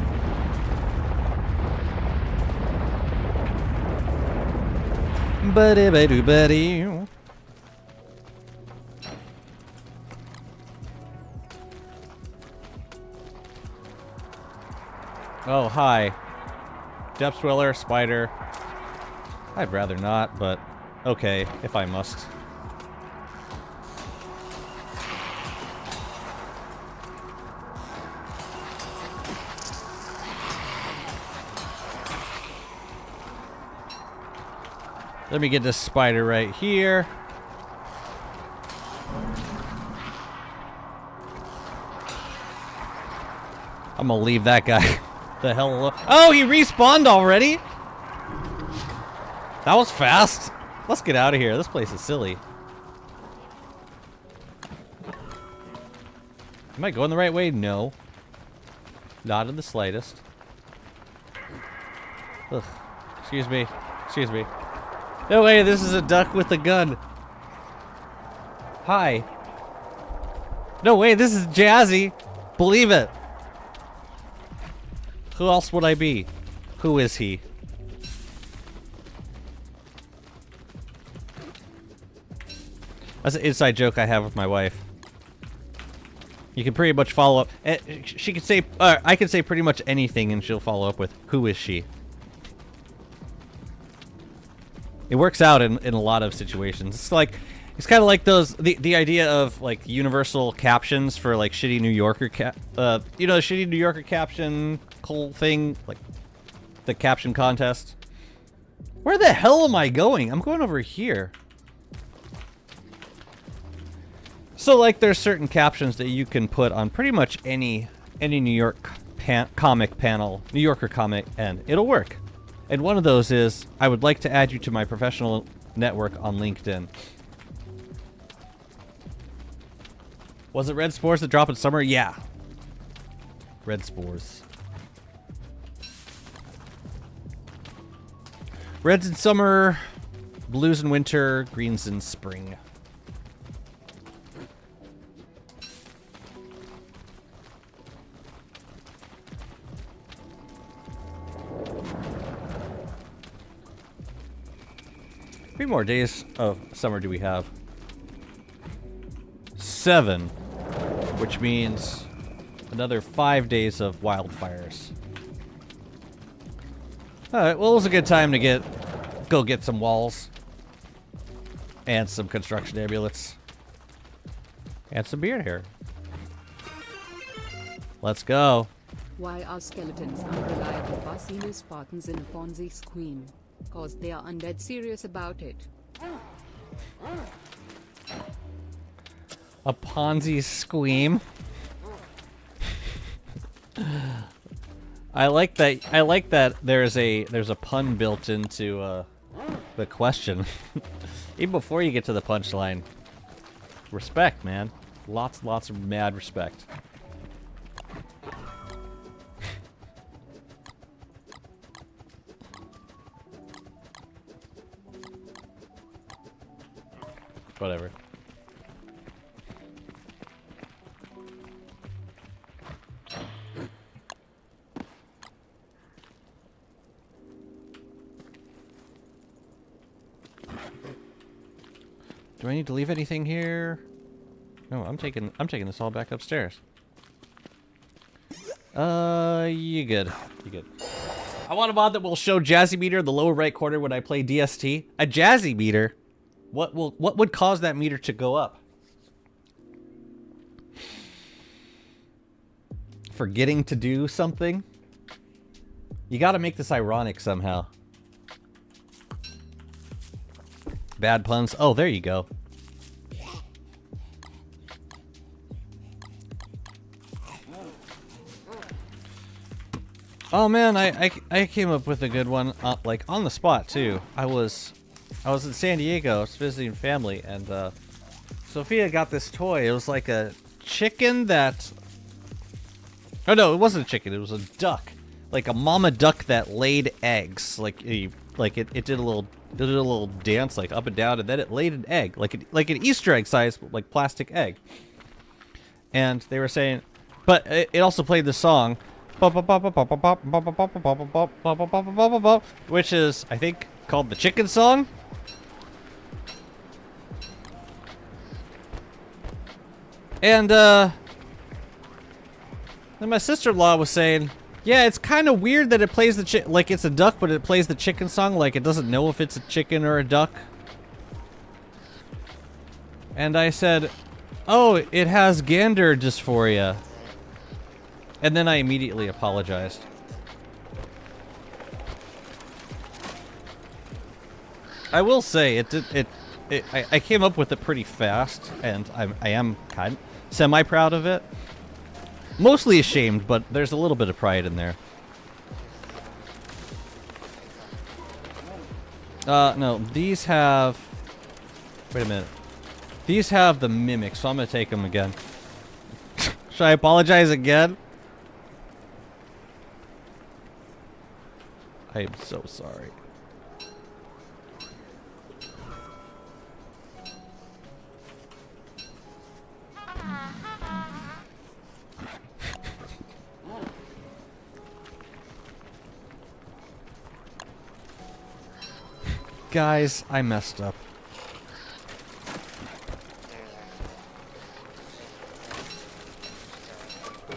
Buddy. Oh, hi. Depth Dweller, Spider. I'd rather not, but okay, if I must. Let me get this spider right here. I'm gonna leave that guy the hell alone. Oh, he respawned already? That was fast. Let's get out of here. This place is silly. Am I going the right way? No. Not in the slightest. Ugh. Excuse me. Excuse me. No way, this is a duck with a gun. Hi. No way, this is Jazzy. Believe it. Who else would I be? Who is he? That's an inside joke I have with my wife. You can pretty much follow up. She can say, I can say pretty much anything and she'll follow up with, who is she? It works out in a lot of situations. It's kind of like the idea of like universal captions for like shitty New Yorker you know, the shitty New Yorker caption whole thing, like the caption contest. Where the hell am I going? I'm going over here. So like there's certain captions that you can put on pretty much any New York comic panel, New Yorker comic, and it'll work. And one of those is, I would like to add you to my professional network on LinkedIn. Was it red spores that drop in summer? Yeah. Red spores. Reds in summer, blues in winter, greens in spring. How many more days of summer do we have? 7, which means another 5 days of wildfires. Alright, well, it was a good time to go get some walls. And some construction amulets. And some beard hair. Let's go. Why are skeletons unreliable Basile Spartans in a Ponzi scheme? Cause they are undead serious about it. A Ponzi scheme. I like that there's a pun built into the question. Even before you get to the punchline. Respect, man. Lots of mad respect. Whatever. Do I need to leave anything here? No, I'm taking this all back upstairs. You good. You good. I want a mod that will show Jazzy meter in the lower right corner when I play DST. A Jazzy meter? What would cause that meter to go up? Forgetting to do something? You gotta make this ironic somehow. Bad puns. Oh, there you go. Oh man, I came up with a good one, like on the spot too. I was in San Diego, I was visiting family, and Sophia got this toy. It was like a chicken that... Oh no, it wasn't a chicken. It was a duck, like a mama duck that laid eggs. Like it did a little dance, like up and down, and then it laid an egg, like an Easter egg size, like plastic egg. And they were saying, but it also played the song, which is, I think, called the chicken song. And then my sister-in-law was saying, yeah, it's kind of weird that it plays the like it's a duck, but it plays the chicken song like it doesn't know if it's a chicken or a duck. And I said, oh, it has gander dysphoria. And then I immediately apologized. I will say I came up with it pretty fast, and I am kind of semi-proud of it. Mostly ashamed, but there's a little bit of pride in there. No, these have... Wait a minute. These have the mimic, so I'm gonna take them again. Should I apologize again? I am so sorry. Guys, I messed up.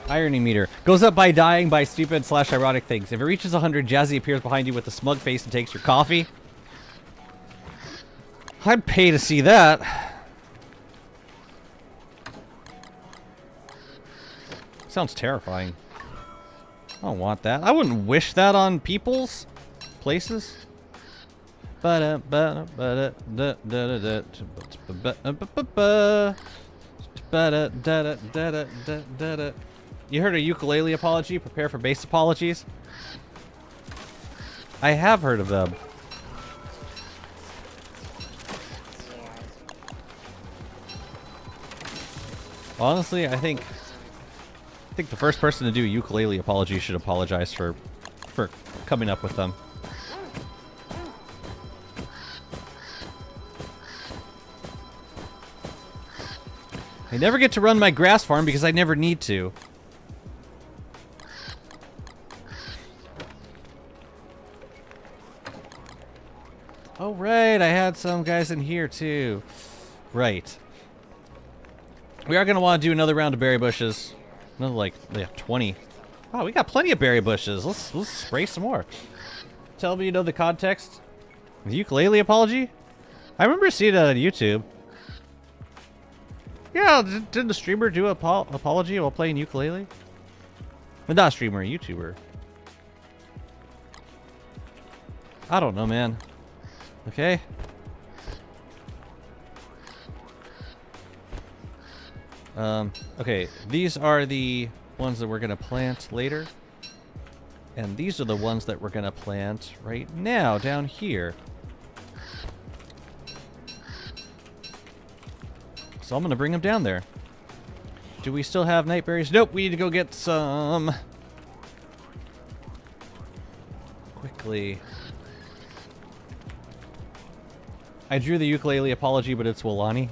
Irony meter. Goes up by dying by stupid / ironic things. If it reaches 100, Jazzy appears behind you with a smug face and takes your coffee. I'd pay to see that. Sounds terrifying. I don't want that. I wouldn't wish that on people's places. You heard a ukulele apology? Prepare for bass apologies? I have heard of them. Honestly, I think the first person to do a ukulele apology should apologize for coming up with them. I never get to run my grass farm because I never need to. Oh, right. I had some guys in here, too. Right. We are going to want to do another round of berry bushes. Another, like, 20. Oh, we got plenty of berry bushes. Let's spray some more. Tell me you know the context. The ukulele apology? I remember seeing it on YouTube. Yeah, did the streamer do an apology while playing ukulele? Not a streamer, a YouTuber. I don't know, man. Okay. Okay, these are the ones that we're gonna plant later. And these are the ones that we're gonna plant right now, down here. So I'm gonna bring them down there. Do we still have night berries? Nope, we need to go get some. Quickly. I drew the ukulele apology, but it's Wolani.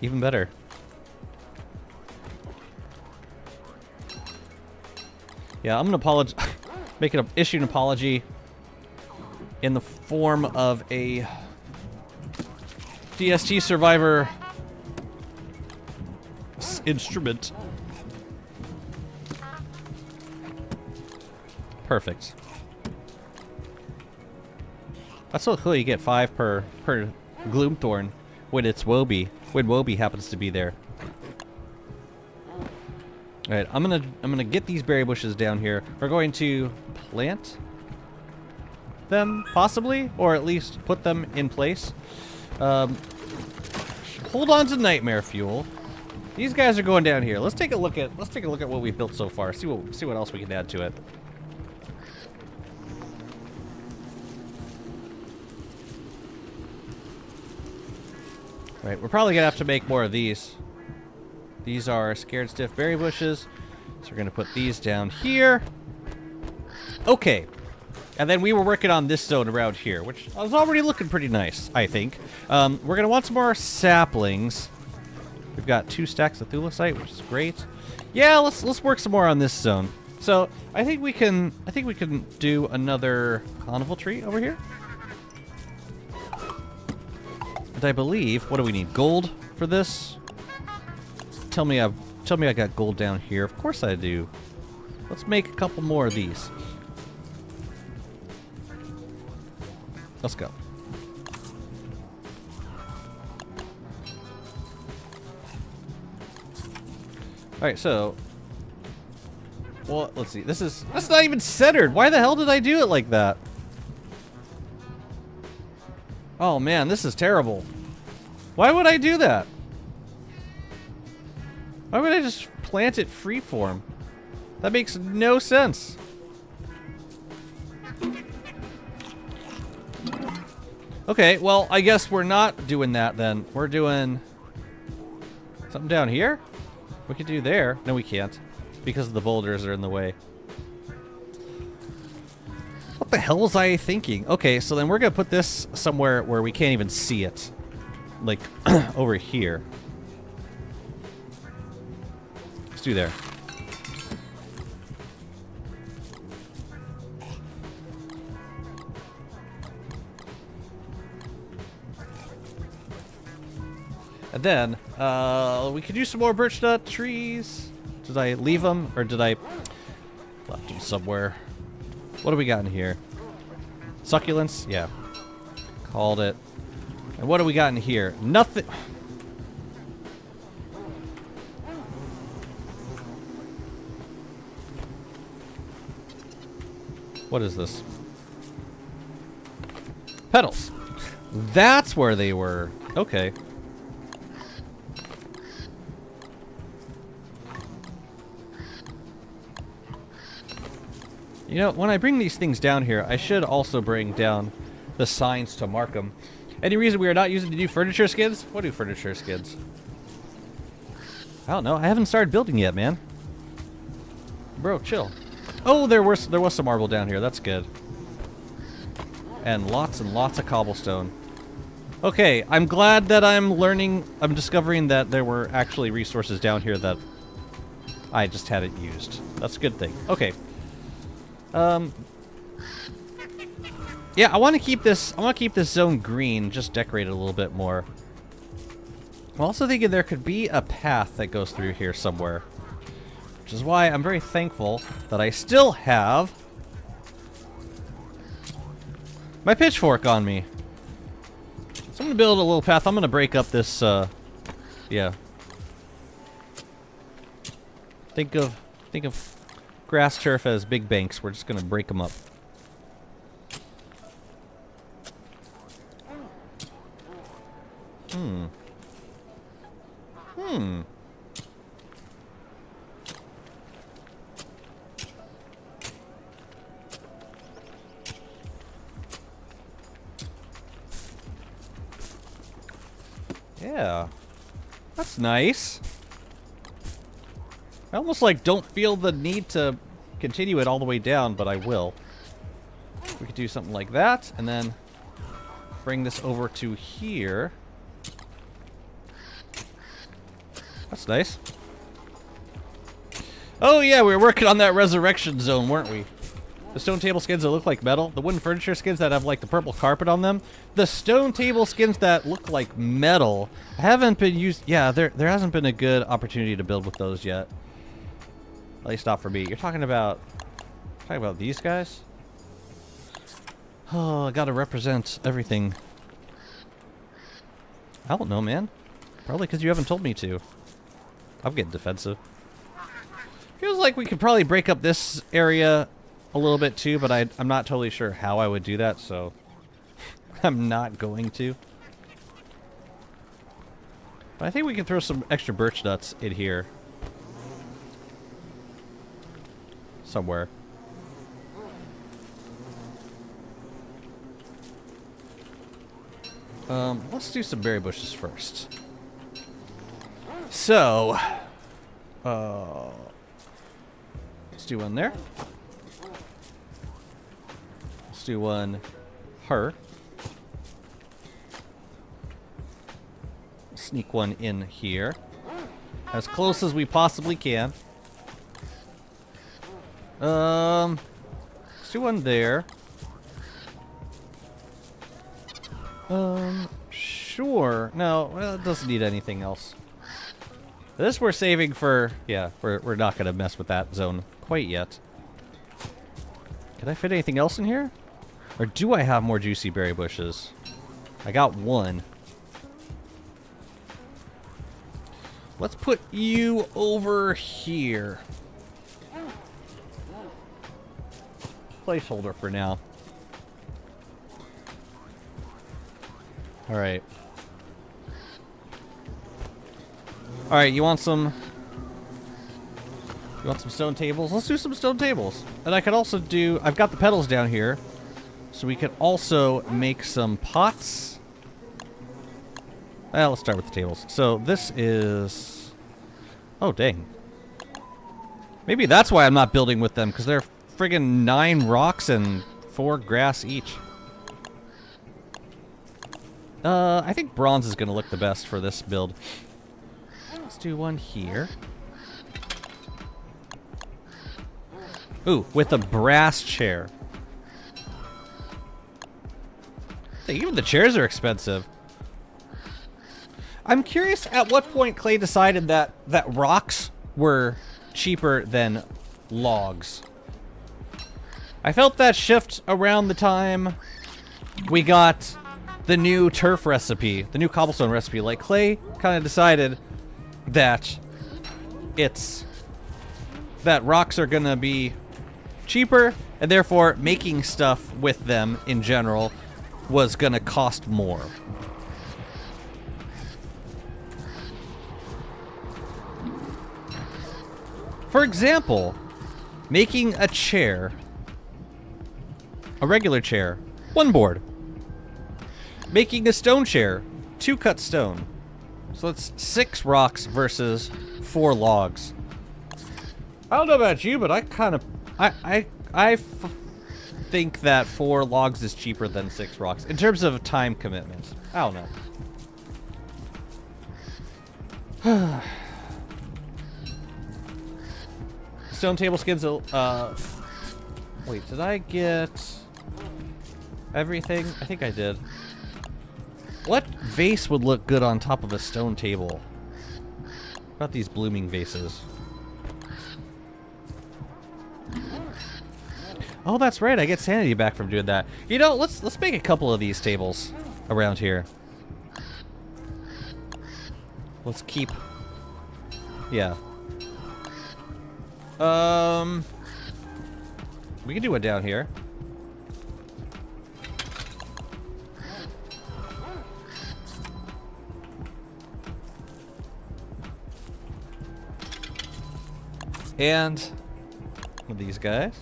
Even better. Yeah, I'm gonna issue an apology in the form of a DST survivor instrument. Perfect. That's so cool. You get 5 per Gloomthorn when it's Wobie. When Wobie happens to be there. All right, I'm gonna get these berry bushes down here. We're going to plant them possibly, or at least put them in place. Hold on to nightmare fuel. These guys are going down here. Let's take a look at what we've built so far. See what else we can add to it. Right, we're probably gonna have to make more of these. These are scared stiff berry bushes. So we're gonna put these down here. Okay. And then we were working on this zone around here, which was already looking pretty nice, I think. We're gonna want some more saplings. We've got 2 stacks of thulecite, which is great. Yeah, let's work some more on this zone. So I think we can do another conical tree over here. And I believe, what do we need? Gold for this? Tell me I got gold down here. Of course I do. Let's make a couple more of these. Let's go. Alright, so well, let's see. That's not even centered. Why the hell did I do it like that? Oh man, this is terrible. Why would I do that? Why would I just plant it freeform? That makes no sense. Okay, well, I guess we're not doing that then. We're doing something down here? We could do there. No, we can't. Because the boulders are in the way. What the hell was I thinking? Okay, so then we're gonna put this somewhere where we can't even see it. Like, over here. Let's do there. And then, we could use some more birch nut trees. Did I leave them, or did I left them somewhere? What do we got in here? Succulents? Yeah. Called it. And what do we got in here? Nothing. What is this? Petals. That's where they were. Okay. You know, when I bring these things down here, I should also bring down the signs to mark them. Any reason we are not using the new furniture skids? What do furniture skids? I don't know. I haven't started building yet, man. Bro, chill. Oh, there was some marble down here. That's good. And lots of cobblestone. Okay, I'm glad that I'm discovering that there were actually resources down here that I just hadn't used. That's a good thing. Okay. Yeah, I want to keep this zone green, just decorate it a little bit more. I'm also thinking there could be a path that goes through here somewhere. Which is why I'm very thankful that I still have my pitchfork on me. So I'm gonna build a little path. I'm gonna break up this, yeah. Think of Think of grass turf as big banks. We're just gonna break them up. Yeah. That's nice. I almost like don't feel the need to continue it all the way down, but I will. We could do something like that, and then bring this over to here. That's nice. Oh yeah, we were working on that resurrection zone, weren't we? The stone table skins that look like metal. The wooden furniture skins that have like the purple carpet on them. The stone table skins that look like metal haven't been used. Yeah, there hasn't been a good opportunity to build with those yet. At least not for me. You're talking about these guys? Oh, I gotta represent everything. I don't know, man. Probably because you haven't told me to. I'm getting defensive. Feels like we could probably break up this area a little bit too, but I'm not totally sure how I would do that, so I'm not going to. But I think we can throw some extra birch nuts in here. Somewhere. Let's do some berry bushes first. So, let's do one there. Let's do one her. Sneak one in here. As close as we possibly can. Let's do one there. Sure. No, well, it doesn't need anything else. This we're saving for, yeah, we're not going to mess with that zone quite yet. Can I fit anything else in here? Or do I have more juicy berry bushes? I got one. Let's put you over here. Placeholder for now. Alright. Alright, you want some stone tables? Let's do some stone tables. And I could also do, I've got the petals down here. So we could also make some pots. Well, let's start with the tables. So this is, oh dang. Maybe that's why I'm not building with them, because they're friggin' 9 rocks and 4 grass each. I think bronze is gonna look the best for this build. Let's do one here. Ooh, with a brass chair. Hey, even the chairs are expensive. I'm curious at what point Clay decided that rocks were cheaper than logs. I felt that shift around the time we got the new turf recipe, the new cobblestone recipe. Like, Clay kind of decided that that rocks are gonna be cheaper, and therefore making stuff with them in general was gonna cost more. For example, making a chair, a regular chair, 1 board. Making a stone chair, 2 cut stone. So that's 6 rocks versus 4 logs. I don't know about you, but I kind of, I think that 4 logs is cheaper than 6 rocks in terms of time commitment. I don't know. Stone table skins. Wait, did I get everything? I think I did. What vase would look good on top of a stone table? What about these blooming vases? Oh, that's right. I get sanity back from doing that. You know, let's make a couple of these tables around here. Let's keep. Yeah. We can do one down here. And with these guys.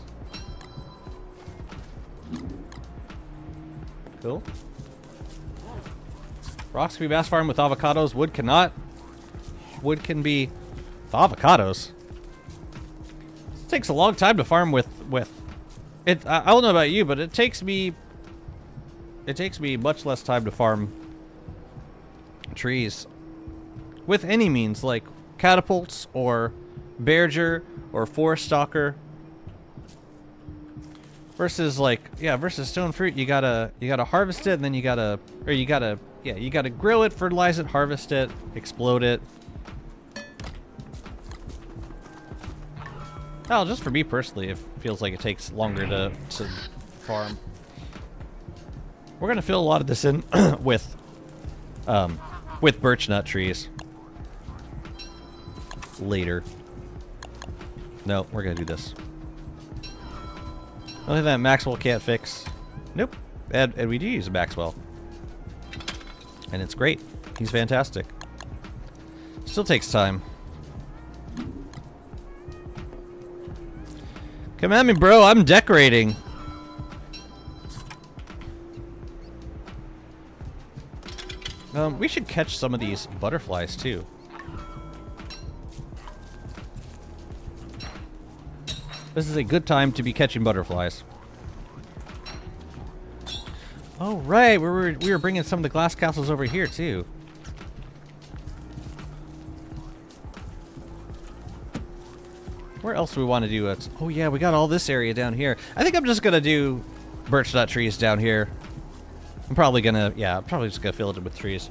Cool. Rocks can be mass farmed with avocados. Wood cannot. Wood can be with avocados. It takes a long time to farm with it. I don't know about you, but it takes me much less time to farm trees with any means, like catapults or Berger or Forest Stalker. Versus versus stone fruit, you gotta harvest it, and then you gotta grill it, fertilize it, harvest it, explode it. Oh, just for me personally, it feels like it takes longer to farm. We're gonna fill a lot of this in with birch nut trees later. No, we're gonna do this. Only that Maxwell can't fix. Nope. And we do use a Maxwell. And it's great. He's fantastic. Still takes time. Come at me, bro. I'm decorating. We should catch some of these butterflies, too. This is a good time to be catching butterflies. Oh, right. We were bringing some of the glass castles over here, too. Where else do we want to do it? Oh, yeah, we got all this area down here. I think I'm just going to do birch nut trees down here. I'm probably just going to fill it with trees.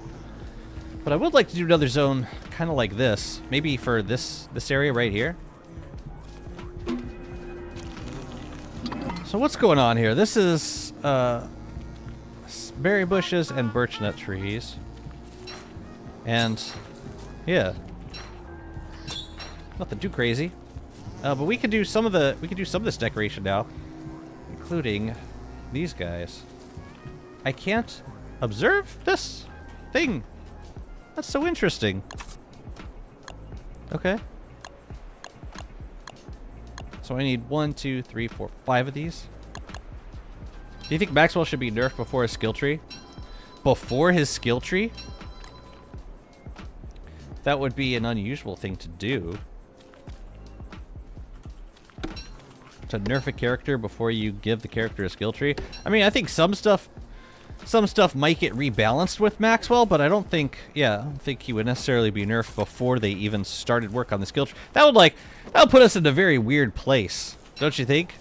But I would like to do another zone kind of like this. Maybe for this area right here. So what's going on here? This is berry bushes and birch nut trees. And yeah. Nothing too crazy. But we can do some of this decoration now, including these guys. I can't observe this thing. That's so interesting. Okay. So I need 1, 2, 3, 4, 5 of these. Do you think Maxwell should be nerfed before his skill tree? Before his skill tree? That would be an unusual thing to do. To nerf a character before you give the character a skill tree. I mean, I think some stuff might get rebalanced with Maxwell, but I don't think he would necessarily be nerfed before they even started work on the skill tree. That would put us in a very weird place, don't you think?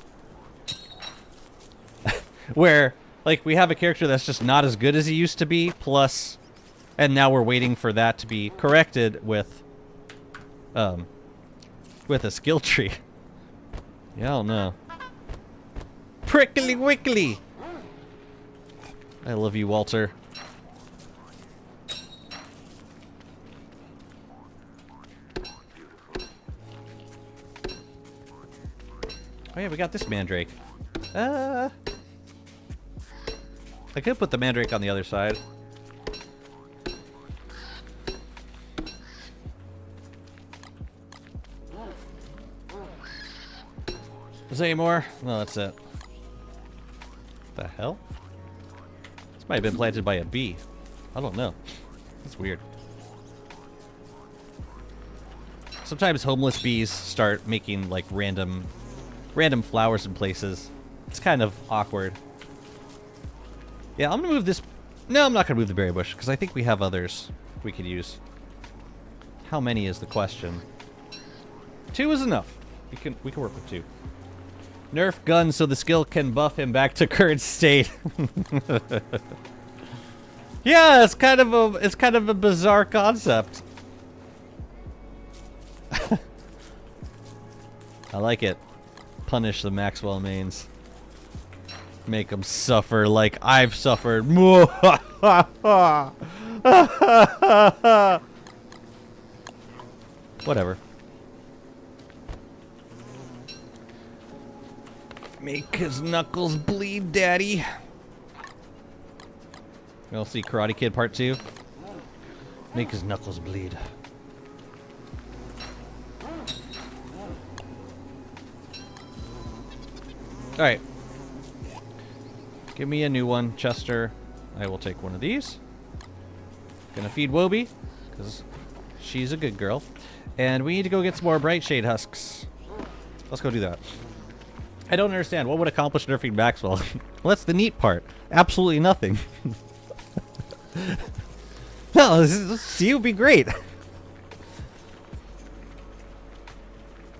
Where, like, we have a character that's just not as good as he used to be, and now we're waiting for that to be corrected with a skill tree. Yeah, I don't know. Prickly wickly! I love you, Walter. Oh yeah, we got this mandrake. I could put the mandrake on the other side. Is there any more? No, that's it. The hell? This might have been planted by a bee. I don't know. That's weird. Sometimes homeless bees start making like random flowers in places. It's kind of awkward. Yeah, I'm gonna move this. No, I'm not gonna move the berry bush because I think we have others we could use. How many is the question? 2 is enough. We can work with 2. Nerf gun so the skill can buff him back to current state. Yeah, it's kind of a bizarre concept. I like it. Punish the Maxwell mains. Make them suffer like I've suffered. Whatever. Make his knuckles bleed, daddy. We'll see Karate Kid Part 2. Make his knuckles bleed. Alright. Give me a new one, Chester. I will take one of these. Gonna feed Wobie, because she's a good girl. And we need to go get some more Bright Shade husks. Let's go do that. I don't understand. What would accomplish nerfing Maxwell? Well, that's the neat part. Absolutely nothing. No, see, it would be great.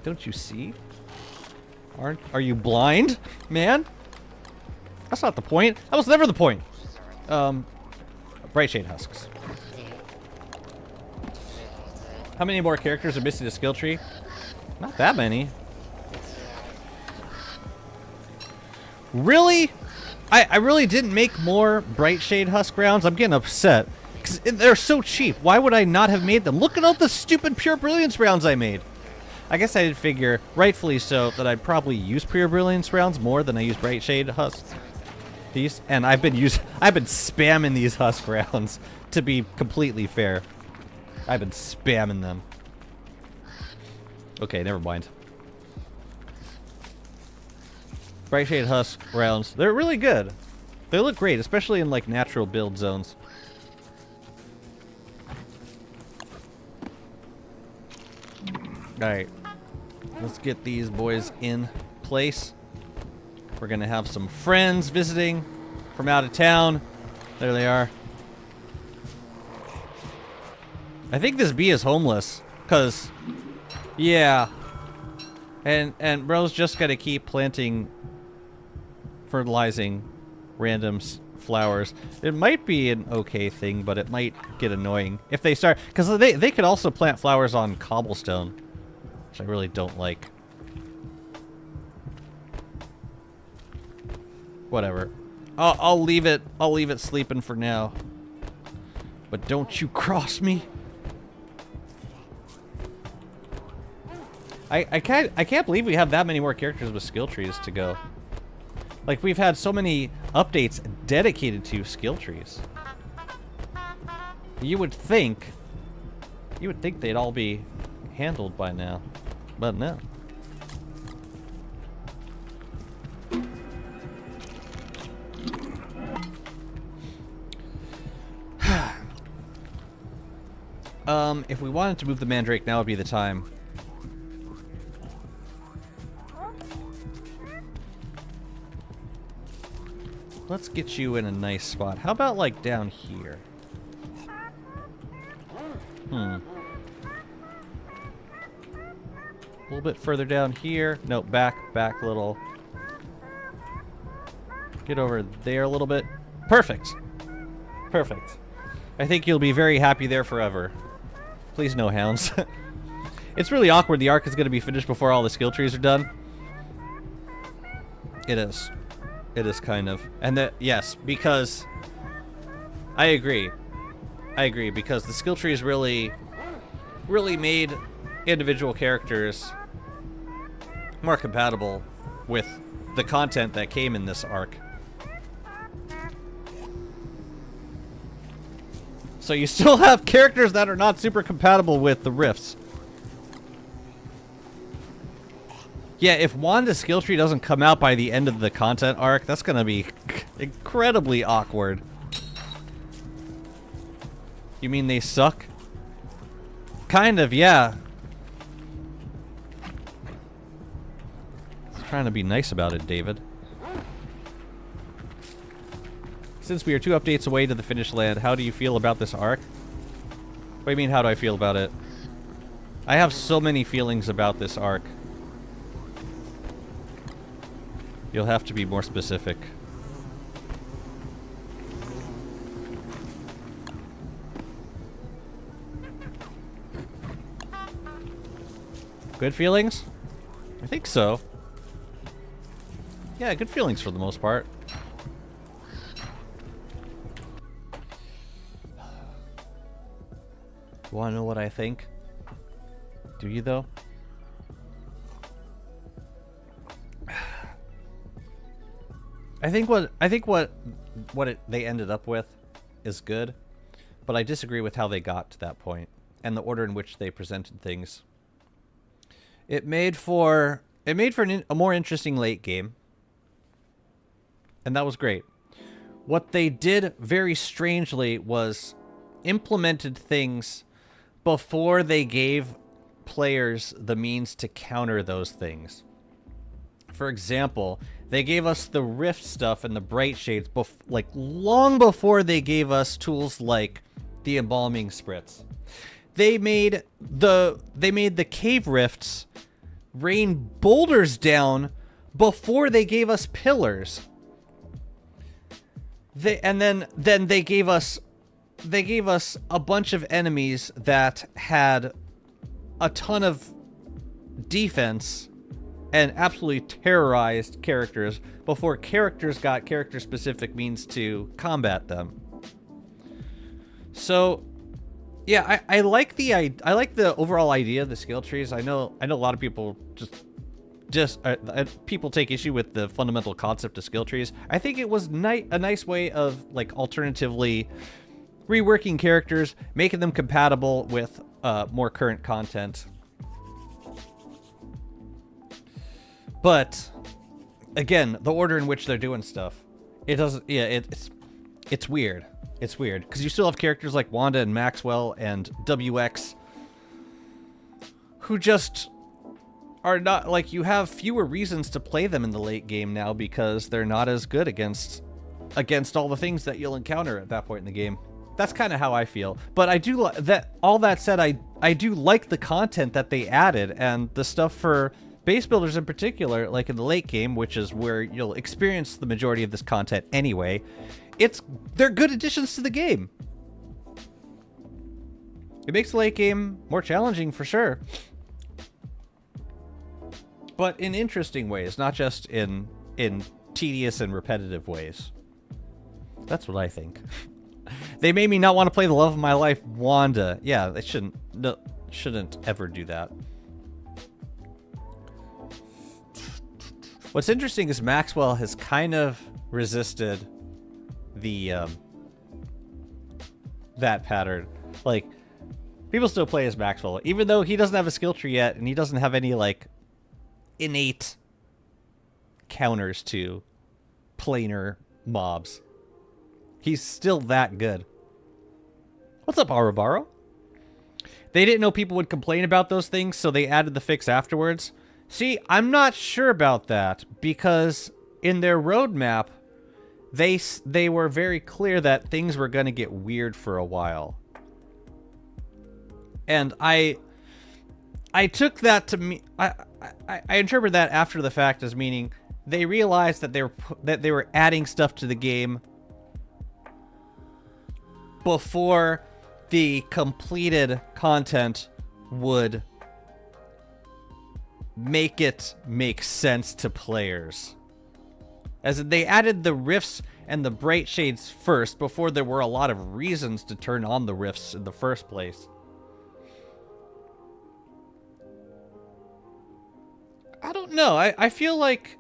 Don't you see? Are you blind, man? That's not the point. That was never the point. Bright Shade husks. How many more characters are missing the skill tree? Not that many. Really? I really didn't make more Bright Shade husk rounds. I'm getting upset. 'Cause they're so cheap. Why would I not have made them? Look at all the stupid Pure Brilliance rounds I made. I guess I did figure, rightfully so, that I'd probably use Pure Brilliance rounds more than I use Bright Shade husks. These, and I've been spamming these husk rounds, to be completely fair. I've been spamming them. Okay, never mind. Bright Shade husk rounds, they're really good. They look great, especially in like natural build zones. Alright, let's get these boys in place. We're gonna have some friends visiting from out of town. There they are. I think this bee is homeless, cause, yeah. And bro's just gotta keep planting, fertilizing random flowers. It might be an okay thing, but it might get annoying if they start, cause they could also plant flowers on cobblestone, which I really don't like. Whatever. I'll leave it sleeping for now. But don't you cross me. I can't believe we have that many more characters with skill trees to go. Like, we've had so many updates dedicated to skill trees. You would think they'd all be handled by now, but no. If we wanted to move the Mandrake, now would be the time. Let's get you in a nice spot. How about, like, down here? A little bit further down here. No, back a little. Get over there a little bit. Perfect. Perfect. I think you'll be very happy there forever. Please no hounds. It's really awkward. The arc is going to be finished before all the skill trees are done. It is. It is kind of. And that, yes, because I agree. I agree, because the skill trees really made individual characters more compatible with the content that came in this arc. So you still have characters that are not super compatible with the rifts. Yeah, if Wanda's skill tree doesn't come out by the end of the content arc, that's gonna be incredibly awkward. You mean they suck? Kind of, yeah. I'm trying to be nice about it, David. Since we are 2 updates away to the finished land, how do you feel about this arc? What do you mean, how do I feel about it? I have so many feelings about this arc. You'll have to be more specific. Good feelings? I think so. Yeah, good feelings for the most part. Want to know what I think? Do you, though? they ended up with is good, but I disagree with how they got to that point and the order in which they presented things. It made for a more interesting late game, and that was great. What they did very strangely was implemented things before they gave players the means to counter those things. For example, they gave us the rift stuff and the bright shades like long before they gave us tools like the embalming spritz. They made the cave rifts rain boulders down before they gave us pillars. Then they gave us a bunch of enemies that had a ton of defense and absolutely terrorized characters before characters got character-specific means to combat them. So, yeah, I like the overall idea of the skill trees. I know a lot of people people take issue with the fundamental concept of skill trees. I think it was a nice way of like alternatively reworking characters, making them compatible with more current content. But again, the order in which they're doing stuff, it's weird. It's weird because you still have characters like Wanda and Maxwell and WX who just are not, like, you have fewer reasons to play them in the late game now because they're not as good against all the things that you'll encounter at that point in the game. That's kind of how I feel. But I do all that said, I do like the content that they added and the stuff for base builders in particular, like in the late game, which is where you'll experience the majority of this content anyway. They're good additions to the game. It makes the late game more challenging for sure, but in interesting ways, not just in tedious and repetitive ways. That's what I think. They made me not want to play the love of my life, Wanda. Yeah, they shouldn't ever do that. What's interesting is Maxwell has kind of resisted that pattern. Like, people still play as Maxwell, even though he doesn't have a skill tree yet, and he doesn't have any, like, innate counters to planar mobs. He's still that good. What's up, Arabaro? They didn't know people would complain about those things, so they added the fix afterwards. See, I'm not sure about that, because in their roadmap, they were very clear that things were going to get weird for a while. And I took that to me. I interpret that after the fact as meaning they realized that they were adding stuff to the game before the completed content would make it make sense to players. As in, they added the rifts and the bright shades first before there were a lot of reasons to turn on the rifts in the first place. I don't know. I feel like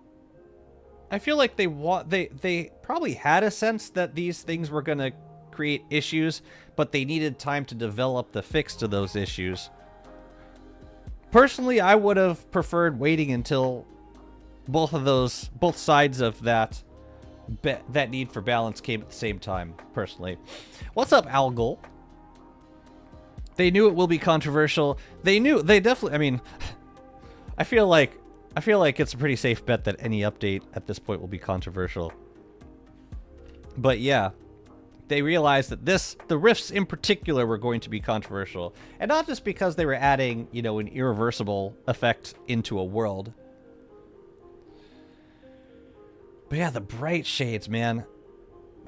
they probably had a sense that these things were going to create issues, but they needed time to develop the fix to those issues. Personally, I would have preferred waiting until both sides of that need for balance came at the same time, personally. What's up, Algol? They knew it will be controversial. They definitely, I mean, I feel like it's a pretty safe bet that any update at this point will be controversial. But yeah, they realized that the rifts in particular were going to be controversial. And not just because they were adding, you know, an irreversible effect into a world. But yeah, the bright shades, man.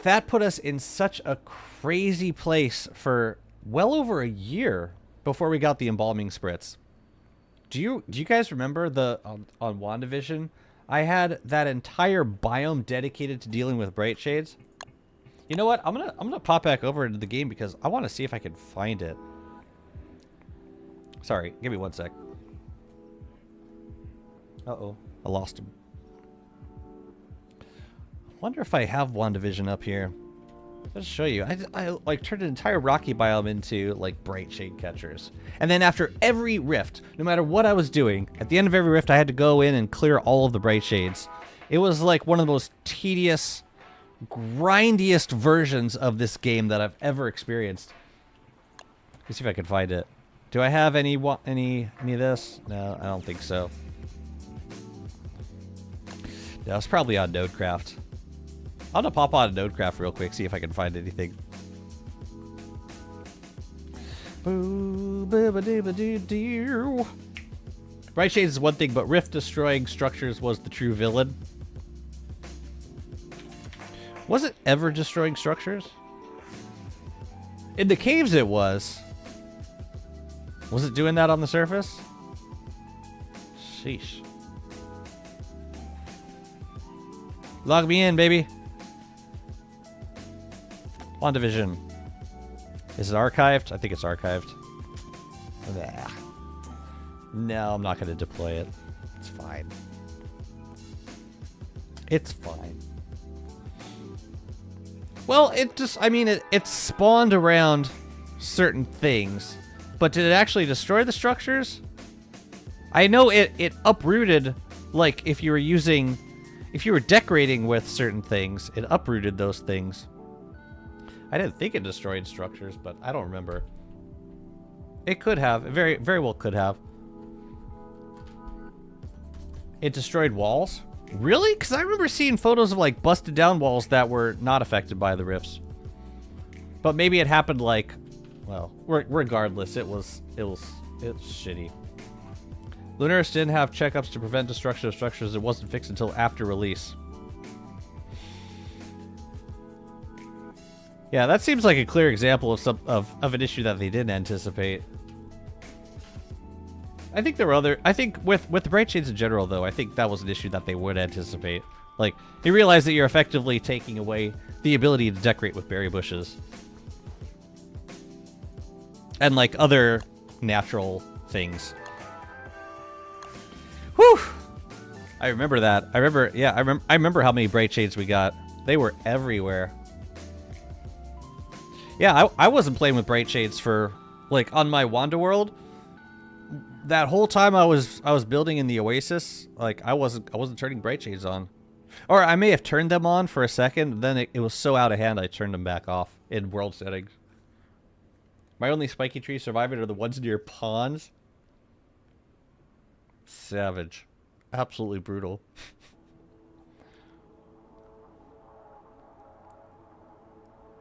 That put us in such a crazy place for well over a year before we got the embalming spritz. Do you guys remember on WandaVision? I had that entire biome dedicated to dealing with bright shades. You know what? I'm gonna pop back over into the game because I want to see if I can find it. Sorry, give me one sec. Uh-oh, I lost him. Wonder if I have WandaVision up here. Let's show you. I like turned an entire rocky biome into like bright shade catchers. And then after every rift, no matter what I was doing, at the end of every rift I had to go in and clear all of the bright shades. It was like one of the most tedious, grindiest versions of this game that I've ever experienced. Let's see if I can find it. Do I have any of this? No, I don't think so. Yeah, it's probably on Nodecraft. I'm gonna pop on Nodecraft real quick, see if I can find anything. Bright Shades is one thing, but Rift destroying structures was the true villain. Was it ever destroying structures? In the caves it was. Was it doing that on the surface? Sheesh. Log me in, baby. WandaVision. Is it archived? I think it's archived. Nah. No, I'm not going to deploy it. It's fine. It's fine. Well, it just, I mean, it spawned around certain things, but did it actually destroy the structures? I know it uprooted, like, if you were decorating with certain things, it uprooted those things. I didn't think it destroyed structures, but I don't remember. It could have. It very, very well could have. It destroyed walls? Really? Because I remember seeing photos of, like, busted down walls that were not affected by the rifts. But maybe it happened, like... Well, regardless, it was shitty. Lunaris didn't have checkups to prevent destruction of structures. It wasn't fixed until after release. Yeah, that seems like a clear example of an issue that they didn't anticipate. I think there were other... I think with the Bright Shades in general, though, I think that was an issue that they would anticipate. Like, you realize that you're effectively taking away the ability to decorate with berry bushes. And, like, other natural things. Whew! I remember that. I remember how many Bright Shades we got. They were everywhere. Yeah, I wasn't playing with Bright Shades for, like, on my Wanda world. That whole time I was building in the Oasis, like, I wasn't turning Bright Shades on. Or I may have turned them on for a second, then it was so out of hand I turned them back off in world settings. My only spiky tree survivors are the ones near ponds. Savage. Absolutely brutal.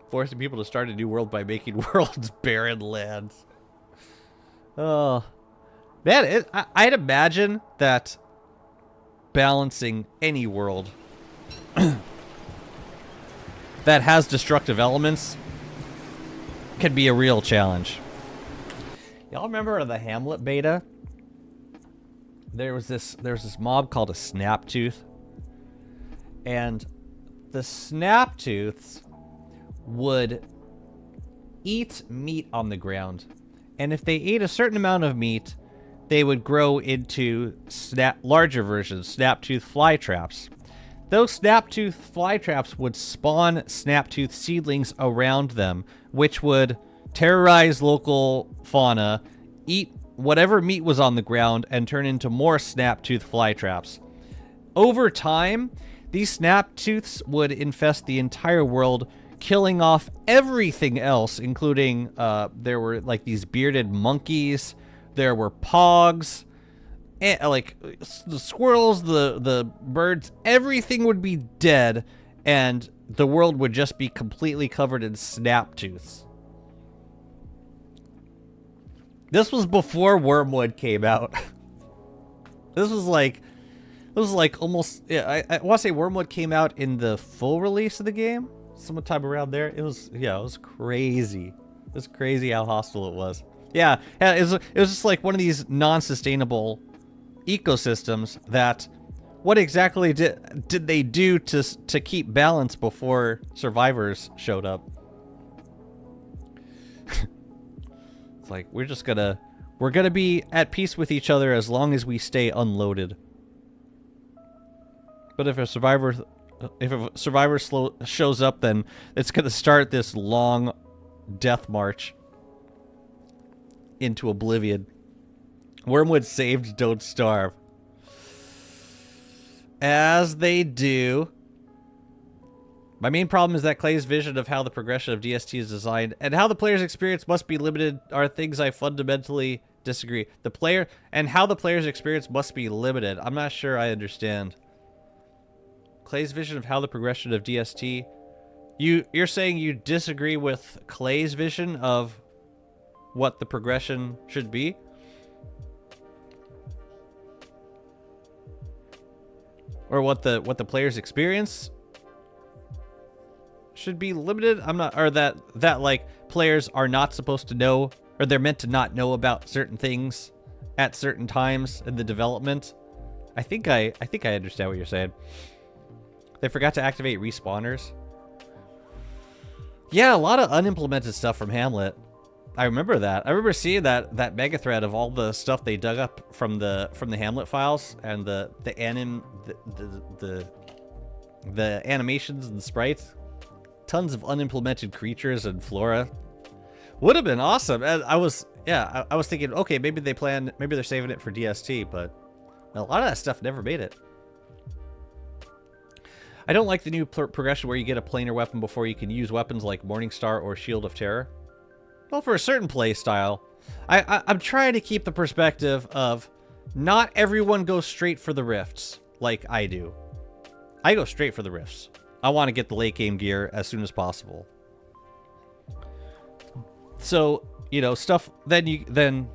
Forcing people to start a new world by making worlds barren lands. Oh. Man, I'd imagine that balancing any world that has destructive elements can be a real challenge. Y'all remember the Hamlet beta? There was this mob called a Snaptooth. And the Snaptooths would eat meat on the ground. And if they ate a certain amount of meat, they would grow into larger versions, Snaptooth fly traps. Those Snaptooth fly traps would spawn Snaptooth seedlings around them, which would terrorize local fauna, eat whatever meat was on the ground, and turn into more Snaptooth fly traps. Over time, these Snaptooths would infest the entire world, killing off everything else, including, there were, like, these bearded monkeys, there were pogs, and, like, the squirrels, the birds, everything would be dead, and the world would just be completely covered in Snaptooths. This was before Wormwood came out. This was like almost, yeah, I want to say Wormwood came out in the full release of the game. Sometime around there. It was crazy. It was crazy how hostile it was. Yeah, it was just like one of these non-sustainable ecosystems that, what exactly did they do to keep balance before survivors showed up? It's like, we're gonna be at peace with each other as long as we stay unloaded. But if a survivor if a survivor shows up, then it's going to start this long death march into oblivion. Wormwood saved, don't starve. As they do. My main problem is that Clay's vision of how the progression of DST is designed and how the player's experience must be limited are things I fundamentally disagree. How the player's experience must be limited. I'm not sure I understand. Clay's vision of how the progression of DST. You're saying you disagree with Clay's vision of what the progression should be? Or what the player's experience should be limited? I'm not, or that like players are not supposed to know, or they're meant to not know about certain things at certain times in the development. I think I understand what you're saying. They forgot to activate respawners. Yeah, a lot of unimplemented stuff from Hamlet. I remember that. I remember seeing that mega thread of all the stuff they dug up from the Hamlet files and the animations and sprites. Tons of unimplemented creatures and flora. Would have been awesome. And I was thinking, okay, maybe they're saving it for DST, but a lot of that stuff never made it. I don't like the new progression where you get a planar weapon before you can use weapons like Morningstar or Shield of Terror. Well, for a certain play style, I'm trying to keep the perspective of not everyone goes straight for the rifts like I do. I go straight for the rifts. I want to get the late game gear as soon as possible. So, you know, stuff then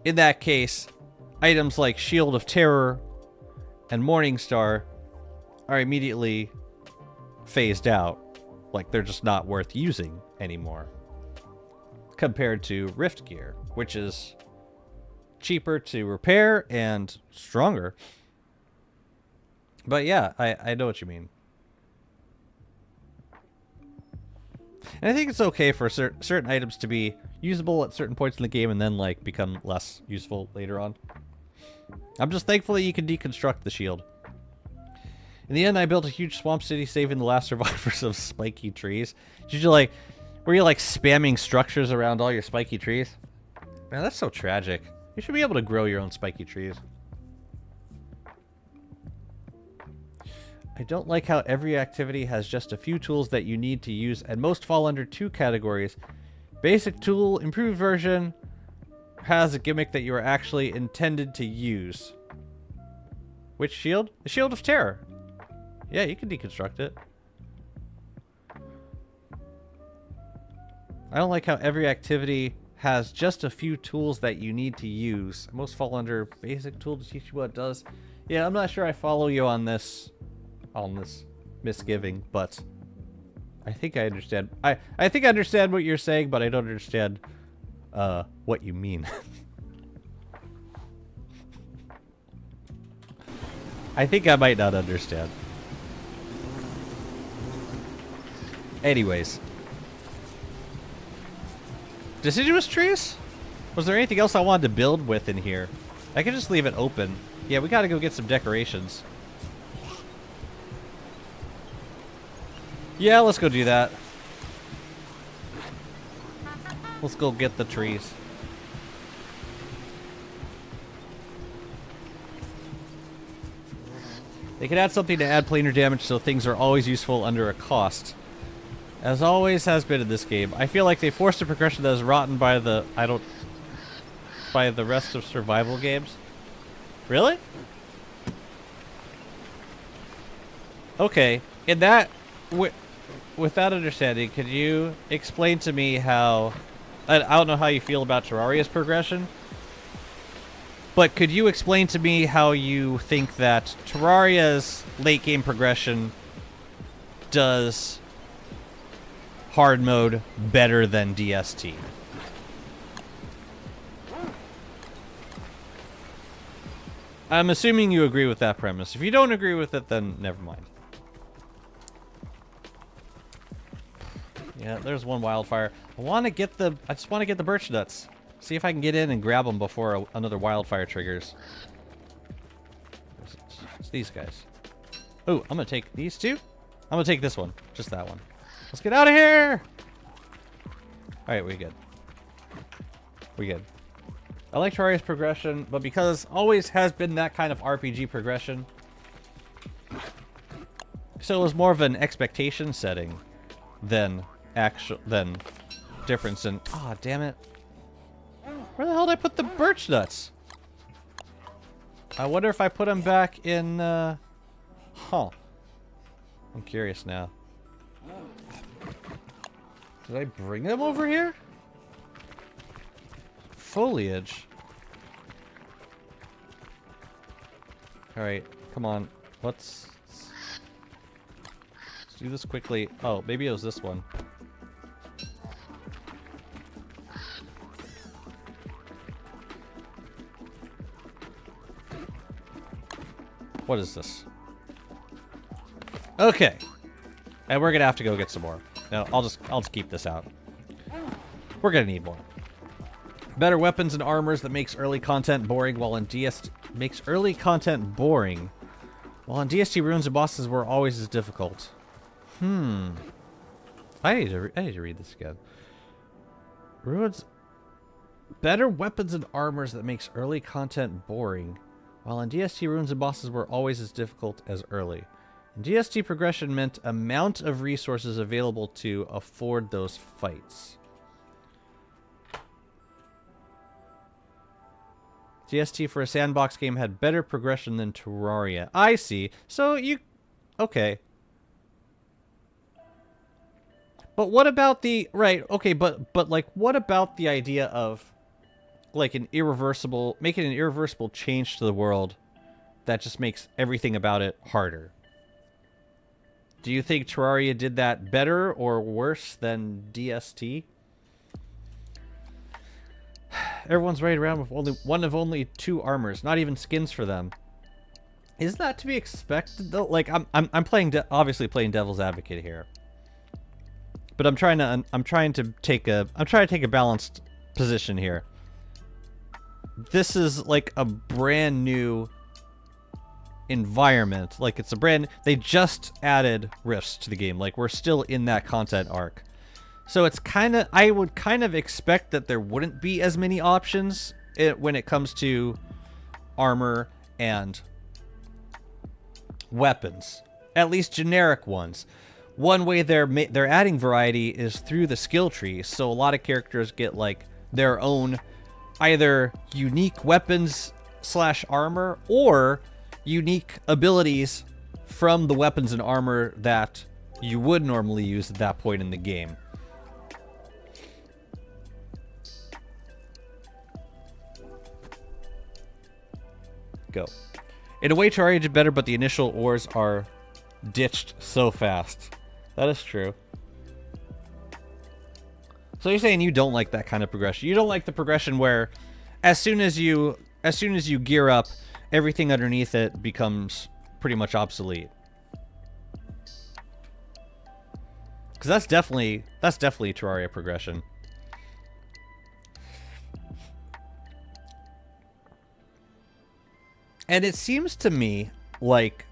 in that case, items like Shield of Terror and Morningstar are immediately phased out. Like they're just not worth using anymore. Compared to Rift gear, which is cheaper to repair and stronger. But yeah, I know what you mean. And I think it's okay for certain items to be usable at certain points in the game and then like become less useful later on. I'm just thankful that you can deconstruct the shield. In the end, I built a huge swamp city saving the last survivors of spiky trees. Were you like spamming structures around all your spiky trees? Man, that's so tragic. You should be able to grow your own spiky trees. I don't like how every activity has just a few tools that you need to use, and most fall under two categories. Basic tool, improved version, has a gimmick that you are actually intended to use. Which shield? The Shield of Terror. Yeah, you can deconstruct it. I don't like how every activity has just a few tools that you need to use. Most fall under basic tool to teach you what it does. Yeah, I'm not sure I follow you on this misgiving, but I think I understand. I think I understand what you're saying, but I don't understand what you mean. I think I might not understand. Anyways. Deciduous trees? Was there anything else I wanted to build with in here? I could just leave it open. Yeah, we gotta go get some decorations. Yeah, let's go do that. Let's go get the trees. They could add something to add planar damage so things are always useful under a cost. As always has been in this game. I feel like they forced a progression that is rotten by the rest of survival games. Really? Okay. In that with that understanding, could you explain to me how I don't know how you feel about Terraria's progression, but could you explain to me how you think that Terraria's late game progression does hard mode better than DST? I'm assuming you agree with that premise. If you don't agree with it, then never mind. Yeah, there's one wildfire. I just want to get the birch nuts. See if I can get in and grab them before another wildfire triggers. It's these guys. Oh, I'm gonna take these two. I'm gonna take this one. Just that one. Let's get out of here! Alright, we good. We good. I like Terraria's progression, but because always has been that kind of RPG progression, so it was more of an expectation setting than difference in. Ah, damn it! Where the hell did I put the birch nuts? I wonder if I put them back in. Huh. I'm curious now. Did I bring them over here? Foliage. Alright, come on. Let's do this quickly. Oh, maybe it was this one. What is this? Okay. And we're gonna have to go get some more. No, I'll just keep this out. We're gonna need more. Better weapons and armors that makes early content boring while in DST makes early content boring. While in DST runes and bosses were always as difficult. I need to read this again. Runes better weapons and armors that makes early content boring. While in DST runes and bosses were always as difficult as early. In DST progression meant amount of resources available to afford those fights. DST for a sandbox game had better progression than Terraria. I see. So you... Okay. But what about the... Right, okay, but like, what about the idea of, like, an irreversible... Making an irreversible change to the world that just makes everything about it harder? Do you think Terraria did that better or worse than DST? Everyone's riding around with only two armors, not even skins for them. Is that to be expected though? Like I'm obviously playing devil's advocate here, but I'm trying to take a balanced position here. This is like a brand new environment. Like it's a brand. They just added rifts to the game. Like we're still in that content arc. So it's kind of, I would kind of expect that there wouldn't be as many options when it comes to armor and weapons. At least generic ones. One way they're adding variety is through the skill tree. So a lot of characters get like their own either unique weapons / armor or unique abilities from the weapons and armor that you would normally use at that point in the game. Go. In a way, Terraria did better, but the initial ores are ditched so fast. That is true. So you're saying you don't like that kind of progression? You don't like the progression where, as soon as you gear up, everything underneath it becomes pretty much obsolete. Because that's definitely Terraria progression. And it seems to me like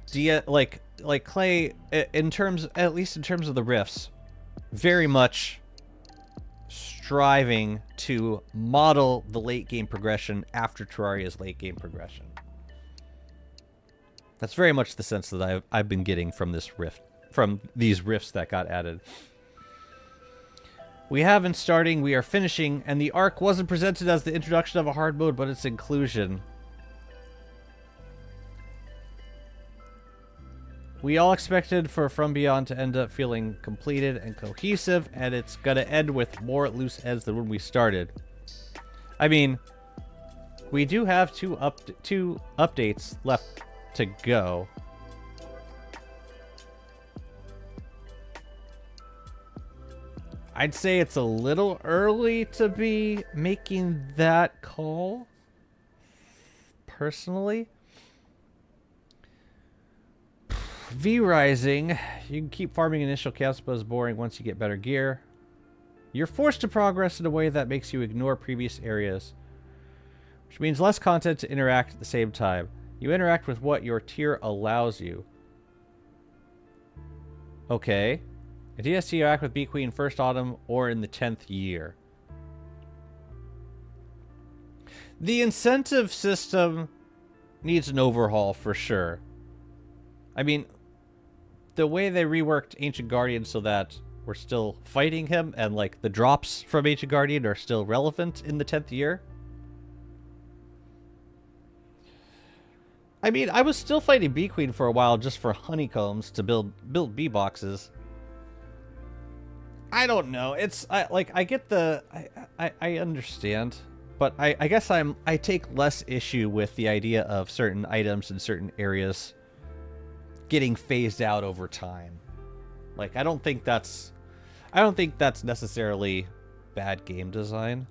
Clay, in terms, at least in terms of the rifts, very much striving to model the late game progression after Terraria's late game progression. That's very much the sense that I've been getting from this rift, from these rifts that got added. We haven't starting, we are finishing, and the arc wasn't presented as the introduction of a hard mode, but its inclusion. We all expected for From Beyond to end up feeling completed and cohesive, and it's gonna end with more loose ends than when we started. I mean, we do have two updates left to go. I'd say it's a little early to be making that call, personally. V-Rising, you can keep farming initial camps, but it's boring once you get better gear. You're forced to progress in a way that makes you ignore previous areas, which means less content to interact at the same time. You interact with what your tier allows you. Okay. A DST interact with Bee Queen first autumn or in the 10th year. The incentive system needs an overhaul for sure. I mean, the way they reworked Ancient Guardian so that we're still fighting him and like the drops from Ancient Guardian are still relevant in the 10th year. I mean, I was still fighting Bee Queen for a while just for honeycombs to build bee boxes. I don't know. I get the I understand, but I guess I take less issue with the idea of certain items in certain areas getting phased out over time. Like I don't think that's necessarily bad game design.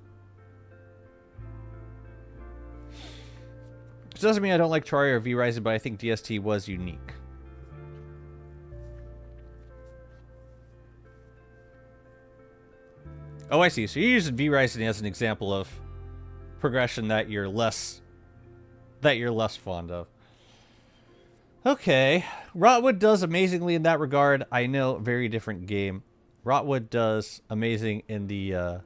It doesn't mean I don't like Terraria or V-Rising, but I think DST was unique. Oh, I see. So you're using V-Rising as an example of progression that you're less fond of. Okay. Rotwood does amazingly in that regard. I know, very different game. Rotwood does amazing in the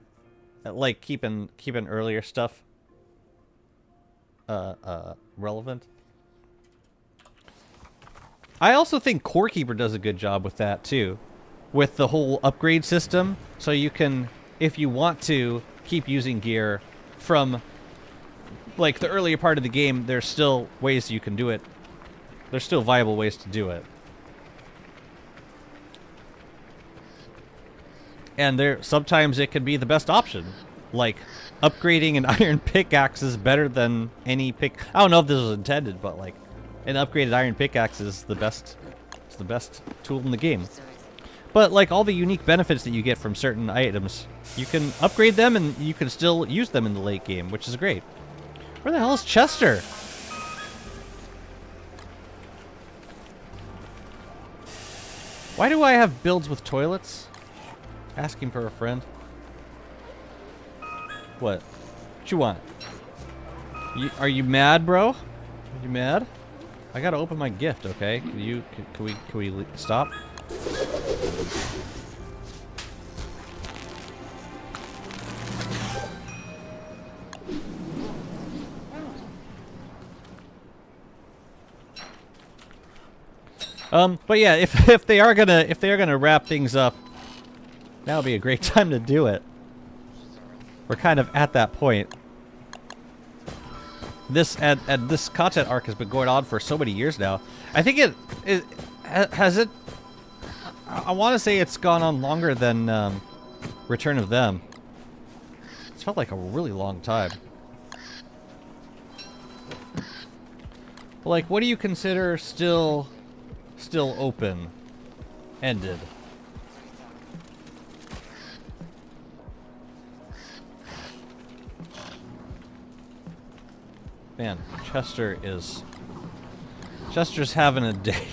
like keeping earlier stuff relevant. I also think Core Keeper does a good job with that too, with the whole upgrade system. So you can, if you want to, keep using gear from like the earlier part of the game. There's still ways you can do it. There's still viable ways to do it. And there sometimes it can be the best option. Like upgrading an iron pickaxe is better than any pick. I don't know if this was intended, but like an upgraded iron pickaxe is the best. It's the best tool in the game. But like all the unique benefits that you get from certain items, you can upgrade them and you can still use them in the late game, which is great. Where the hell is Chester? Why do I have builds with toilets? Asking for a friend. What? What you want? Are you mad, bro? Are you mad? I gotta open my gift, okay? Can we stop? But yeah, if they are gonna wrap things up, that would be a great time to do it. We're kind of at that point. This content arc has been going on for so many years now. I think it has it. I want to say it's gone on longer than Return of Them. It's felt like a really long time. But like, what do you consider still open-ended? Man, Chester's having a day.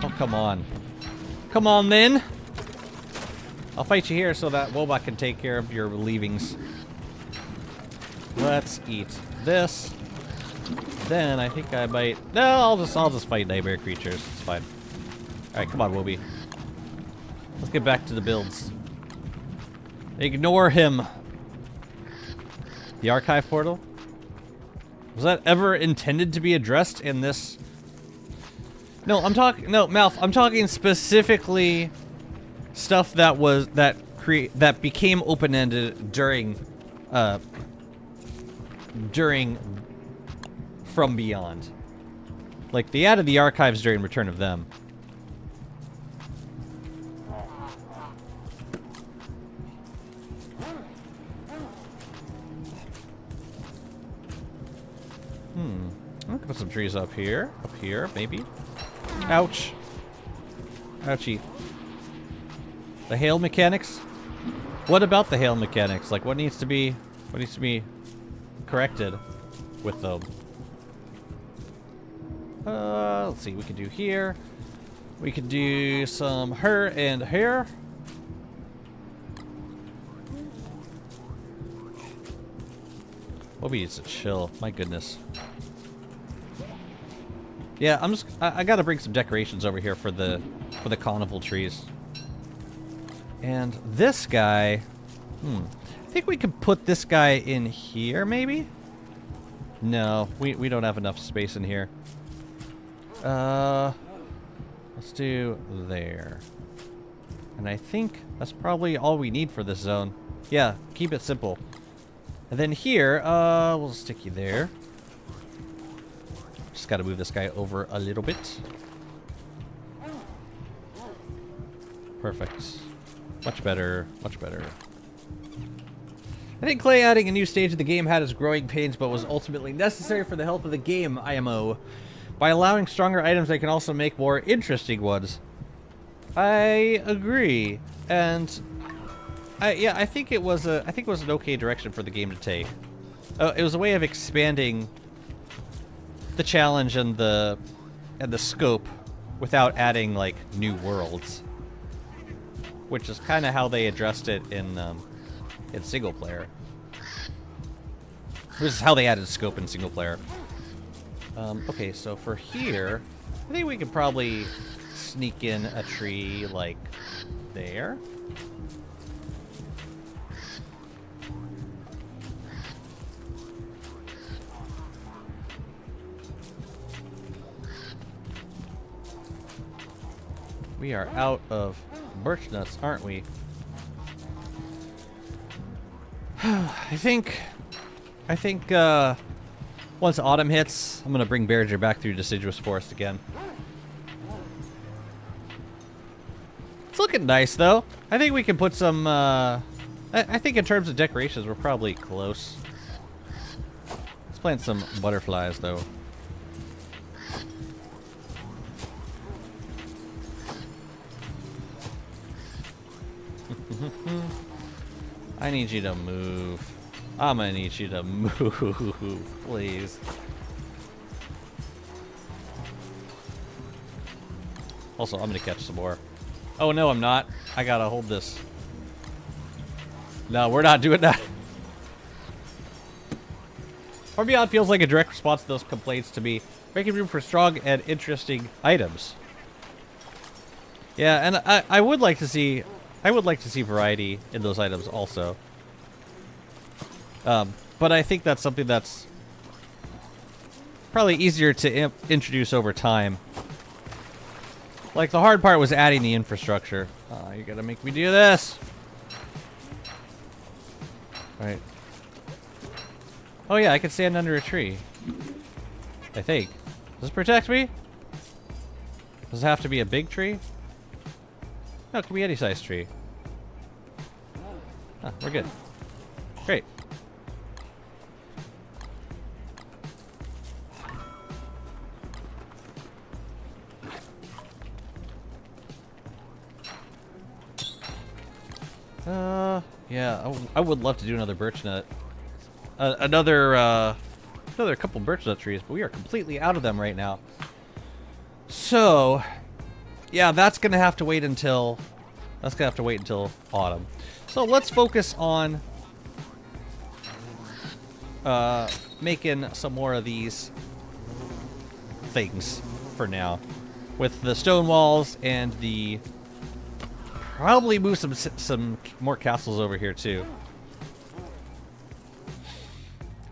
Oh, come on. Come on, then. I'll fight you here so that Wobot can take care of your leavings. Let's eat this. Then I think I might... No, I'll just fight nightmare creatures. It's fine. Alright, come on, Wobie. Let's get back to the builds. Ignore him. The archive portal? Was that ever intended to be addressed in this? No, Malf, I'm talking specifically stuff that became open-ended during From Beyond. Like, they added the archives during Return of Them. I'm gonna put some trees up here, maybe. Ouch. Ouchie. The hail mechanics? What about the hail mechanics? Like, what needs to be corrected with them? Let's see, we can do here. We could do some her and hair. Obi needs to chill. My goodness. Yeah, I gotta bring some decorations over here for the carnival trees. And this guy, I think we could put this guy in here, maybe? No, we don't have enough space in here. Let's do there. And I think that's probably all we need for this zone. Yeah, keep it simple. And then here, we'll stick you there. Just gotta move this guy over a little bit. Perfect. Much better, much better. I think Clay adding a new stage of the game had its growing pains, but was ultimately necessary for the health of the game, IMO. By allowing stronger items, they can also make more interesting ones. I agree, and I think it was an okay direction for the game to take. It was a way of expanding the challenge and the scope without adding like new worlds, which is kind of how they addressed it in single player. This is how they added scope in single player. Okay, so for here, I think we could probably sneak in a tree like there. We are out of birch nuts, aren't we? I think once autumn hits, I'm gonna bring Berger back through deciduous forest again. It's looking nice though. I think we can put some I think in terms of decorations we're probably close. Let's plant some butterflies though. I need you to move. I'm gonna need you to move, please. Also, I'm gonna catch some more. Oh no, I'm not. I gotta hold this. No, we're not doing that. Far Beyond feels like a direct response to those complaints to me, making room for strong and interesting items. Yeah, and I would like to see variety in those items also. But I think that's something that's probably easier to introduce over time. Like, the hard part was adding the infrastructure. You gotta make me do this. Right. Oh yeah, I can stand under a tree. I think. Does this protect me? Does it have to be a big tree? No, it can be any size tree. We're good. Great. Yeah, I would love to do another birch nut. Another couple birch nut trees, but we are completely out of them right now. So, yeah, that's gonna have to wait until autumn. So let's focus on making some more of these things for now, with the stone walls and the. Probably move some more castles over here too.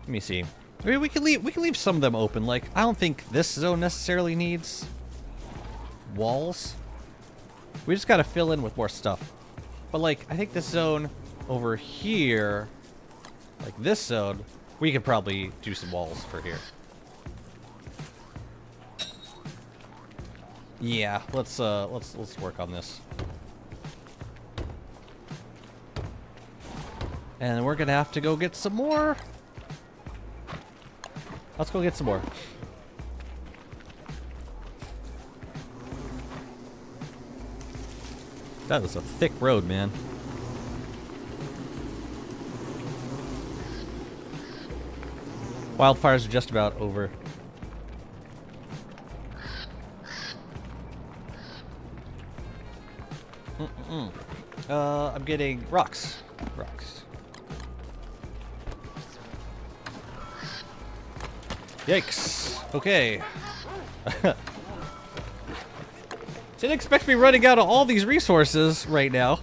Let me see. Maybe we can leave some of them open. Like, I don't think this zone necessarily needs walls. We just gotta fill in with more stuff. But like, I think this zone over here, like this zone, we could probably do some walls for here. Yeah, let's work on this. And we're gonna have to go get some more. Let's go get some more. That was a thick road, man. Wildfires are just about over. I'm getting rocks. Rocks. Yikes. Okay. Didn't expect me running out of all these resources right now.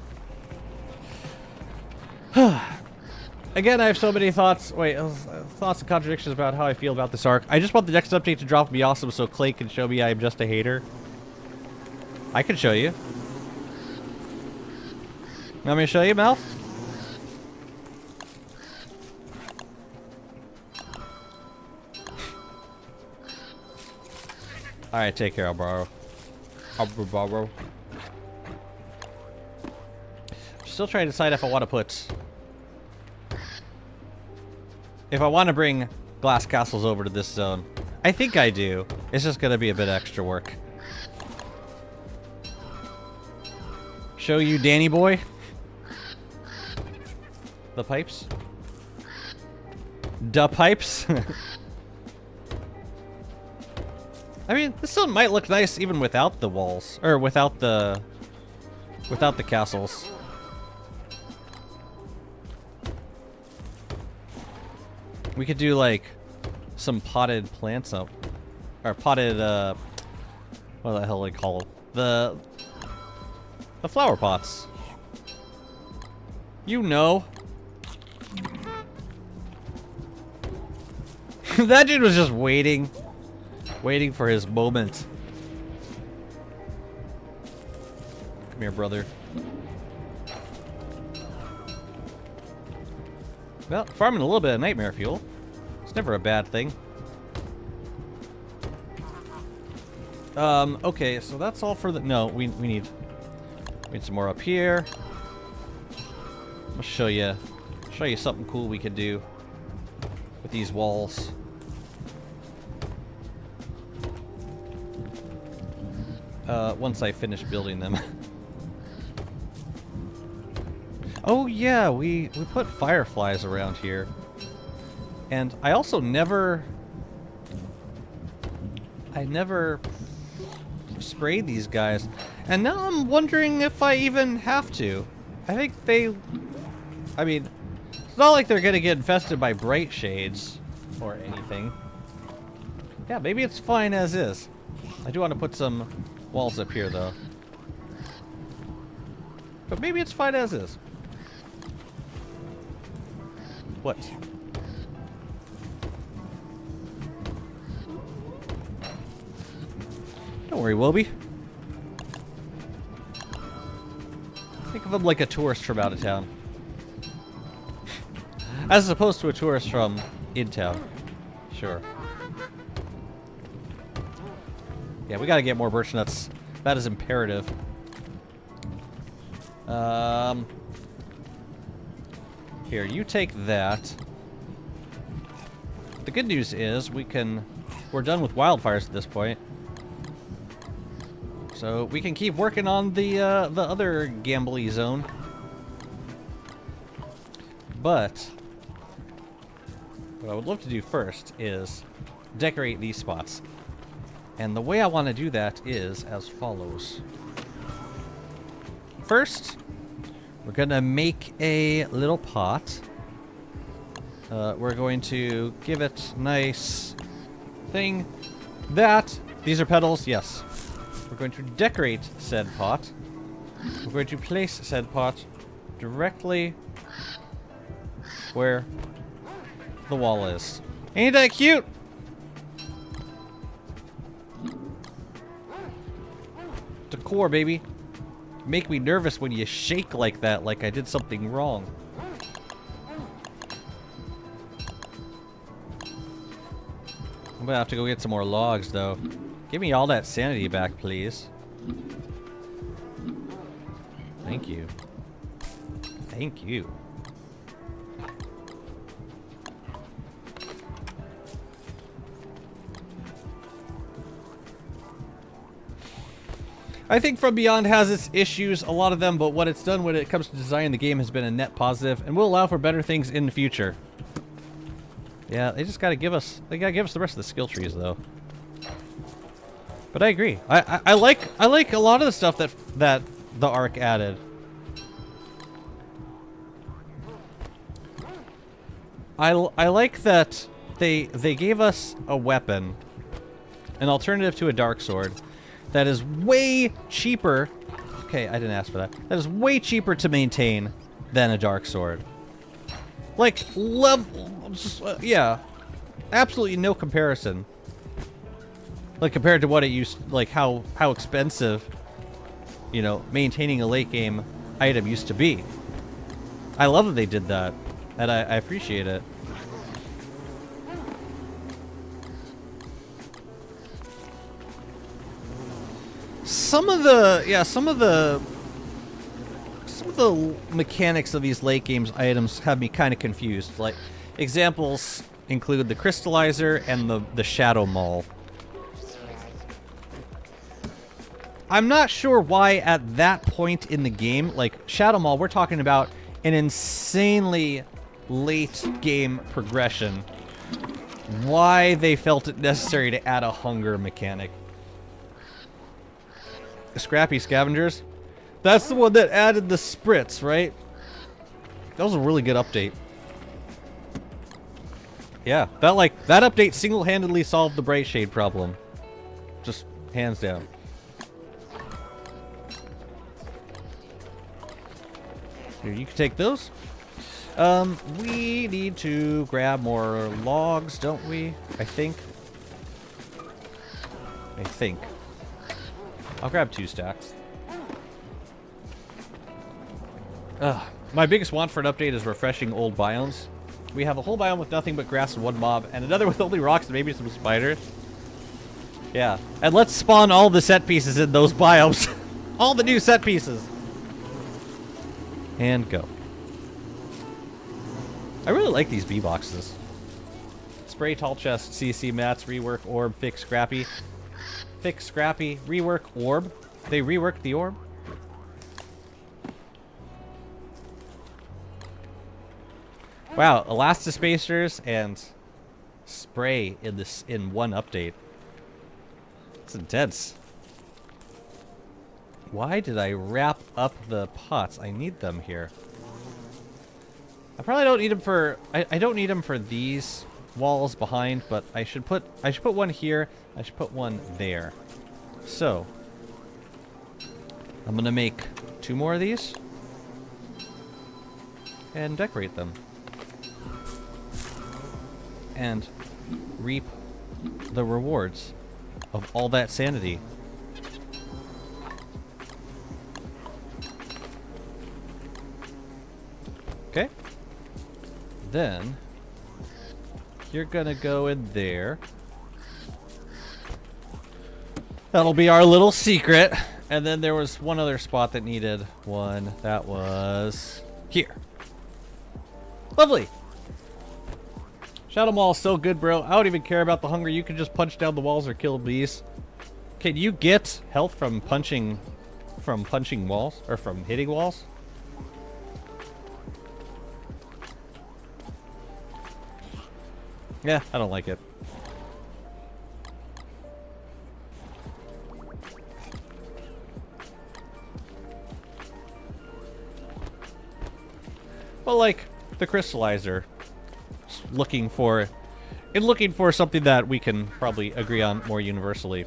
Again, I have so many thoughts. Wait, thoughts and contradictions about how I feel about this arc. I just want the next update to drop and be awesome so Clay can show me I'm just a hater. I can show you. Want me to show you, Mel? Alright, take care, I'll borrow. Still trying to decide if I want to put... If I want to bring glass castles over to this zone. I think I do. It's just going to be a bit extra work. Show you Danny boy. The pipes. Da pipes. I mean, this zone might look nice even without the walls. Or without the castles. We could do like some potted plants up, or potted what the hell do they call them? The flower pots. You know. That dude was just waiting for his moment. Come here, brother. Well, farming a little bit of nightmare fuel. It's never a bad thing. Okay, so that's all for the... No, we need some more up here. I'll show you something cool we could do with these walls. Once I finish building them. Oh yeah, we put fireflies around here. And I also never sprayed these guys. And now I'm wondering if I even have to. I think I mean, it's not like they're gonna get infested by bright shades or anything. Yeah, maybe it's fine as is. I do want to put some walls up here though. But maybe it's fine as is. What? Don't worry, Wilby. Think of him like a tourist from out of town. As opposed to a tourist from in town. Sure. Yeah, we gotta get more birch nuts. That is imperative. Here, you take that. The good news is we're done with wildfires at this point. So we can keep working on the other gambly zone. But what I would love to do first is decorate these spots. And the way I want to do that is as follows. First, we're going to make a little pot. We're going to give it nice thing. These are petals, yes. We're going to decorate said pot. We're going to place said pot directly where the wall is. Ain't that cute? Decor, baby. Make me nervous when you shake like that, like I did something wrong. I'm gonna have to go get some more logs, though. Give me all that sanity back, please. Thank you. Thank you. I think From Beyond has its issues, a lot of them, but what it's done when it comes to designing the game has been a net positive and will allow for better things in the future. Yeah, they just gotta give us the rest of the skill trees though. But I agree. I like a lot of the stuff that the Ark added. I like that they gave us a weapon, an alternative to a dark sword, that is way cheaper. Okay, I didn't ask for that. That is way cheaper to maintain than a dark sword. Like, yeah. Absolutely no comparison. Like, compared to what it used, like, how expensive, you know, maintaining a late game item used to be. I love that they did that, and I appreciate it. Some of the mechanics of these late games items have me kind of confused. Like, examples include the crystallizer and the shadow maul. I'm not sure why at that point in the game, like shadow maul, we're talking about an insanely late game progression. Why they felt it necessary to add a hunger mechanic. The Scrappy Scavengers? That's the one that added the spritz, right? That was a really good update. Yeah, that update single-handedly solved the Bright Shade problem. Just hands down. Here, you can take those. We need to grab more logs, don't we? I think. I'll grab 2 stacks. My biggest want for an update is refreshing old biomes. We have a whole biome with nothing but grass and 1 mob, and another with only rocks and maybe some spiders. Yeah, and let's spawn all the set pieces in those biomes. All the new set pieces. And go. I really like these bee boxes. Spray, tall chest, CC mats, rework, orb, fix, scrappy. Fix, scrappy, rework, orb. They reworked the orb. Wow, elastispacers and spray in one update. It's intense. Why did I wrap up the pots? I need them here. I probably don't need them for I don't need them for these walls behind, but I should put one here. I should put one there. So I'm gonna make 2 more of these and decorate them. And reap the rewards of all that sanity. Okay. Then you're gonna go in there. That'll be our little secret. And then there was one other spot that needed one. That was here. Lovely. Shadow Maul is so good, bro. I don't even care about the hunger. You can just punch down the walls or kill bees. Can you get health from punching walls or from hitting walls? Yeah, I don't like it. Well, like the crystallizer. Looking for something that we can probably agree on more universally.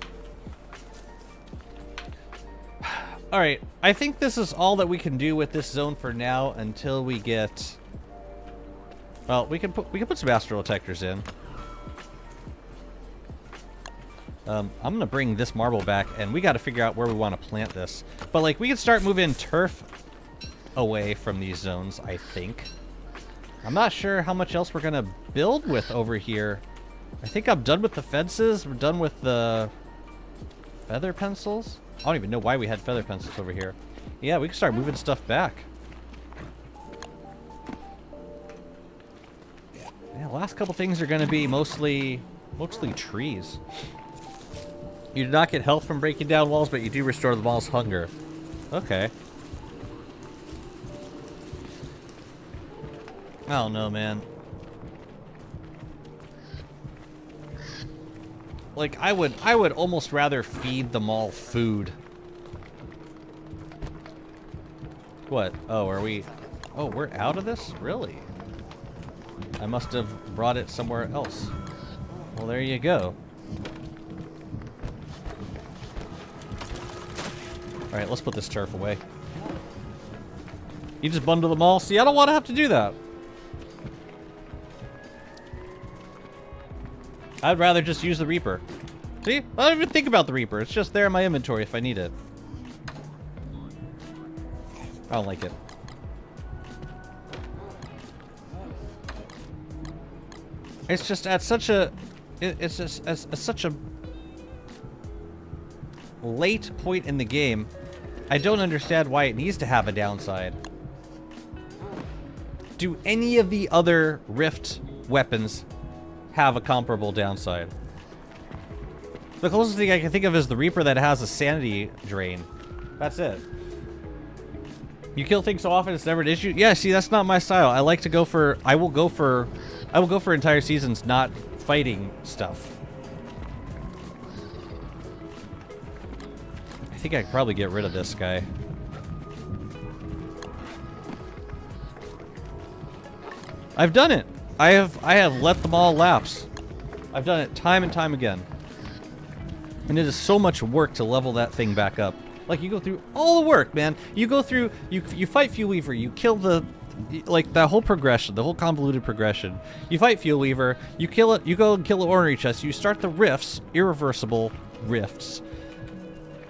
Alright, I think this is all that we can do with this zone for now until we get... Well, we can put some astral detectors in. I'm gonna bring this marble back, and we gotta figure out where we want to plant this. But like, we can start moving turf away from these zones, I think. I'm not sure how much else we're gonna build with over here. I think I'm done with the fences. We're done with the feather pencils. I don't even know why we had feather pencils over here. Yeah, we can start moving stuff back. Yeah, the last couple things are gonna be mostly trees. You do not get health from breaking down walls, but you do restore the wall's hunger. Okay. I don't know, man. Like, I would almost rather feed them all food. What? Oh, are we... Oh, we're out of this? Really? I must have brought it somewhere else. Well, there you go. Alright, let's put this turf away. You just bundle them all? See, I don't want to have to do that. I'd rather just use the Reaper. See? I don't even think about the Reaper. It's just there in my inventory if I need it. I don't like it. It's just at such a... It's just at such a late point in the game. I don't understand why it needs to have a downside. Do any of the other Rift weapons have a comparable downside? The closest thing I can think of is the Reaper that has a sanity drain. That's it. You kill things so often it's never an issue. Yeah, see, that's not my style. I like to go for... I will go for entire seasons not fighting stuff. I think I could probably get rid of this guy. I've done it. I have let them all lapse. I've done it time and time again. And it is so much work to level that thing back up. Like, you go through all the work, man. You go through, you fight Fuel Weaver, you kill the, like, that whole progression, the whole convoluted progression. You fight Fuel Weaver, you kill it, you go and kill the ornery chest, you start the rifts, irreversible rifts.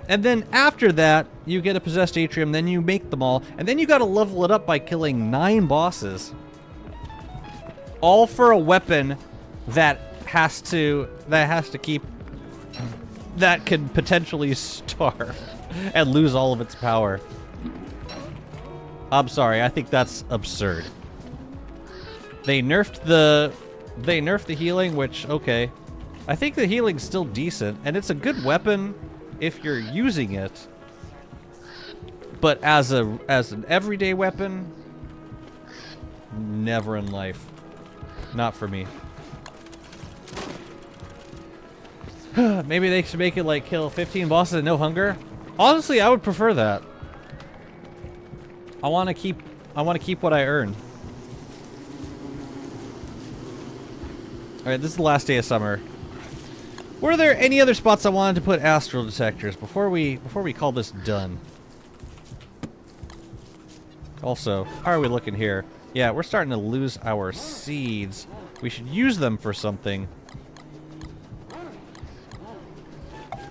And then after that, you get a possessed atrium, then you make them all, and then you gotta level it up by killing 9 bosses. All for a weapon that has to keep, that can potentially starve and lose all of its power. I'm sorry, I think that's absurd. They nerfed the healing, which, okay. I think the healing's still decent, and it's a good weapon if you're using it. But as an everyday weapon, never in life. Not for me. Maybe they should make it like kill 15 bosses and no hunger. Honestly, I would prefer that. I want to keep what I earned. All right, this is the last day of summer. Were there any other spots I wanted to put astral detectors before we call this done? Also, how are we looking here? Yeah, we're starting to lose our seeds. We should use them for something.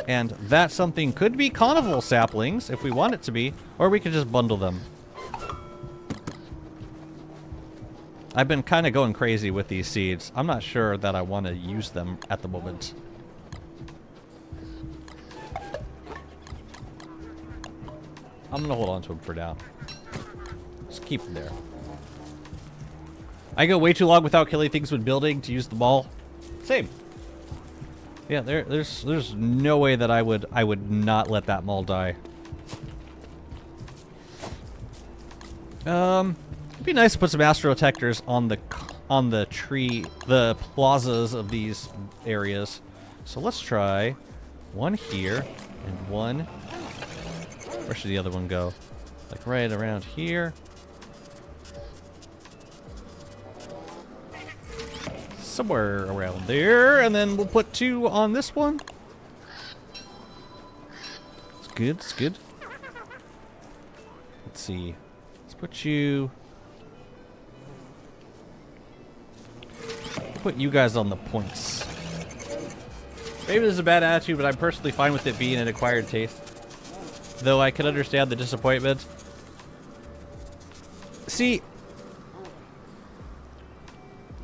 And that something could be carnival saplings, if we want it to be, or we could just bundle them. I've been kind of going crazy with these seeds. I'm not sure that I want to use them at the moment. I'm going to hold on to them for now. Just keep them there. I go way too long without killing things when building to use them all. Same. Yeah, there's no way that I would not let that mall die. It'd be nice to put some astro detectors on the plazas of these areas. So let's try one here and one. Where should the other one go? Like right around here. Somewhere around there, and then we'll put 2 on this one. It's good, it's good. Let's see. Let's put you... Put you guys on the points. Maybe this is a bad attitude, but I'm personally fine with it being an acquired taste. Though I can understand the disappointment. See...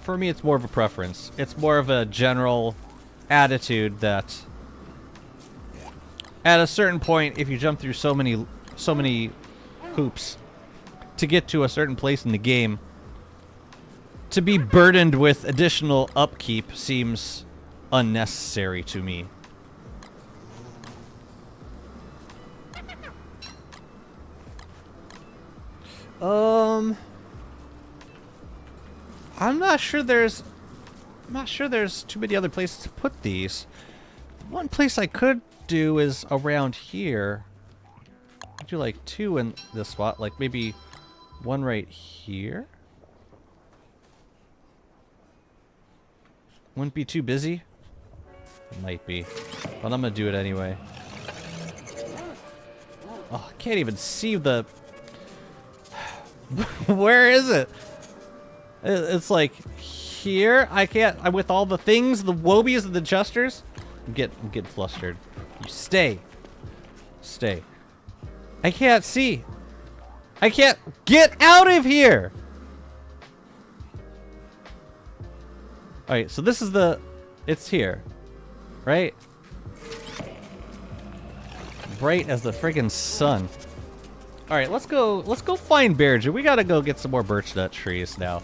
For me, it's more of a preference. It's more of a general attitude that at a certain point, if you jump through so many hoops to get to a certain place in the game, to be burdened with additional upkeep seems unnecessary to me. I'm not sure there's too many other places to put these. The one place I could do is around here. I'd do like 2 in this spot, like maybe 1 right here. Wouldn't be too busy. Might be. But I'm gonna do it anyway. Oh, I can't even see the... Where is it? It's like here. I can't. I'm with all the things, the Wobies and the Chesters. I'm getting flustered. You stay. Stay. I can't see. I can't get out of here. All right. So this is the. It's here, right? Bright as the friggin' sun. All right, let's go find Bearger. We gotta go get some more birch nut trees now.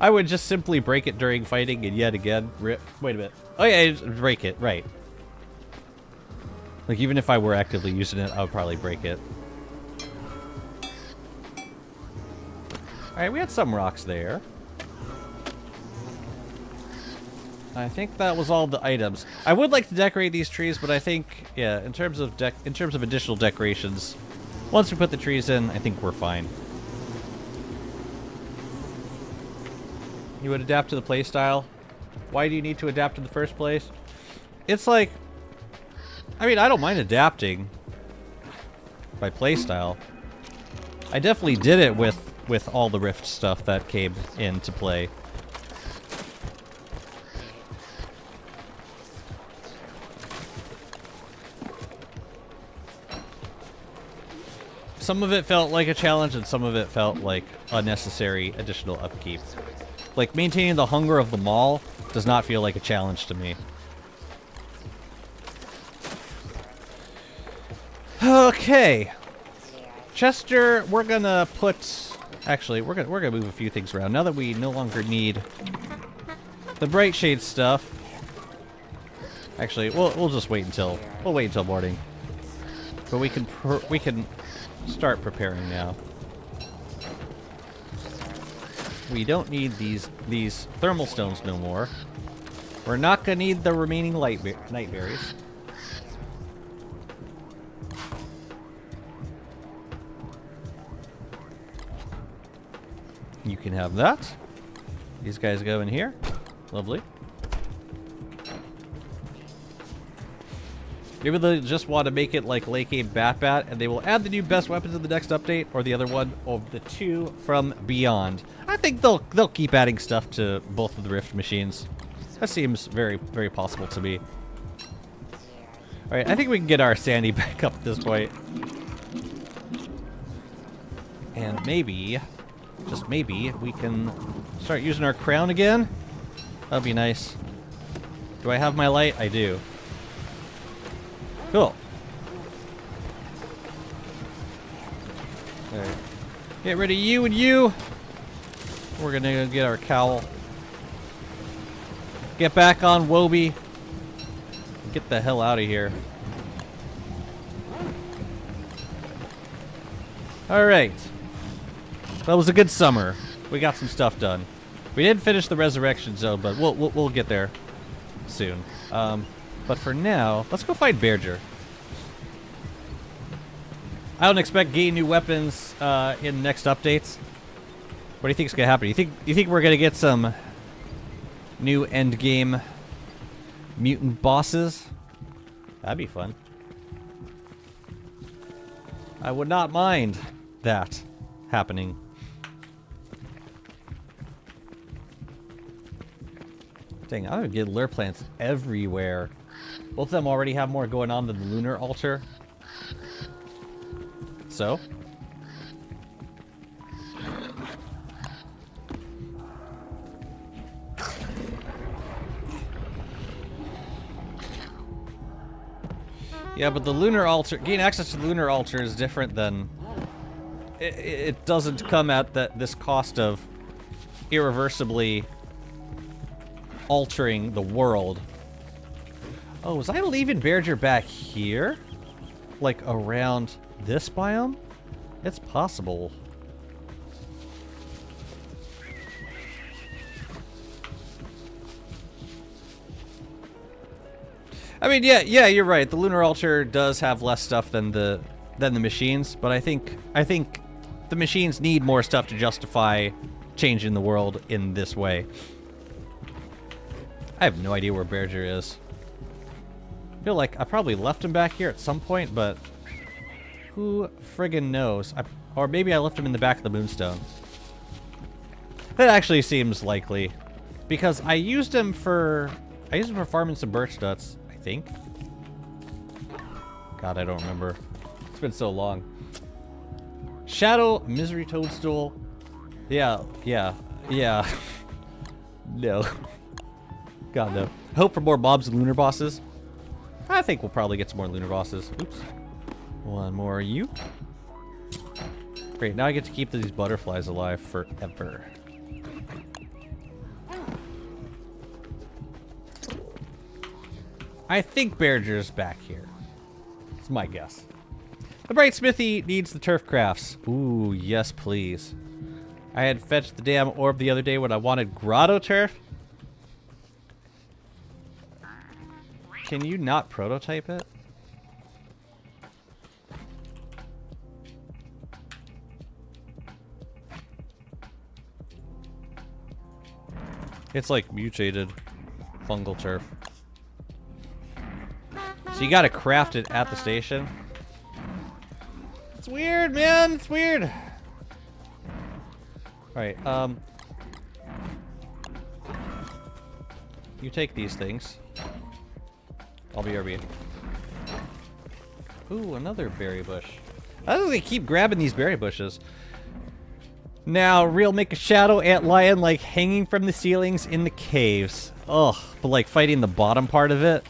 I would just simply break it during fighting and yet again rip. Wait a minute. Oh yeah, break it, right. Like even if I were actively using it, I would probably break it. All right, we had some rocks there. I think that was all the items. I would like to decorate these trees, but I think, yeah, in terms of additional decorations, once we put the trees in, I think we're fine. You would adapt to the playstyle. Why do you need to adapt in the first place? It's like, I mean, I don't mind adapting by playstyle. I definitely did it with all the Rift stuff that came into play. Some of it felt like a challenge, and some of it felt like unnecessary additional upkeep. Like, maintaining the hunger of the mall does not feel like a challenge to me. Okay. Chester, we're gonna put... Actually, we're gonna move a few things around. Now that we no longer need the bright shade stuff. Actually, we'll just wait until... We'll wait until morning. But we can start preparing now. We don't need these thermal stones no more. We're not gonna need the remaining night berries. You can have that. These guys go in here. Lovely. Maybe they just want to make it like Lake Game Bat, and they will add the new best weapons in the next update, or the other one of the two from Beyond. I think they'll keep adding stuff to both of the Rift machines. That seems very, very possible to me. All right, I think we can get our sandy back up at this point. And maybe, just maybe, we can start using our crown again. That'd be nice. Do I have my light? I do. Cool. Alright. Get rid of you and you. We're gonna go get our cowl. Get back on Wobie. Get the hell out of here. Alright. That was a good summer. We got some stuff done. We didn't finish the Resurrection Zone, but we'll get there soon. But for now, let's go find Bearger. I don't expect getting new weapons in next updates. What do you think is gonna happen? You think we're gonna get some new end game mutant bosses? That'd be fun. I would not mind that happening. Dang, I would get lure plants everywhere. Both of them already have more going on than the lunar altar. So? Yeah, but the lunar altar, gain access to the lunar altar is different than... It doesn't come at this cost of irreversibly altering the world. Oh, was I leaving Bearger back here? Like around this biome? It's possible. I mean, yeah, you're right. The lunar altar does have less stuff than the machines, but I think the machines need more stuff to justify changing the world in this way. I have no idea where Berger is. I feel like I probably left him back here at some point, but who friggin' knows? Or maybe I left him in the back of the Moonstone. That actually seems likely, because I used him for farming some birch nuts, I think. God, I don't remember. It's been so long. Shadow Misery Toadstool. Yeah. No. God, no. Hope for more mobs and lunar bosses. I think we'll probably get some more lunar bosses. Oops. One more you. Great, now I get to keep these butterflies alive forever. I think Berger's back here. It's my guess. The Bright Smithy needs the turf crafts. Ooh, yes please. I had fetched the damn orb the other day when I wanted grotto turf. Can you not prototype it? It's like mutated fungal turf. So you gotta craft it at the station. It's weird, man. It's weird. Alright, you take these things. I'll be RB. Ooh, another berry bush. How do they keep grabbing these berry bushes? Now, real make a shadow antlion like hanging from the ceilings in the caves. Ugh, but like fighting the bottom part of it.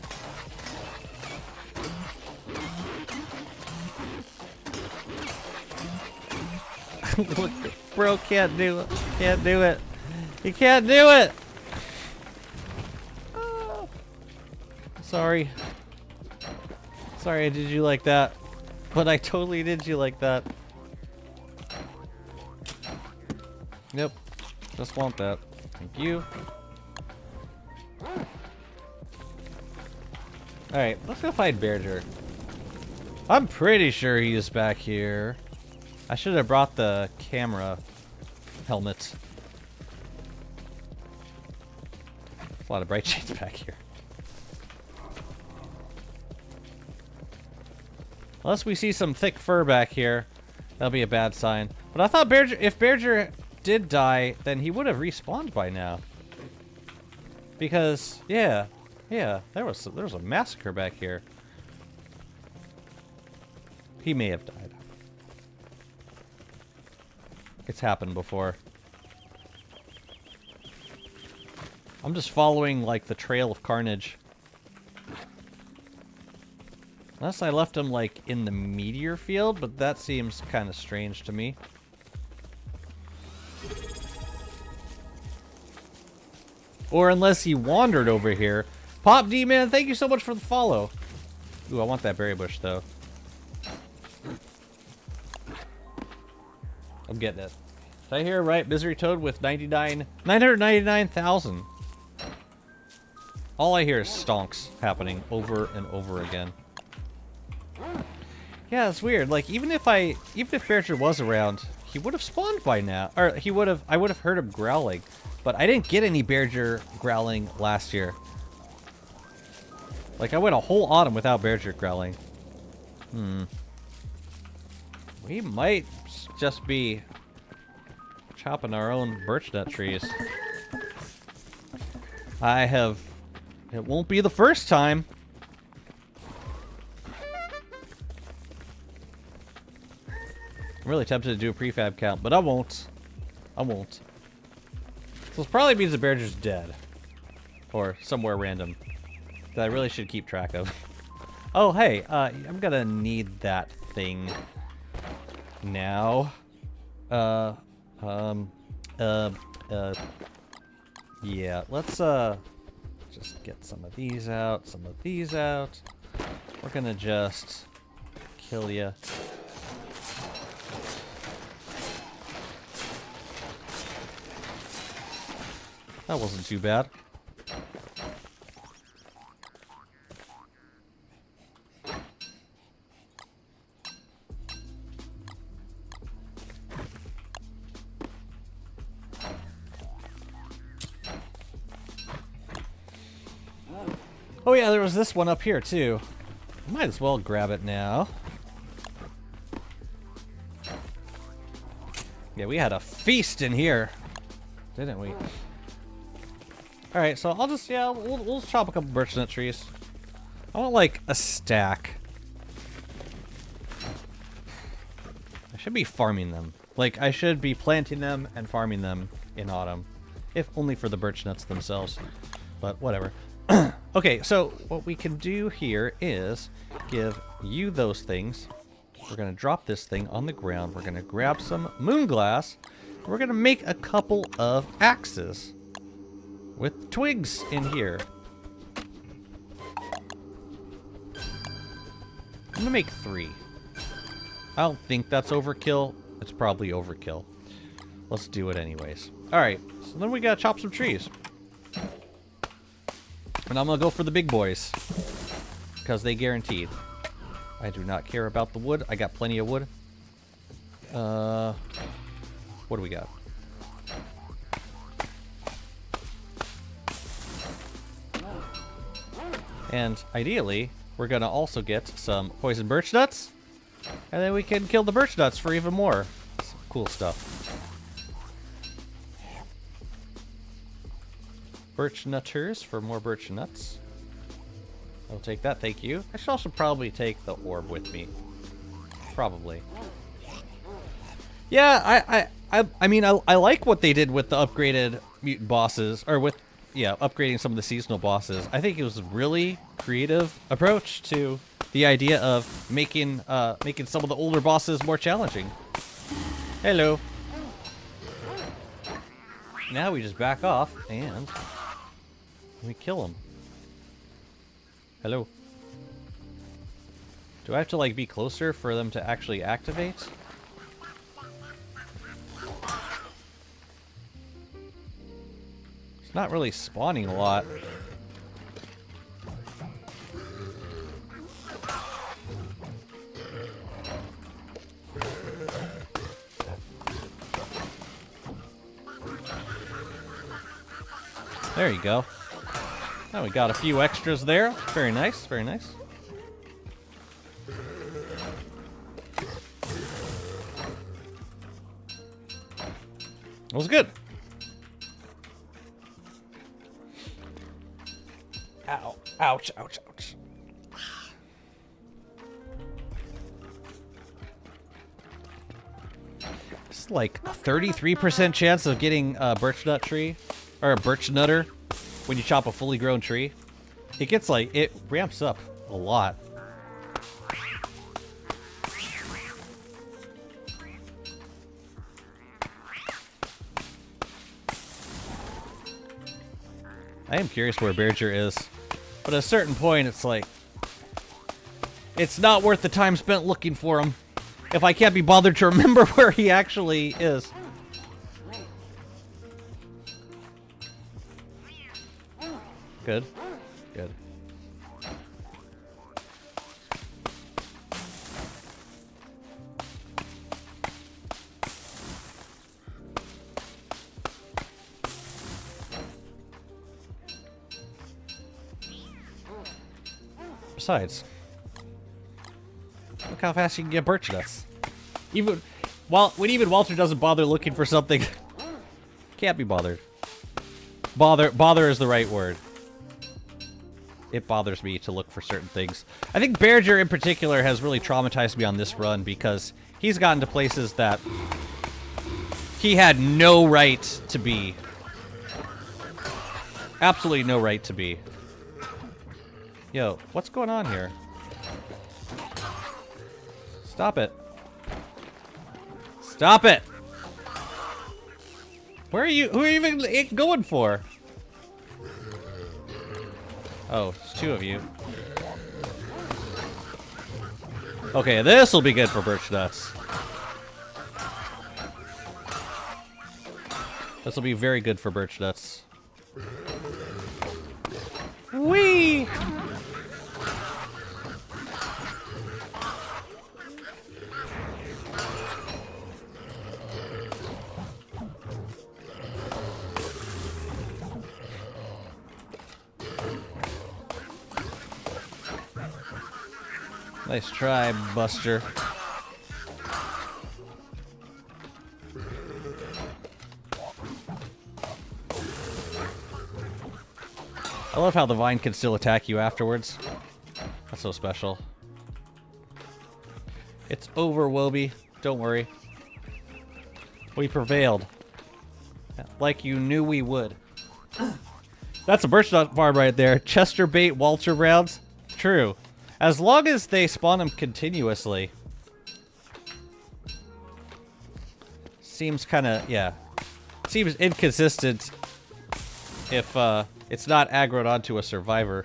Look, bro can't do it. Can't do it. He can't do it. Oh. Sorry. Sorry I did you like that. But I totally did you like that. Nope. Just want that. Thank you. Alright, let's go find Berger. I'm pretty sure he is back here. I should have brought the camera helmet. A lot of bright shades back here. Unless we see some thick fur back here, that'll be a bad sign. But I thought Berger, if Berger did die, then he would have respawned by now. Because, yeah, there was a massacre back here. He may have died. It's happened before. I'm just following, like, the trail of carnage. Unless I left him, like, in the meteor field, but that seems kind of strange to me. Or unless he wandered over here. Pop D, man, thank you so much for the follow. Ooh, I want that berry bush, though. I'm getting it. Did I hear right? Misery Toad with 999,000. All I hear is stonks happening over and over again. Yeah, it's weird. Like, even if Berger was around, he would have spawned by now. Or I would have heard him growling. But I didn't get any Berger growling last year. Like, I went a whole autumn without Berger growling. We might just be chopping our own birch nut trees. It won't be the first time. I'm really tempted to do a prefab count, but I won't. I won't. So this probably means the Berger's dead. Or somewhere random. That I really should keep track of. Oh, hey, I'm gonna need that thing now. Yeah, let's, just get some of these out, some of these out. We're gonna just kill ya. That wasn't too bad. Oh yeah, there was this one up here too. Might as well grab it now. Yeah, we had a feast in here, didn't we? All right, so I'll just, yeah, we'll chop a couple birch nut trees. I want like a stack. I should be farming them. Like, I should be planting them and farming them in autumn. If only for the birch nuts themselves. But whatever. Okay, so what we can do here is give you those things. We're going to drop this thing on the ground. We're going to grab some moon glass. We're going to make a couple of axes with twigs in here. I'm going to make 3. I don't think that's overkill. It's probably overkill. Let's do it anyways. Alright, so then we got to chop some trees. And I'm going to go for the big boys. Because they guaranteed. I do not care about the wood. I got plenty of wood. What do we got? And ideally, we're going to also get some poison birch nuts. And then we can kill the birch nuts for even more. Some cool stuff. Birch nutters for more birch nuts. I'll take that, thank you. I should also probably take the orb with me. Probably. Yeah, I mean, I like what they did with the upgraded mutant bosses, or with, yeah, upgrading some of the seasonal bosses. I think it was a really creative approach to the idea of making some of the older bosses more challenging. Hello. Now we just back off and we kill them. Hello. Do I have to like be closer for them to actually activate? It's not really spawning a lot. There you go. Now we got a few extras there. Very nice, very nice. It was good. Ow. Ouch, ouch, ouch. It's like a 33% chance of getting a birch nut tree, or a birch nutter, when you chop a fully grown tree. It gets like, it ramps up a lot. I am curious where Berger is, but at a certain point it's like, it's not worth the time spent looking for him if I can't be bothered to remember where he actually is. Good. Good. Besides, look how fast you can get birch nuts. Even when Walter doesn't bother looking for something, can't be bothered. Bother is the right word. It bothers me to look for certain things. I think Berger in particular has really traumatized me on this run because he's gotten to places that he had no right to be. Absolutely no right to be. Yo, what's going on here? Stop it. Stop it! Who are you even going for? Oh, it's 2 of you. Okay, this will be good for birch nuts. This will be very good for birch nuts. Whee! Nice try, Buster. I love how the vine can still attack you afterwards. That's so special. It's over, Wobie. Don't worry. We prevailed. Like you knew we would. That's a birch nut farm right there. Chester bait Walter rounds. True. As long as they spawn them continuously. Seems kind of, yeah. Seems inconsistent if it's not aggroed onto a survivor.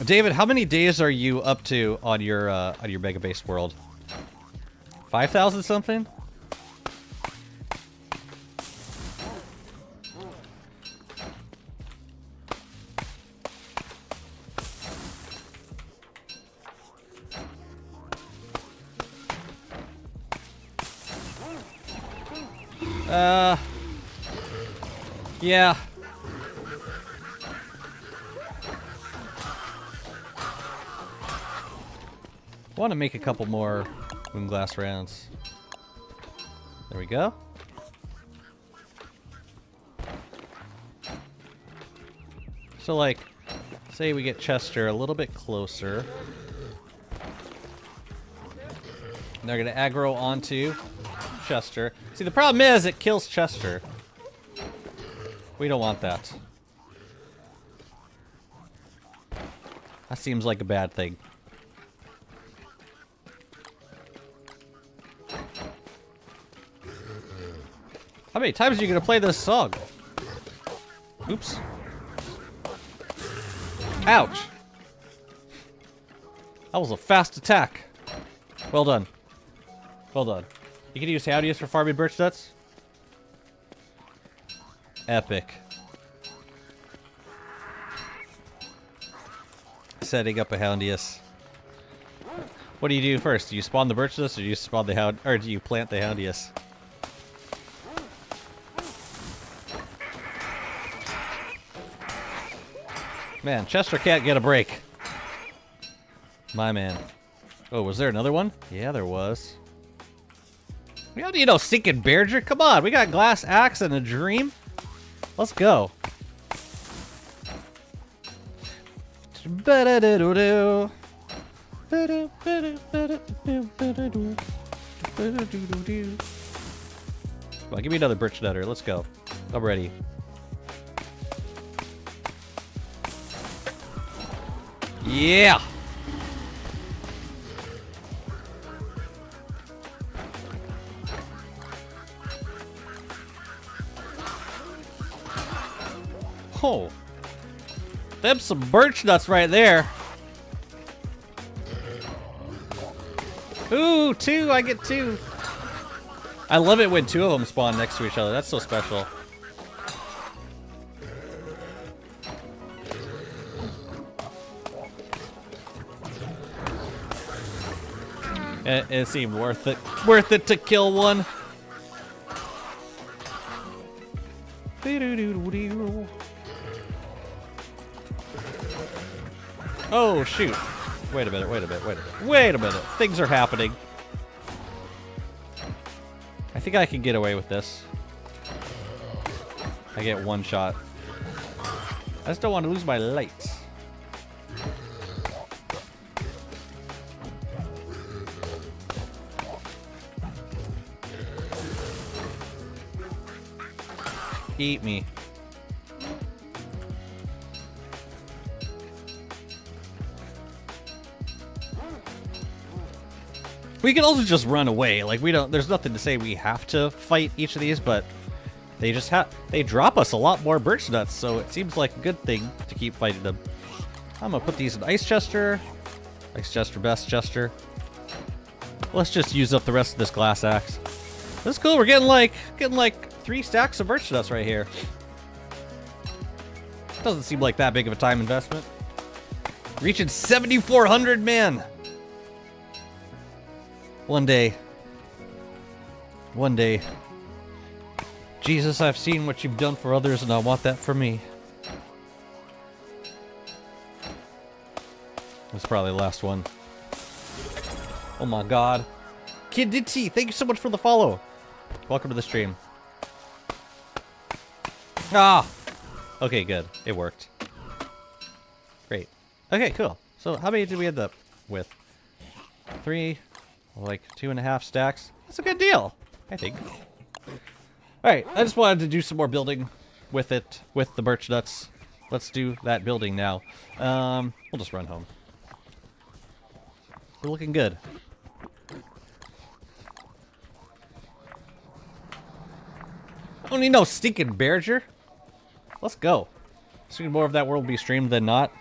David, how many days are you up to on your Megabase world? 5,000 something? Yeah. I want to make a couple more moonglass rounds. There we go. So, like, say we get Chester a little bit closer. And they're going to aggro onto Chester. See, the problem is it kills Chester. We don't want that. That seems like a bad thing. How many times are you going to play this song? Oops. Ouch. That was a fast attack. Well done. Well done. You can use Howdius for farming birch nuts? Epic. Setting up a Houndius. What do you do first? Do you spawn the birch nuts or do you spawn the hound, or do you plant the Houndius? Man, Chester can't get a break. My man. Oh, was there another one? Yeah, there was. We don't need no stinking Bearger. Come on, we got glass axe and a dream. Let's go. Well, give me another birch nutter. Let's go. I'm ready. Yeah. Oh. Them some birch nuts right there. Ooh, two. I get two. I love it when two of them spawn next to each other. That's so special. It seemed worth it. Worth it to kill one. Oh, shoot. Wait a minute, wait a minute, wait a minute. Wait a minute. Things are happening. I think I can get away with this. I get one shot. I just don't want to lose my lights. Eat me. We can also just run away. Like, we don't, there's nothing to say we have to fight each of these, but they just they drop us a lot more birch nuts, so it seems like a good thing to keep fighting them. I'm gonna put these in Ice Chester. Ice Chester, Best Chester. Let's just use up the rest of this glass axe. That's cool, we're getting like 3 stacks of birch nuts right here. Doesn't seem like that big of a time investment. Reaching 7,400, man! One day. One day. Jesus, I've seen what you've done for others, and I want that for me. That's probably the last one. Oh my god. Kid Ditty, thank you so much for the follow. Welcome to the stream. Ah! Okay, good. It worked. Great. Okay, cool. So how many did we end up with? 3, like 2.5 stacks. That's a good deal, I think. Alright, I just wanted to do some more building with it, with the birch nuts. Let's do that building now. We'll just run home. We're looking good. I don't need no stinking Berger. Let's go. Assuming more of that world will be streamed than not.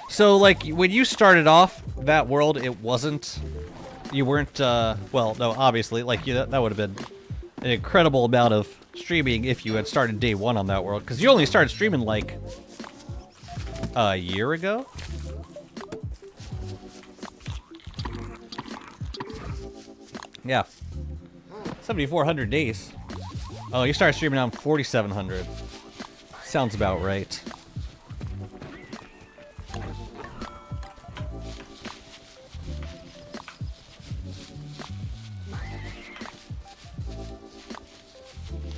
So, like, when you started off that world, it wasn't... You weren't, well, no, obviously, like, that would have been an incredible amount of streaming if you had started day 1 on that world. Because you only started streaming, like, a year ago? Yeah. 7,400 days. Oh, you started streaming on 4,700. Sounds about right.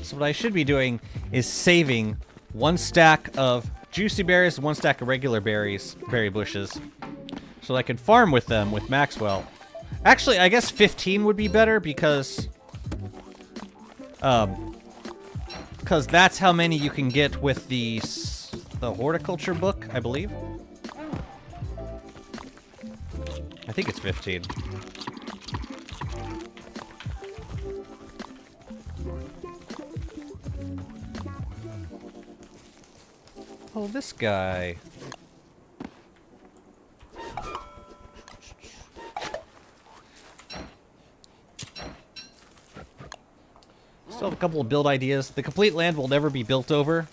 So what I should be doing is saving 1 stack of juicy berries, 1 stack of regular berries, berry bushes, so I can farm with them with Maxwell. Actually, I guess 15 would be better because that's how many you can get with the horticulture book, I believe. I think it's 15. Oh, this guy. Still have a couple of build ideas. The complete land will never be built over.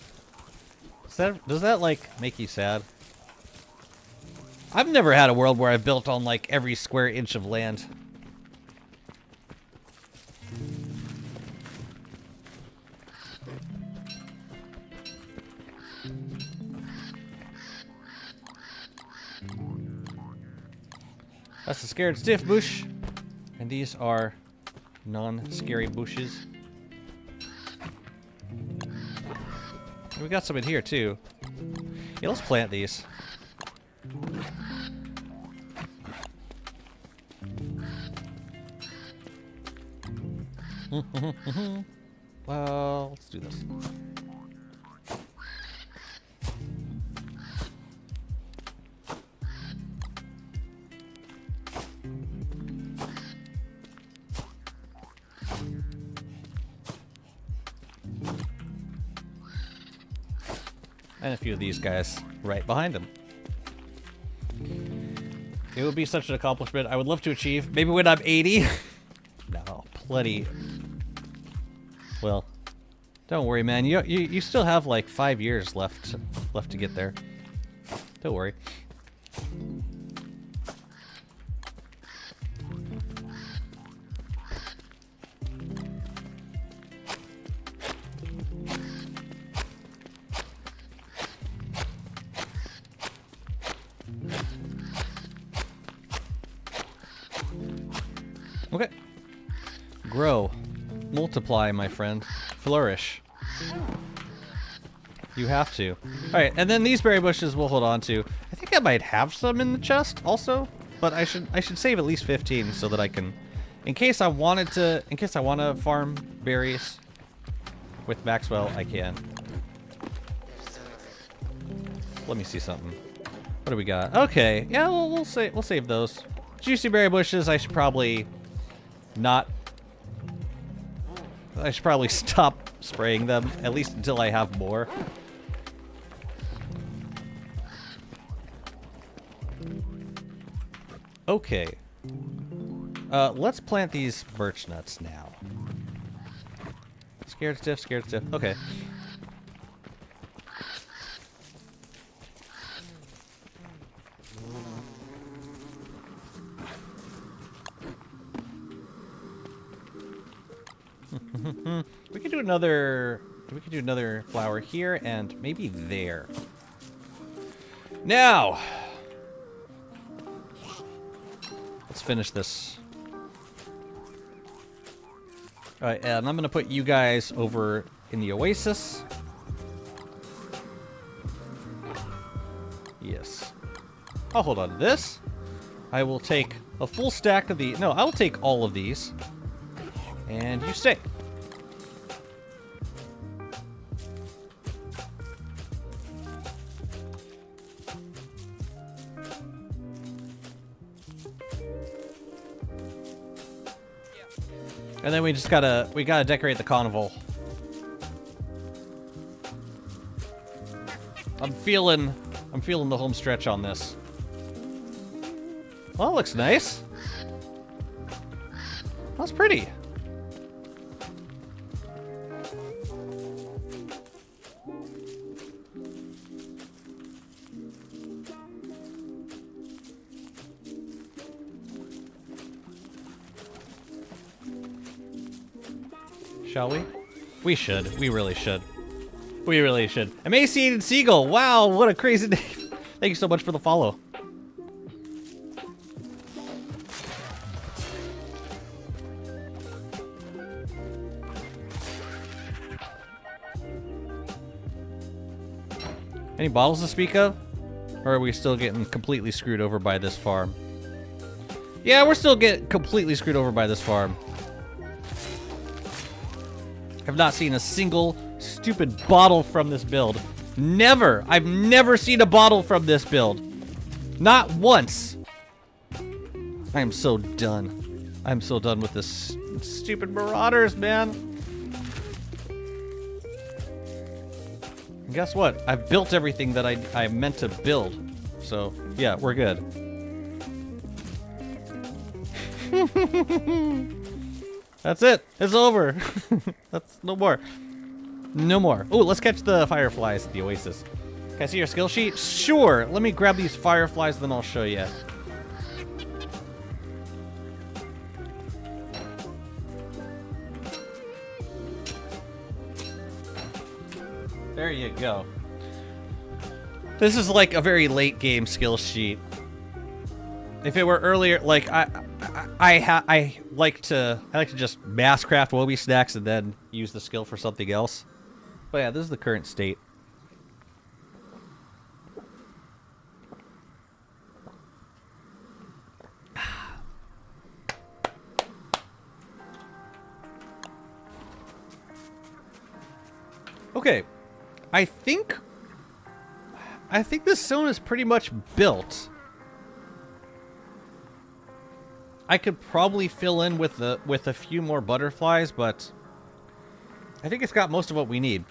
Does that like, make you sad? I've never had a world where I've built on, like, every square inch of land. That's the scared stiff bush. And these are non-scary bushes. We got some in here, too. Yeah, let's plant these. Well, let's do this. And a few of these guys right behind him. It would be such an accomplishment I would love to achieve. Maybe when I'm 80. No, plenty. Well, don't worry, man. You still have like 5 years left to get there. Don't worry. Okay. Grow. Multiply, my friend. Flourish. You have to. Alright, and then these berry bushes we'll hold on to. I think I might have some in the chest also, but I should save at least 15 so that I can, in case I want to farm berries with Maxwell, I can. Let me see something. What do we got? Okay, yeah, we'll save those. Juicy berry bushes, I should probably stop spraying them, at least until I have more. Okay. Let's plant these birch nuts now. Scared stiff, scared stiff. Okay. We could do another. We could do another flower here and maybe there. Now, let's finish this. All right, and I'm gonna put you guys over in the oasis. Yes. I'll hold on to this. I will take a full stack of the. No, I'll take all of these. And you stay. And then we gotta decorate the carnival. I'm feeling the home stretch on this. Well, that looks nice. That's pretty. Shall we? We should. We really should. We really should. Emaciated Seagull. Wow, what a crazy name. Thank you so much for the follow. Any bottles to speak of? Or are we still getting completely screwed over by this farm? Yeah, we're still getting completely screwed over by this farm. I've not seen a single stupid bottle from this build. Never! I've never seen a bottle from this build. Not once. I am so done. I'm so done with this stupid marauders, man. And guess what? I've built everything that I meant to build. So, yeah, we're good. That's it. It's over. That's no more. No more. Oh, let's catch the fireflies at the oasis. Can I see your skill sheet? Sure. Let me grab these fireflies, then I'll show you. There you go. This is like a very late game skill sheet. If it were earlier, like I like to just mass craft Woby snacks and then use the skill for something else. But yeah, this is the current state. Okay, I think this zone is pretty much built. I could probably fill in with a few more butterflies, but I think it's got most of what we need.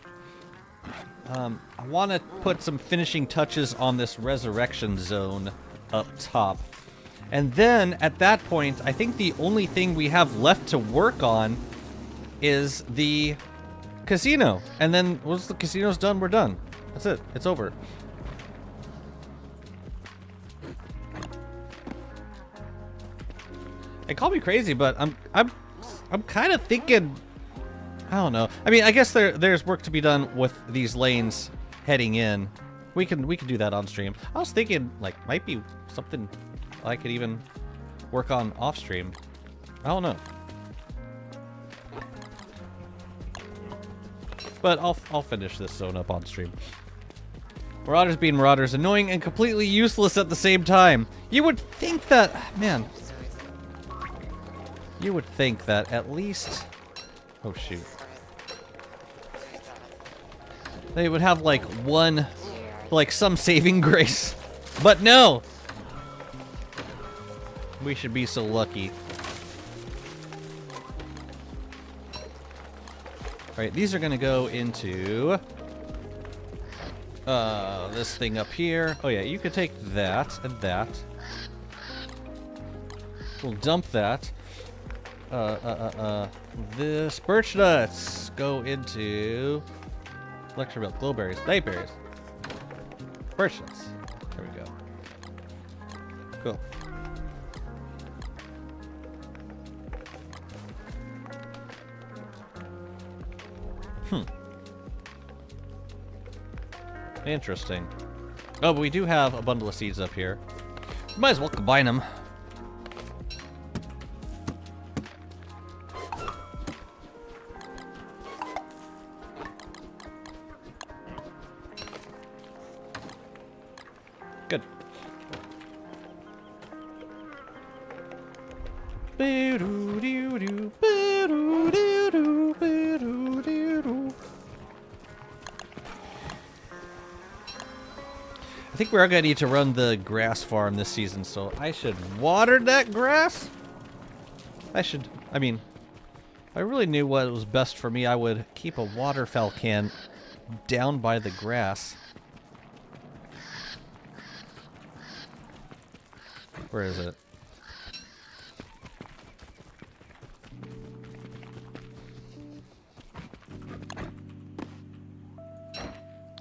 I want to put some finishing touches on this resurrection zone up top. And then, at that point, I think the only thing we have left to work on is the casino. And then, once the casino's done, we're done. That's it. It's over. And call me crazy, but I'm kind of thinking, I don't know. I mean, I guess there's work to be done with these lanes heading in. We can do that on stream. I was thinking, like, might be something I could even work on off stream. I don't know. But I'll finish this zone up on stream. Marauders being marauders, annoying and completely useless at the same time. You would think that, man. You would think that at least... Oh, shoot. They would have, like, some saving grace. But no! We should be so lucky. Alright, these are gonna go into... this thing up here. Oh yeah, you could take that and that. We'll dump that. This birch nuts go into lecture milk, glowberries, nightberries, birch nuts. There we go. Cool. Interesting. Oh, but we do have a bundle of seeds up here. Might as well combine them. Good. I think we are going to need to run the grass farm this season, so I should water that grass? I mean, if I really knew what was best for me, I would keep a waterfowl can down by the grass. Where is it?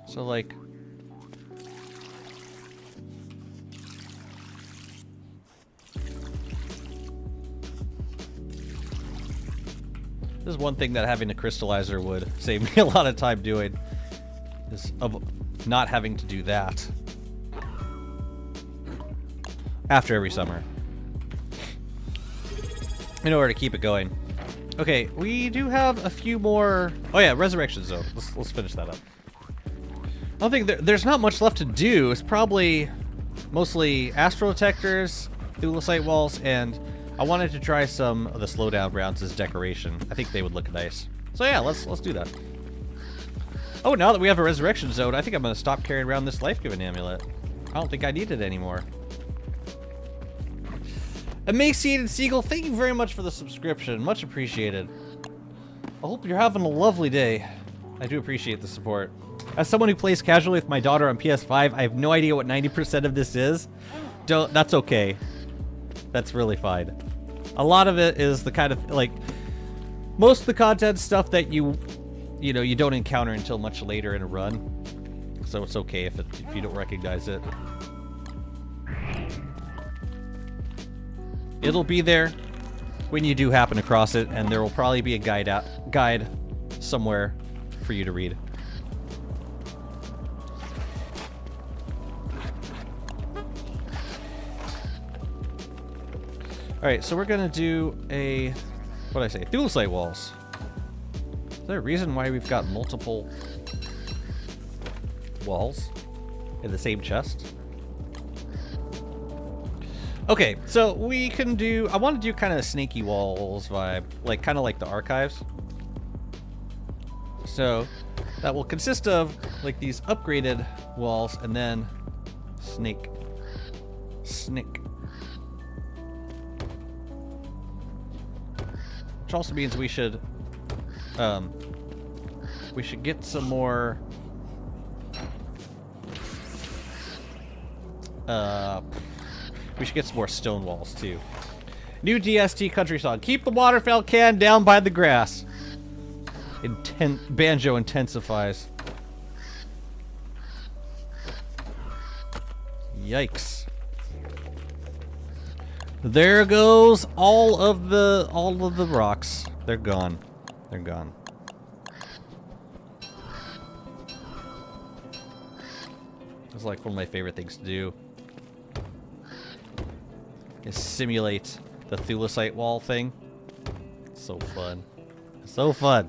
So, like... This is one thing that having a crystallizer would save me a lot of time doing, is of not having to do that after every summer in order to keep it going. Okay, we do have a few more. Oh yeah, Resurrection Zone. Let's finish that up. I don't think there's not much left to do. It's probably mostly Astro Detectors, Thulecite Walls, and I wanted to try some of the slowdown rounds as decoration. I think they would look nice. So yeah, let's do that. Oh, now that we have a Resurrection Zone, I think I'm going to stop carrying around this life-giving amulet. I don't think I need it anymore. Emaciated Seagull, thank you very much for the subscription. Much appreciated. I hope you're having a lovely day. I do appreciate the support. As someone who plays casually with my daughter on PS5, I have no idea what 90% of this is. That's okay. That's really fine. A lot of it is the kind of, like, most of the content stuff that you know, you don't encounter until much later in a run. So it's okay if you don't recognize it. It'll be there when you do happen across it, and there will probably be a guide somewhere for you to read. Alright, so we're gonna do a, what did I say, Thulecite Walls. Is there a reason why we've got multiple walls in the same chest? Okay, so we can do, I want to do kind of a snaky walls vibe, like kind of like the archives. So that will consist of like these upgraded walls and then snake. Which also means we should get some more we should get some more stone walls too. New DST country song. Keep the waterfowl can down by the grass. Banjo intensifies. Yikes. There goes all of the rocks. They're gone. They're gone. It's like one of my favorite things to do. Is simulate the Thulecite wall thing. It's so fun. So fun.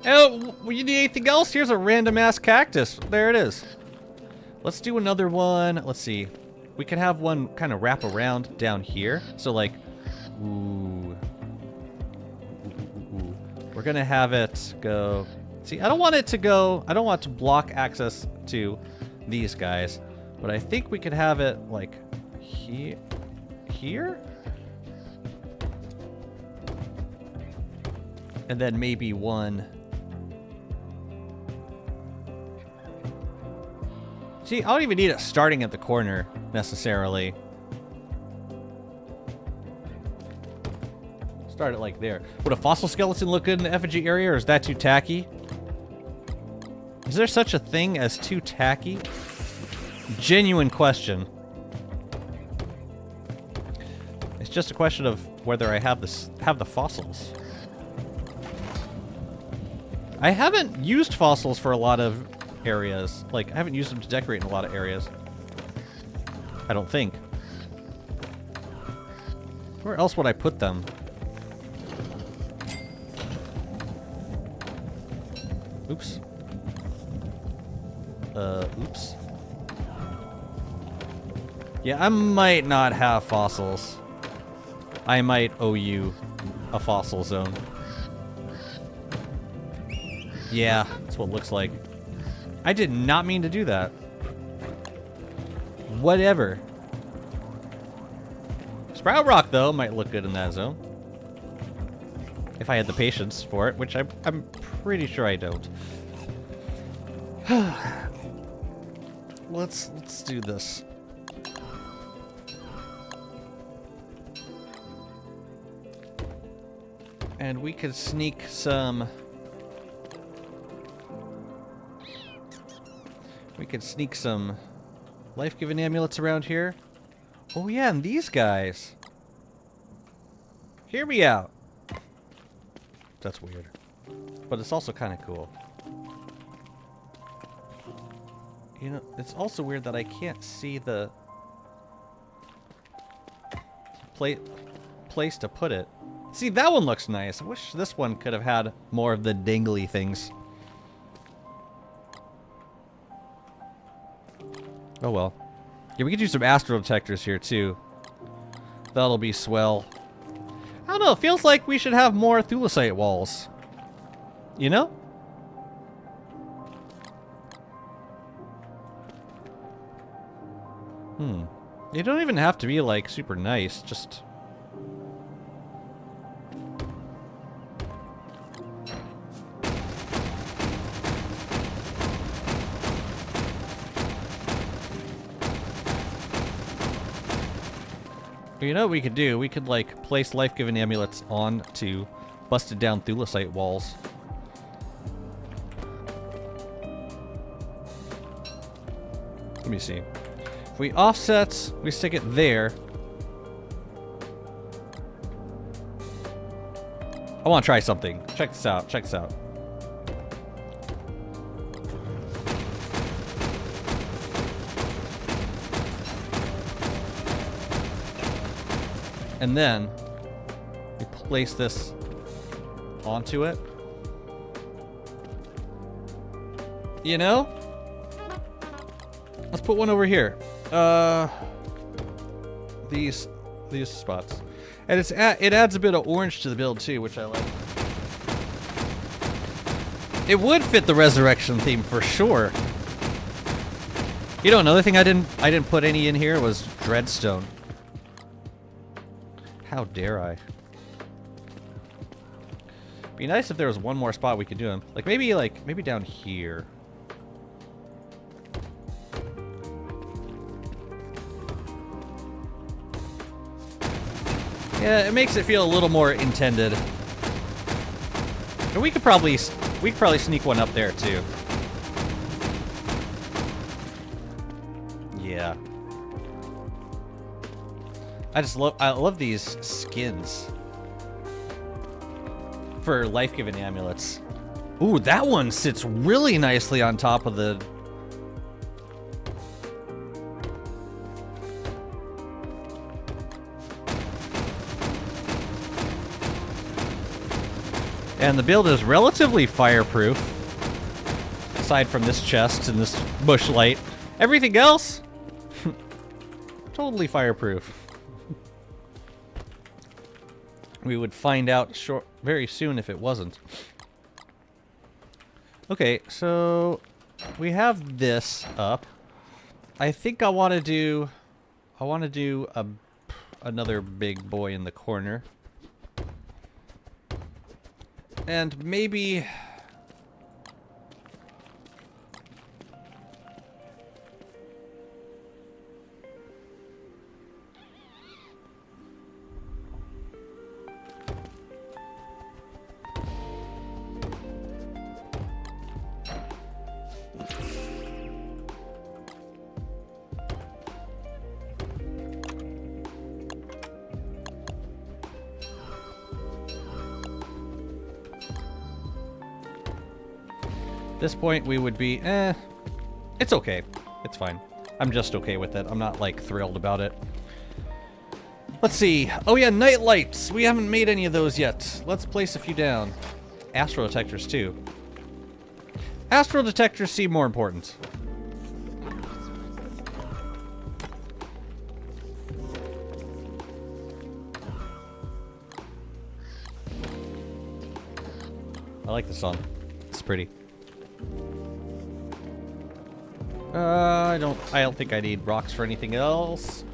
Oh, you need anything else? Here's a random ass cactus. There it is. Let's do another one. Let's see. We can have one kind of wrap around down here. So like, ooh. We're gonna have it go. See, I don't want it to go. I don't want to block access to these guys. But I think we could have it like here? And then maybe one. See, I don't even need it starting at the corner necessarily. Start it like there. Would a fossil skeleton look good in the effigy area, or is that too tacky? Is there such a thing as too tacky? Genuine question. It's just a question of whether I have the fossils. I haven't used fossils for a lot of areas. Like, I haven't used them to decorate in a lot of areas. I don't think. Where else would I put them? Oops. Oops. Yeah, I might not have fossils. I might owe you a fossil zone. Yeah, that's what it looks like. I did not mean to do that. Whatever. Sprout Rock, though, might look good in that zone. If I had the patience for it, which I'm pretty sure I don't. Let's do this. And we could sneak some... We could sneak some life-giving amulets around here. Oh yeah, and these guys. Hear me out. That's weird. But it's also kind of cool. You know, it's also weird that I can't see the place to put it. See, that one looks nice. I wish this one could have had more of the dangly things. Oh well. Yeah, we could do some astro detectors here too. That'll be swell. I don't know, it feels like we should have more thulecite walls. You know? They don't even have to be like super nice, just... You know what we could do? We could, like, place life-giving amulets onto busted down thulecite walls. Let me see. If we offset, we stick it there. I want to try something. Check this out. Check this out. And then we place this onto it. You know? Let's put one over here. These spots. And it adds a bit of orange to the build too, which I like. It would fit the resurrection theme for sure. You know, another thing I didn't put any in here was Dreadstone. How dare I? Be nice if there was one more spot we could do them. Like maybe down here. Yeah, it makes it feel a little more intended. And we could probably sneak one up there too. Yeah. I love these skins for life-giving amulets. Ooh, that one sits really nicely on top of the... And the build is relatively fireproof. Aside from this chest and this bush light. Everything else, totally fireproof. We would find out very soon if it wasn't. Okay, so we have this up. I think I want to do another big boy in the corner. And maybe... this point, we would be, it's okay. It's fine. I'm just okay with it. I'm not, like, thrilled about it. Let's see. Oh, yeah, night lights. We haven't made any of those yet. Let's place a few down. Astral detectors, too. Astral detectors seem more important. I like the song. It's pretty. I don't think I need rocks for anything else.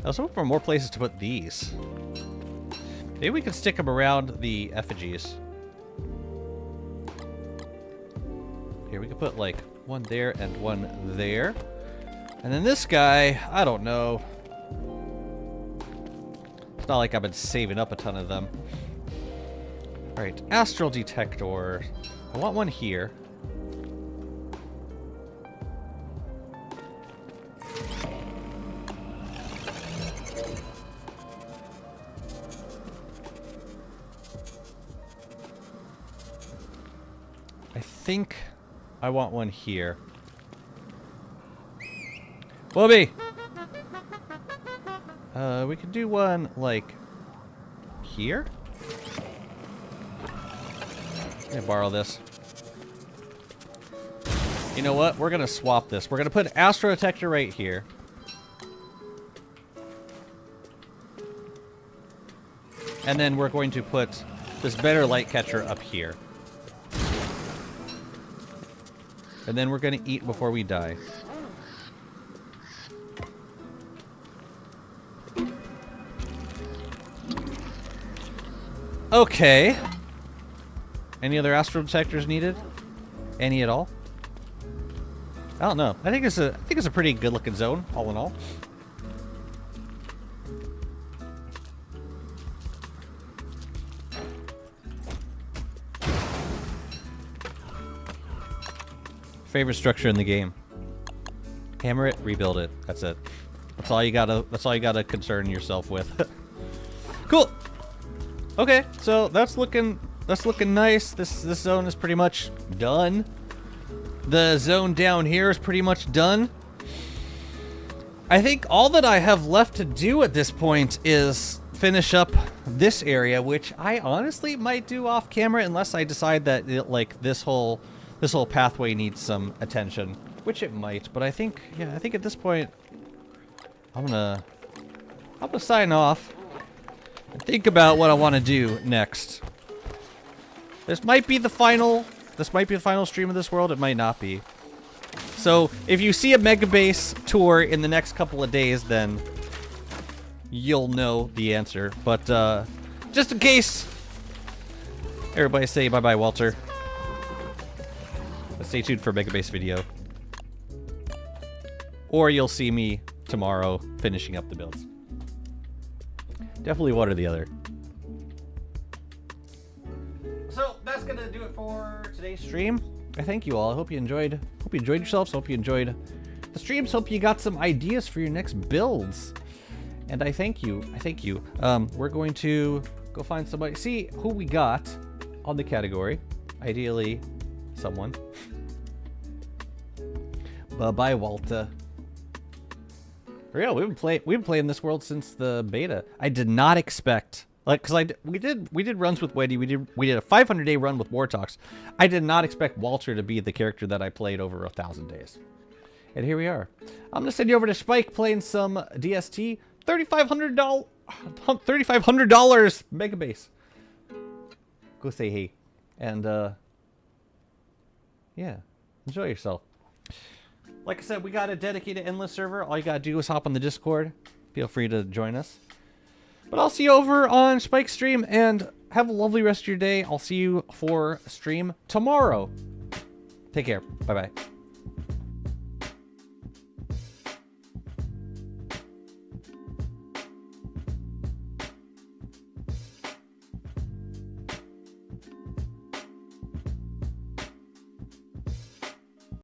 I was looking for more places to put these. Maybe we could stick them around the effigies. Here, we could put like one there and one there. And then this guy, I don't know. It's not like I've been saving up a ton of them. Alright, astral detector. I want one here. I think I want one here. Wobby! We could do one, like, here? Let me borrow this. You know what? We're gonna swap this. We're gonna put an astro detector right here. And then we're going to put this better light catcher up here. And then we're gonna eat before we die. Okay. Any other astral detectors needed? Any at all? I don't know. I think it's a pretty good looking zone, all in all. Favorite structure in the game. Hammer it, rebuild it. That's it. That's all you gotta concern yourself with. Cool. Okay, so that's looking nice. This zone is pretty much done. The zone down here is pretty much done. I think all that I have left to do at this point is finish up this area, which I honestly might do off camera unless I decide that like this whole pathway needs some attention, which it might. But I think at this point I'm gonna sign off and think about what I want to do next. This might be the final stream of this world. It might not be. So if you see a Megabase tour in the next couple of days, then you'll know the answer. But just in case, everybody say bye-bye, Walter. Stay tuned for a Megabase video. Or you'll see me tomorrow finishing up the builds. Definitely one or the other. So that's gonna do it for today's stream. I thank you all. I hope you enjoyed. Hope you enjoyed yourselves. Hope you enjoyed the streams. Hope you got some ideas for your next builds. And I thank you. I thank you. We're going to go find somebody. See who we got on the category. Ideally, someone. Bye-bye, Walter. Real, we've been playing this world since the beta. I did not expect, like, cause we did runs with Weddy. We did a 500-day run with Wartalks. I did not expect Walter to be the character that I played over 1,000 days. And here we are. I'm gonna send you over to Spike playing some DST. $3,500 Megabase. Go say hey, and yeah, enjoy yourself. Like I said, we got a dedicated endless server. All you gotta do is hop on the Discord. Feel free to join us. But I'll see you over on Spike's stream, and have a lovely rest of your day. I'll see you for stream tomorrow. Take care. Bye-bye.